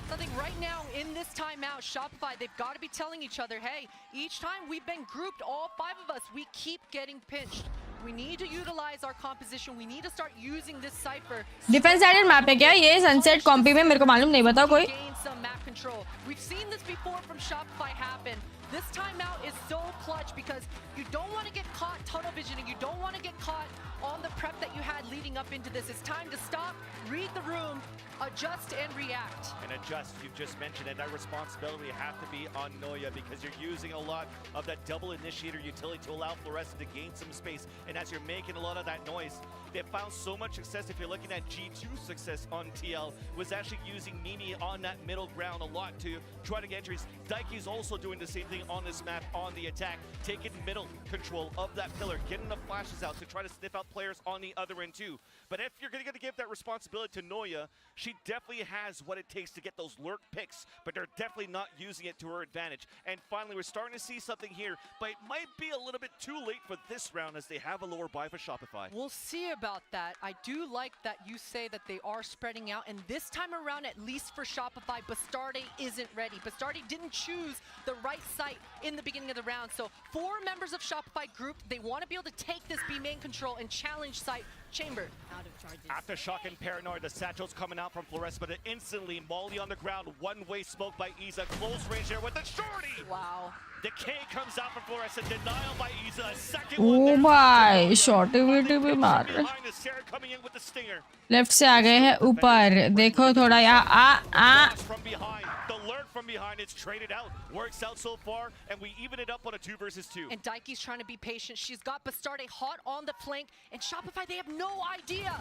So I think right now in this timeout, Shopify, they've got to be telling each other, hey, each time we've been grouped, all 5 of us, we keep getting pinched. We need to utilize our composition. We need to start using this cipher. Defense sided map है क्या ये sunset comp में मेरे को मालूम नहीं बताओ कोई. Gain some map control. We've seen this before from Shopify happen. This timeout is so clutch because you don't want to get caught tunnel visioning. You don't want to get caught on the prep that you had leading up into this. It's time to stop, read the room, adjust and react. And adjust, you've just mentioned it. That responsibility have to be on Noya because you're using a lot of that double initiator utility to allow Fluorescent to gain some space. And as you're making a lot of that noise, they've found so much success. If you're looking at G2's success on TL, was actually using Mimi on that middle ground a lot to try to get entries. Daiki's also doing the same thing on this map on the attack, taking middle control of that pillar, getting the flashes out to try to sniff out players on the other end too. But if you're going to give that responsibility to Noya, she definitely has what it takes to get those lurk picks, but they're definitely not using it to her advantage. And finally, we're starting to see something here, but it might be a little bit too late for this round as they have a lower buy for Shopify. We'll see about that. I do like that you say that they are spreading out, and this time around, at least for Shopify, Bastarde isn't ready. Bastarde didn't choose the right site in the beginning of the round, so 4 members of Shopify group, they want to be able to take this B main control and challenge site chamber. Out of charges. Aftershock and Paranoid, the satchel's coming out from Flores, but instantly Molly on the ground, one-way smoke by Iza, close range there with the shorty! Wow. Decay comes out from Flores, a denial by Iza, a second Oh my, shorty VT भी मार रहे. behind the Sarah coming in with the stinger. Left से आ गए हैं ऊपर. देखो थोड़ा यहाँ From behind, the lurk from behind, it's traded out, works out so far, and we even it up on a 2 versus 2. And Daiki's trying to be patient. She's got Bastarde hot on the flank, and Shopify, they have no idea.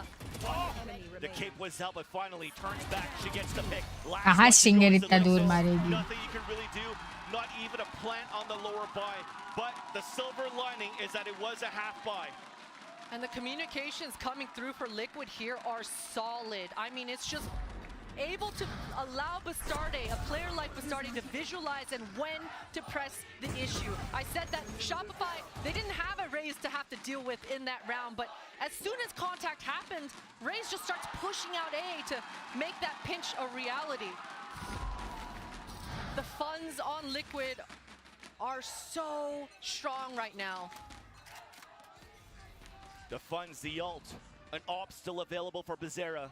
Oh, the cape was out, but finally turns back. She gets the pick. कहाँ singer इतना दूर मारेगी? Nothing you can really do. Not even a plant on the lower buy. But the silver lining is that it was a half buy. And the communications coming through for Liquid here are solid. I mean, it's just able to allow Bastarde, a player like Bastarde, to visualize and when to press the issue. I said that Shopify, they didn't have a Raze to have to deal with in that round, but as soon as contact happened, Raze just starts pushing out A to make that pinch a reality. The funds on Liquid are so strong right now. The funds, the ult, an op still available for Bizarra.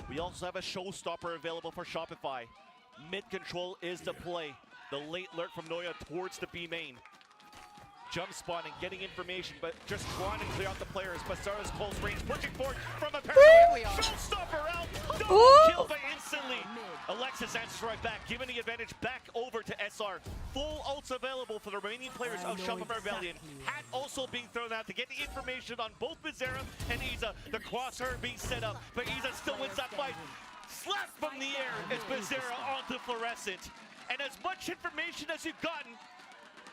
We also have a showstopper available for Shopify. Mid control is the play. The late lurk from Noya towards the B main. Jump spotting, getting information, but just trying to clear out the players. Basara's close range, pushing forward from a parallel. Showstopper out! Double kill by instantly. Alexis answers right back, giving the advantage back over to SR. Full ults available for the remaining players of Shopify Rebellion. Hat also being thrown out to get the information on both Bizarra and Iza. The crosshair being set up, but Iza still wins that fight. Slap from the air as Bizarra onto Fluorescent. And as much information as you've gotten,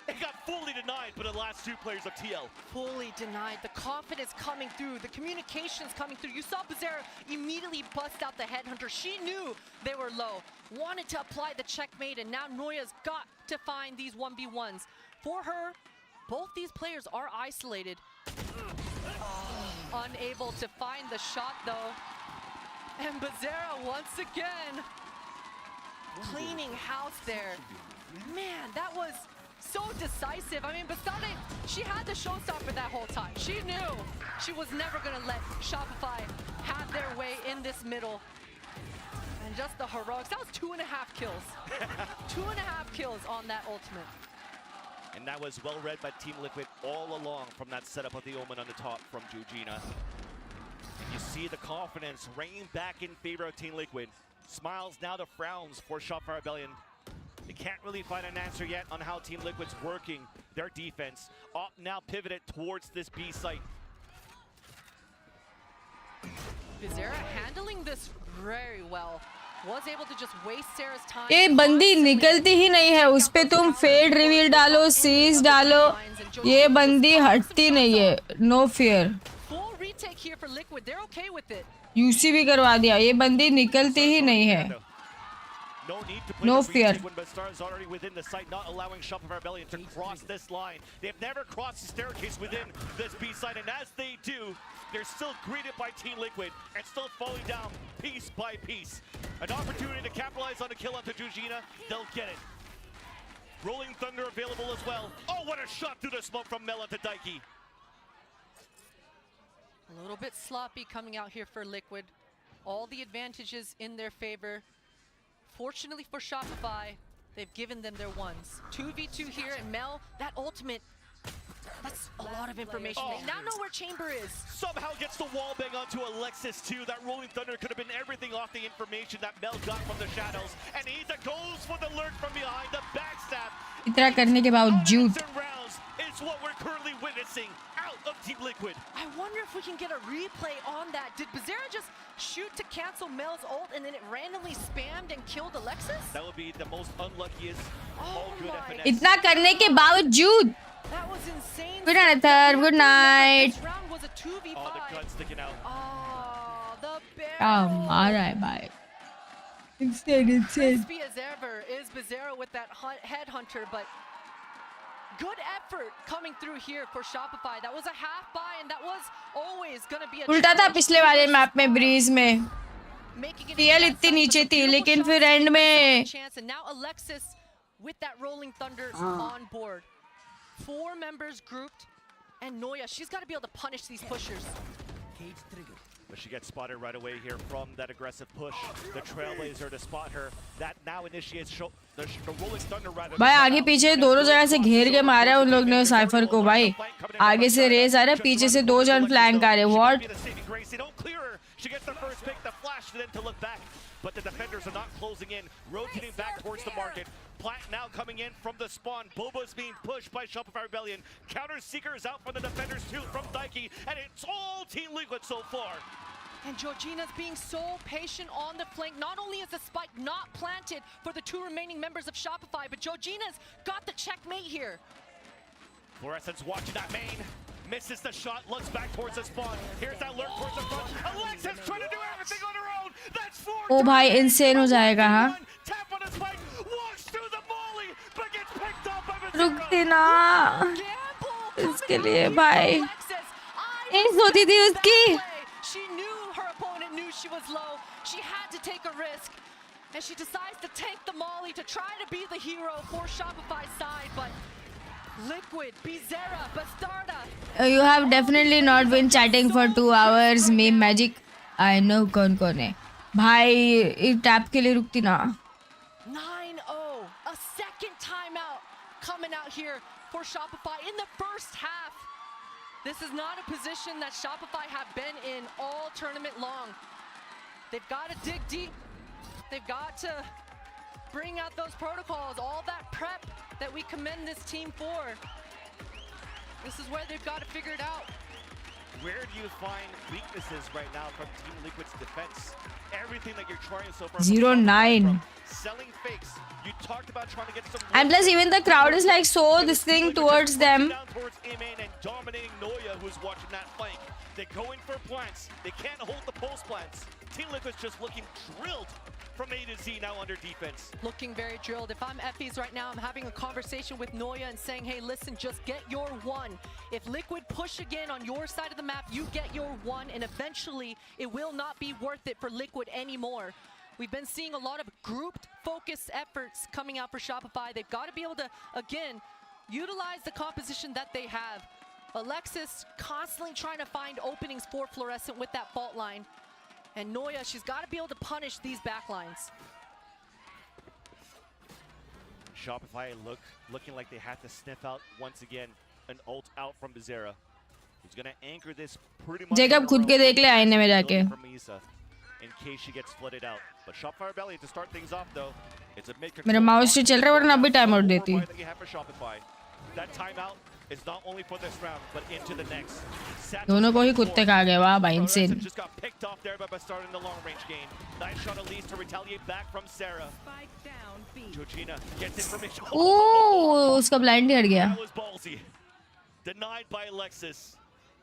it got fully denied by the last 2 players of TL. Fully denied. The confidence coming through, the communications coming through. You saw Bizarra immediately bust out the headhunter. She knew they were low, wanted to apply the checkmate, and now Noya's got to find these 1v1s. For her, both these players are isolated. Unable to find the shot though. And Bizarra once again cleaning house there. Man, that was so decisive. I mean, Bastarde, she had the showstopper that whole time. She knew she was never going to let Shopify have their way in this middle. And just the heroics. That was 2.5 kills. 2.5 kills on that ultimate. And that was well read by Team Liquid all along from that setup of the Omen on the top from Jujina. And you see the confidence reigning back in favor of Team Liquid. Smiles now to frowns for Shopify Rebellion. They can't really find an answer yet on how Team Liquid's working their defense. Op now pivoted towards this B site. Bizarra handling this very well. Was able to just waste Sarah's time. ये बंदी निकलती ही नहीं है, उस पे तुम fade reveal डालो, seize डालो, ये बंदी हटती नहीं है. No fear. Full retake here for Liquid. They're okay with it. UC भी करवा दिया, ये बंदी निकलती ही नहीं है. No need to play No the fear. retake when Bastar is already within the site, not allowing Shopify Rebellion to cross this line. They've never crossed the staircase within this B site, and as they do, they're still greeted by Team Liquid and still falling down piece by piece. An opportunity to capitalize on a kill onto Jujina, they'll get it. Rolling Thunder available as well. Oh, what a shot through the smoke from Mela to Daiki. A little bit sloppy coming out here for Liquid. All the advantages in their favor. Fortunately for Shopify, they've given them their ones. 2v2 here, and Mel, that ultimate, that's a lot of information. They now know where Chamber is. Somehow gets the wall bang onto Alexis too. That Rolling Thunder could have been everything off the information that Mel got from the shadows. And Ankkita goes for the lurk from behind, the backstab. इतना करने के बावजूद It's what we're currently witnessing out of Team Liquid. I wonder if we can get a replay on that. Did Bizarra just shoot to cancel Mel's ult and then it randomly spammed and killed Alexis? That would be the most unluckiest. All good FNX. इतना करने के बावजूद. That was insane. Good night, Athar. Good night. This round was a 2v5. Oh, the gun sticking out. Oh, the barrel. All right, bye. Insane. Crispy as ever is Bizarra with that headhunter, but good effort coming through here for Shopify. That was a half buy, and that was always going to be a उल्टा था पिछले वाले map में bridge में. TL इतनी नीचे थी, लेकिन फिर एंड में. And now Alexis with that Rolling Thunder on board. 4 members grouped, and Noya, she's got to be able to punish these pushers. But she gets spotted right away here from that aggressive push. The Trailblazer to spot her. That now initiates the Rolling Thunder rather. भाई आगे पीछे दोनों जगह से घेर के मारा है उन लोग ने साइफर को. भाई आगे से रेस आ रहा है, पीछे से 2 जन फ्लैंक आ रहे हैं. What? They don't clear her. She gets the first pick, the flash for them to look back. But the defenders are not closing in, rotating back towards the market. Plant now coming in from the spawn. Boba's being pushed by Shopify Rebellion. Counter Seeker is out from the defenders too, from Daiki. And it's all Team Liquid so far. And Georgina's being so patient on the flank. Not only is the spike not planted for the 2 remaining members of Shopify, but Georgina's got the checkmate here. Fluorescence watching that main. Misses the shot, looks back towards the spawn. Here's that lurk towards the front. Alexis trying to do everything on her own. That's 4. ओ भाई insane हो जाएगा. हाँ. Tap on the spike, walks through the molly, but gets picked up by Bizarra. रुकती ना इसके लिए भाई. नहीं सोती थी उसकी. She knew her opponent knew she was low. She had to take a risk. And she decides to take the molly to try to be the hero for Shopify's side, but Liquid, Bizarra, Bastarda. You have definitely not been chatting for 2 hours. Meme magic. I know कौन है. भाई ये tap के लिए रुकती ना. 9-0. A second timeout coming out here for Shopify in the first half. This is not a position that Shopify have been in all tournament long. They've got to dig deep. They've got to bring out those protocols, all that prep that we commend this team for. This is where they've got to figure it out. Where do you find weaknesses right now from Team Liquid's defense? Everything that you're trying so far. 0-9. Selling fakes. You talked about trying to get some. And plus even the crowd is like so this thing towards them. Down towards A-Main and dominating Noya, who's watching that flank. They go in for plants. They can't hold the post plants. Team Liquid's just looking drilled from A to Z now under defense. Looking very drilled. If I'm Effie's right now, I'm having a conversation with Noya and saying, hey, listen, just get your 1. If Liquid push again on your side of the map, you get your 1, and eventually it will not be worth it for Liquid anymore. We've been seeing a lot of grouped focus efforts coming out for Shopify. They've got to be able to, again, utilize the composition that they have. Alexis constantly trying to find openings for Fluorescent with that fault line. And Noya, she's got to be able to punish these backlines. Shopify looking like they have to sniff out once again an ult out from Bizarra. Who's going to anchor this pretty much. Jacob खुद के देख ले आईने में जाके. In case she gets flooded out. But Shopify Rebellion to start things off though. मेरा mouse से चल रहा है वरना अभी टाइम आउट देती. दोनों को ही कुत्ते खा गए. वाह भाई इंसेन. ओह उसका ब्लाइंड हट गया. Denied by Alexis,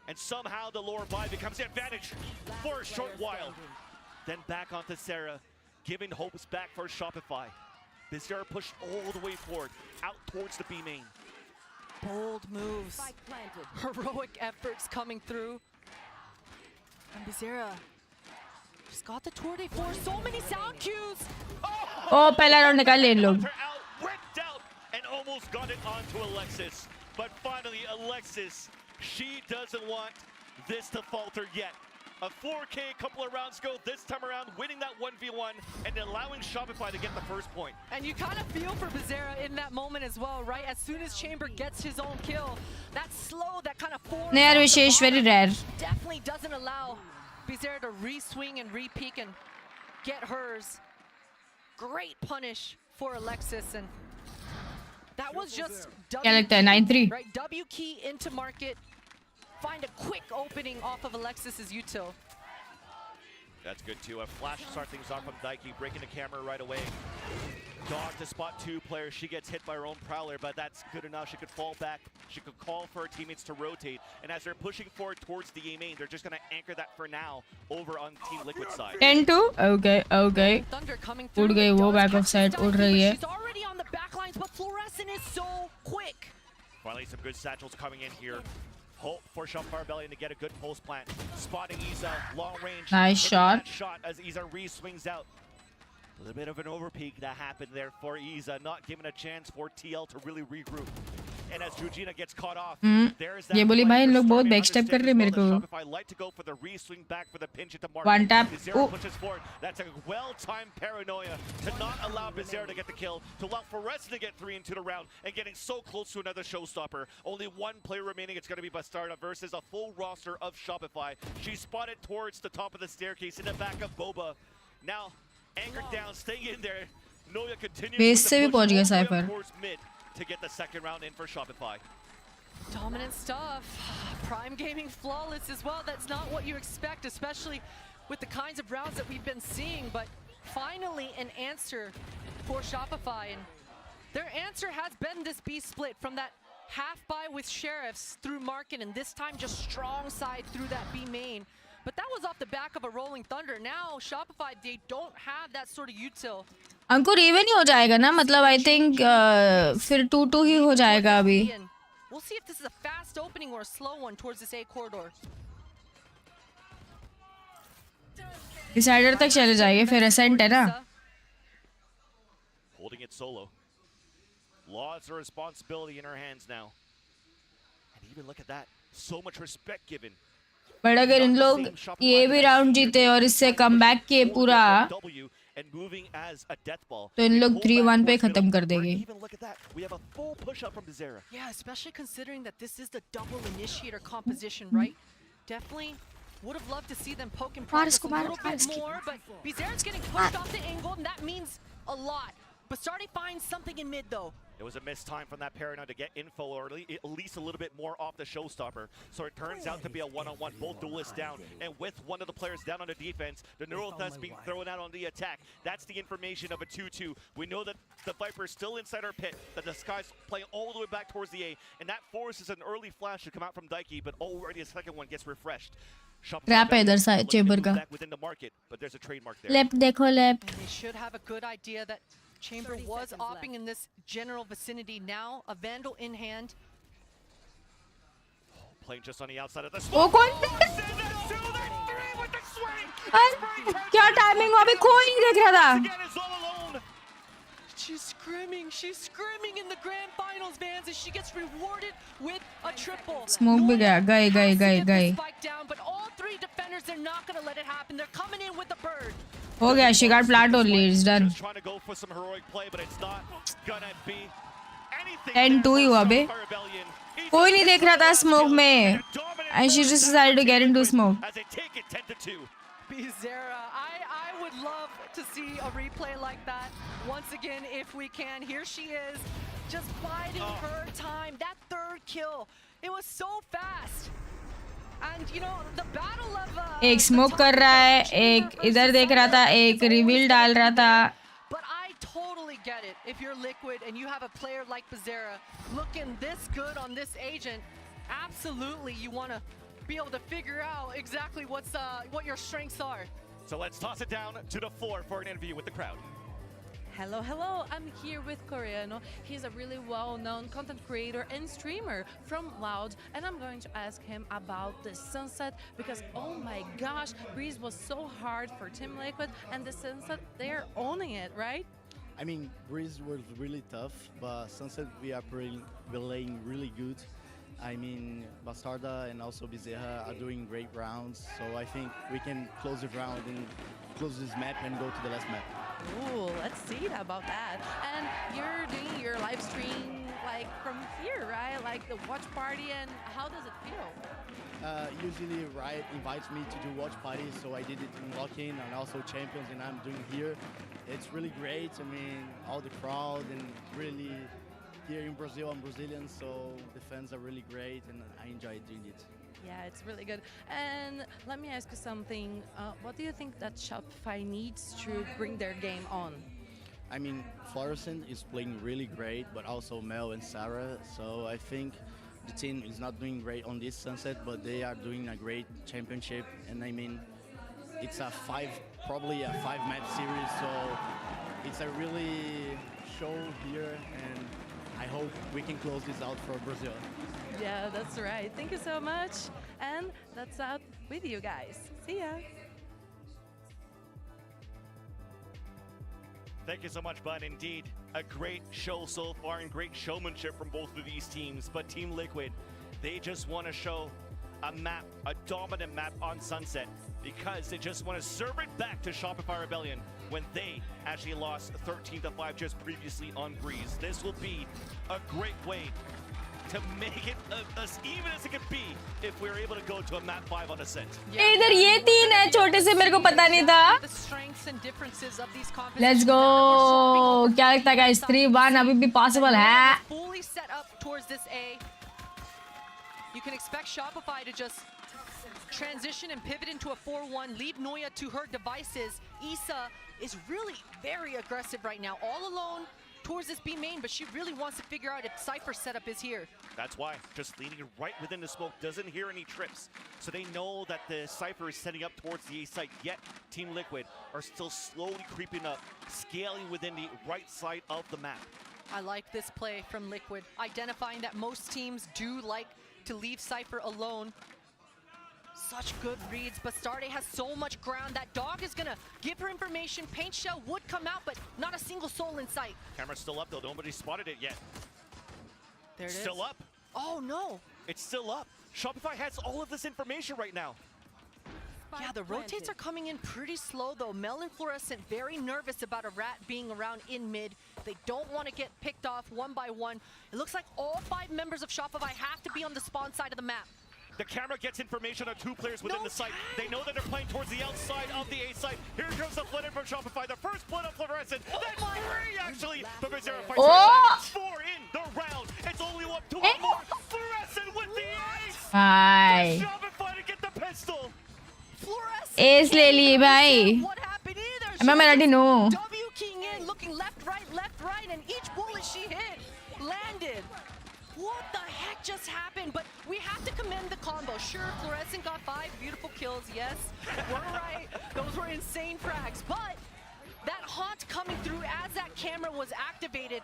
and somehow the lower buy becomes the advantage for a short while. Then back onto Sarah, giving hopes back for Shopify. Bizarre pushed all the way forward, out towards the B main. Bold moves, heroic efforts coming through. And Bizarre just got the tour de force. So many sound cues. Oh, पहला round निकाल ले इन लोग. Ripped out and almost got it onto Alexis. But finally, Alexis, she doesn't want this to falter yet. A 4K couple of rounds ago, this time around, winning that 1v1 and allowing Shopify to get the first point. And you kind of feel for Bizarre in that moment as well, right? As soon as Chamber gets his own kill, that slow, that kind of force. No, yaar, Vishesh, very rare. Definitely doesn't allow Bizarre to re-swing and re-peek and get hers. Great punish for Alexis, and that was just W, right? W key into market. Find a quick opening off of Alexis's util. That's good too. A flash to start things off from Daiki, breaking the camera right away. Dog to spot two players. She gets hit by her own Prowler, but that's good enough. She could fall back. She could call for her teammates to rotate. And as they're pushing forward towards the A main, they're just going to anchor that for now over on Team Liquid side. 10-2. Okay. उड़ गई वो back of side उड़ रही है. She's already on the back lines, but Fluorescent is so quick. Finally, some good satchels coming in here. Hope for Shopify Rebellion to get a good pulse plant. Spotting Iza, long range. Nice shot. Shot as Iza re-swings out. A little bit of an overpeak that happened there for Iza, not giving a chance for TL to really regroup. And as Georgina gets caught off, there's that. ये बोली भाई इन लोग बहुत backstep कर रहे हैं मेरे को. Shopify like to go for the re-swing back for the pinch into market. One tap. Bizarre pushes forward. That's a well-timed paranoia to not allow Bizarre to get the kill, to allow Fluorescent to get 3 into the round, and getting so close to another showstopper. Only one player remaining. It's going to be Bastarda versus a full roster of Shopify. She's spotted towards the top of the staircase in the back of Boba. Now anchored down, staying in there. Noya continues Base से भी पहुंच गया Cypher. towards mid to get the second round in for Shopify. Dominant stuff. Prime Gaming flawless as well. That's not what you expect, especially with the kinds of rounds that we've been seeing. But finally an answer for Shopify. And their answer has been this B split from that half buy with Sheriffs through Market, and this time just strong side through that B main. But that was off the back of a Rolling Thunder. Now Shopify, they don't have that sort of util. Ankur even ही हो जाएगा ना, मतलब I think फिर 2-2 ही हो जाएगा अभी. We'll see if this is a fast opening or a slow one towards this A corridor. Decider तक चले जाएंगे, फिर Ascent है ना. Holding it solo. Lots of responsibility in her hands now. And even look at that. So much respect given. But अगर इन लोग ये भी राउंड जीते और इससे कम बैक किए पूरा, तो इन लोग 3-1 पे खत्म कर देंगे. Yeah, especially considering that this is the double initiator composition, right? Definitely would have loved to see them poke and prod a little bit more, but Bizarre's getting pushed off the angle, and that means a lot. Bastardi finds something in mid though. It was a missed time from that Paranoid to get info or at least a little bit more off the showstopper. So it turns out to be a one-on-one, both duelists down. And with one of the players down on the defense, the Neural Thrust being thrown out on the attack. That's the information of a 2-2. We know that the Viper is still inside our pit, that the Sky's playing all the way back towards the A, and that forces an early flash to come out from Daiki, but already a second one gets refreshed. Trap है इधर side chamber का. Left देखो left. They should have a good idea that Chamber was opping in this general vicinity. Now a Vandal in hand. Playing just on the outside of the वो कौन? क्या timing हुआ, अभी कोई नहीं देख रहा था. She's screaming in the grand finals, Vans, as she gets rewarded with a triple. Smoke भी गया, गए. But all three defenders, they're not going to let it happen. They're coming in with the bird. हो गया, she got plant only, it's done. Just trying to go for some heroic play, but it's not gonna be anything. 10-2 ही हुआ बे. कोई नहीं देख रहा था smoke में. And she just decided to get into smoke. As they take it 10-2. Bizarra, I would love to see a replay like that once again if we can. Here she is, just biding her time. That third kill, it was so fast. And you know, the battle of एक smoke कर रहा है, एक इधर देख रहा था, एक रिवील डाल रहा था. But I totally get it. If you're Liquid and you have a player like Bizarra looking this good on this agent, absolutely you want to be able to figure out exactly what your strengths are. So let's toss it down to the floor for an interview with the crowd. Hello, hello. I'm here with Coreano. He's a really well-known content creator and streamer from Loud, and I'm going to ask him about the Sunset because, oh my gosh, Breeze was so hard for Team Liquid, and the Sunset, they're owning it, right? I mean, Breeze was really tough, but Sunset we are playing really good. I mean, Bastarda and also Bezerra are doing great rounds, so I think we can close the round and close this map and go to the last map. Ooh, let's see about that. And you're doing your live stream like from here, right? Like the watch party, and how does it feel? Usually Riot invites me to do watch parties, so I did it in Lock-In and also Champions, and I'm doing here. It's really great. I mean, all the crowd and really here in Brazil, I'm Brazilian, so the fans are really great, and I enjoy doing it. Yeah, it's really good. And let me ask you something. What do you think that Shopify needs to bring their game on? I mean, Fluorescent is playing really great, but also Mel and Sarah. So I think the team is not doing great on this Sunset, but they are doing a great championship. And I mean, it's probably a 5-match series, so it's a really show here, and I hope we can close this out for Brazil. Yeah, that's right. Thank you so much. And that's out with you guys. See ya. Thank you so much, Bud. Indeed, a great show so far and great showmanship from both of these teams. But Team Liquid, they just want to show a map, a dominant map on Sunset, because they just want to serve it back to Shopify Rebellion when they actually lost 13-5 just previously on Breeze. This will be a great way to make it as even as it can be if we're able to go to a map 5 on Ascent. इधर ये 3 है, छोटे से मेरे को पता नहीं था. Let's go. क्या लगता है guys? 3-1 अभी भी possible है. Fully set up towards this A. You can expect Shopify to just transition and pivot into a 4-1, leave Noya to her devices. Issa is really very aggressive right now, all alone towards this B main, but she really wants to figure out if Cypher's setup is here. That's why, just leaning right within the smoke, doesn't hear any trips. So they know that the Cypher is setting up towards the A site, yet Team Liquid are still slowly creeping up, scaling within the right side of the map. I like this play from Liquid, identifying that most teams do like to leave Cypher alone. Such good reads. Bastarde has so much ground. That dog is gonna give her information. Paint shell would come out, but not a single soul in sight. Camera's still up though, nobody spotted it yet. There it is. Still up. Oh no. It's still up. Shopify has all of this information right now. Yeah, the rotates are coming in pretty slow though. Mel and Fluorescent very nervous about a rat being around in mid. They don't want to get picked off one by one. It looks like all 5 members of Shopify have to be on the spawn side of the map. The camera gets information on 2 players within the site. They know that they're playing towards the outside of the A site. Here comes the flood in from Shopify. The first blood of Fluorescent. Then 3 actually. But Bizarra fights back. 4 in the round. It's only up to 1 more. Fluorescent with the ace. Bye. Shopify to get the pistol. Ace ले ली भाई. मैं already know. W keying in, looking left, right, and each bullet she hit landed. What the heck just happened? But we have to commend the combo. Sure, Fluorescent got 5 beautiful kills. Yes, we're right. Those were insane frags. But that haunt coming through as that camera was activated,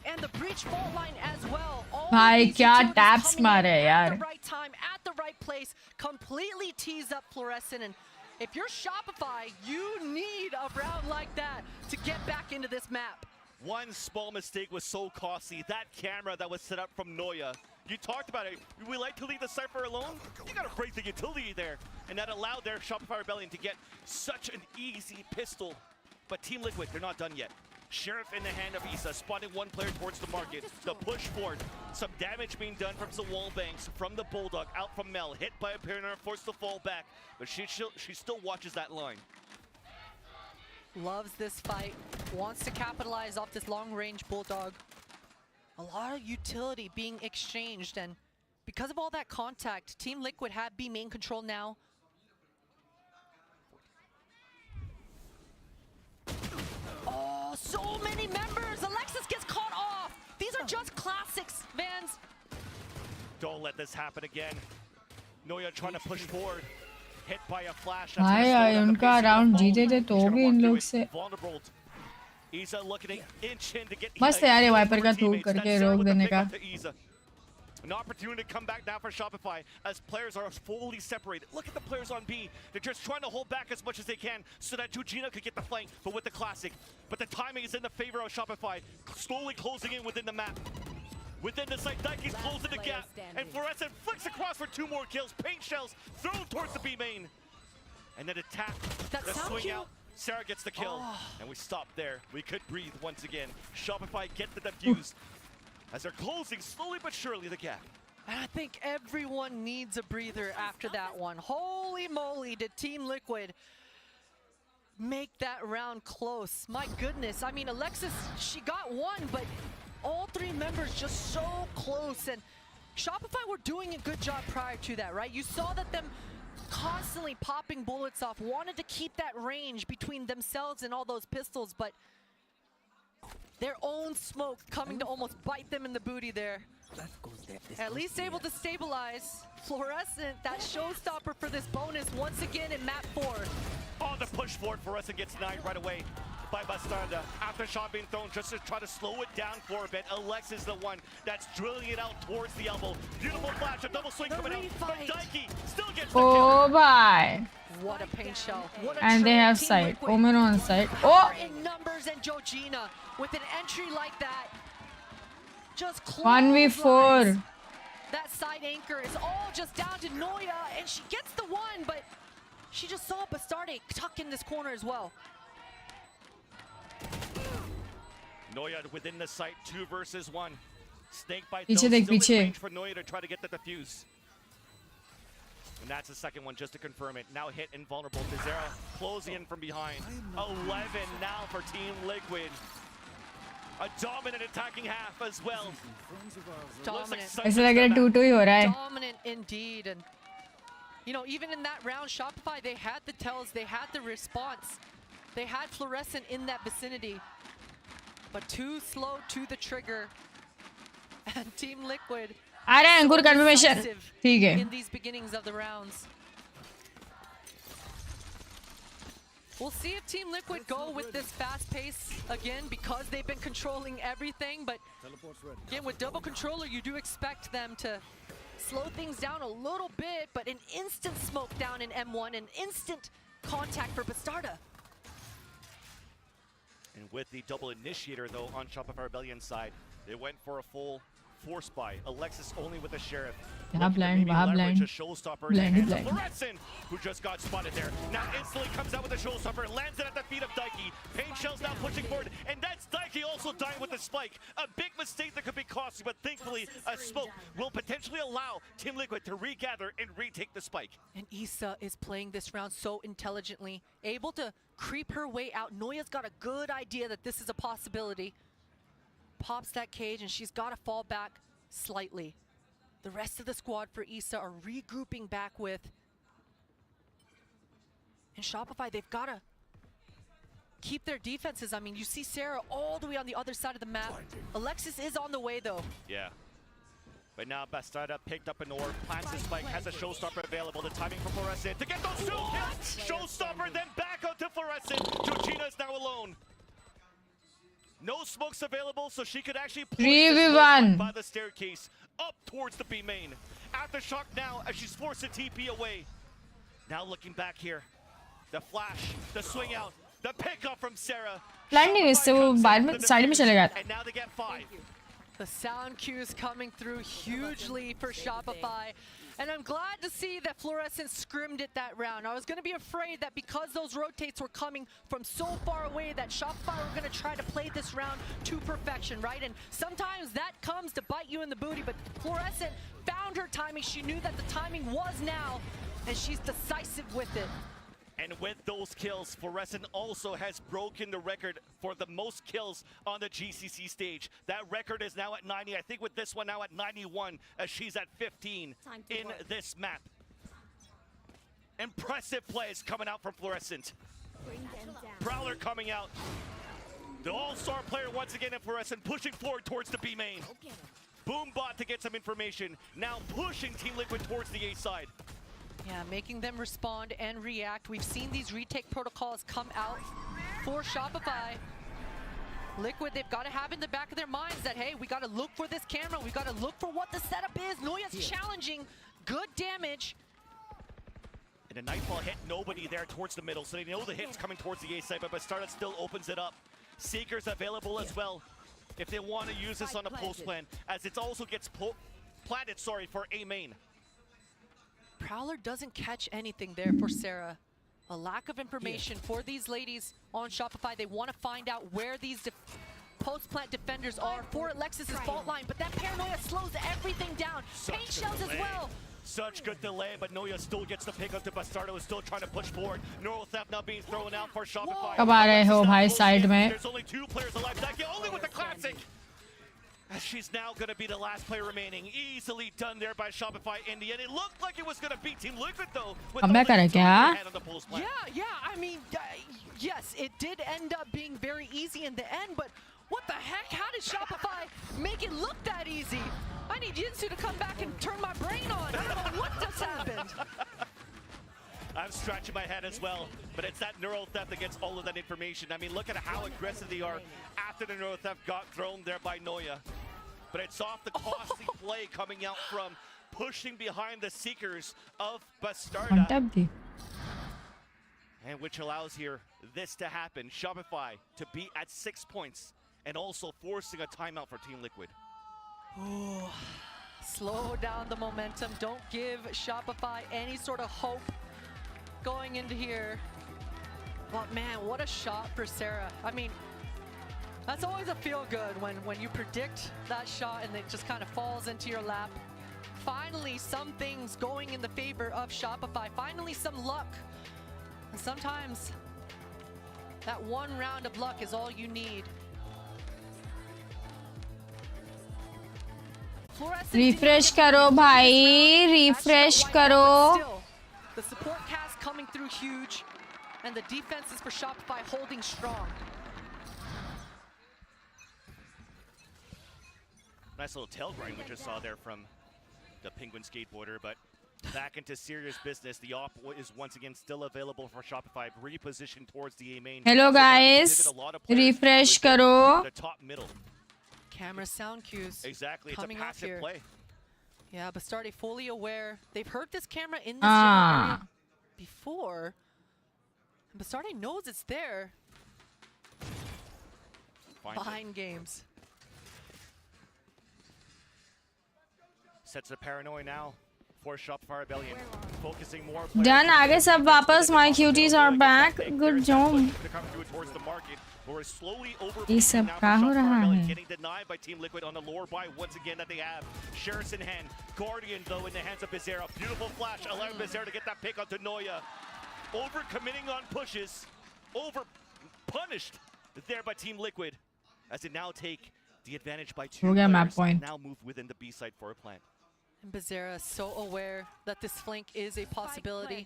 and the breach fault line as well. भाई क्या taps मारे यार. At the right time, at the right place, completely tease up Fluorescent. And if you're Shopify, you need a round like that to get back into this map. One small mistake was so costly. That camera that was set up from Noya. You talked about it. We like to leave the Cypher alone. You gotta break the utility there. And that allowed their Shopify Rebellion to get such an easy pistol. But Team Liquid, they're not done yet. Sheriff in the hand of Isa, spawning one player towards the market. The push forward, some damage being done from some wall banks, from the Bulldog, out from Mel, hit by a partner, forced to fall back, but she still watches that line. Loves this fight, wants to capitalize off this long-range Bulldog. A lot of utility being exchanged, and because of all that contact, Team Liquid have B main control now. Oh, so many members! Alexis gets caught off! These are just classics, Vans. Don't let this happen again. Noya trying to push forward. Hit by a flash. भाई उनका round जीते थे तो भी इन लोग से Isa looking to inch in to get मस्त है यार ये वाइपर का थूक करके रोक देने का. An opportunity to come back now for Shopify as players are fully separated. Look at the players on B. They're just trying to hold back as much as they can so that Georgina could get the flank, but with the classic. But the timing is in the favor of Shopify, slowly closing in within the map. Within the site, Daiki's closing the gap, and Fluorescent flicks across for 2 more kills. Paint shells thrown towards the B main. And then attack, the swing out. Sarah gets the kill, and we stop there. We could breathe once again. Shopify get the defuse. As they're closing slowly but surely the gap. And I think everyone needs a breather after that one. Holy moly, did Team Liquid make that round close. My goodness, I mean, Alexis, she got one, but all 3 members just so close. And Shopify were doing a good job prior to that, right? You saw that them constantly popping bullets off, wanted to keep that range between themselves and all those pistols, but their own smoke coming to almost bite them in the booty there. At least able to stabilize. Fluorescent, that showstopper for this bonus once again in map 4. On the push forward, Fluorescent gets 9 right away by Bastarda. After shot being thrown, just to try to slow it down for a bit. Alex is the one that's drilling it out towards the elbow. Beautiful flash, a double swing coming out. But Daiki still gets the Oh, bye. What a paint shell. What a And they have sight. Omen on sight. Oh! In numbers and Georgina with an entry like that. Just 1v4. That side anchor is all just down to Noya, and she gets the one, but she just saw Bastarde tuck in this corner as well. Noya within the site, 2 versus 1. Snake bite Piche still dekh, in piche. range for Noya to try to get the defuse. And that's the second one, just to confirm it. Now hit invulnerable. Tizera closing in from behind. 11 now for Team Liquid. A dominant attacking half as well. Dominant. ऐसा लग रहा है 2-2 ही हो रहा है. Dominant indeed. And you know, even in that round, Shopify, they had the tells, they had the response. They had Fluorescent in that vicinity. But too slow to the trigger. And Team Liquid आ रहा है अंकुर confirmation. ठीक है. in these beginnings of the rounds. We'll see if Team Liquid go with this fast pace again because they've been controlling everything, but again with double controller you do expect them to slow things down a little bit, but an instant smoke down in M1, an instant contact for Bastarda. And with the double initiator though on Shopify Rebellion side, they went for a full force buy. Alexis only with the Sheriff. यहाँ blind, वहाँ blind. Blind. Fluorescent, who just got spotted there. Now instantly comes out with a showstopper, lands it at the feet of Daiki. Pain Shell's now pushing forward, and that's Daiki also dying with the spike. A big mistake that could be costly, but thankfully a smoke will potentially allow Team Liquid to regather and retake the spike. And Isa is playing this round so intelligently, able to creep her way out. Noya's got a good idea that this is a possibility. Pops that cage, and she's got to fall back slightly. The rest of the squad for Isa are regrouping back with. And Shopify, they've got to keep their defenses. I mean, you see Sarah all the way on the other side of the map. Alexis is on the way, though. Yeah. But now Bastarda picked up an orb, plants his spike, has a showstopper available. The timing for Fluorescent to get those 2 kills. Showstopper, then back out to Fluorescent. Georgina is now alone. No smokes available, so she could actually pull by the staircase up towards the B main. Aftershock now as she's forced to TP away. Now looking back here, the flash, the swing out, the pickup from Sarah. Blinding is so bad में side में चले गया. And now they get 5. The sound cues coming through hugely for Shopify And I'm glad to see that Fluorescent scrimmed it that round. I was going to be afraid that because those rotates were coming from so far away that Shopify were going to try to play this round to perfection, right? And sometimes that comes to bite you in the booty, but Fluorescent found her timing. She knew that the timing was now, and she's decisive with it. And with those kills, Fluorescent also has broken the record for the most kills on the GCC stage. That record is now at 90. I think with this one now at 91, as she's at 15 in this map. Impressive plays coming out from Fluorescent. Prowler coming out. The all-star player once again in Fluorescent pushing forward towards the B main. Boombot to get some information. Now pushing Team Liquid towards the A side. Yeah, making them respond and react. We've seen these retake protocols come out for Shopify. Liquid, they've got to have in the back of their minds that, hey, we got to look for this camera. We got to look for what the setup is. Noya's challenging. Good damage. And a Nightfall hit nobody there towards the middle, so they know the hit's coming towards the A side, but Bastarda still opens it up. Seeker's available as well if they want to use this on a post plan, as it also gets planted, for A main. Prowler doesn't catch anything there for Sarah. A lack of information for these ladies on Shopify. They want to find out where these post-plant defenders are for Alexis's fault line, but that paranoia slows everything down. Paint shells as well. Such good delay, but Noya still gets the pick up to Bastardo, who's still trying to push forward. Neural Theft now being thrown out for Shopify. कब आ रहे हो भाई side में? There's only 2 players alive. That only with the classic. As she's now going to be the last player remaining. Easily done there by Shopify in the end. It looked like it was going to beat Team Liquid though. With अब मैं करूँ क्या? Yeah, I mean, yes, it did end up being very easy in the end, but what the heck? How did Shopify make it look that easy? I need Yinsu to come back and turn my brain on. I don't know what just happened. I'm scratching my head as well, but it's that Neural Theft that gets all of that information. I mean, look at how aggressive they are after the Neural Theft got thrown there by Noya. But it's off the costly play coming out from pushing behind the Seekers of Bastarda. And which allows here this to happen. Shopify to be at 6 points and also forcing a timeout for Team Liquid. Ooh, slow down the momentum. Don't give Shopify any sort of hope going into here. But man, what a shot for Sarah. I mean, that's always a feel good when you predict that shot and it just kind of falls into your lap. Finally, some things going in the favor of Shopify. Finally, some luck. And sometimes that one round of luck is all you need. Refresh करो भाई, refresh करो. The support cast coming through huge, and the defenses for Shopify holding strong. Nice little tail grind we just saw there from the Penguin skateboarder, but back into serious business. The op is once again still available for Shopify, repositioned towards the A main. Hello guys, refresh करो. The top middle. Camera sound cues. Exactly, it's a coming passive here. play. Yeah, Bastardi fully aware. They've heard this camera in this area before. And Bastardi knows it's there. Behind games. Sets a paranoia now for Shopify Rebellion. Focusing more. Done. आगे सब वापस. My cuties are back. Good job. We're slowly ये सब क्या हो रहा है? getting denied by Team Liquid on the lower buy once again that they have. Sheriff's in hand. Guardian though in the hands of Bizarra. Beautiful flash allowing Bizarra to get that pick onto Noya. Over committing on pushes. Over punished there by Team Liquid. As they now take the advantage by 2 players and now move within the B side for a plant. And Bizarra so aware that this flank is a possibility.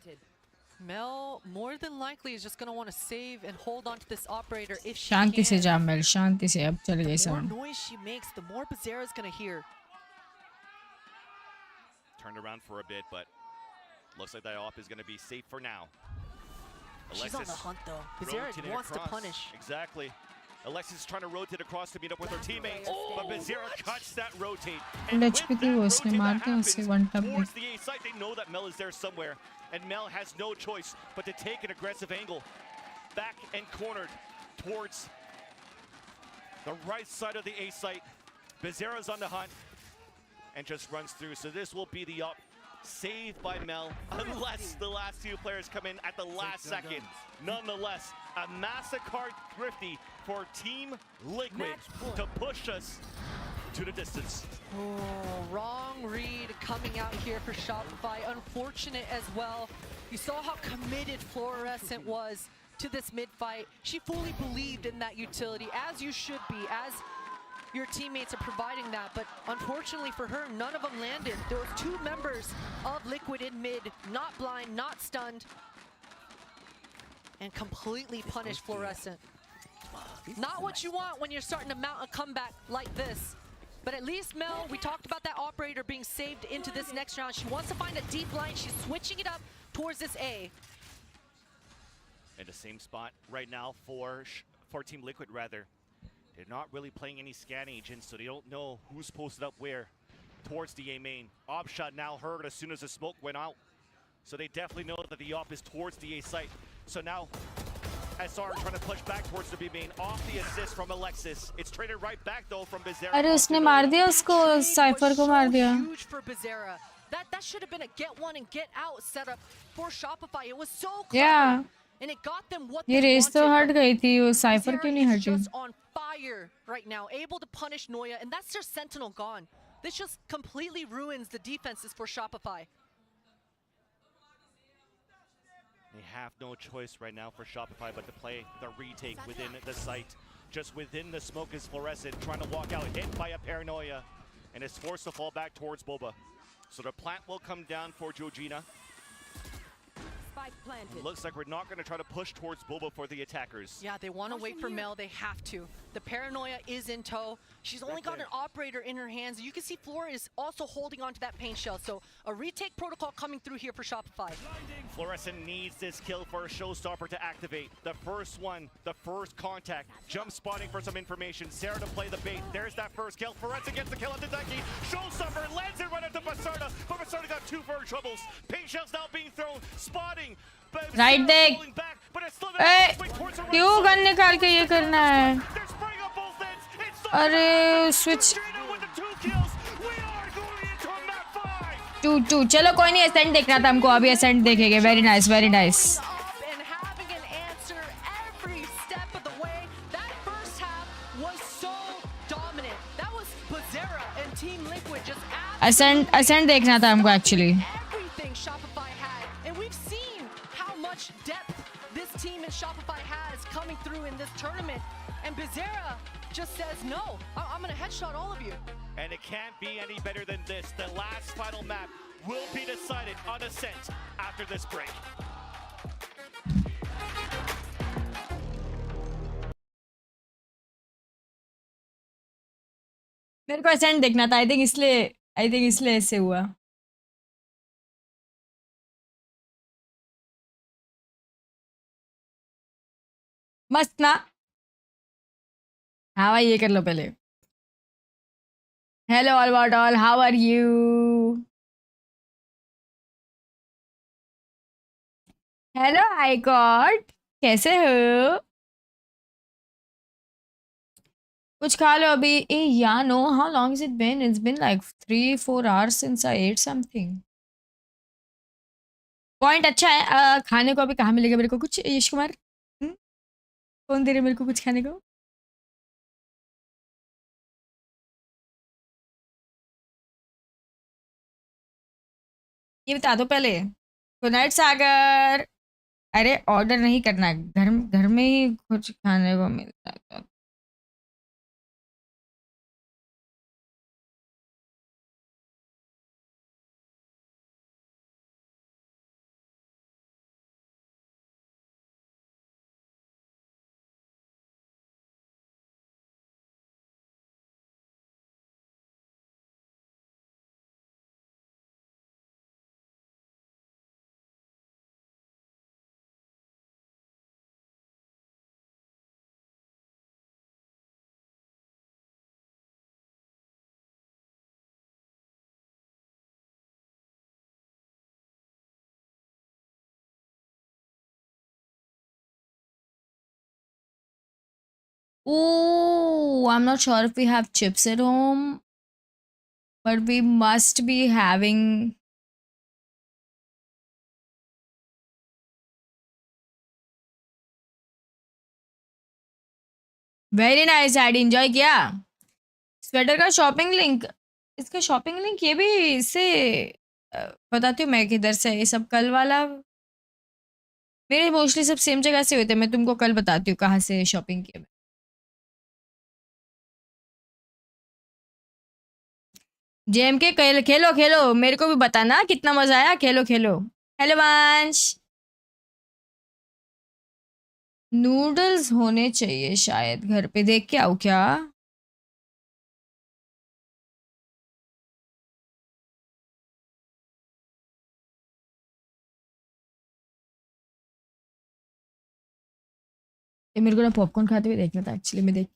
Mel more than likely is just going to want to save and hold on to this operator if she शांति से can. जा mail, शांति से अब चल गई The more सब. noise she makes, the more Bizarra is going to hear. Turned around for a bit, but looks like that op is going to be safe for now. She's on the hunt though. Bizarra rotating wants to across. punish. Exactly. Alexis is trying to rotate across to meet up with her teammates, but Bizarra cuts that rotate. Full HP थी वो उसने मारते हैं उससे one tap में. Towards the A side, they know that Mel is there somewhere, and Mel has no choice but to take an aggressive angle. Back and cornered towards the right side of the A site. Bizarra's on the hunt and just runs through. So this will be the up saved by Mel, unless the last two players come in at the last second. Nonetheless, a Massacre Thrifty for Team Liquid to push us to the distance. Oh, wrong read coming out here for Shopify. Unfortunate as well. You saw how committed Fluorescent was to this mid-fight. She fully believed in that utility, as you should be, as your teammates are providing that. But unfortunately for her, none of them landed. There was two members of Liquid in mid, not blind, not stunned, and completely punished Fluorescent. Not what you want when you're starting to mount a comeback like this. But at least Mel, we talked about that operator being saved into this next round. She wants to find a deep line. She's switching it up towards this A. In the same spot right now for Team Liquid, rather. They're not really playing any scan agents, so they don't know who's posted up where towards the A main. Op shot now heard as soon as the smoke went out. So they definitely know that the op is towards the A site. So now SR trying to push back towards the B main off the assist from Alexis. It's traded right back though from Bizarre. अरे उसने मार दिया उसको, cipher को मार दिया. Huge for Bizarre. That should have been a get one and get out setup for Shopify. It was so clever. Yeah. And it got them what ये they race तो wanted, हट गई थी, वो साइफर क्यों नहीं हटी? just on fire right now, able to punish Noya, and that's their Sentinel gone. This just completely ruins the defenses for Shopify. They have no choice right now for Shopify but to play the retake within the site. Just within the smoke is Fluorescent trying to walk out, hit by a Paranoia, and is forced to fall back towards Boba. So the plant will come down for Georgina. Looks like we're not going to try to push towards Boba for the attackers. Yeah, they want to wait for Mel. They have to. The Paranoia is in tow. She's only got an operator in her hands. You can see Flora is also holding on to that paint shell. So a retake protocol coming through here for Shopify. Fluorescent needs this kill for a showstopper to activate. The first one, the first contact. Jump spotting for some information. Sarah to play the bait. There's that first kill. Fluorescent gets the kill on Tadeki. Showstopper lands it right into Basarda. But Basarda got two for her troubles. Paint shells now being thrown. Spotting. Right देख. ए, क्यों gun निकाल के ये करना है? अरे switch. 2-2. चलो कोई नहीं, एसेंट देखना था हमको, अभी एसेंट देखेंगे. Very nice, very nice. Ascent देखना था हमको actually. Shopify has coming through in this tournament, and Bizarre just says no. I'm gonna headshot all of you. And it can't be any better than this. The last final map will be decided on Ascent after this break. मेरे को accent देखना था. I think इसलिए ऐसे हुआ. मस्त ना. हाँ भाई, ये कर लो पहले. Hello all what all, how are you? Hello I god, कैसे हो? कुछ खा लो अभी. ए या no, how long is it been? It's been like 3-4 hours since I ate something. Point अच्छा है. खाने को अभी कहाँ मिलेगा मेरे को कुछ? यश कुमार कौन दे रहे मेरे को कुछ खाने को? ये बता दो पहले. गुड नाइट सागर. अरे ऑर्डर नहीं करना है, घर में ही कुछ खाने को मिलता है. Oh, I'm not sure if we have chips at home, but we must be having very nice sari enjoy किया। स्वेटर का शॉपिंग लिंक, इसका शॉपिंग लिंक ये भी इससे बताती हूँ मैं किधर से है ये सब। कल वाला मेरे मोस्टली सब सेम जगह से हुए थे, मैं तुमको कल बताती हूँ कहाँ से शॉपिंग किया। जेम के खेलो खेलो, मेरे को भी बताना कितना मजा आया। खेलो खेलो। हेलो वंश। नूडल्स होने चाहिए शायद घर पे, देख के आओ क्या। ये मेरे को ना पॉपकॉर्न खाते हुए देखना था एक्चुअली, मैं देख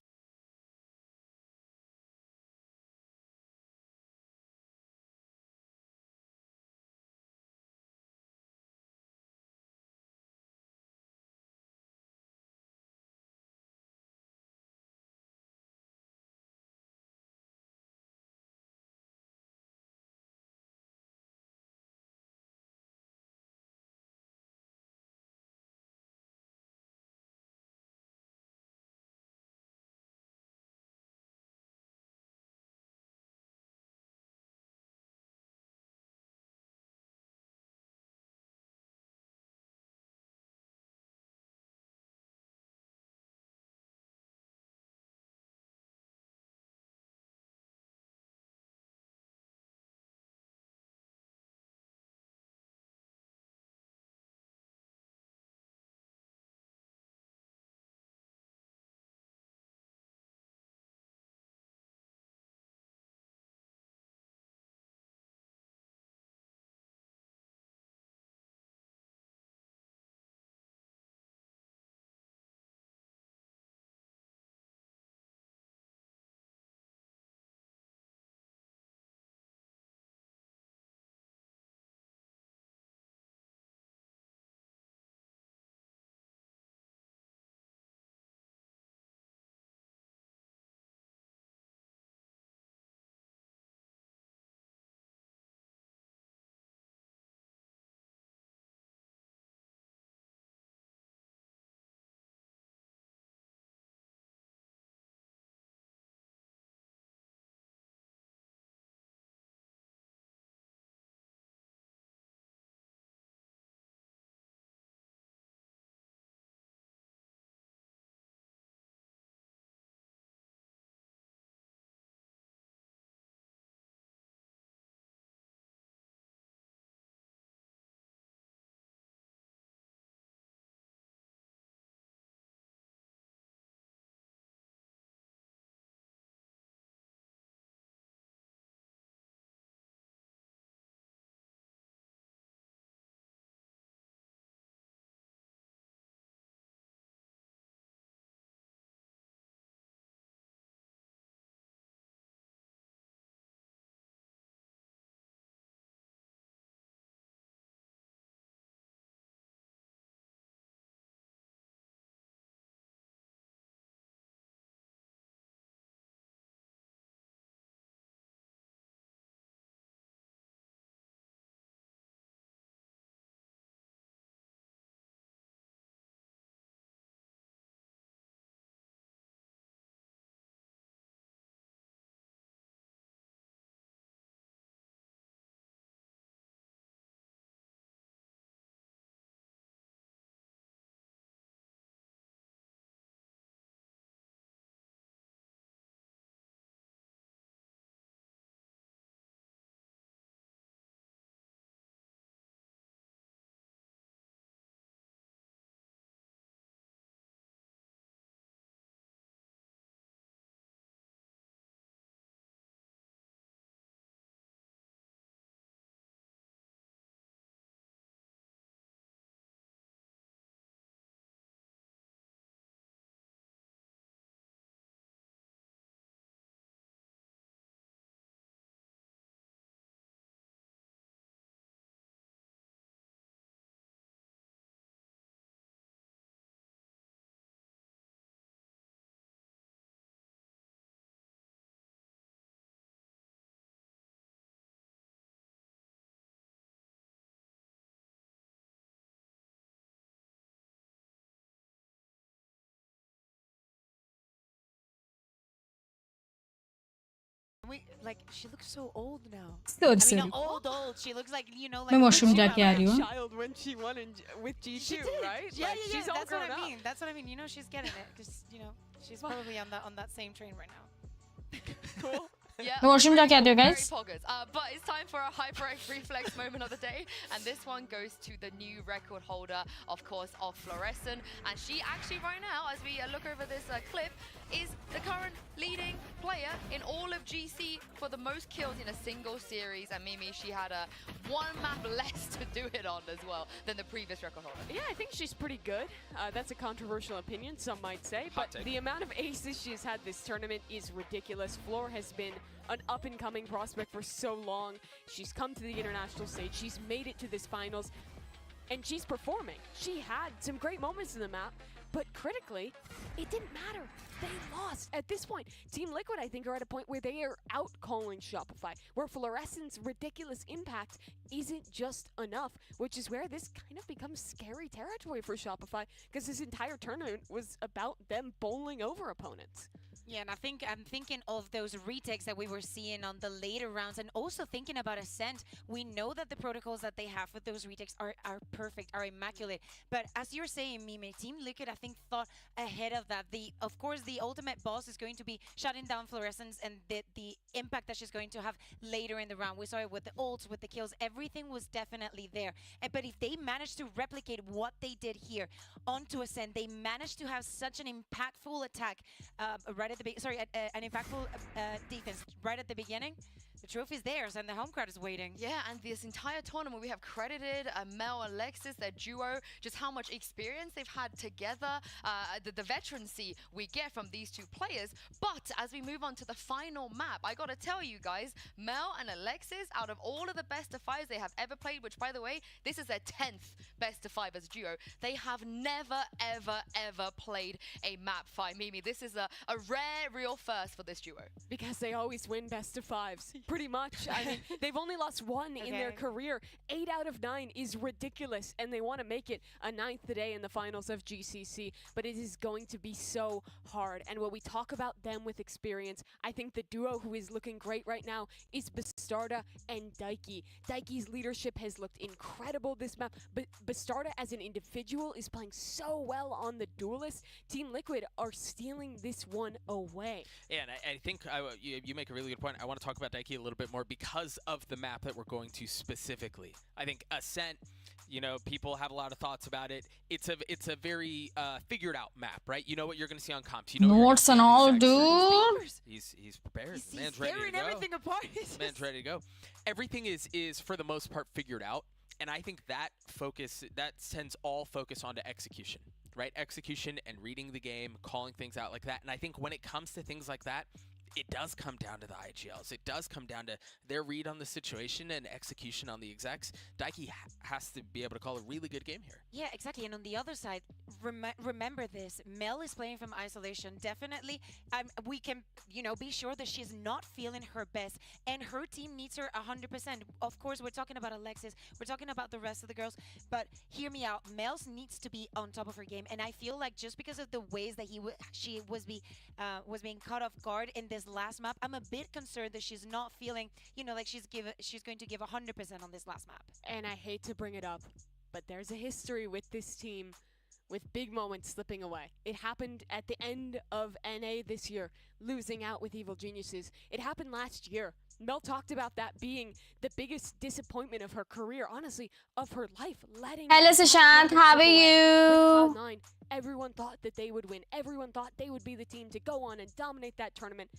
She looks so old now. Sorry, I mean, sorry. old. She looks like, you know, like मैं when washroom she जाके आ was रही हूँ. Child when she won with G2, She did. right? Yeah, Like, yeah, she's yeah. all That's what grown I up. mean. That's what I mean. You know, she's getting it because you know she's probably on that same train right now. Cool. Yeah, मैं washroom जाके आती हूँ, very guys. poggers. But it's time for a hyper reflex moment of the day, and this one goes to the new record holder, of course, of Fluorescent. And she actually right now, as we look over this clip, is the current leading player in all of GC for the most kills in a single series. And Mimi, she had one map less to do it on as well than the previous record holder. Yeah, I think she's pretty good. That's a controversial opinion, some might say. But the amount of aces she's had this tournament is ridiculous. Floor has been an up-and-coming prospect for so long. She's come to the international stage. She's made it to this finals. And she's performing. She had some great moments in the map. But critically, it didn't matter. They lost. At this point, Team Liquid, I think, are at a point where they are out-calling Shopify, where Fluorescent's ridiculous impact isn't just enough, which is where this kind of becomes scary territory for Shopify, because this entire tournament was about them bowling over opponents. Yeah, and I'm thinking of those retakes that we were seeing on the later rounds, and also thinking about Ascent. We know that the protocols that they have with those retakes are perfect, are immaculate. But as you're saying, Mime, Team Liquid, I think, thought ahead of that. Of course, the ultimate boss is going to be shutting down Fluorescence, and the impact that she's going to have later in the round. We saw it with the ults, with the kills. Everything was definitely there. But if they managed to replicate what they did here onto Ascent, they managed to have such an impactful attack right at the an impactful defense right at the beginning. The trophy's theirs, and the home crowd is waiting. Yeah, and this entire tournament, we have credited Mel and Alexis, their duo, just how much experience they've had together, the veterancy we get from these two players. But as we move on to the final map, I gotta tell you guys, Mel and Alexis, out of all of the best of fives they have ever played, which, by the way, this is their 10th best of five as a duo, they have never, ever, ever played a map fight. Mimi, this is a rare, real first for this duo. Because they always win best of fives. Pretty much. I mean, they've only lost one in their career. 8 out of 9 is ridiculous, and they want to make it a 9th today in the finals of GCC, but it is going to be so hard. And when we talk about them with experience, I think the duo who is looking great right now is Bastarda and Daiki. Daiki's leadership has looked incredible this map, but Bastarda as an individual is playing so well on the duelist. Team Liquid are stealing this one away. Yeah, and I think you make a really good point. I want to talk about Daiki a little bit more because of the map that we're going to specifically. I think Ascent, you know, people have a lot of thoughts about it. It's a very figured out map, right? You know what you're going to see on comps. You know Notes and all, dude. He's prepared. He's Man's ready to tearing go. everything apart. Man's ready to go. Everything is for the most part figured out, and I think that sends all focus onto execution, right? Execution and reading the game, calling things out like that. And I think when it comes to things like that, it does come down to the IGLs. It does come down to their read on the situation and execution on the execs. Daiki has to be able to call a really good game here. Yeah, exactly. And on the other side, remember this. Mel is playing from isolation. Definitely, we can, you know, be sure that she's not feeling her best. And her team needs her 100%. Of course, we're talking about Alexis. We're talking about the rest of the girls. But hear me out. Mel needs to be on top of her game. And I feel like just because of the ways that she was being caught off guard in this last map, I'm a bit concerned that she's not feeling, you know, like she's going to give 100% on this last map. And I hate to bring it up, but there's a history with this team with big moments slipping away. It happened at the end of NA this year, losing out with Evil Geniuses. It happened last year. Mel talked about that being the biggest disappointment of her career, honestly, of her life. Hello, Sushant. How are you? Cloud9, everyone thought that they would win. Everyone thought they would be the team to go on and dominate that tournament.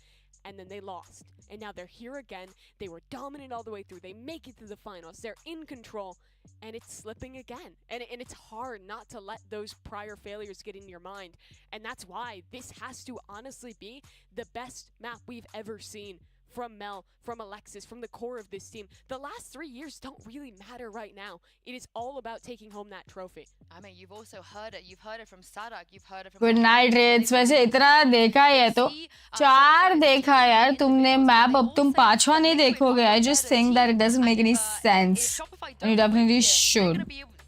And then they lost. And now they're here again. They were dominant all the way through. They make it to the finals. They're in control. And it's slipping again. And it's hard not to let those prior failures get in your mind. And that's why this has to honestly be the best map we've ever seen from Mel, from Alexis, from the core of this team. The last 3 years don't really matter right now. It is all about taking home that trophy. I mean, you've also heard it. You've heard it from Sadak. You've heard it from... Good night, Reds. वैसे इतना देखा है तो 4 देखा यार तुमने map अब तुम 5वां नहीं देखोगे. I just think that it doesn't make any sense. And you definitely should.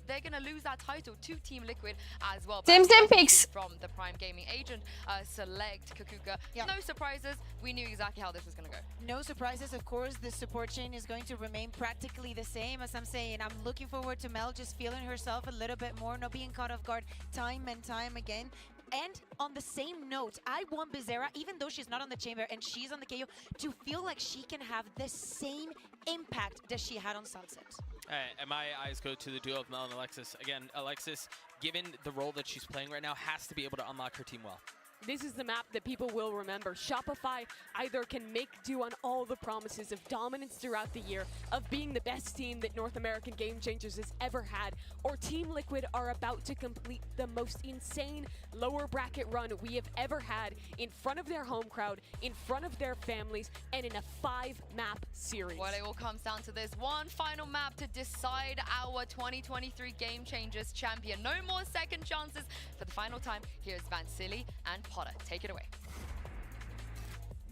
they're going to lose that title to Team Liquid as well. Same picks. From the Prime Gaming agent, select Kakuka. No surprises. We knew exactly how this was going to go. No surprises, of course. The support chain is going to remain practically the same. As I'm saying, I'm looking forward to Mel just feeling herself a little bit more, not being caught off guard time and time again. And on the same note, I want Bizarra, even though she's not on the chamber and she's on the KO, to feel like she can have the same impact that she had on Sunset. And my eyes go to the duo of Mel and Alexis. Again, Alexis, given the role that she's playing right now, has to be able to unlock her team well. This is the map that people will remember. Shopify either can make do on all the promises of dominance throughout the year, of being the best team that North American Game Changers has ever had, or Team Liquid are about to complete the most insane lower bracket run we have ever had in front of their home crowd, in front of their families, and in a 5-map series. Well, it all comes down to this one final map to decide our 2023 Game Changers champion. No more second chances. For the final time, here's Vansili and Potter. Take it away.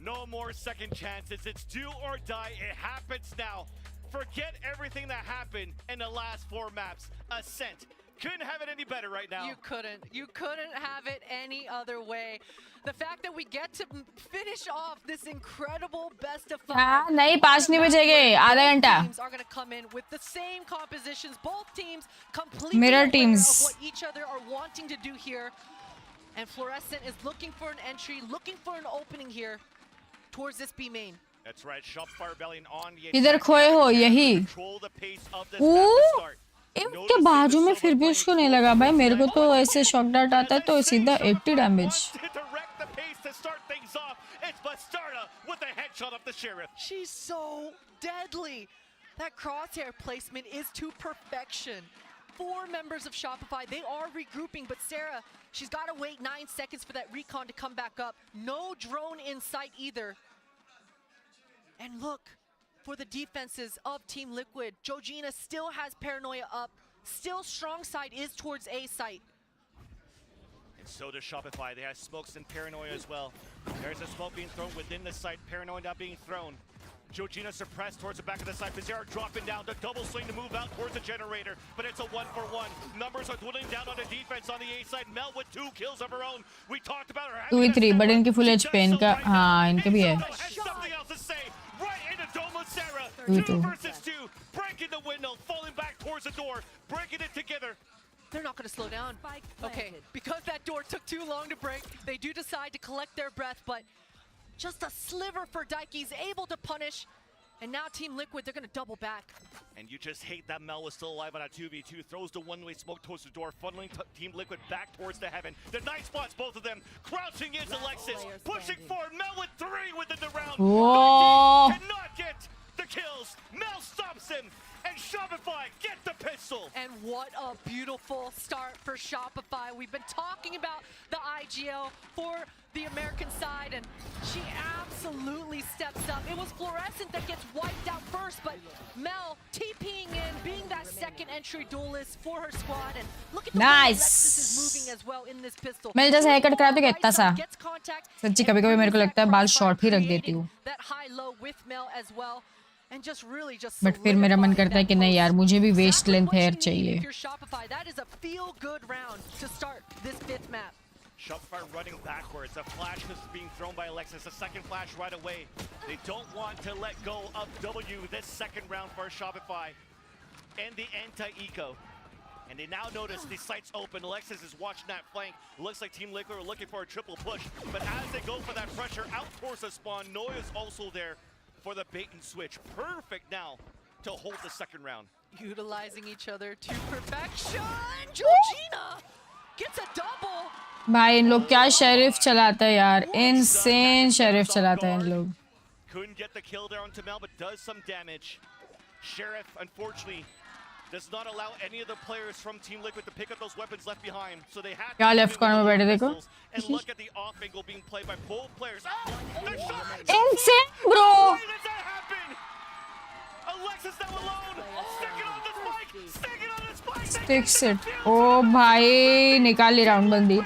No more second chances. It's do or die. It happens now. Forget everything that happened in the last 4 maps. Ascent. Couldn't have it any better right now. You couldn't. You couldn't have it any other way. The fact that we get to finish off this incredible best of 5. नहीं 5 नहीं बजेंगे आधा घंटा. Teams are going to come in with the same compositions. Both teams completely Mirror aware teams. of what each other are wanting to do here. And Fluorescent is looking for an entry, looking for an opening here towards this B main. That's right. Shopify Rebellion on the इधर खोए हो यही. control the pace of this map to start. इनके बाजू में फिर भी उसको नहीं लगा भाई. मेरे को तो ऐसे शॉक डार्ट आता है तो सीधा 80 damage. It's Bastarda with a headshot of the Sheriff. She's so deadly. That crosshair placement is to perfection. 4 members of Shopify, they are regrouping, but Sarah, she's got to wait 9 seconds for that recon to come back up. No drone in sight either. And look, for the defenses of Team Liquid, Georgina still has Paranoia up. Still strong side is towards A site. And so does Shopify. They have smokes and Paranoia as well. There's a smoke being thrown within the site. Paranoia not being thrown. Georgina suppressed towards the back of the site. Bizarra dropping down. The double swing to move out towards the generator. But it's a 1-for-1. Numbers are dwindling down on the defense on the A side. Mel with 2 kills of her own. We talked about her. 2-3 but इनकी full HP इनका हाँ इनके भी है. Something else to say. Right into Doma Sarah. 2 versus 2. Breaking the window. Falling back towards the door. Breaking it together. They're not going to slow down. Okay, because that door took too long to break, they do decide to collect their breath, but just a sliver for Daiki's able to punish. And now Team Liquid, they're going to double back. And you just hate that Mel was still alive on a 2v2. Throws the one-way smoke towards the door, funneling Team Liquid back towards the heaven. The night spots both of them. Crouching is Alexis. Pushing forward. Mel with 3 within the round. Whoa. Cannot get the kills. Mel stops him. And Shopify get the pistol. And what a beautiful start for Shopify. We've been talking about the IGL for the American side, and she absolutely steps up. It was Fluorescent that gets wiped out first, but Mel TPing in, being that second entry duelist for her squad, and look at the way Alexis is moving as well in this pistol. मैं जैसे hacker करा तो कितना सा सच्ची कभी-कभी मेरे को लगता है बाल शॉर्ट ही रख देती हूँ. That high low with Mel as well. And just really just but फिर मेरा मन करता है कि नहीं यार मुझे भी वेस्ट लेंथ हेयर चाहिए. That is a feel good round to start this 5th map. Shopify running backwards. A flash is being thrown by Alexis. A second flash right away. They don't want to let go of W this second round for Shopify and the anti-eco. And they now notice the sights open. Alexis is watching that flank. Looks like Team Liquid are looking for a triple push. But as they go for that pressure out towards the spawn, Noya is also there for the bait and switch. Perfect now to hold the second round. Utilizing each other to perfection. Georgina gets a double. भाई इन लोग क्या sheriff चलाता है यार. Insane sheriff चलाता है इन लोग. Couldn't get the kill there on Tamel, but does some damage. Sheriff, unfortunately, does not allow any of the players from Team Liquid to pick up those weapons left behind. So they have क्या to left corner में बैठे देखो. and look at the off angle being played by both players. Insane, bro. Why does that happen? Alexis now alone. Sticking on the spike. Sticking on the spike. Sticks it. ओ भाई निकाल ली round बंदी.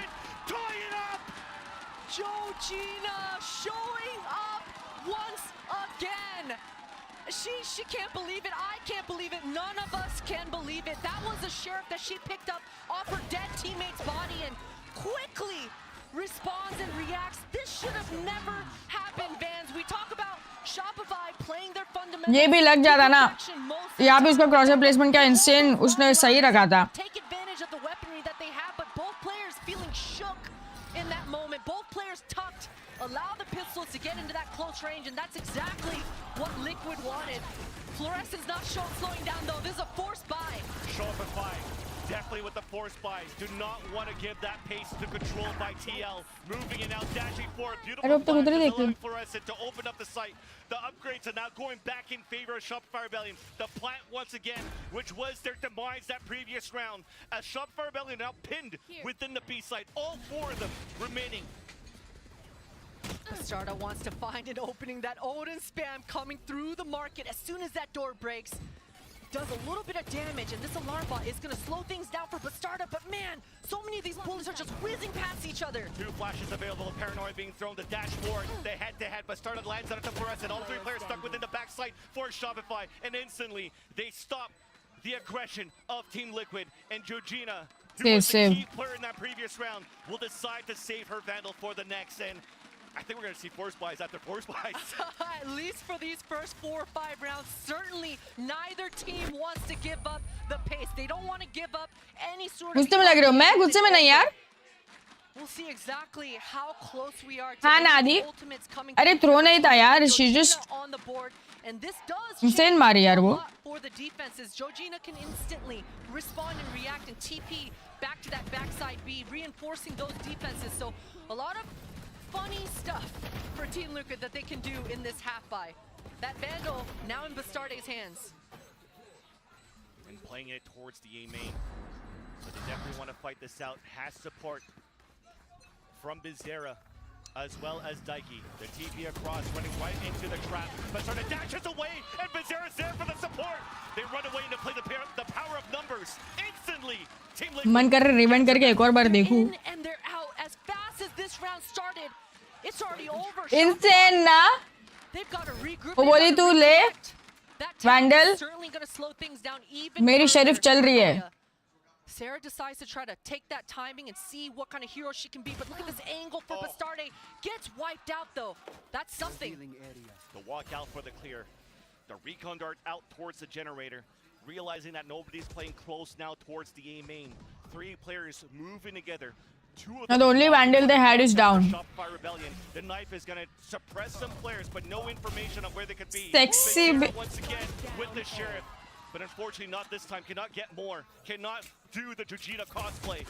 Georgina showing up once again. She can't believe it. I can't believe it. None of us can believe it. That was a sheriff that she picked up off her dead teammate's body and quickly responds and reacts. This should have never happened, Vans. We talk about Shopify playing their fundamentals. ये भी लग जाता ना यहाँ पे उसका क्रॉसर placement क्या insane उसने सही रखा था Take advantage of the weaponry that they have, but both players feeling shook in that moment. Both players tucked, allow the pistols to get into that close range, and that's exactly what Liquid wanted. Fluorescence not slowing down though. This is a forced buy. Shopify definitely with the force buys. Do not want to give that pace to control by TL. Moving it out, dashing forward. Beautiful flash, allowing Fluorescent to open up the site. The upgrades are now going back in favor of Shopify Rebellion. The plant once again, which was their demise that previous round. As Shopify Rebellion now pinned within the B site. All four of them remaining. Bastardo wants to find an opening. That Odin spam coming through the market as soon as that door breaks. Does a little bit of damage, and this alarm bot is going to slow things down for Bastardo, but man, so many of these bullets are just whizzing past each other. Two flashes available, Paranoia being thrown, the dash forward, the head-to-head, Bastardo lands on it to Fluorescent, all three players stuck within the backside for Shopify, and instantly, they stop the aggression of Team Liquid, and Georgina, who was the key player in that previous round, will decide to save her Vandal for the next, and I think we're going to see force buys after force buys. At least for these first 4 or 5 rounds, certainly neither team wants to give up the pace. They don't want to give up any sort of... गुस्से में लग रहे हो मैं गुस्से में नहीं यार We'll see exactly how close we are to हाँ नादी ultimates coming अरे थ्रो नहीं था यार she just on the board, and this does insane मारी यार वो for the defenses. Georgina can instantly respond and react and TP back to that backside B, reinforcing those defenses. So a lot of funny stuff for Team Liquid that they can do in this half buy. That Vandal now in Bastarde's hands. And playing it towards the A main. So they definitely want to fight this out. Has support from Bizarra as well as Daiki. The TP across, running right into the trap. Bastardo dashes away, and Bizarra's there for the support. They run away to play the power of numbers. Instantly, Team Liquid. मन कर rewind करके एक और बार देखूं And they're out as fast as this round started. It's already over. insane ना They've got to regroup. वो बोली तू ले vandal certainly going to slow things down even मेरी शरीफ चल रही है Sarah decides to try to take that timing and see what kind of hero she can be, but look at this angle for Bastarde. Gets wiped out though. That's something. The walk out for the clear. The recon dart out towards the generator. Realizing that nobody's playing close now towards the A main. 3 players moving together. Now the only Vandal they had is down. Shopify Rebellion. The knife is going to suppress some players, but no information on where they could be. Sexy. Once again with the Sheriff. But unfortunately not this time. Cannot get more. Cannot do the Georgina cosplay.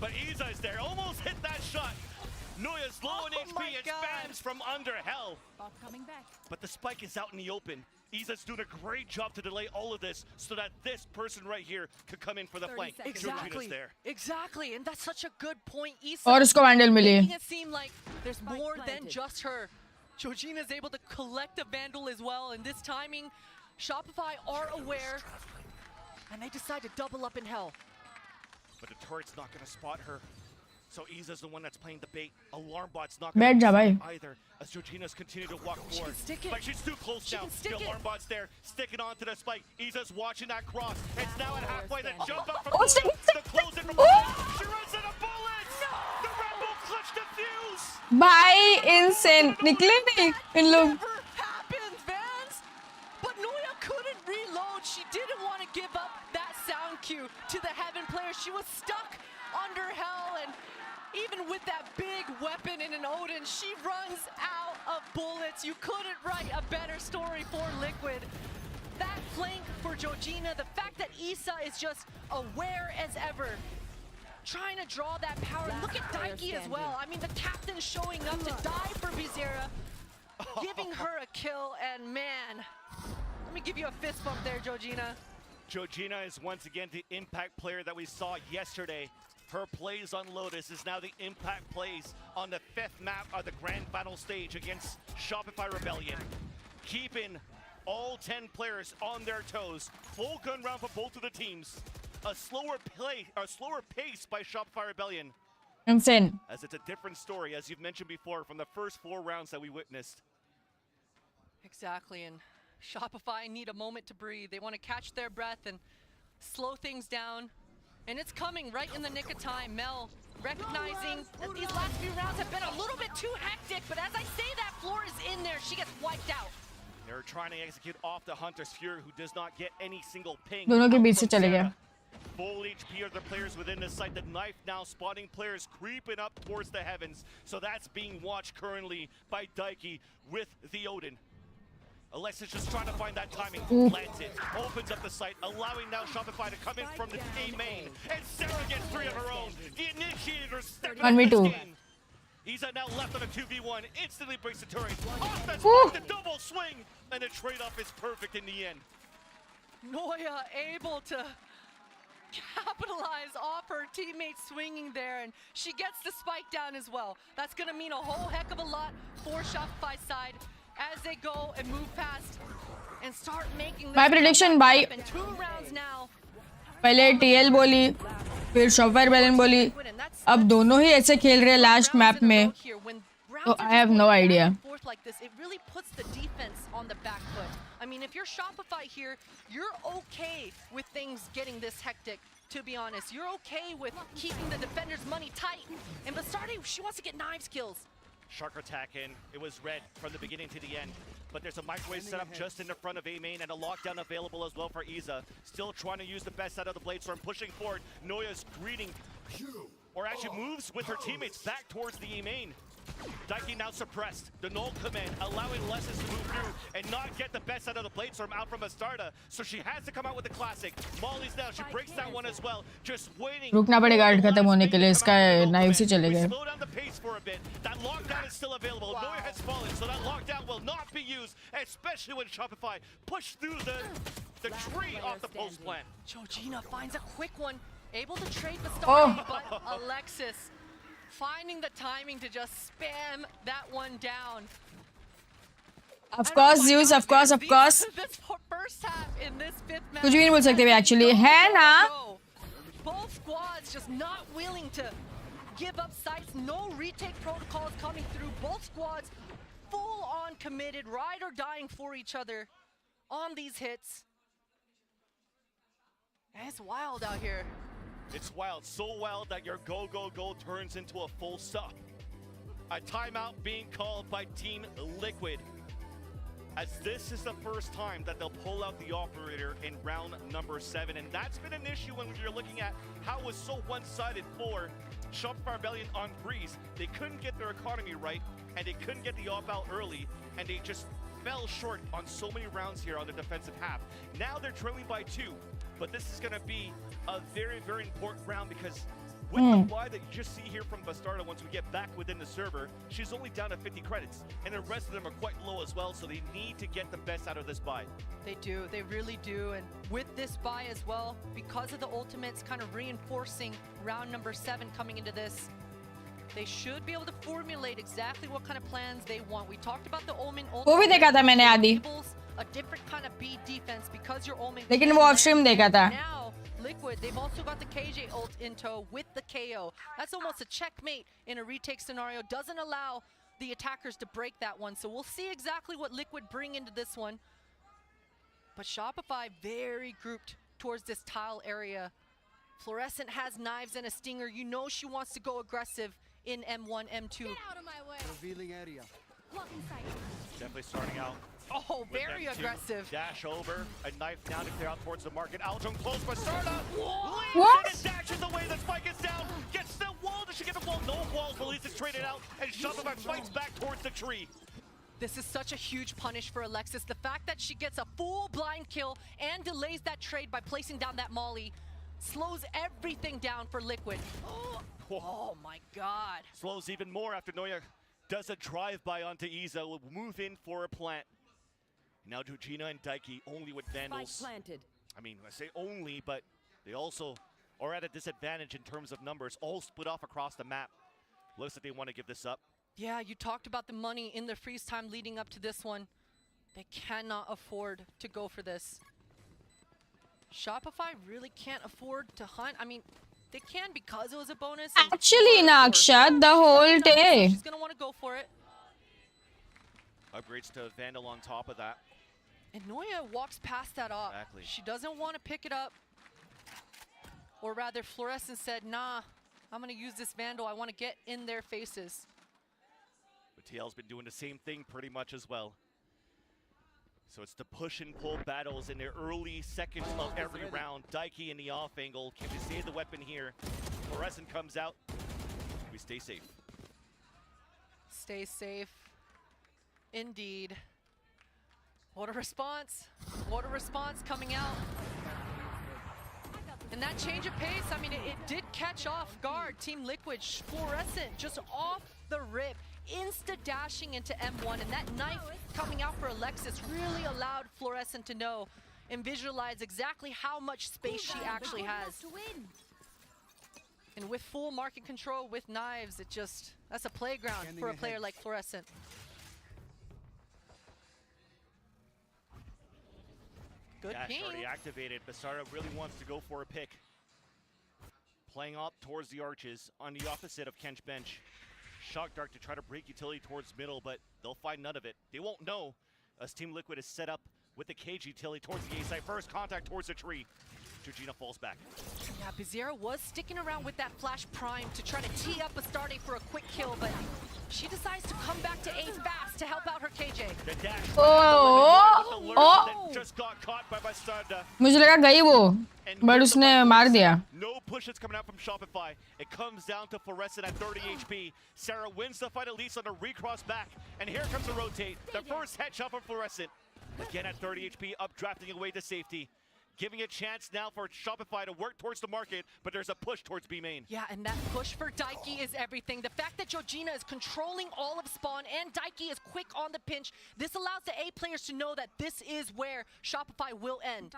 But Iza is there. Almost hit that shot. Noya's low on HP and spams from under hell. But the spike is out in the open. Iza's doing a great job to delay all of this so that this person right here could come in for the flank. Exactly. There. Exactly. And that's such a good point. Isa और उसको Vandal milli making it seem like there's more than just her. Georgina's able to collect a Vandal as well. And this timing, Shopify are aware. And they decide to double up in hell. But the turret's not going to spot her. So Iza's the one that's playing the bait. Alarm bot's not going बैठ to जा भाई either. As Georgina's continue to walk forward. But she's too close now. The alarm bot's there, sticking onto the spike. Iza's watching that cross. It's now at halfway. Then jump up from the close in from she runs out of bullets. The Red Bull clutch defuse. भाई insane निकले नहीं इन लोग Happened, Vans. But Noya couldn't reload. She didn't want to give up that sound cue to the Heaven player. She was stuck under hell, and even with that big weapon in an Odin, she runs out of bullets. You couldn't write a better story for Liquid. That flank for Georgina, the fact that Isa is just aware as ever, trying to draw that power. Look at Daiki as well. I mean, the captain showing up to die for Bizarra, giving her a kill, and man, let me give you a fist bump there, Georgina. Georgina is once again the impact player that we saw yesterday. Her plays on Lotus is now the impact plays on the 5th map of the grand battle stage against Shopify Rebellion. Keeping all 10 players on their toes. Full gun round for both of the teams. A slower pace by Shopify Rebellion. insane As it's a different story, as you've mentioned before, from the first 4 rounds that we witnessed. Exactly, and Shopify need a moment to breathe. They want to catch their breath and slow things down. And it's coming right in the nick of time. Mel recognizing that these last few rounds have been a little bit too hectic, but as I say that, Floor is in there. She gets wiped out. They're trying to execute off the Hunter's Fury, who does not get any single ping. दोनों के बीच से चले गए. Full HP are the players within the site. The knife now spotting players creeping up towards the heavens. So that's being watched currently by Daiki with the Odin. Alexis just trying to find that timing. Lands it, opens up the site, allowing now Shopify to come in from the A main. And Sarah gets 3 of her own. The initiator stepping up this game. Isa now left on a 2v1, instantly breaks the turret. Off the spark, the double swing, and the trade-off is perfect in the end. Noya able to capitalize off her teammate swinging there, and she gets the spike down as well. That's going to mean a whole heck of a lot for Shopify's side as they go and move past and start making My prediction by 2 rounds now. पहले TL बोली, फिर शॉपफायर बैलन बोली, अब दोनों ही ऐसे खेल रहे हैं लास्ट मैप में, तो I have no idea. Like this, it really puts the defense on the back foot. I mean, if you're Shopify here, you're okay with things getting this hectic, to be honest. You're okay with keeping the defender's money tight. And Bastardi, she wants to get knives kills. Shark attack in. It was red from the beginning to the end. But there's a microwave setup just in the front of A main and a lockdown available as well for Isa. Still trying to use the best out of the Bladestorm, pushing forward. Noya's greeting, or actually moves with her teammates back towards the A main. Daiki now suppressed. The null command allowing Lessons to move through and not get the best out of the Bladestorm out from Astarta. So she has to come out with the classic. Molly's now, she breaks that one as well. Just waiting. रुकना पड़ेगा art खत्म होने के लिए, इसका knife से चले गए. Slow down the pace for a bit. That lockdown is still available. Noya has fallen, so that lockdown will not be used, especially when Shopify push through the tree off the post plant. Georgina finds a quick one, able to trade Bastardi, but Alexis finding the timing to just spam that one down. Of course, Zeus, of course. This first half in this 5th match. कुछ भी नहीं बोल सकते वे actually है ना. Both squads just not willing to give up sites. No retake protocols coming through. Both squads full on committed, ride or dying for each other on these hits. And it's wild out here. It's wild, so wild that your go, go, go turns into a full stop. A timeout being called by Team Liquid, as this is the first time that they'll pull out the operator in round number 7. And that's been an issue when you're looking at how it was so one-sided for Shopify Rebellion on Breeze. They couldn't get their economy right, and they couldn't get the op-out early, and they just fell short on so many rounds here on the defensive half. Now they're trailing by 2. But this is going to be a very, very important round because with the buy that you just see here from Bastarda, once we get back within the server, she's only down to 50 credits. And the rest of them are quite low as well, so they need to get the best out of this buy. They do. They really do. And with this buy as well, because of the ultimates kind of reinforcing round number 7 coming into this, they should be able to formulate exactly what kind of plans they want. We talked about the Omen वो भी देखा था मैंने आदि. A different kind of B defense because your Omen. लेकिन वो of stream देखा था. Now Liquid, they've also got the KJ ult in tow with the KO. That's almost a checkmate in a retake scenario. Doesn't allow the attackers to break that one. So we'll see exactly what Liquid bring into this one. But Shopify very grouped towards this tile area. Fluorescent has knives and a stinger. You know she wants to go aggressive in M1, M2. Get out of my way. Revealing area. Blocking sight. Definitely starting out. Oh, very aggressive. Dash over, a knife down to clear out towards the market. Aldrin close, Bastarda What? and dashes away. The spike is down. Gets the wall. Does she get the wall? No walls. Release is traded out, and Shopify fights back towards the tree. This is such a huge punish for Alexis. The fact that she gets a full blind kill and delays that trade by placing down that molly slows everything down for Liquid. Oh my god. Slows even more after Noya does a drive-by onto Isa. Will move in for a plant. Now Georgina and Daiki only with Vandals. Planted. I mean, I say only, but they also are at a disadvantage in terms of numbers. All split off across the map. Looks like they want to give this up. Yeah, you talked about the money in the freeze time leading up to this one. They cannot afford to go for this. Shopify really can't afford to hunt. I mean, they can because it was a bonus. Actually, Nakshat, the whole day. She's going to want to go for it. Upgrades to Vandal on top of that. And Noya walks past that up. Exactly. She doesn't want to pick it up. Or rather, Fluorescent said, nah, I'm going to use this Vandal. I want to get in their faces. But TL's been doing the same thing pretty much as well. So it's the push and pull battles in the early seconds of every round. Daiki in the off angle. Can we save the weapon here? Fluorescent comes out. We stay safe. Stay safe. Indeed. What a response. What a response coming out. And that change of pace, I mean, it did catch off guard. Team Liquid, Fluorescent just off the rip. Insta-dashing into M1, and that knife coming out for Alexis really allowed Fluorescent to know and visualize exactly how much space she actually has. And with full market control with knives, that's a playground for a player like Fluorescent. Good Dash ping. already activated. Basara really wants to go for a pick. Playing up towards the arches on the opposite of Kench Bench. Shock Dart to try to break utility towards middle, but they'll find none of it. They won't know as Team Liquid is set up with the cage utility towards the A side. First contact towards the tree. Georgina falls back. Yeah, Bizarra was sticking around with that flash prime to try to tee up Astarte for a quick kill, but she decides to come back to A fast to help out her KJ. The dash Oh! just got caught by Bastarda. मुझे लगा गई वो, but उसने मार दिया. No pushes coming out from Shopify. It comes down to Fluorescent at 30 HP. Sarah wins the fight at least on a recross back. And here comes a rotate. The first headshot from Fluorescent. Again at 30 HP, updrafting away to safety. Giving a chance now for Shopify to work towards the market, but there's a push towards B main. Yeah, and that push for Daiki is everything. The fact that Georgina is controlling all of spawn and Daiki is quick on the pinch, this allows the A players to know that this is where Shopify will end.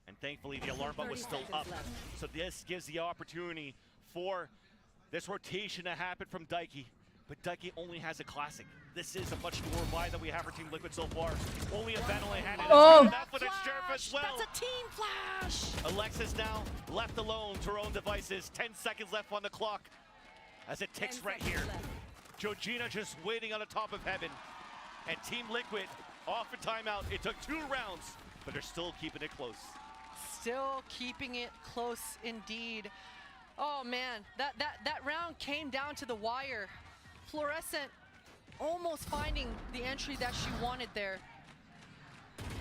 And thankfully the alarm button was still up. So this gives the opportunity for this rotation to happen from Daiki. But Daiki only has a classic. This is a much more buy that we have for Team Liquid so far. Only a Vandal in hand. Enough with a sheriff as well. That's a team flash! Alexis now left alone to her own devices. 10 seconds left on the clock as it ticks right here. Georgina just waiting on the top of heaven. And Team Liquid off a timeout. It took 2 rounds, but they're still keeping it close. Still keeping it close indeed. Oh man, that round came down to the wire. Fluorescent almost finding the entry that she wanted there.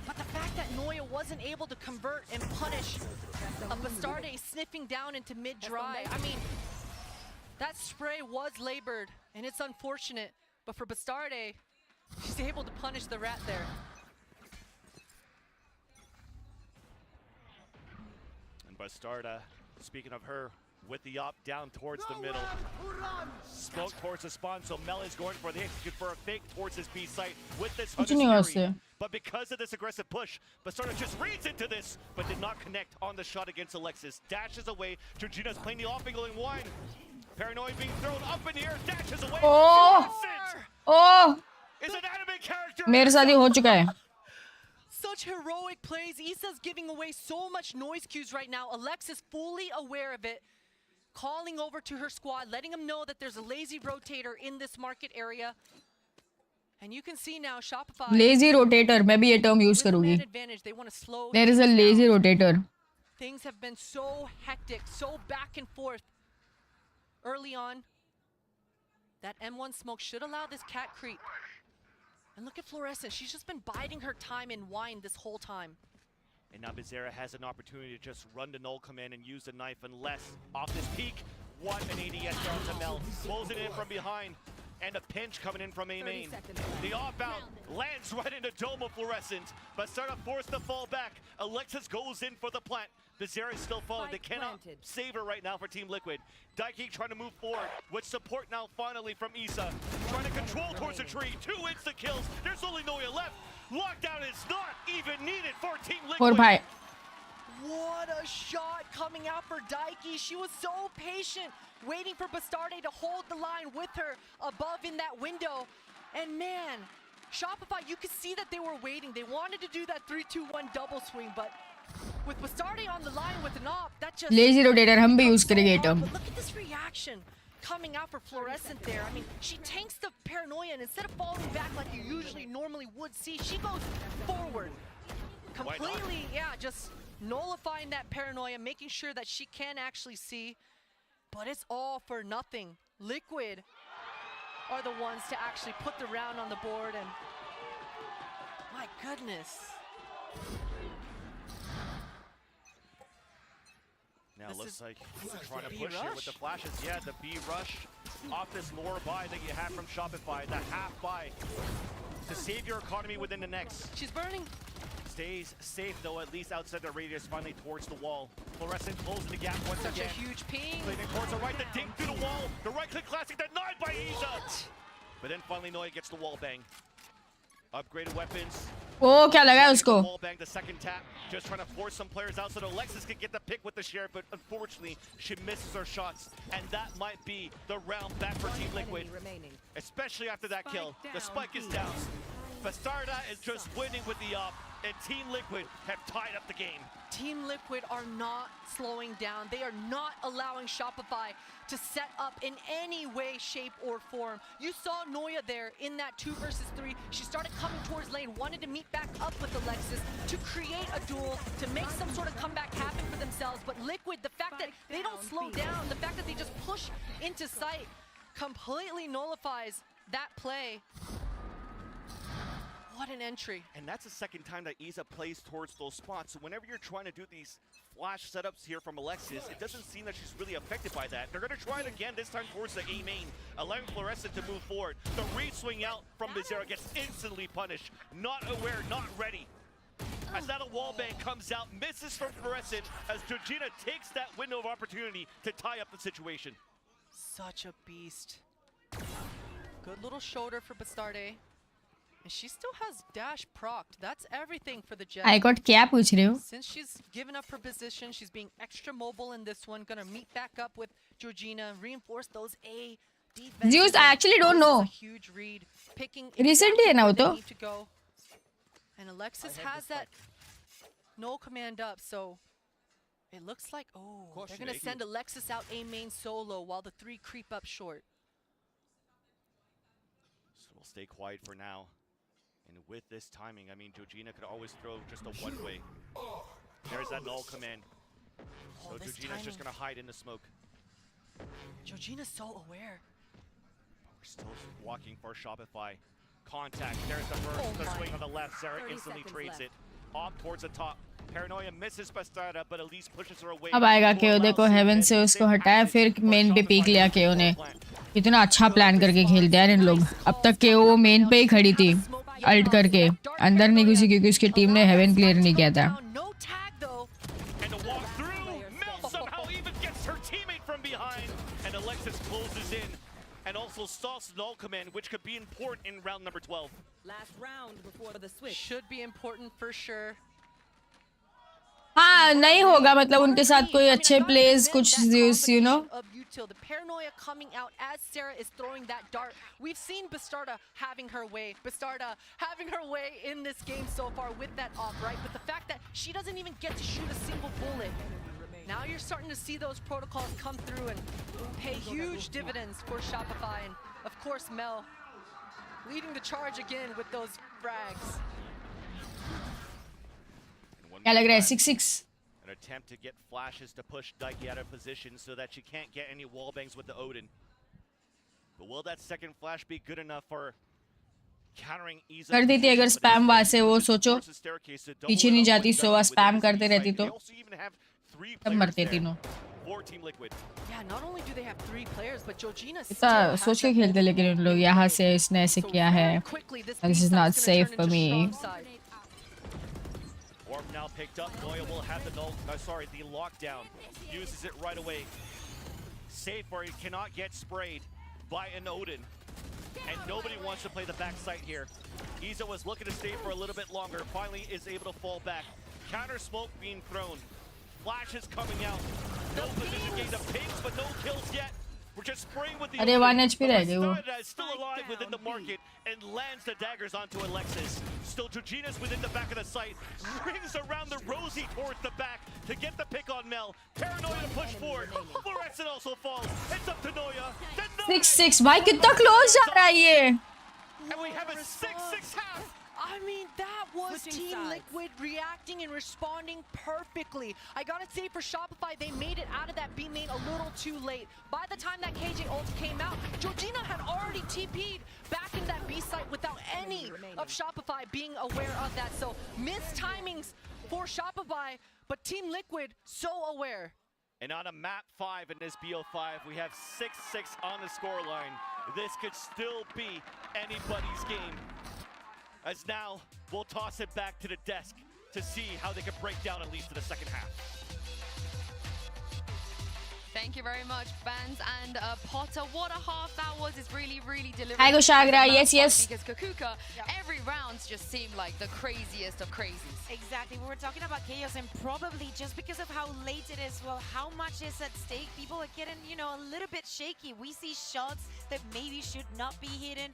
But the fact that Noya wasn't able to convert and punish a Bastarde sniffing down into mid-dry, I mean, that spray was labored, and it's unfortunate. But for Bastarde, she's able to punish the rat there. And Bastarda, speaking of her, with the up down towards the middle. Smoke towards the spawn, so Mel is going for the execute for a fake towards his B site with this Fury. But because of this aggressive push, Bastarda just reads into this, but did not connect on the shot against Alexis. Dashes away. Georgina's playing the off-angle in wine. Paranoia being thrown up in the air, dashes away. Oh! Is an anime character. मेरे साथ ही हो चुका है. Such heroic plays. Issa's giving away so much noise cues right now. Alexis fully aware of it. Calling over to her squad, letting them know that there's a lazy rotator in this market area. And you can see now Shopify. Lazy rotator, मैं भी ये term use करूँगी. They want to slow. There is a lazy rotator. Things have been so hectic, so back and forth early on. That M1 smoke should allow this cat creep. And look at Fluorescent. She's just been biding her time in wine this whole time. And now Bizarra has an opportunity to just run the null command and use the knife unless off this peak. What an ADS down to Mel. Closing in from behind. And a pinch coming in from A main. The off-out lands right into Dome of Fluorescent. Bastarda forced to fall back. Alexis goes in for the plant. Bizarra is still falling. They cannot save her right now for Team Liquid. Daiki trying to move forward with support now finally from Issa. Trying to control towards the tree. 2 insta kills. There's only Noya left. Lockdown is not even needed for Team Liquid. What a shot coming out for Daiki. She was so patient, waiting for Bastarde to hold the line with her above in that window. And man, Shopify, you could see that they were waiting. They wanted to do that 3-2-1 double swing, but with Bastarde on the line with an op, that just... Lazy rotator, हम भी use करेंगे term. But look at this reaction coming out for Fluorescent there. I mean, she tanks the Paranoia, and instead of falling back like you normally would see, she goes forward. completely, just nullifying that paranoia, making sure that she can actually see. But it's all for nothing. Liquid are the ones to actually put the round on the board, and my goodness. Now it looks like trying to push here with the flashes. Yeah, the B rush off this lower buy that you have from Shopify, the half buy to save your economy within the next. She's burning. Stays safe though, at least outside the radius, finally towards the wall. Fluorescent closing the gap once Such again. a huge ping. Cleaning towards the right, the dink through the wall. The right click classic denied by Iza. But then finally Noya gets the wall bang. Upgraded weapons. Oh, क्या लगा उसको? Wall bang, the second tap. Just trying to force some players out so that Alexis can get the pick with the share, but unfortunately she misses her shots. And that might be the round back for Team Liquid. Especially after that kill. The spike is down. Bastarda is just winning with the up, and Team Liquid have tied up the game. Team Liquid are not slowing down. They are not allowing Shopify to set up in any way, shape, or form. You saw Noya there in that 2 versus 3. She started coming towards lane, wanted to meet back up with Alexis to create a duel, to make some sort of comeback happen for themselves. But Liquid, the fact that they don't slow down, the fact that they just push into sight, completely nullifies that play. What an entry. And that's the second time that Iza plays towards those spots. So whenever you're trying to do these flash setups here from Alexis, it doesn't seem that she's really affected by that. They're going to try it again, this time towards the A main, allowing Fluorescent to move forward. The read swing out from Bizarra gets instantly punished. Not aware, not ready. As that a wallbang comes out, misses from Fluorescent, as Georgina takes that window of opportunity to tie up the situation. Such a beast. Good little shoulder for Bastarde. And she still has dash procced. That's everything for the Jet. I got क्या पूछ रहे हो? Since she's given up her position, she's being extra mobile in this one. Gonna meet back up with Georgina, reinforce those A defense. Zeus, I actually don't know. Huge read, picking Recently है ना वो तो? to go. And Alexis has that null command up, so it looks like they're gonna send Alexis out A main solo while the 3 creep up short. So we'll stay quiet for now. And with this timing, I mean, Georgina could always throw just a one-way. There's that null command. So Georgina's just going to hide in the smoke. Georgina's so aware. But we're still walking for Shopify. Contact. There's the first. The swing on the left. Sarah instantly trades it. Off towards the top. Paranoia misses Bastarda, but at least pushes her away. अब आएगा केओ देखो haven से उसको हटाया फिर main पे peak लिया केओ ने इतना अच्छा प्लान करके खेलते हैं इन लोग अब तक केओ मेन पे ही खड़ी थी अल्ट करके अंदर नहीं घुसी क्योंकि उसकी टीम ने हेवन क्लियर नहीं किया था And also stalls null command, which could be important in round number 12. Last round before the switch. Should be important for sure. हाँ नहीं होगा मतलब उनके साथ कोई अच्छे प्लेस कुछ Zeus, you know. The paranoia coming out as Sarah is throwing that dart. We've seen Bastarda having her way. Bastarda having her way in this game so far with that off, right? But the fact that she doesn't even get to shoot a single bullet. Now you're starting to see those protocols come through and pay huge dividends for Shopify. And of course, Mel leading the charge again with those frags. क्या लग रहा है 6-6 An attempt to get flashes to push Daiki out of position so that she can't get any wallbangs with the Odin. But will that second flash be good enough for countering Iza? कर देती अगर spam वहाँ से वो सोचो पीछे नहीं जाती सोवा स्पैम करते रहती तो तब मरते तीनों Yeah, not only do they have 3 players, but Georgina इतना सोच के खेलते लेकिन उन लोग यहाँ से इसने ऐसे किया है This is not safe for me. Orb now picked up. Noya will have the the lockdown. Uses it right away. Safe where he cannot get sprayed by an Odin. And nobody wants to play the backside here. Iza was looking to stay for a little bit longer. Finally is able to fall back. Counter smoke being thrown. Flashes coming out. No position gains of pings, but no kills yet. We're just spraying with the अरे 1 HP रह गए वो is still alive within the market and lands the daggers onto Alexis. Still Georgina's within the back of the site. Rings around the Rosie towards the back to get the pick on Mel. Paranoia to push forward. Fluorescent also falls. It's up to Noya. 6-6 भाई कितना close जा रहा है ये And we have a 6-6 half. I mean, that was Team Liquid reacting and responding perfectly. I gotta say, for Shopify, they made it out of that B main a little too late. By the time that KJ ult came out, Georgina had already TP'd back in that B site without any of Shopify being aware of that. So, missed timings for Shopify, but Team Liquid so aware. And on a map 5 in this BO5, we have 6-6 on the scoreline. This could still be anybody's game. As now, we'll toss it back to the desk to see how they can break down at least to the second half. Thank you very much, Vans and Potter. What a half that was. It's really, really delivering. Hi, Goshagra. Yes, yes. Because Kakuka, every round just seemed like the craziest of crazies. Exactly. We were talking about chaos, and probably just because of how late it is, well, how much is at stake, people are getting, you know, a little bit shaky. We see shots that maybe should not be hidden.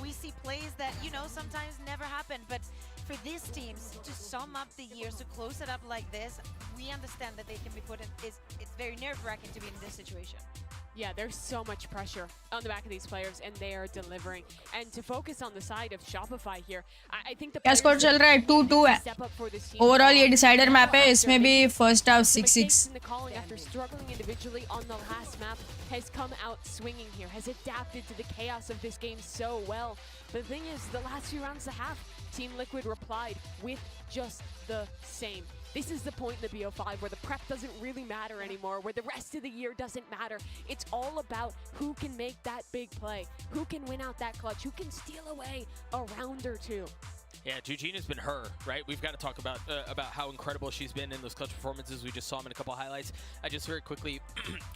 We see plays that, you know, sometimes never happen. But for these teams to sum up the years, to close it up like this, we understand that they can be put in. It's very nerve-wracking to be in this situation. Yeah, there's so much pressure on the back of these players, and they are delivering. And to focus on the side of Shopify here, I think the क्या score चल रहा है 2-2 है overall ये decider map है इसमें भी first half 6-6 in the calling after struggling individually on the last map has come out swinging here, has adapted to the chaos of this game so well. But the thing is, the last few rounds of half, Team Liquid replied with just the same. This is the point in the BO5 where the prep doesn't really matter anymore, where the rest of the year doesn't matter. It's all about who can make that big play, who can win out that clutch, who can steal away a round or two. Yeah, Georgina's been her, right? We've got to talk about how incredible she's been in those clutch performances. We just saw them in a couple highlights. I just very quickly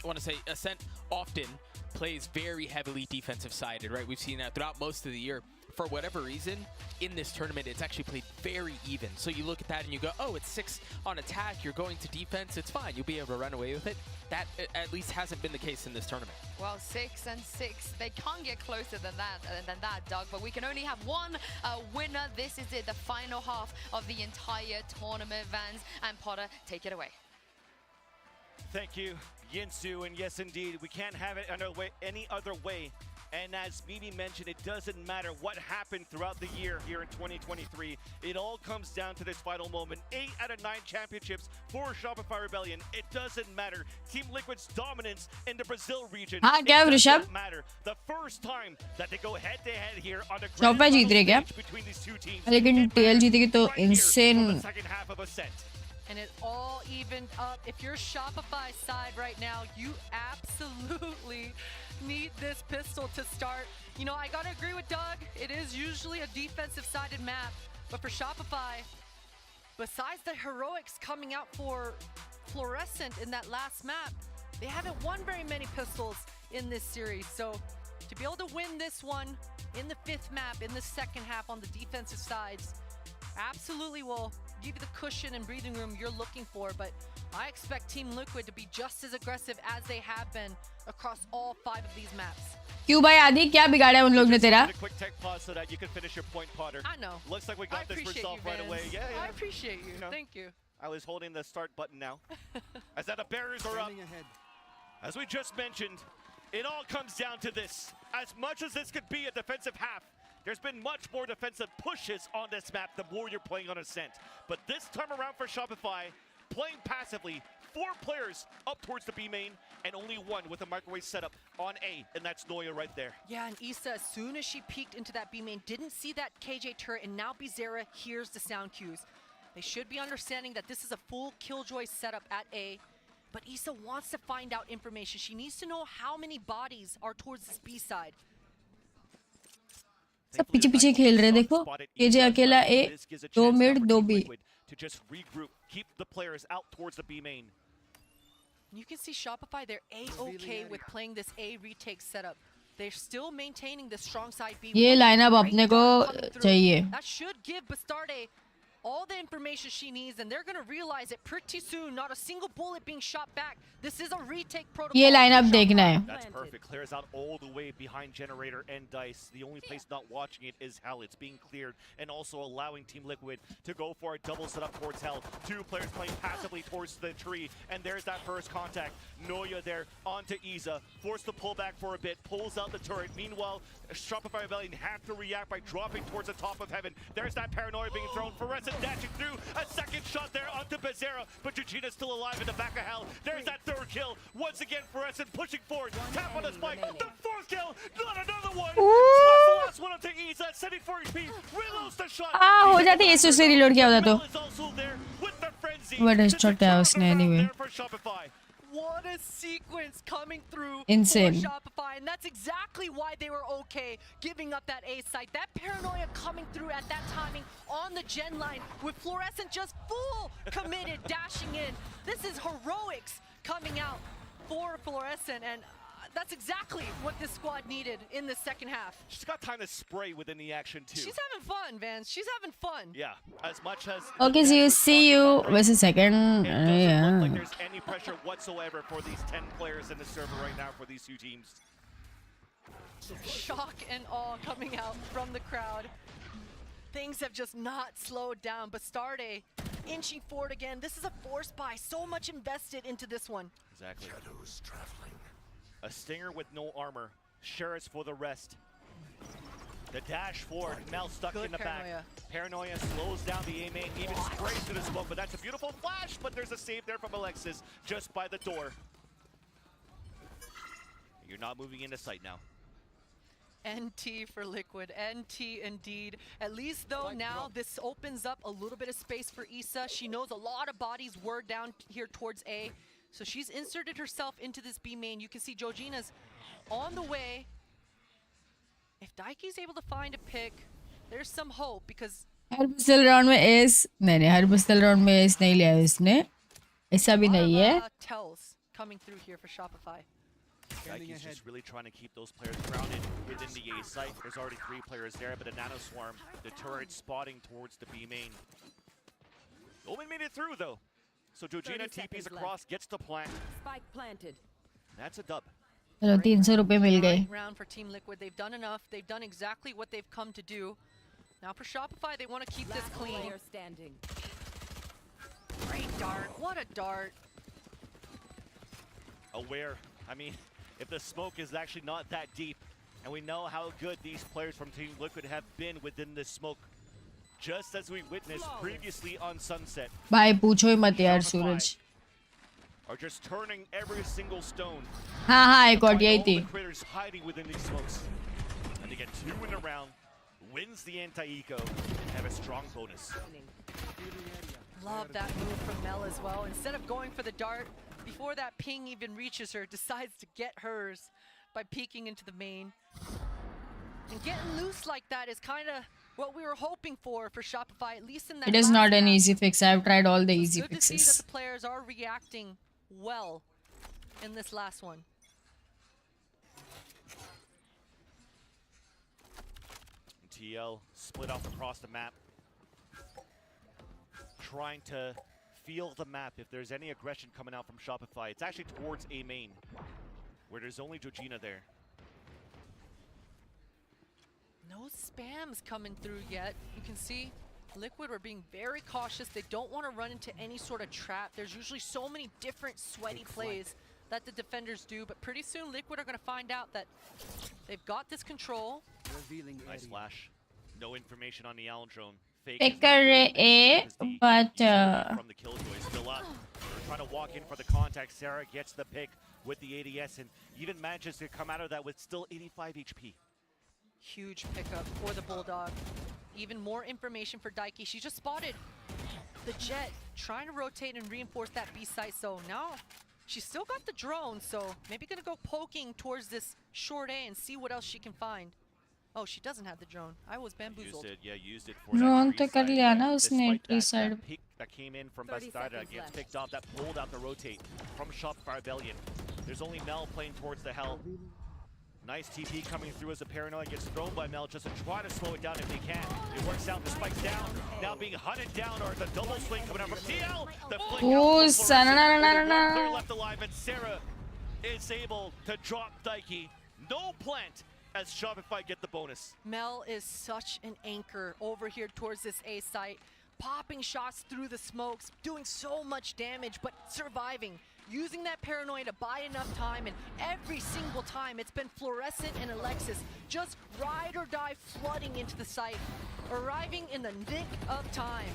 want to say Ascent often plays very heavily defensive sided, right? We've seen that throughout most of the year. For whatever reason, in this tournament, it's actually played very even. So you look at that and you go, oh, it's 6 on attack, you're going to defense, it's fine. You'll be able to run away with it. That at least hasn't been the case in this tournament. Well, 6 and 6, they can't get closer than that, Doug. But we can only have one winner. This is it, the final half of the entire tournament. Vans and Potter, take it away. Thank you, Yinsu. And yes, indeed, we can't have it any other way. And as Mimi mentioned, it doesn't matter what happened throughout the year here in 2023. It all comes down to this final moment. 8 out of 9 championships for Shopify Rebellion. It doesn't matter. Team Liquid's dominance in the Brazil region. It doesn't matter. The first time that they go head-to-head here on the grand final stage between these two teams. लेकिन TL जीतेगी तो insane. Second half of Ascent. And it all evened up. If you're Shopify side right now, you absolutely need this pistol to start. You know, I gotta agree with Doug. It is usually a defensive-sided map. But for Shopify, besides the heroics coming out for Fluorescent in that last map, they haven't won very many pistols in this series. So to be able to win this one in the 5th map, in the second half on the defensive sides, absolutely will give you the cushion and breathing room you're looking for. But I expect Team Liquid to be just as aggressive as they have been across all 5 of these maps. क्यों भाई आदि क्या बिगाड़ा उन लोग ने तेरा? A quick tech pause so that you can finish your point, Potter. I know. Looks like we got this result right away. Yeah, I appreciate you. Thank you. I was holding the start button now. As that the barriers are up. As we just mentioned, it all comes down to this. As much as this could be a defensive half, there's been much more defensive pushes on this map the more you're playing on Ascent. But this time around for Shopify, playing passively, 4 players up towards the B main, and only 1 with a microwave setup on A, and that's Noya right there. Yeah, and Issa, as soon as she peeked into that B main, didn't see that KJ turret, and now Bizarra hears the sound cues. They should be understanding that this is a full Killjoy setup at A, but Issa wants to find out information. She needs to know how many bodies are towards this B side. सब पीछे पीछे खेल रहे देखो KJ अकेला A 2 mid 2 B to just regroup, keep the players out towards the B main. You can see Shopify, they're A-okay with playing this A retake setup. They're still maintaining the strong side B. ये lineup अपने को चाहिए. That should give Bastarde all the information she needs, and they're going to realize it pretty soon. Not a single bullet being shot back. This is a retake protocol. ये lineup देखना है. That's perfect. Clears out all the way behind Generator and Dice. The only place not watching it is Hell. It's being cleared and also allowing Team Liquid to go for a double setup towards Hell. Two players playing passively towards the tree, and there's that first contact. Noya there onto Iza, forced to pull back for a bit, pulls out the turret. Meanwhile, Shopify Rebellion have to react by dropping towards the top of heaven. There's that paranoia being thrown. Fluorescent dashing through. A second shot there onto Bezera, but Jujina's still alive in the back of Hell. There's that third kill. Once again, Fluorescent pushing forward. Tap on the spike. The fourth kill. Not another one. Slice the last one onto Iza. 74 HP. Reloads the shot. हो जाती है इससे reload किया होता तो. Is also there with the frenzy. What is shot है उसने anyway. For Shopify. What a sequence coming through Insane. for Shopify, and that's exactly why they were okay giving up that A site. That paranoia coming through at that timing on the gen line with Fluorescent just full committed, dashing in. This is heroics coming out for Fluorescent, and that's exactly what this squad needed in the second half. She's got time to spray within the action too. She's having fun, Vance. She's having fun. Yeah, as much as. Okay, see you. Where's the second? It doesn't Yeah. look like there's any pressure whatsoever for these 10 players in the server right now for these two teams. Shock and awe coming out from the crowd. Things have just not slowed down, but Starday inching forward again. This is a force buy. So much invested into this one. Exactly. A Stinger with no armor. Sheriffs for the rest. The dash forward. Mel stuck Good in the paranoia. back. Paranoia slows down the A main, even sprays through the smoke, but that's a beautiful flash, but there's a save there from Alexis just by the door. You're not moving into sight now. NT for Liquid, NT indeed. At least though now this opens up a little bit of space for Issa. She knows a lot of bodies were down here towards A. So she's inserted herself into this B main. You can see Jojina's on the way. If Daiki's able to find a pick, there's some hope because her pistol round में S नहीं हर pistol round में S नहीं लिया उसने ऐसा भी नहीं है tells coming through here for Shopify. Daiki's just really trying to keep those players grounded within the A site. There's already 3 players there, but a nano swarm, the turret spotting towards the B main. Omen made it through though. So Jojina TPs across, gets the plant. Spike planted. That's a dub. चलो 300 रुपए मिल गए. Round for Team Liquid. They've done enough. They've done exactly what they've come to do. Now for Shopify, they want to keep this clean. Player standing. Great dart. What a dart. Aware. I mean, if the smoke is actually not that deep, and we know how good these players from Team Liquid have been within this smoke, just as we witnessed previously on Sunset. भाई पूछो ही मत यार सूरज. Are just turning every single stone. हाँ एक और यही थी. The critters hiding within these smokes, and they get 2 in a round. Wins the anti-eco and have a strong bonus. Love that move from Mel as well. Instead of going for the dart, before that ping even reaches her, decides to get hers by peeking into the main. And getting loose like that is kind of what we were hoping for Shopify, at least in that. It is not an easy fix. I've tried all the easy Good to see that fixes. the players are reacting well in this last one. TL split off across the map, trying to feel the map if there's any aggression coming out from Shopify. It's actually towards A main, where there's only Jojina there. No spams coming through yet. You can see Liquid are being very cautious. They don't want to run into any sort of trap. There's usually so many different sweaty plays that the defenders do, but pretty soon Liquid are going to find out that they've got this control. Nice flash. No information on the Allen drone. Fake Picker A, but from the killjoy still up. They're trying to walk in for the contact. Sarah gets the pick with the ADS and even manages to come out of that with still 85 HP. Huge pickup for the Bulldog. Even more information for Daiki. She just spotted the Jet trying to rotate and reinforce that B site. So now she's still got the drone, so maybe gonna go poking towards this short A and see what else she can find. Oh, she doesn't have the drone. I was bamboozled. Used it for drone that तो कर लिया ना उसने Despite tree side. that pick that came in from Bastarda gets picked off, that pulled out the rotate from Shopify Rebellion. There's only Mel playing towards the Hell. Nice TP coming through as a paranoia gets thrown by Mel just to try to slow it down if they can. It works out, the spike's down, now being hunted down, or the double swing coming out from TL. The flick out from one player left alive, and Sarah is able to drop Daiki. No plant as Shopify get the bonus. Mel is such an anchor over here towards this A site, popping shots through the smokes, doing so much damage, but surviving. Using that paranoia to buy enough time, and every single time it's been Fluorescent and Alexis just ride or die flooding into the site, arriving in the nick of time.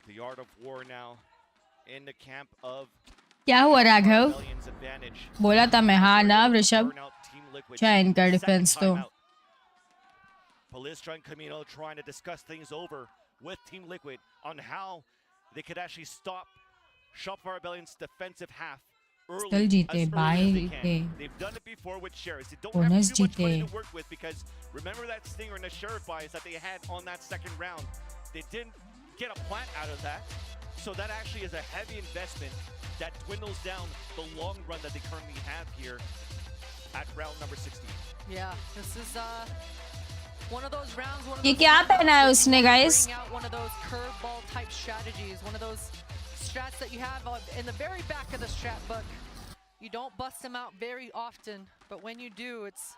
The art of war now in the camp of क्या हुआ राघव? बोला था मैं हाँ ना Rishabh join कर defence तो Palestra and Camino trying to discuss things over with Team Liquid on how they could actually stop Shopify Rebellion's defensive half early. Still जीते, बाय जीते. They've done it before with Sheriffs. They don't have too much money to work with because remember that Stinger and the Sheriff buys that they had on that second round. They didn't get a plant out of that. So that actually is a heavy investment that dwindles down the long run that they currently have here at round number 16. Yeah, this is one of those rounds, one of ये those क्या पहना है उसने guys? bring out one of those curveball type strategies, one of those strats that you have in the very back of the strat book. You don't bust them out very often, but when you do, it's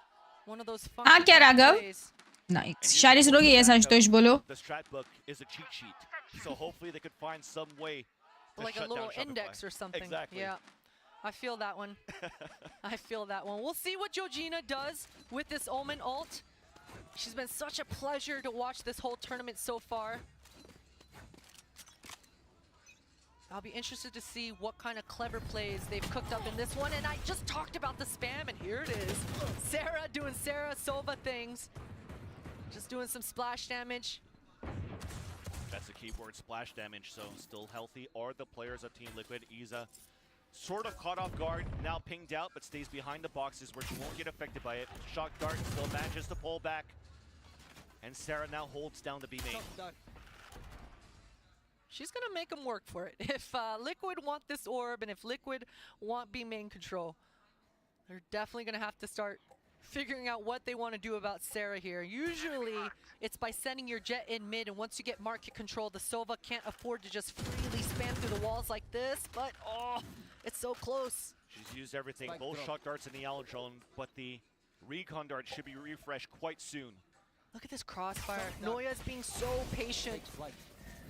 one of those fun क्या Raghav? plays. Nice. शायरी सुनोगे ये संतोष बोलो. The strat book is a cheat sheet, so hopefully they could find some way to like a shut little down Shopify. index or something. Exactly. Yeah, I feel that one. I feel that one. We'll see what Georgina does with this Omen ult. She's been such a pleasure to watch this whole tournament so far. I'll be interested to see what kind of clever plays they've cooked up in this one. And I just talked about the spam, and here it is. Sarah doing Sarah Sova things. Just doing some splash damage. That's the keyword, splash damage. So still healthy are the players of Team Liquid. Iza sort of caught off guard, now pinged out, but stays behind the boxes where she won't get affected by it. Shock Dart still manages to pull back. And Sarah now holds down the B main. She's gonna make them work for it. If Liquid want this orb, and if Liquid want B main control, they're definitely gonna have to start figuring out what they want to do about Sarah here. Usually, it's by sending your jet in mid, and once you get market control, the Sova can't afford to just freely spam through the walls like this, but oh, it's so close. She's used everything, both shock darts in the yellow drone, but the recon dart should be refreshed quite soon. Look at this crossfire. Noya's being so patient.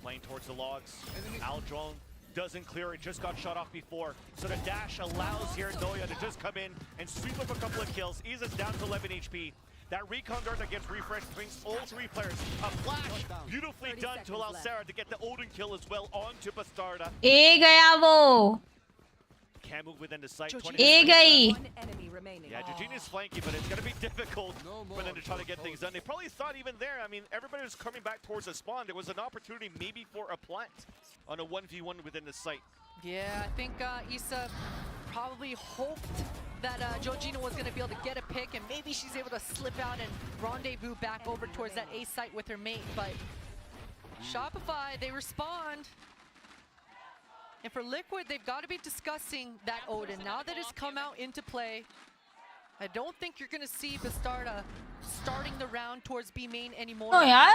Playing towards the logs. Al drone doesn't clear it, just got shot off before. So the dash allows here Noya to just come in and sweep up a couple of kills. Iza's down to 11 HP. That recon dart that gets refreshed brings all three players. A flash, beautifully done to allow Sarah to get the Odin kill as well onto Bastarda. ए गया वो. Can't move within the site. ए गई. Yeah, Georgina's flanky, but it's going to be difficult for them to try to get things done. They probably thought even there, I mean, everybody was coming back towards the spawn. There was an opportunity maybe for a plant on a 1v1 within the site. Yeah, I think Issa probably hoped that Georgina was going to be able to get a pick, and maybe she's able to slip out and rendezvous back over towards that A site with her mate, but Shopify, they respond. And for Liquid, they've got to be discussing that Odin. Now that it's come out into play, I don't think you're going to see Bastarda starting the round towards B main anymore. Oh yeah,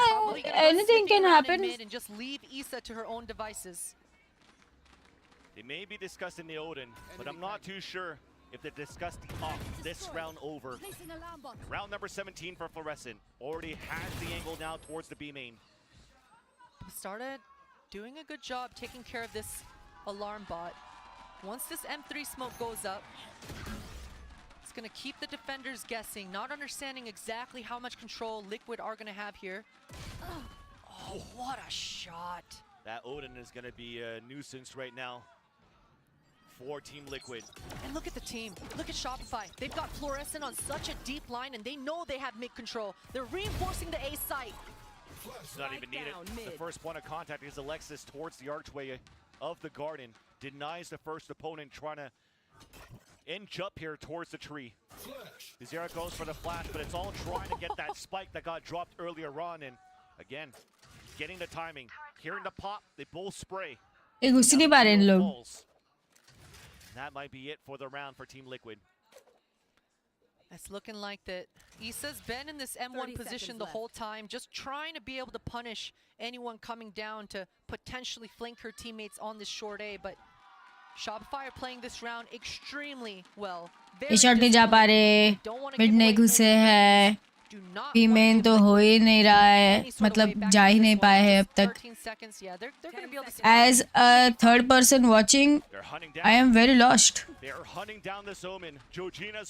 anything can happen. And just leave Issa to her own devices. They may be discussing the Odin, but I'm not too sure if they discussed this round over. Round number 17 for Fluorescent. Already has the angle now towards the B main. Bastarda doing a good job taking care of this alarm bot. Once this M3 smoke goes up, it's going to keep the defenders guessing, not understanding exactly how much control Liquid are going to have here. Oh, what a shot. That Odin is going to be a nuisance right now for Team Liquid. And look at the team. Look at Shopify. They've got Fluorescent on such a deep line, and they know they have mid control. They're reinforcing the A site. It's not even needed. The first point of contact is Alexis towards the archway of the garden. Denies the first opponent trying to inch up here towards the tree. Zera goes for the flash, but it's all trying to get that spike that got dropped earlier on. And again, getting the timing. Hearing the pop, they both spray. घुस नहीं पा रहे इन लोग. That might be it for the round for Team Liquid. It's looking like that Issa's been in this M1 position the whole time, just trying to be able to punish anyone coming down to potentially flank her teammates on this short A, but Shopify are playing this round extremely well. ये shot नहीं जा पा रहे, mid नहीं घुसे हैं, B main तो हो ही नहीं रहा है, मतलब जा ही नहीं पाए हैं अब तक. As a third person watching, I am very lost.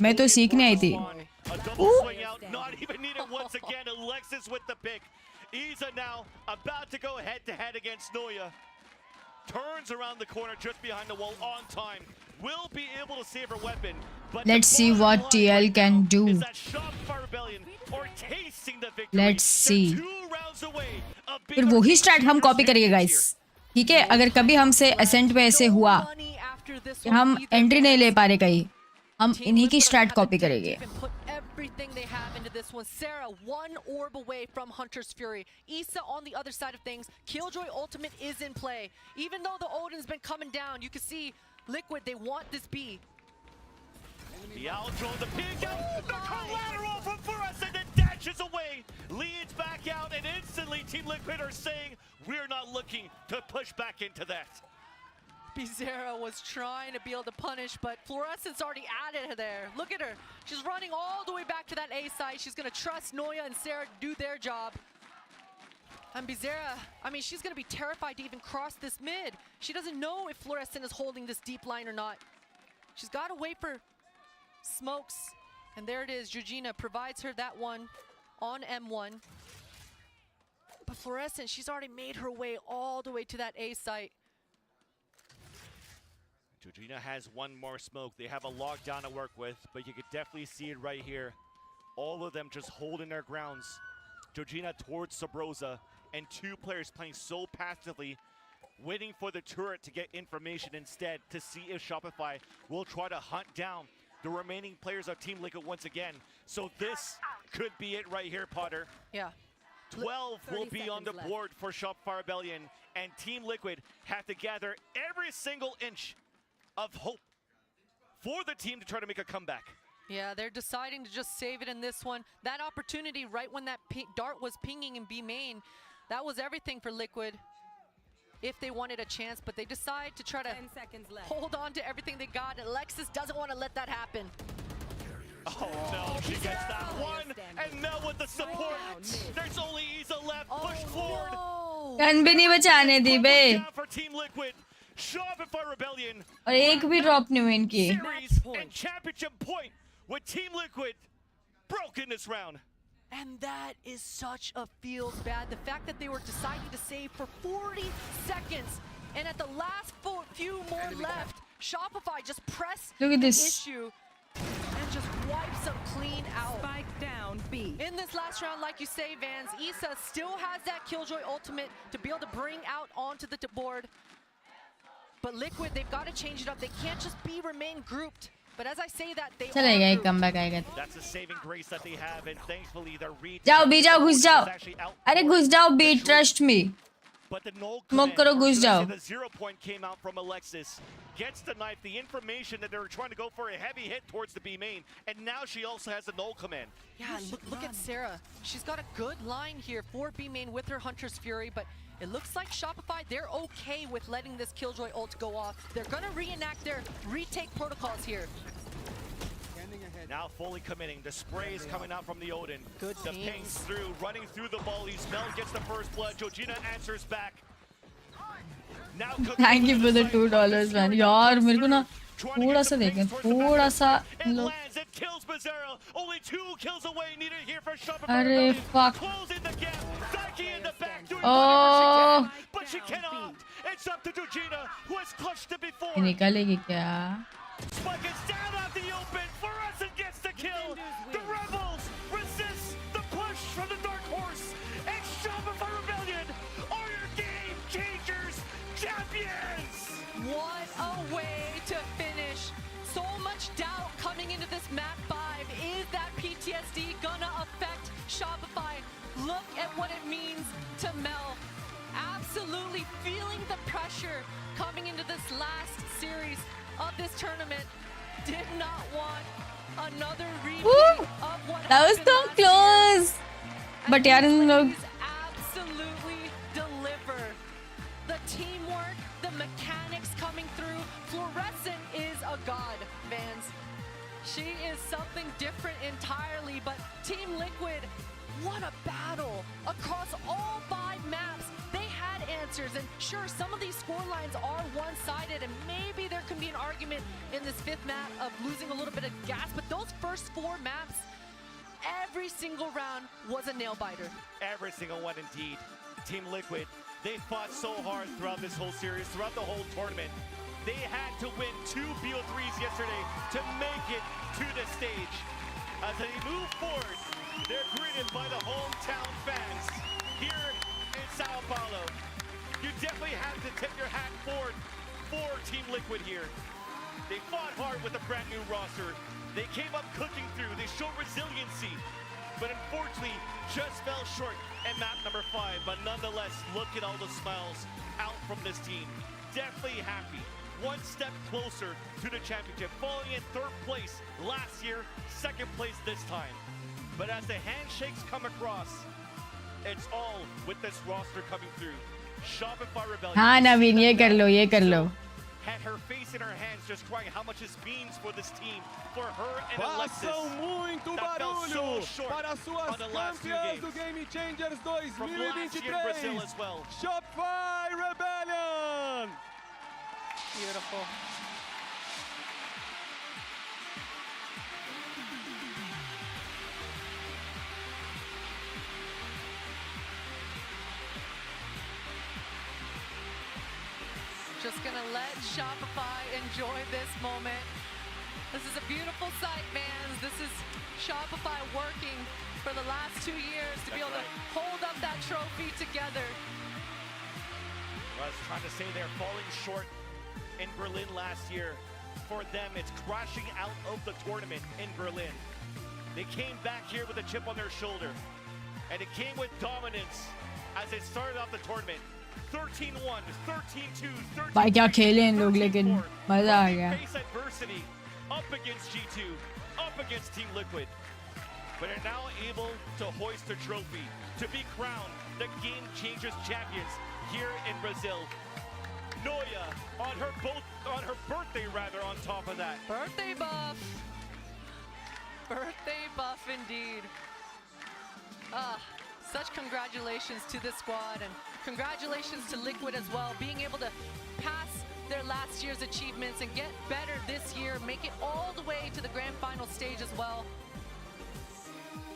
मैं तो सीखने आई थी. Not even needed once again. Alexis with the pick. Isa now about to go head to head against Noya. Turns around the corner just behind the wall on time. Will be able to save her weapon. But Let's see what TL can do. is that Shopify Rebellion or tasting the victory. Let's see. 2 rounds away of फिर वही start हम copy करेंगे guys. ठीक है, अगर कभी हमसे ascent पे ऐसे हुआ कि हम एंट्री नहीं ले पा रहे कहीं, हम इन्हीं की स्टार्ट कॉपी करेंगे. Everything they have into this one. Sarah, 1 orb away from Hunter's Fury. Issa on the other side of things. Killjoy ultimate is in play. Even though the Odin's been coming down, you can see Liquid, they want this B. The outro, the peek out, the collateral from Fluorescent and dashes away. Leads back out, and instantly Team Liquid are saying, we're not looking to push back into that. Bizarra was trying to be able to punish, but Fluorescent's already at it there. Look at her. She's running all the way back to that A side. She's going to trust Noya and Sarah to do their job. And Bizarra, I mean, she's going to be terrified to even cross this mid. She doesn't know if Fluorescent is holding this deep line or not. She's got to wait for smokes. And there it is. Georgina provides her that one on M1. But Fluorescent, she's already made her way all the way to that A site. Georgina has one more smoke. They have a lockdown to work with, but you could definitely see it right here. All of them just holding their grounds. Georgina towards Sabrosa, and 2 players playing so passively, waiting for the turret to get information instead to see if Shopify will try to hunt down the remaining players of Team Liquid once again. So this could be it right here, Potter. Yeah. 12 will be on the board for Shopify Rebellion, and Team Liquid have to gather every single inch of hope for the team to try to make a comeback. Yeah, they're deciding to just save it in this one. That opportunity right when that dart was pinging in B main, that was everything for Liquid if they wanted a chance, but they decide to try to hold on to everything they got. Alexis doesn't want to let that happen. Oh no, she gets that one, and Mel with the support. There's only Isa left, push forward. Gun भी नहीं बचाने दी बे. For Team Liquid. Shopify Rebellion और एक भी drop नहीं हुई इनकी. Series and championship point with Team Liquid broke in this round. And that is such a feels bad. The fact that they were deciding to save for 40 seconds, and at the last few more left, Shopify just pressed Look at the this. issue and just wipes them clean out. Spike down B. In this last round, like you say, Vans, Issa still has that Killjoy ultimate to be able to bring out onto the board. But Liquid, they've got to change it up. They can't just remain grouped. But as I say that, they चलेगा एक comeback आएगा. That's the saving grace that they have, and thankfully their read. जाओ B जाओ घुस जाओ. अरे घुस जाओ B, trust me. But the null Smoke करो घुस जाओ. The 0 point came out from Alexis. Gets the knife, the information that they were trying to go for a heavy hit towards the B main, and now she also has the null command. Yeah, look at Sarah. She's got a good line here for B main with her Hunter's Fury, but it looks like Shopify, they're okay with letting this Killjoy ult go off. They're gonna reenact their retake protocols here. Now fully committing. The spray is coming out from the Odin. Good the pings through, running through the volleys. Mel gets the first blood. Georgina answers back. Now Thank you for the $2, man. यार मेरे को ना थोड़ा सा देखें, थोड़ा सा लो. It kills Bizarra. Only 2 kills away needed here for Shopify. अरे fuck. Closing the gap. Psyche in the back doing Oh. but she cannot. It's up to Georgina, who has clutched it before. निकालेगी क्या? Spike is down out the open. Fluorescent gets the kill. The Rebels resist the push from the Dark Horse. And Shopify Rebellion are your game changers, champions. What a way to finish. So much doubt coming into this map 5. Is that PTSD gonna affect Shopify? Look at what it means to Mel. Absolutely feeling the pressure coming into this last series. of this tournament did not want another repeat Woo! of what That was happened so last year. close. But yaar, in log Absolutely deliver. The teamwork, the mechanics coming through. Fluorescent is a god, fans. She is something different entirely, but Team Liquid, what a battle across all 5 maps. They had answers, and sure, some of these score lines are one-sided, and maybe there can be an argument in this 5th map of losing a little bit of gas, but those first 4 maps, every single round was a nail-biter. Every single one indeed. Team Liquid, they fought so hard throughout this whole series, throughout the whole tournament. They had to win 2 BO3s yesterday to make it to the stage. As they move forward, they're greeted by the hometown fans here in Sao Paulo. You definitely have to tip your hat forward for Team Liquid here. They fought hard with a brand new roster. They came up cooking through. They showed resiliency, but unfortunately just fell short at map number 5. But nonetheless, look at all the smiles out from this team. Definitely happy. One step closer to the championship, falling in 3rd place last year, 2nd place this time. But as the handshakes come across, it's all with this roster coming through. Shopify Rebellion. हाँ नवीन ये कर लो. Had her face in her hands, just crying how much this means for this team, for her and Alexis. Façam muito That fell barulho so short para suas on the last 2 campeãs games. do Game Changers From last year in Brazil 2023. as well. Shopify Rebellion. Beautiful. Just gonna let Shopify enjoy this moment. This is a beautiful sight, man. This is Shopify working for the last 2 years to be able to hold up that trophy together. I was trying to say they're falling short in Berlin last year. For them, it's crashing out of the tournament in Berlin. They came back here with a chip on their shoulder, and it came with dominance as they started off the tournament. 13-1, 13-2, 13-3, भाई क्या खेले इन लोग लेकिन मजा आ गया. face adversity up against G2, up against Team Liquid, but are now able to hoist a trophy, to be crowned the Game Changers champions here in Brazil. Noya on her birthday rather, on top of that. Birthday buff. Birthday buff indeed. Such congratulations to this squad, and congratulations to Liquid as well, being able to pass their last year's achievements and get better this year, make it all the way to the grand final stage as well.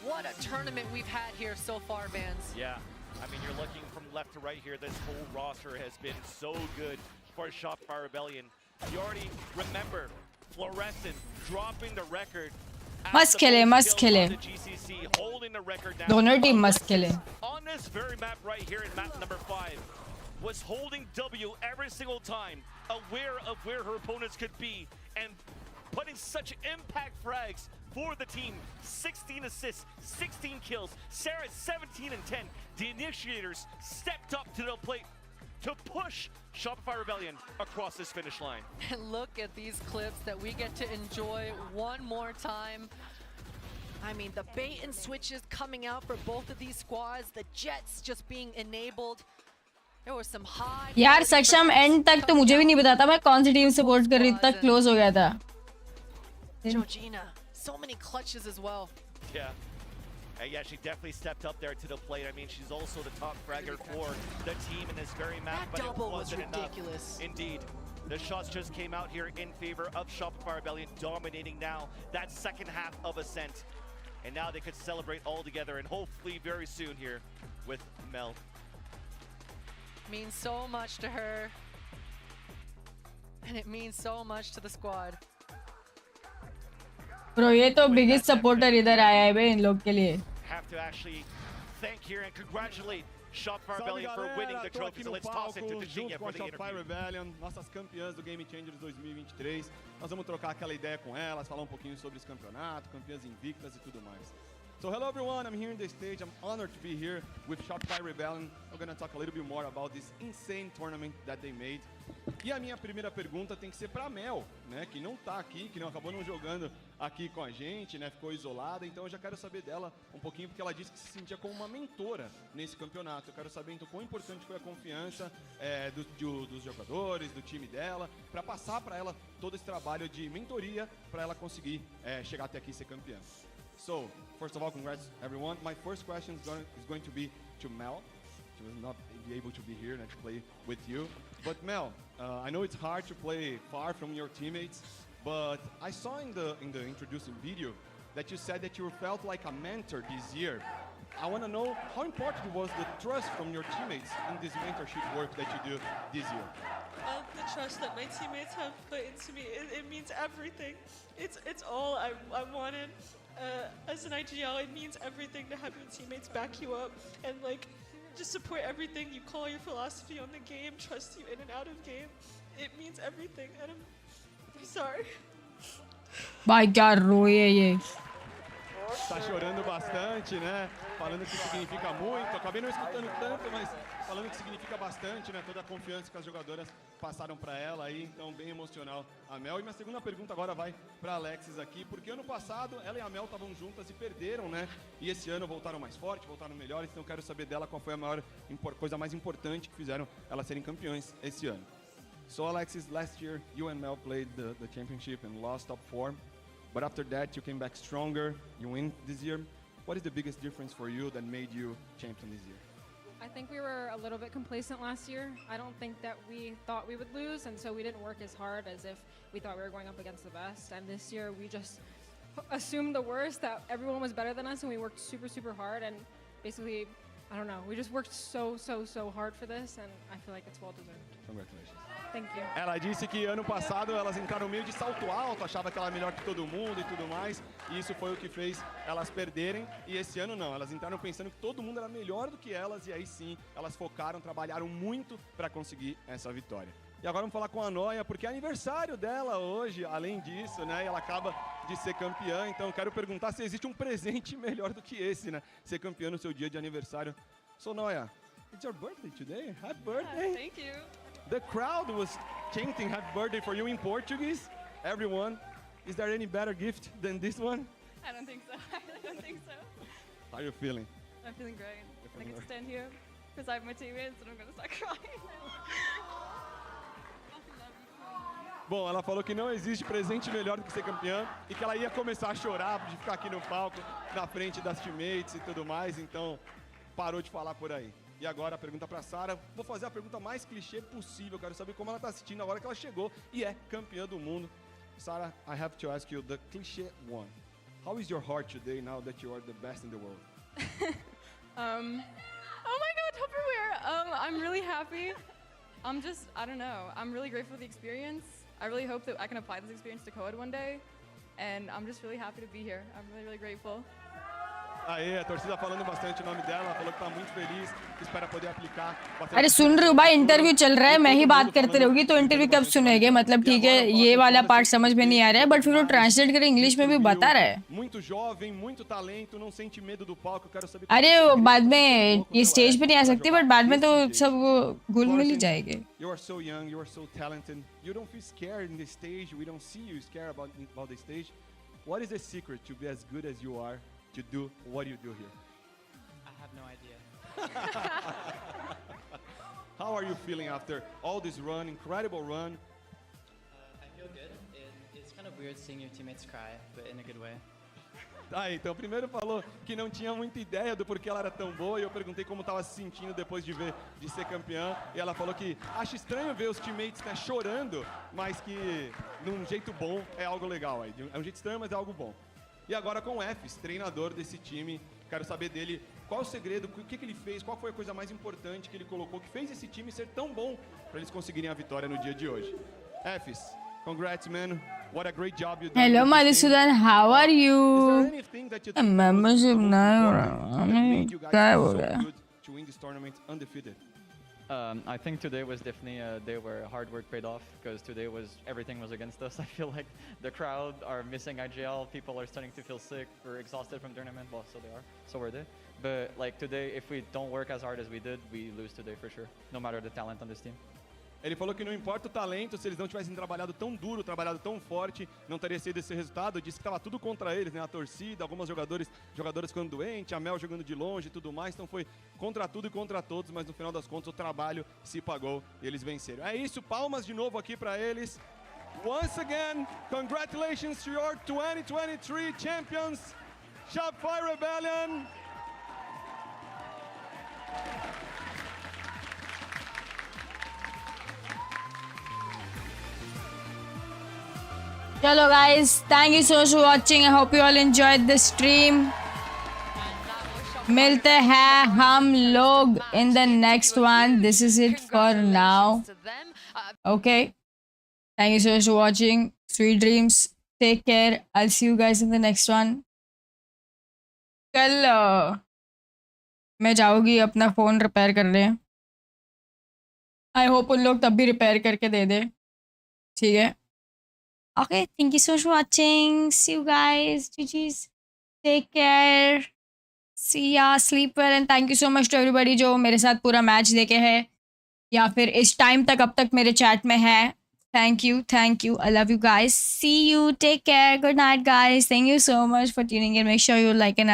What a tournament we've had here so far, Vans. Yeah, I mean, you're looking from left to right here. This whole roster has been so good for Shopify Rebellion. You already remember Fluorescent dropping the record. मस्त खेले. Holding the record now. दोनों team मस्त खेले. On this very map right here in map number 5, was holding W every single time, aware of where her opponents could be, and putting such impact frags for the team. 16 assists, 16 kills. Sarah 17 and 10. The initiators stepped up to the plate to push Shopify Rebellion across this finish line. And look at these clips that we get to enjoy one more time. I mean, the bait and switches coming out for both of these squads, the jets just being enabled. There was some high. यार सक्षम and तक तो मुझे भी नहीं पता था मैं कौन सी टीम सपोर्ट कर रही थी, तक क्लोज हो गया था. Georgina, so many clutches as well. Yeah. Yeah, she definitely stepped up there to the plate. I mean, she's also the top fragger for the team in this very map, That but it double was wasn't ridiculous. enough. Indeed. The shots just came out here in favor of Shopify Rebellion, dominating now that second half of Ascent. And now they could celebrate all together, and hopefully very soon here with Mel. Means so much to her. And it means so much to the squad. Bro, ये तो biggest supporter इधर आया है बे इन लोग के लिए. Have to actually thank here and congratulate Shopify Rebellion for winning the trophy. So let's toss it to Virginia for the Shopify interview. Rebellion, nossas campeãs do Game Changers 2023. Nós vamos trocar aquela ideia com elas, falar um pouquinho sobre esse campeonato, campeãs invictas e tudo mais. So hello everyone, I'm here on the stage. I'm honored to be here with Shopify Rebellion. I'm gonna talk a little bit more about this insane tournament that they made. E a minha primeira pergunta tem que ser pra Mel, né, que não tá aqui, que não acabou não jogando aqui com a gente, né, ficou isolada. Então eu já quero saber dela um pouquinho, porque ela disse que se sentia como uma mentora nesse campeonato. Eu quero saber então quão importante foi a confiança dos jogadores, do time dela, para passar para ela todo esse trabalho de mentoria para ela conseguir chegar até aqui e ser campeã. So, first of all, congrats everyone. My first question is going to be to Mel. She will not be able to be here and to play with you. But Mel, I know it's hard to play far from your teammates, but I saw in the introducing video that you said that you felt like a mentor this year. I want to know how important was the trust from your teammates in this mentorship work that you do this year. The trust that my teammates have put into me, it means everything. It's all I wanted. As an IGL, it means everything to have your teammates back you up and like just support everything. You call your philosophy on the game, trust you in and out of game. It means everything, and I'm sorry. Vai क्या रोए ये. Tá chorando bastante, né? Falando que significa muito. Acabei não escutando tanto, mas falando que significa bastante, né? Toda a confiança que as jogadoras passaram para ela aí, então bem emocional a Mel. E minha segunda pergunta agora vai para Alexis aqui, porque ano passado ela e a Mel estavam juntas e perderam, né? E esse ano voltaram mais fortes, voltaram melhores, então eu quero saber dela qual foi a maior coisa mais importante que fizeram elas serem campeões esse ano. So Alexis, last year you and Mel played the championship and lost top 4. But after that, you came back stronger, you win this year. What is the biggest difference for you that made you champion this year? I think we were a little bit complacent last year. I don't think that we thought we would lose, and so we didn't work as hard as if we thought we were going up against the best. And this year, we just assumed the worst, that everyone was better than us, and we worked super, super hard. And basically, I don't know, we just worked so hard for this, and I feel like it's well-deserved. Congratulations. Thank you. Ela disse que ano passado elas entraram meio de salto alto, achava que ela era melhor que todo mundo e tudo mais, e isso foi o que fez elas perderem. E esse ano não, elas entraram pensando que todo mundo era melhor do que elas, e aí sim, elas focaram, trabalharam muito para conseguir essa vitória. E agora vamos falar com a Noia, porque é aniversário dela hoje, além disso, né? E ela acaba de ser campeã, então quero perguntar se existe um presente melhor do que esse, né? Ser campeã no seu dia de aniversário. So Noia, it's your birthday today. Happy birthday! Thank you. The crowd was chanting happy birthday for you in Portuguese. Everyone, is there any better gift than this one? I don't think so. I don't think so. How are you feeling? I'm feeling great. I get to stand here beside my teammates and I'm gonna start crying. Bom, ela falou que não existe presente melhor do que ser campeã e que ela ia começar a chorar de ficar aqui no palco, na frente das teammates e tudo mais, então parou de falar por aí. E agora a pergunta para Sarah. Vou fazer a pergunta mais clichê possível. Quero saber como ela está assistindo agora que ela chegou e é campeã do mundo. Sarah, I have to ask you the cliché one. How is your heart today now that you are the best in the world? Oh my God, Tupperware! I'm really happy. I don't know. I'm really grateful for the experience. I really hope that I can apply this experience to COD one day. And I'm just really happy to be here. I'm really grateful. Aí, a torcida falando bastante o nome dela, ela falou que tá muito feliz, que espera poder aplicar bastante. अरे सुन रही हूँ भाई, interview चल रहा है, मैं ही बात करते रहोगी तो इंटरव्यू कब सुनेंगे? मतलब ठीक है, ये वाला पार्ट समझ में नहीं आ रहा है, बट फिर वो ट्रांसलेट कर इंग्लिश में भी बता रहा है. Muito jovem, muito talento, não sente medo do palco, quero saber. अरे बाद में ये स्टेज पे नहीं आ सकती, बट बाद में तो सब घुल मिल ही जाएंगे. You are so young, you are so talented. You don't feel scared in the stage. We don't see you scared about the stage. What is the secret to be as good as you are to do what you do here? I have no idea. How are you feeling after all this run, incredible run? I feel good. It's kind of weird seeing your teammates cry, but in a good way. Tá, então primeiro falou que não tinha muita ideia do porquê ela era tão boa e eu perguntei como estava se sentindo depois de ser campeã e ela falou que acha estranho ver os teammates, né, chorando, mas que num jeito bom é algo legal aí. É um jeito estranho, mas é algo bom. E agora com o Fs, treinador desse time, quero saber dele qual o segredo, o que ele fez, qual foi a coisa mais importante que ele colocou, que fez esse time ser tão bom para eles conseguirem a vitória no dia de hoje. Fs, congrats, man. What a great job you did. Hello, Madhusudan. How are you? Membership now. What made you guys so good to win this tournament undefeated? I think today was definitely a day where hard work paid off, because today everything was against us. I feel like the crowd are missing IGL. People are starting to feel sick. We're exhausted from tournament. Well, so they are. So were they. But like today, if we don't work as hard as we did, we lose today for sure. No matter the talent on this team. Ele falou que não importa o talento, se eles não tivessem trabalhado tão duro, trabalhado tão forte, não teria sido esse resultado. Disse que estava tudo contra eles, né? A torcida, algumas jogadoras ficando doentes, a Mel jogando de longe e tudo mais. Então foi contra tudo e contra todos, mas no final das contas o trabalho se pagou e eles venceram. É isso, palmas de novo aqui para eles. Once again, congratulations to your 2023 champions, Shopify Rebellion. Hello guys, thank you so much for watching. I hope you all enjoyed the stream. मिलते हैं हम लोग in the next one. This is it for now. Okay. Thank you so much for watching. Sweet dreams. Take care. I'll see you guys in the next one. कल मैं जाऊँगी अपना phone repair करने. I hope उन लोग तब भी repair करके दे दे. ठीक है. Okay, thank you so much for watching. See you guys. GG's. Take care. See ya. Sleep well. And thank you so much to everybody जो मेरे साथ पूरा मैच देखे है या फिर इस टाइम तक अब तक मेरे चैट में है. Thank you. Thank you. I love you guys. See you. Take care. Good night, guys. Thank you so much for tuning in. Make sure you like and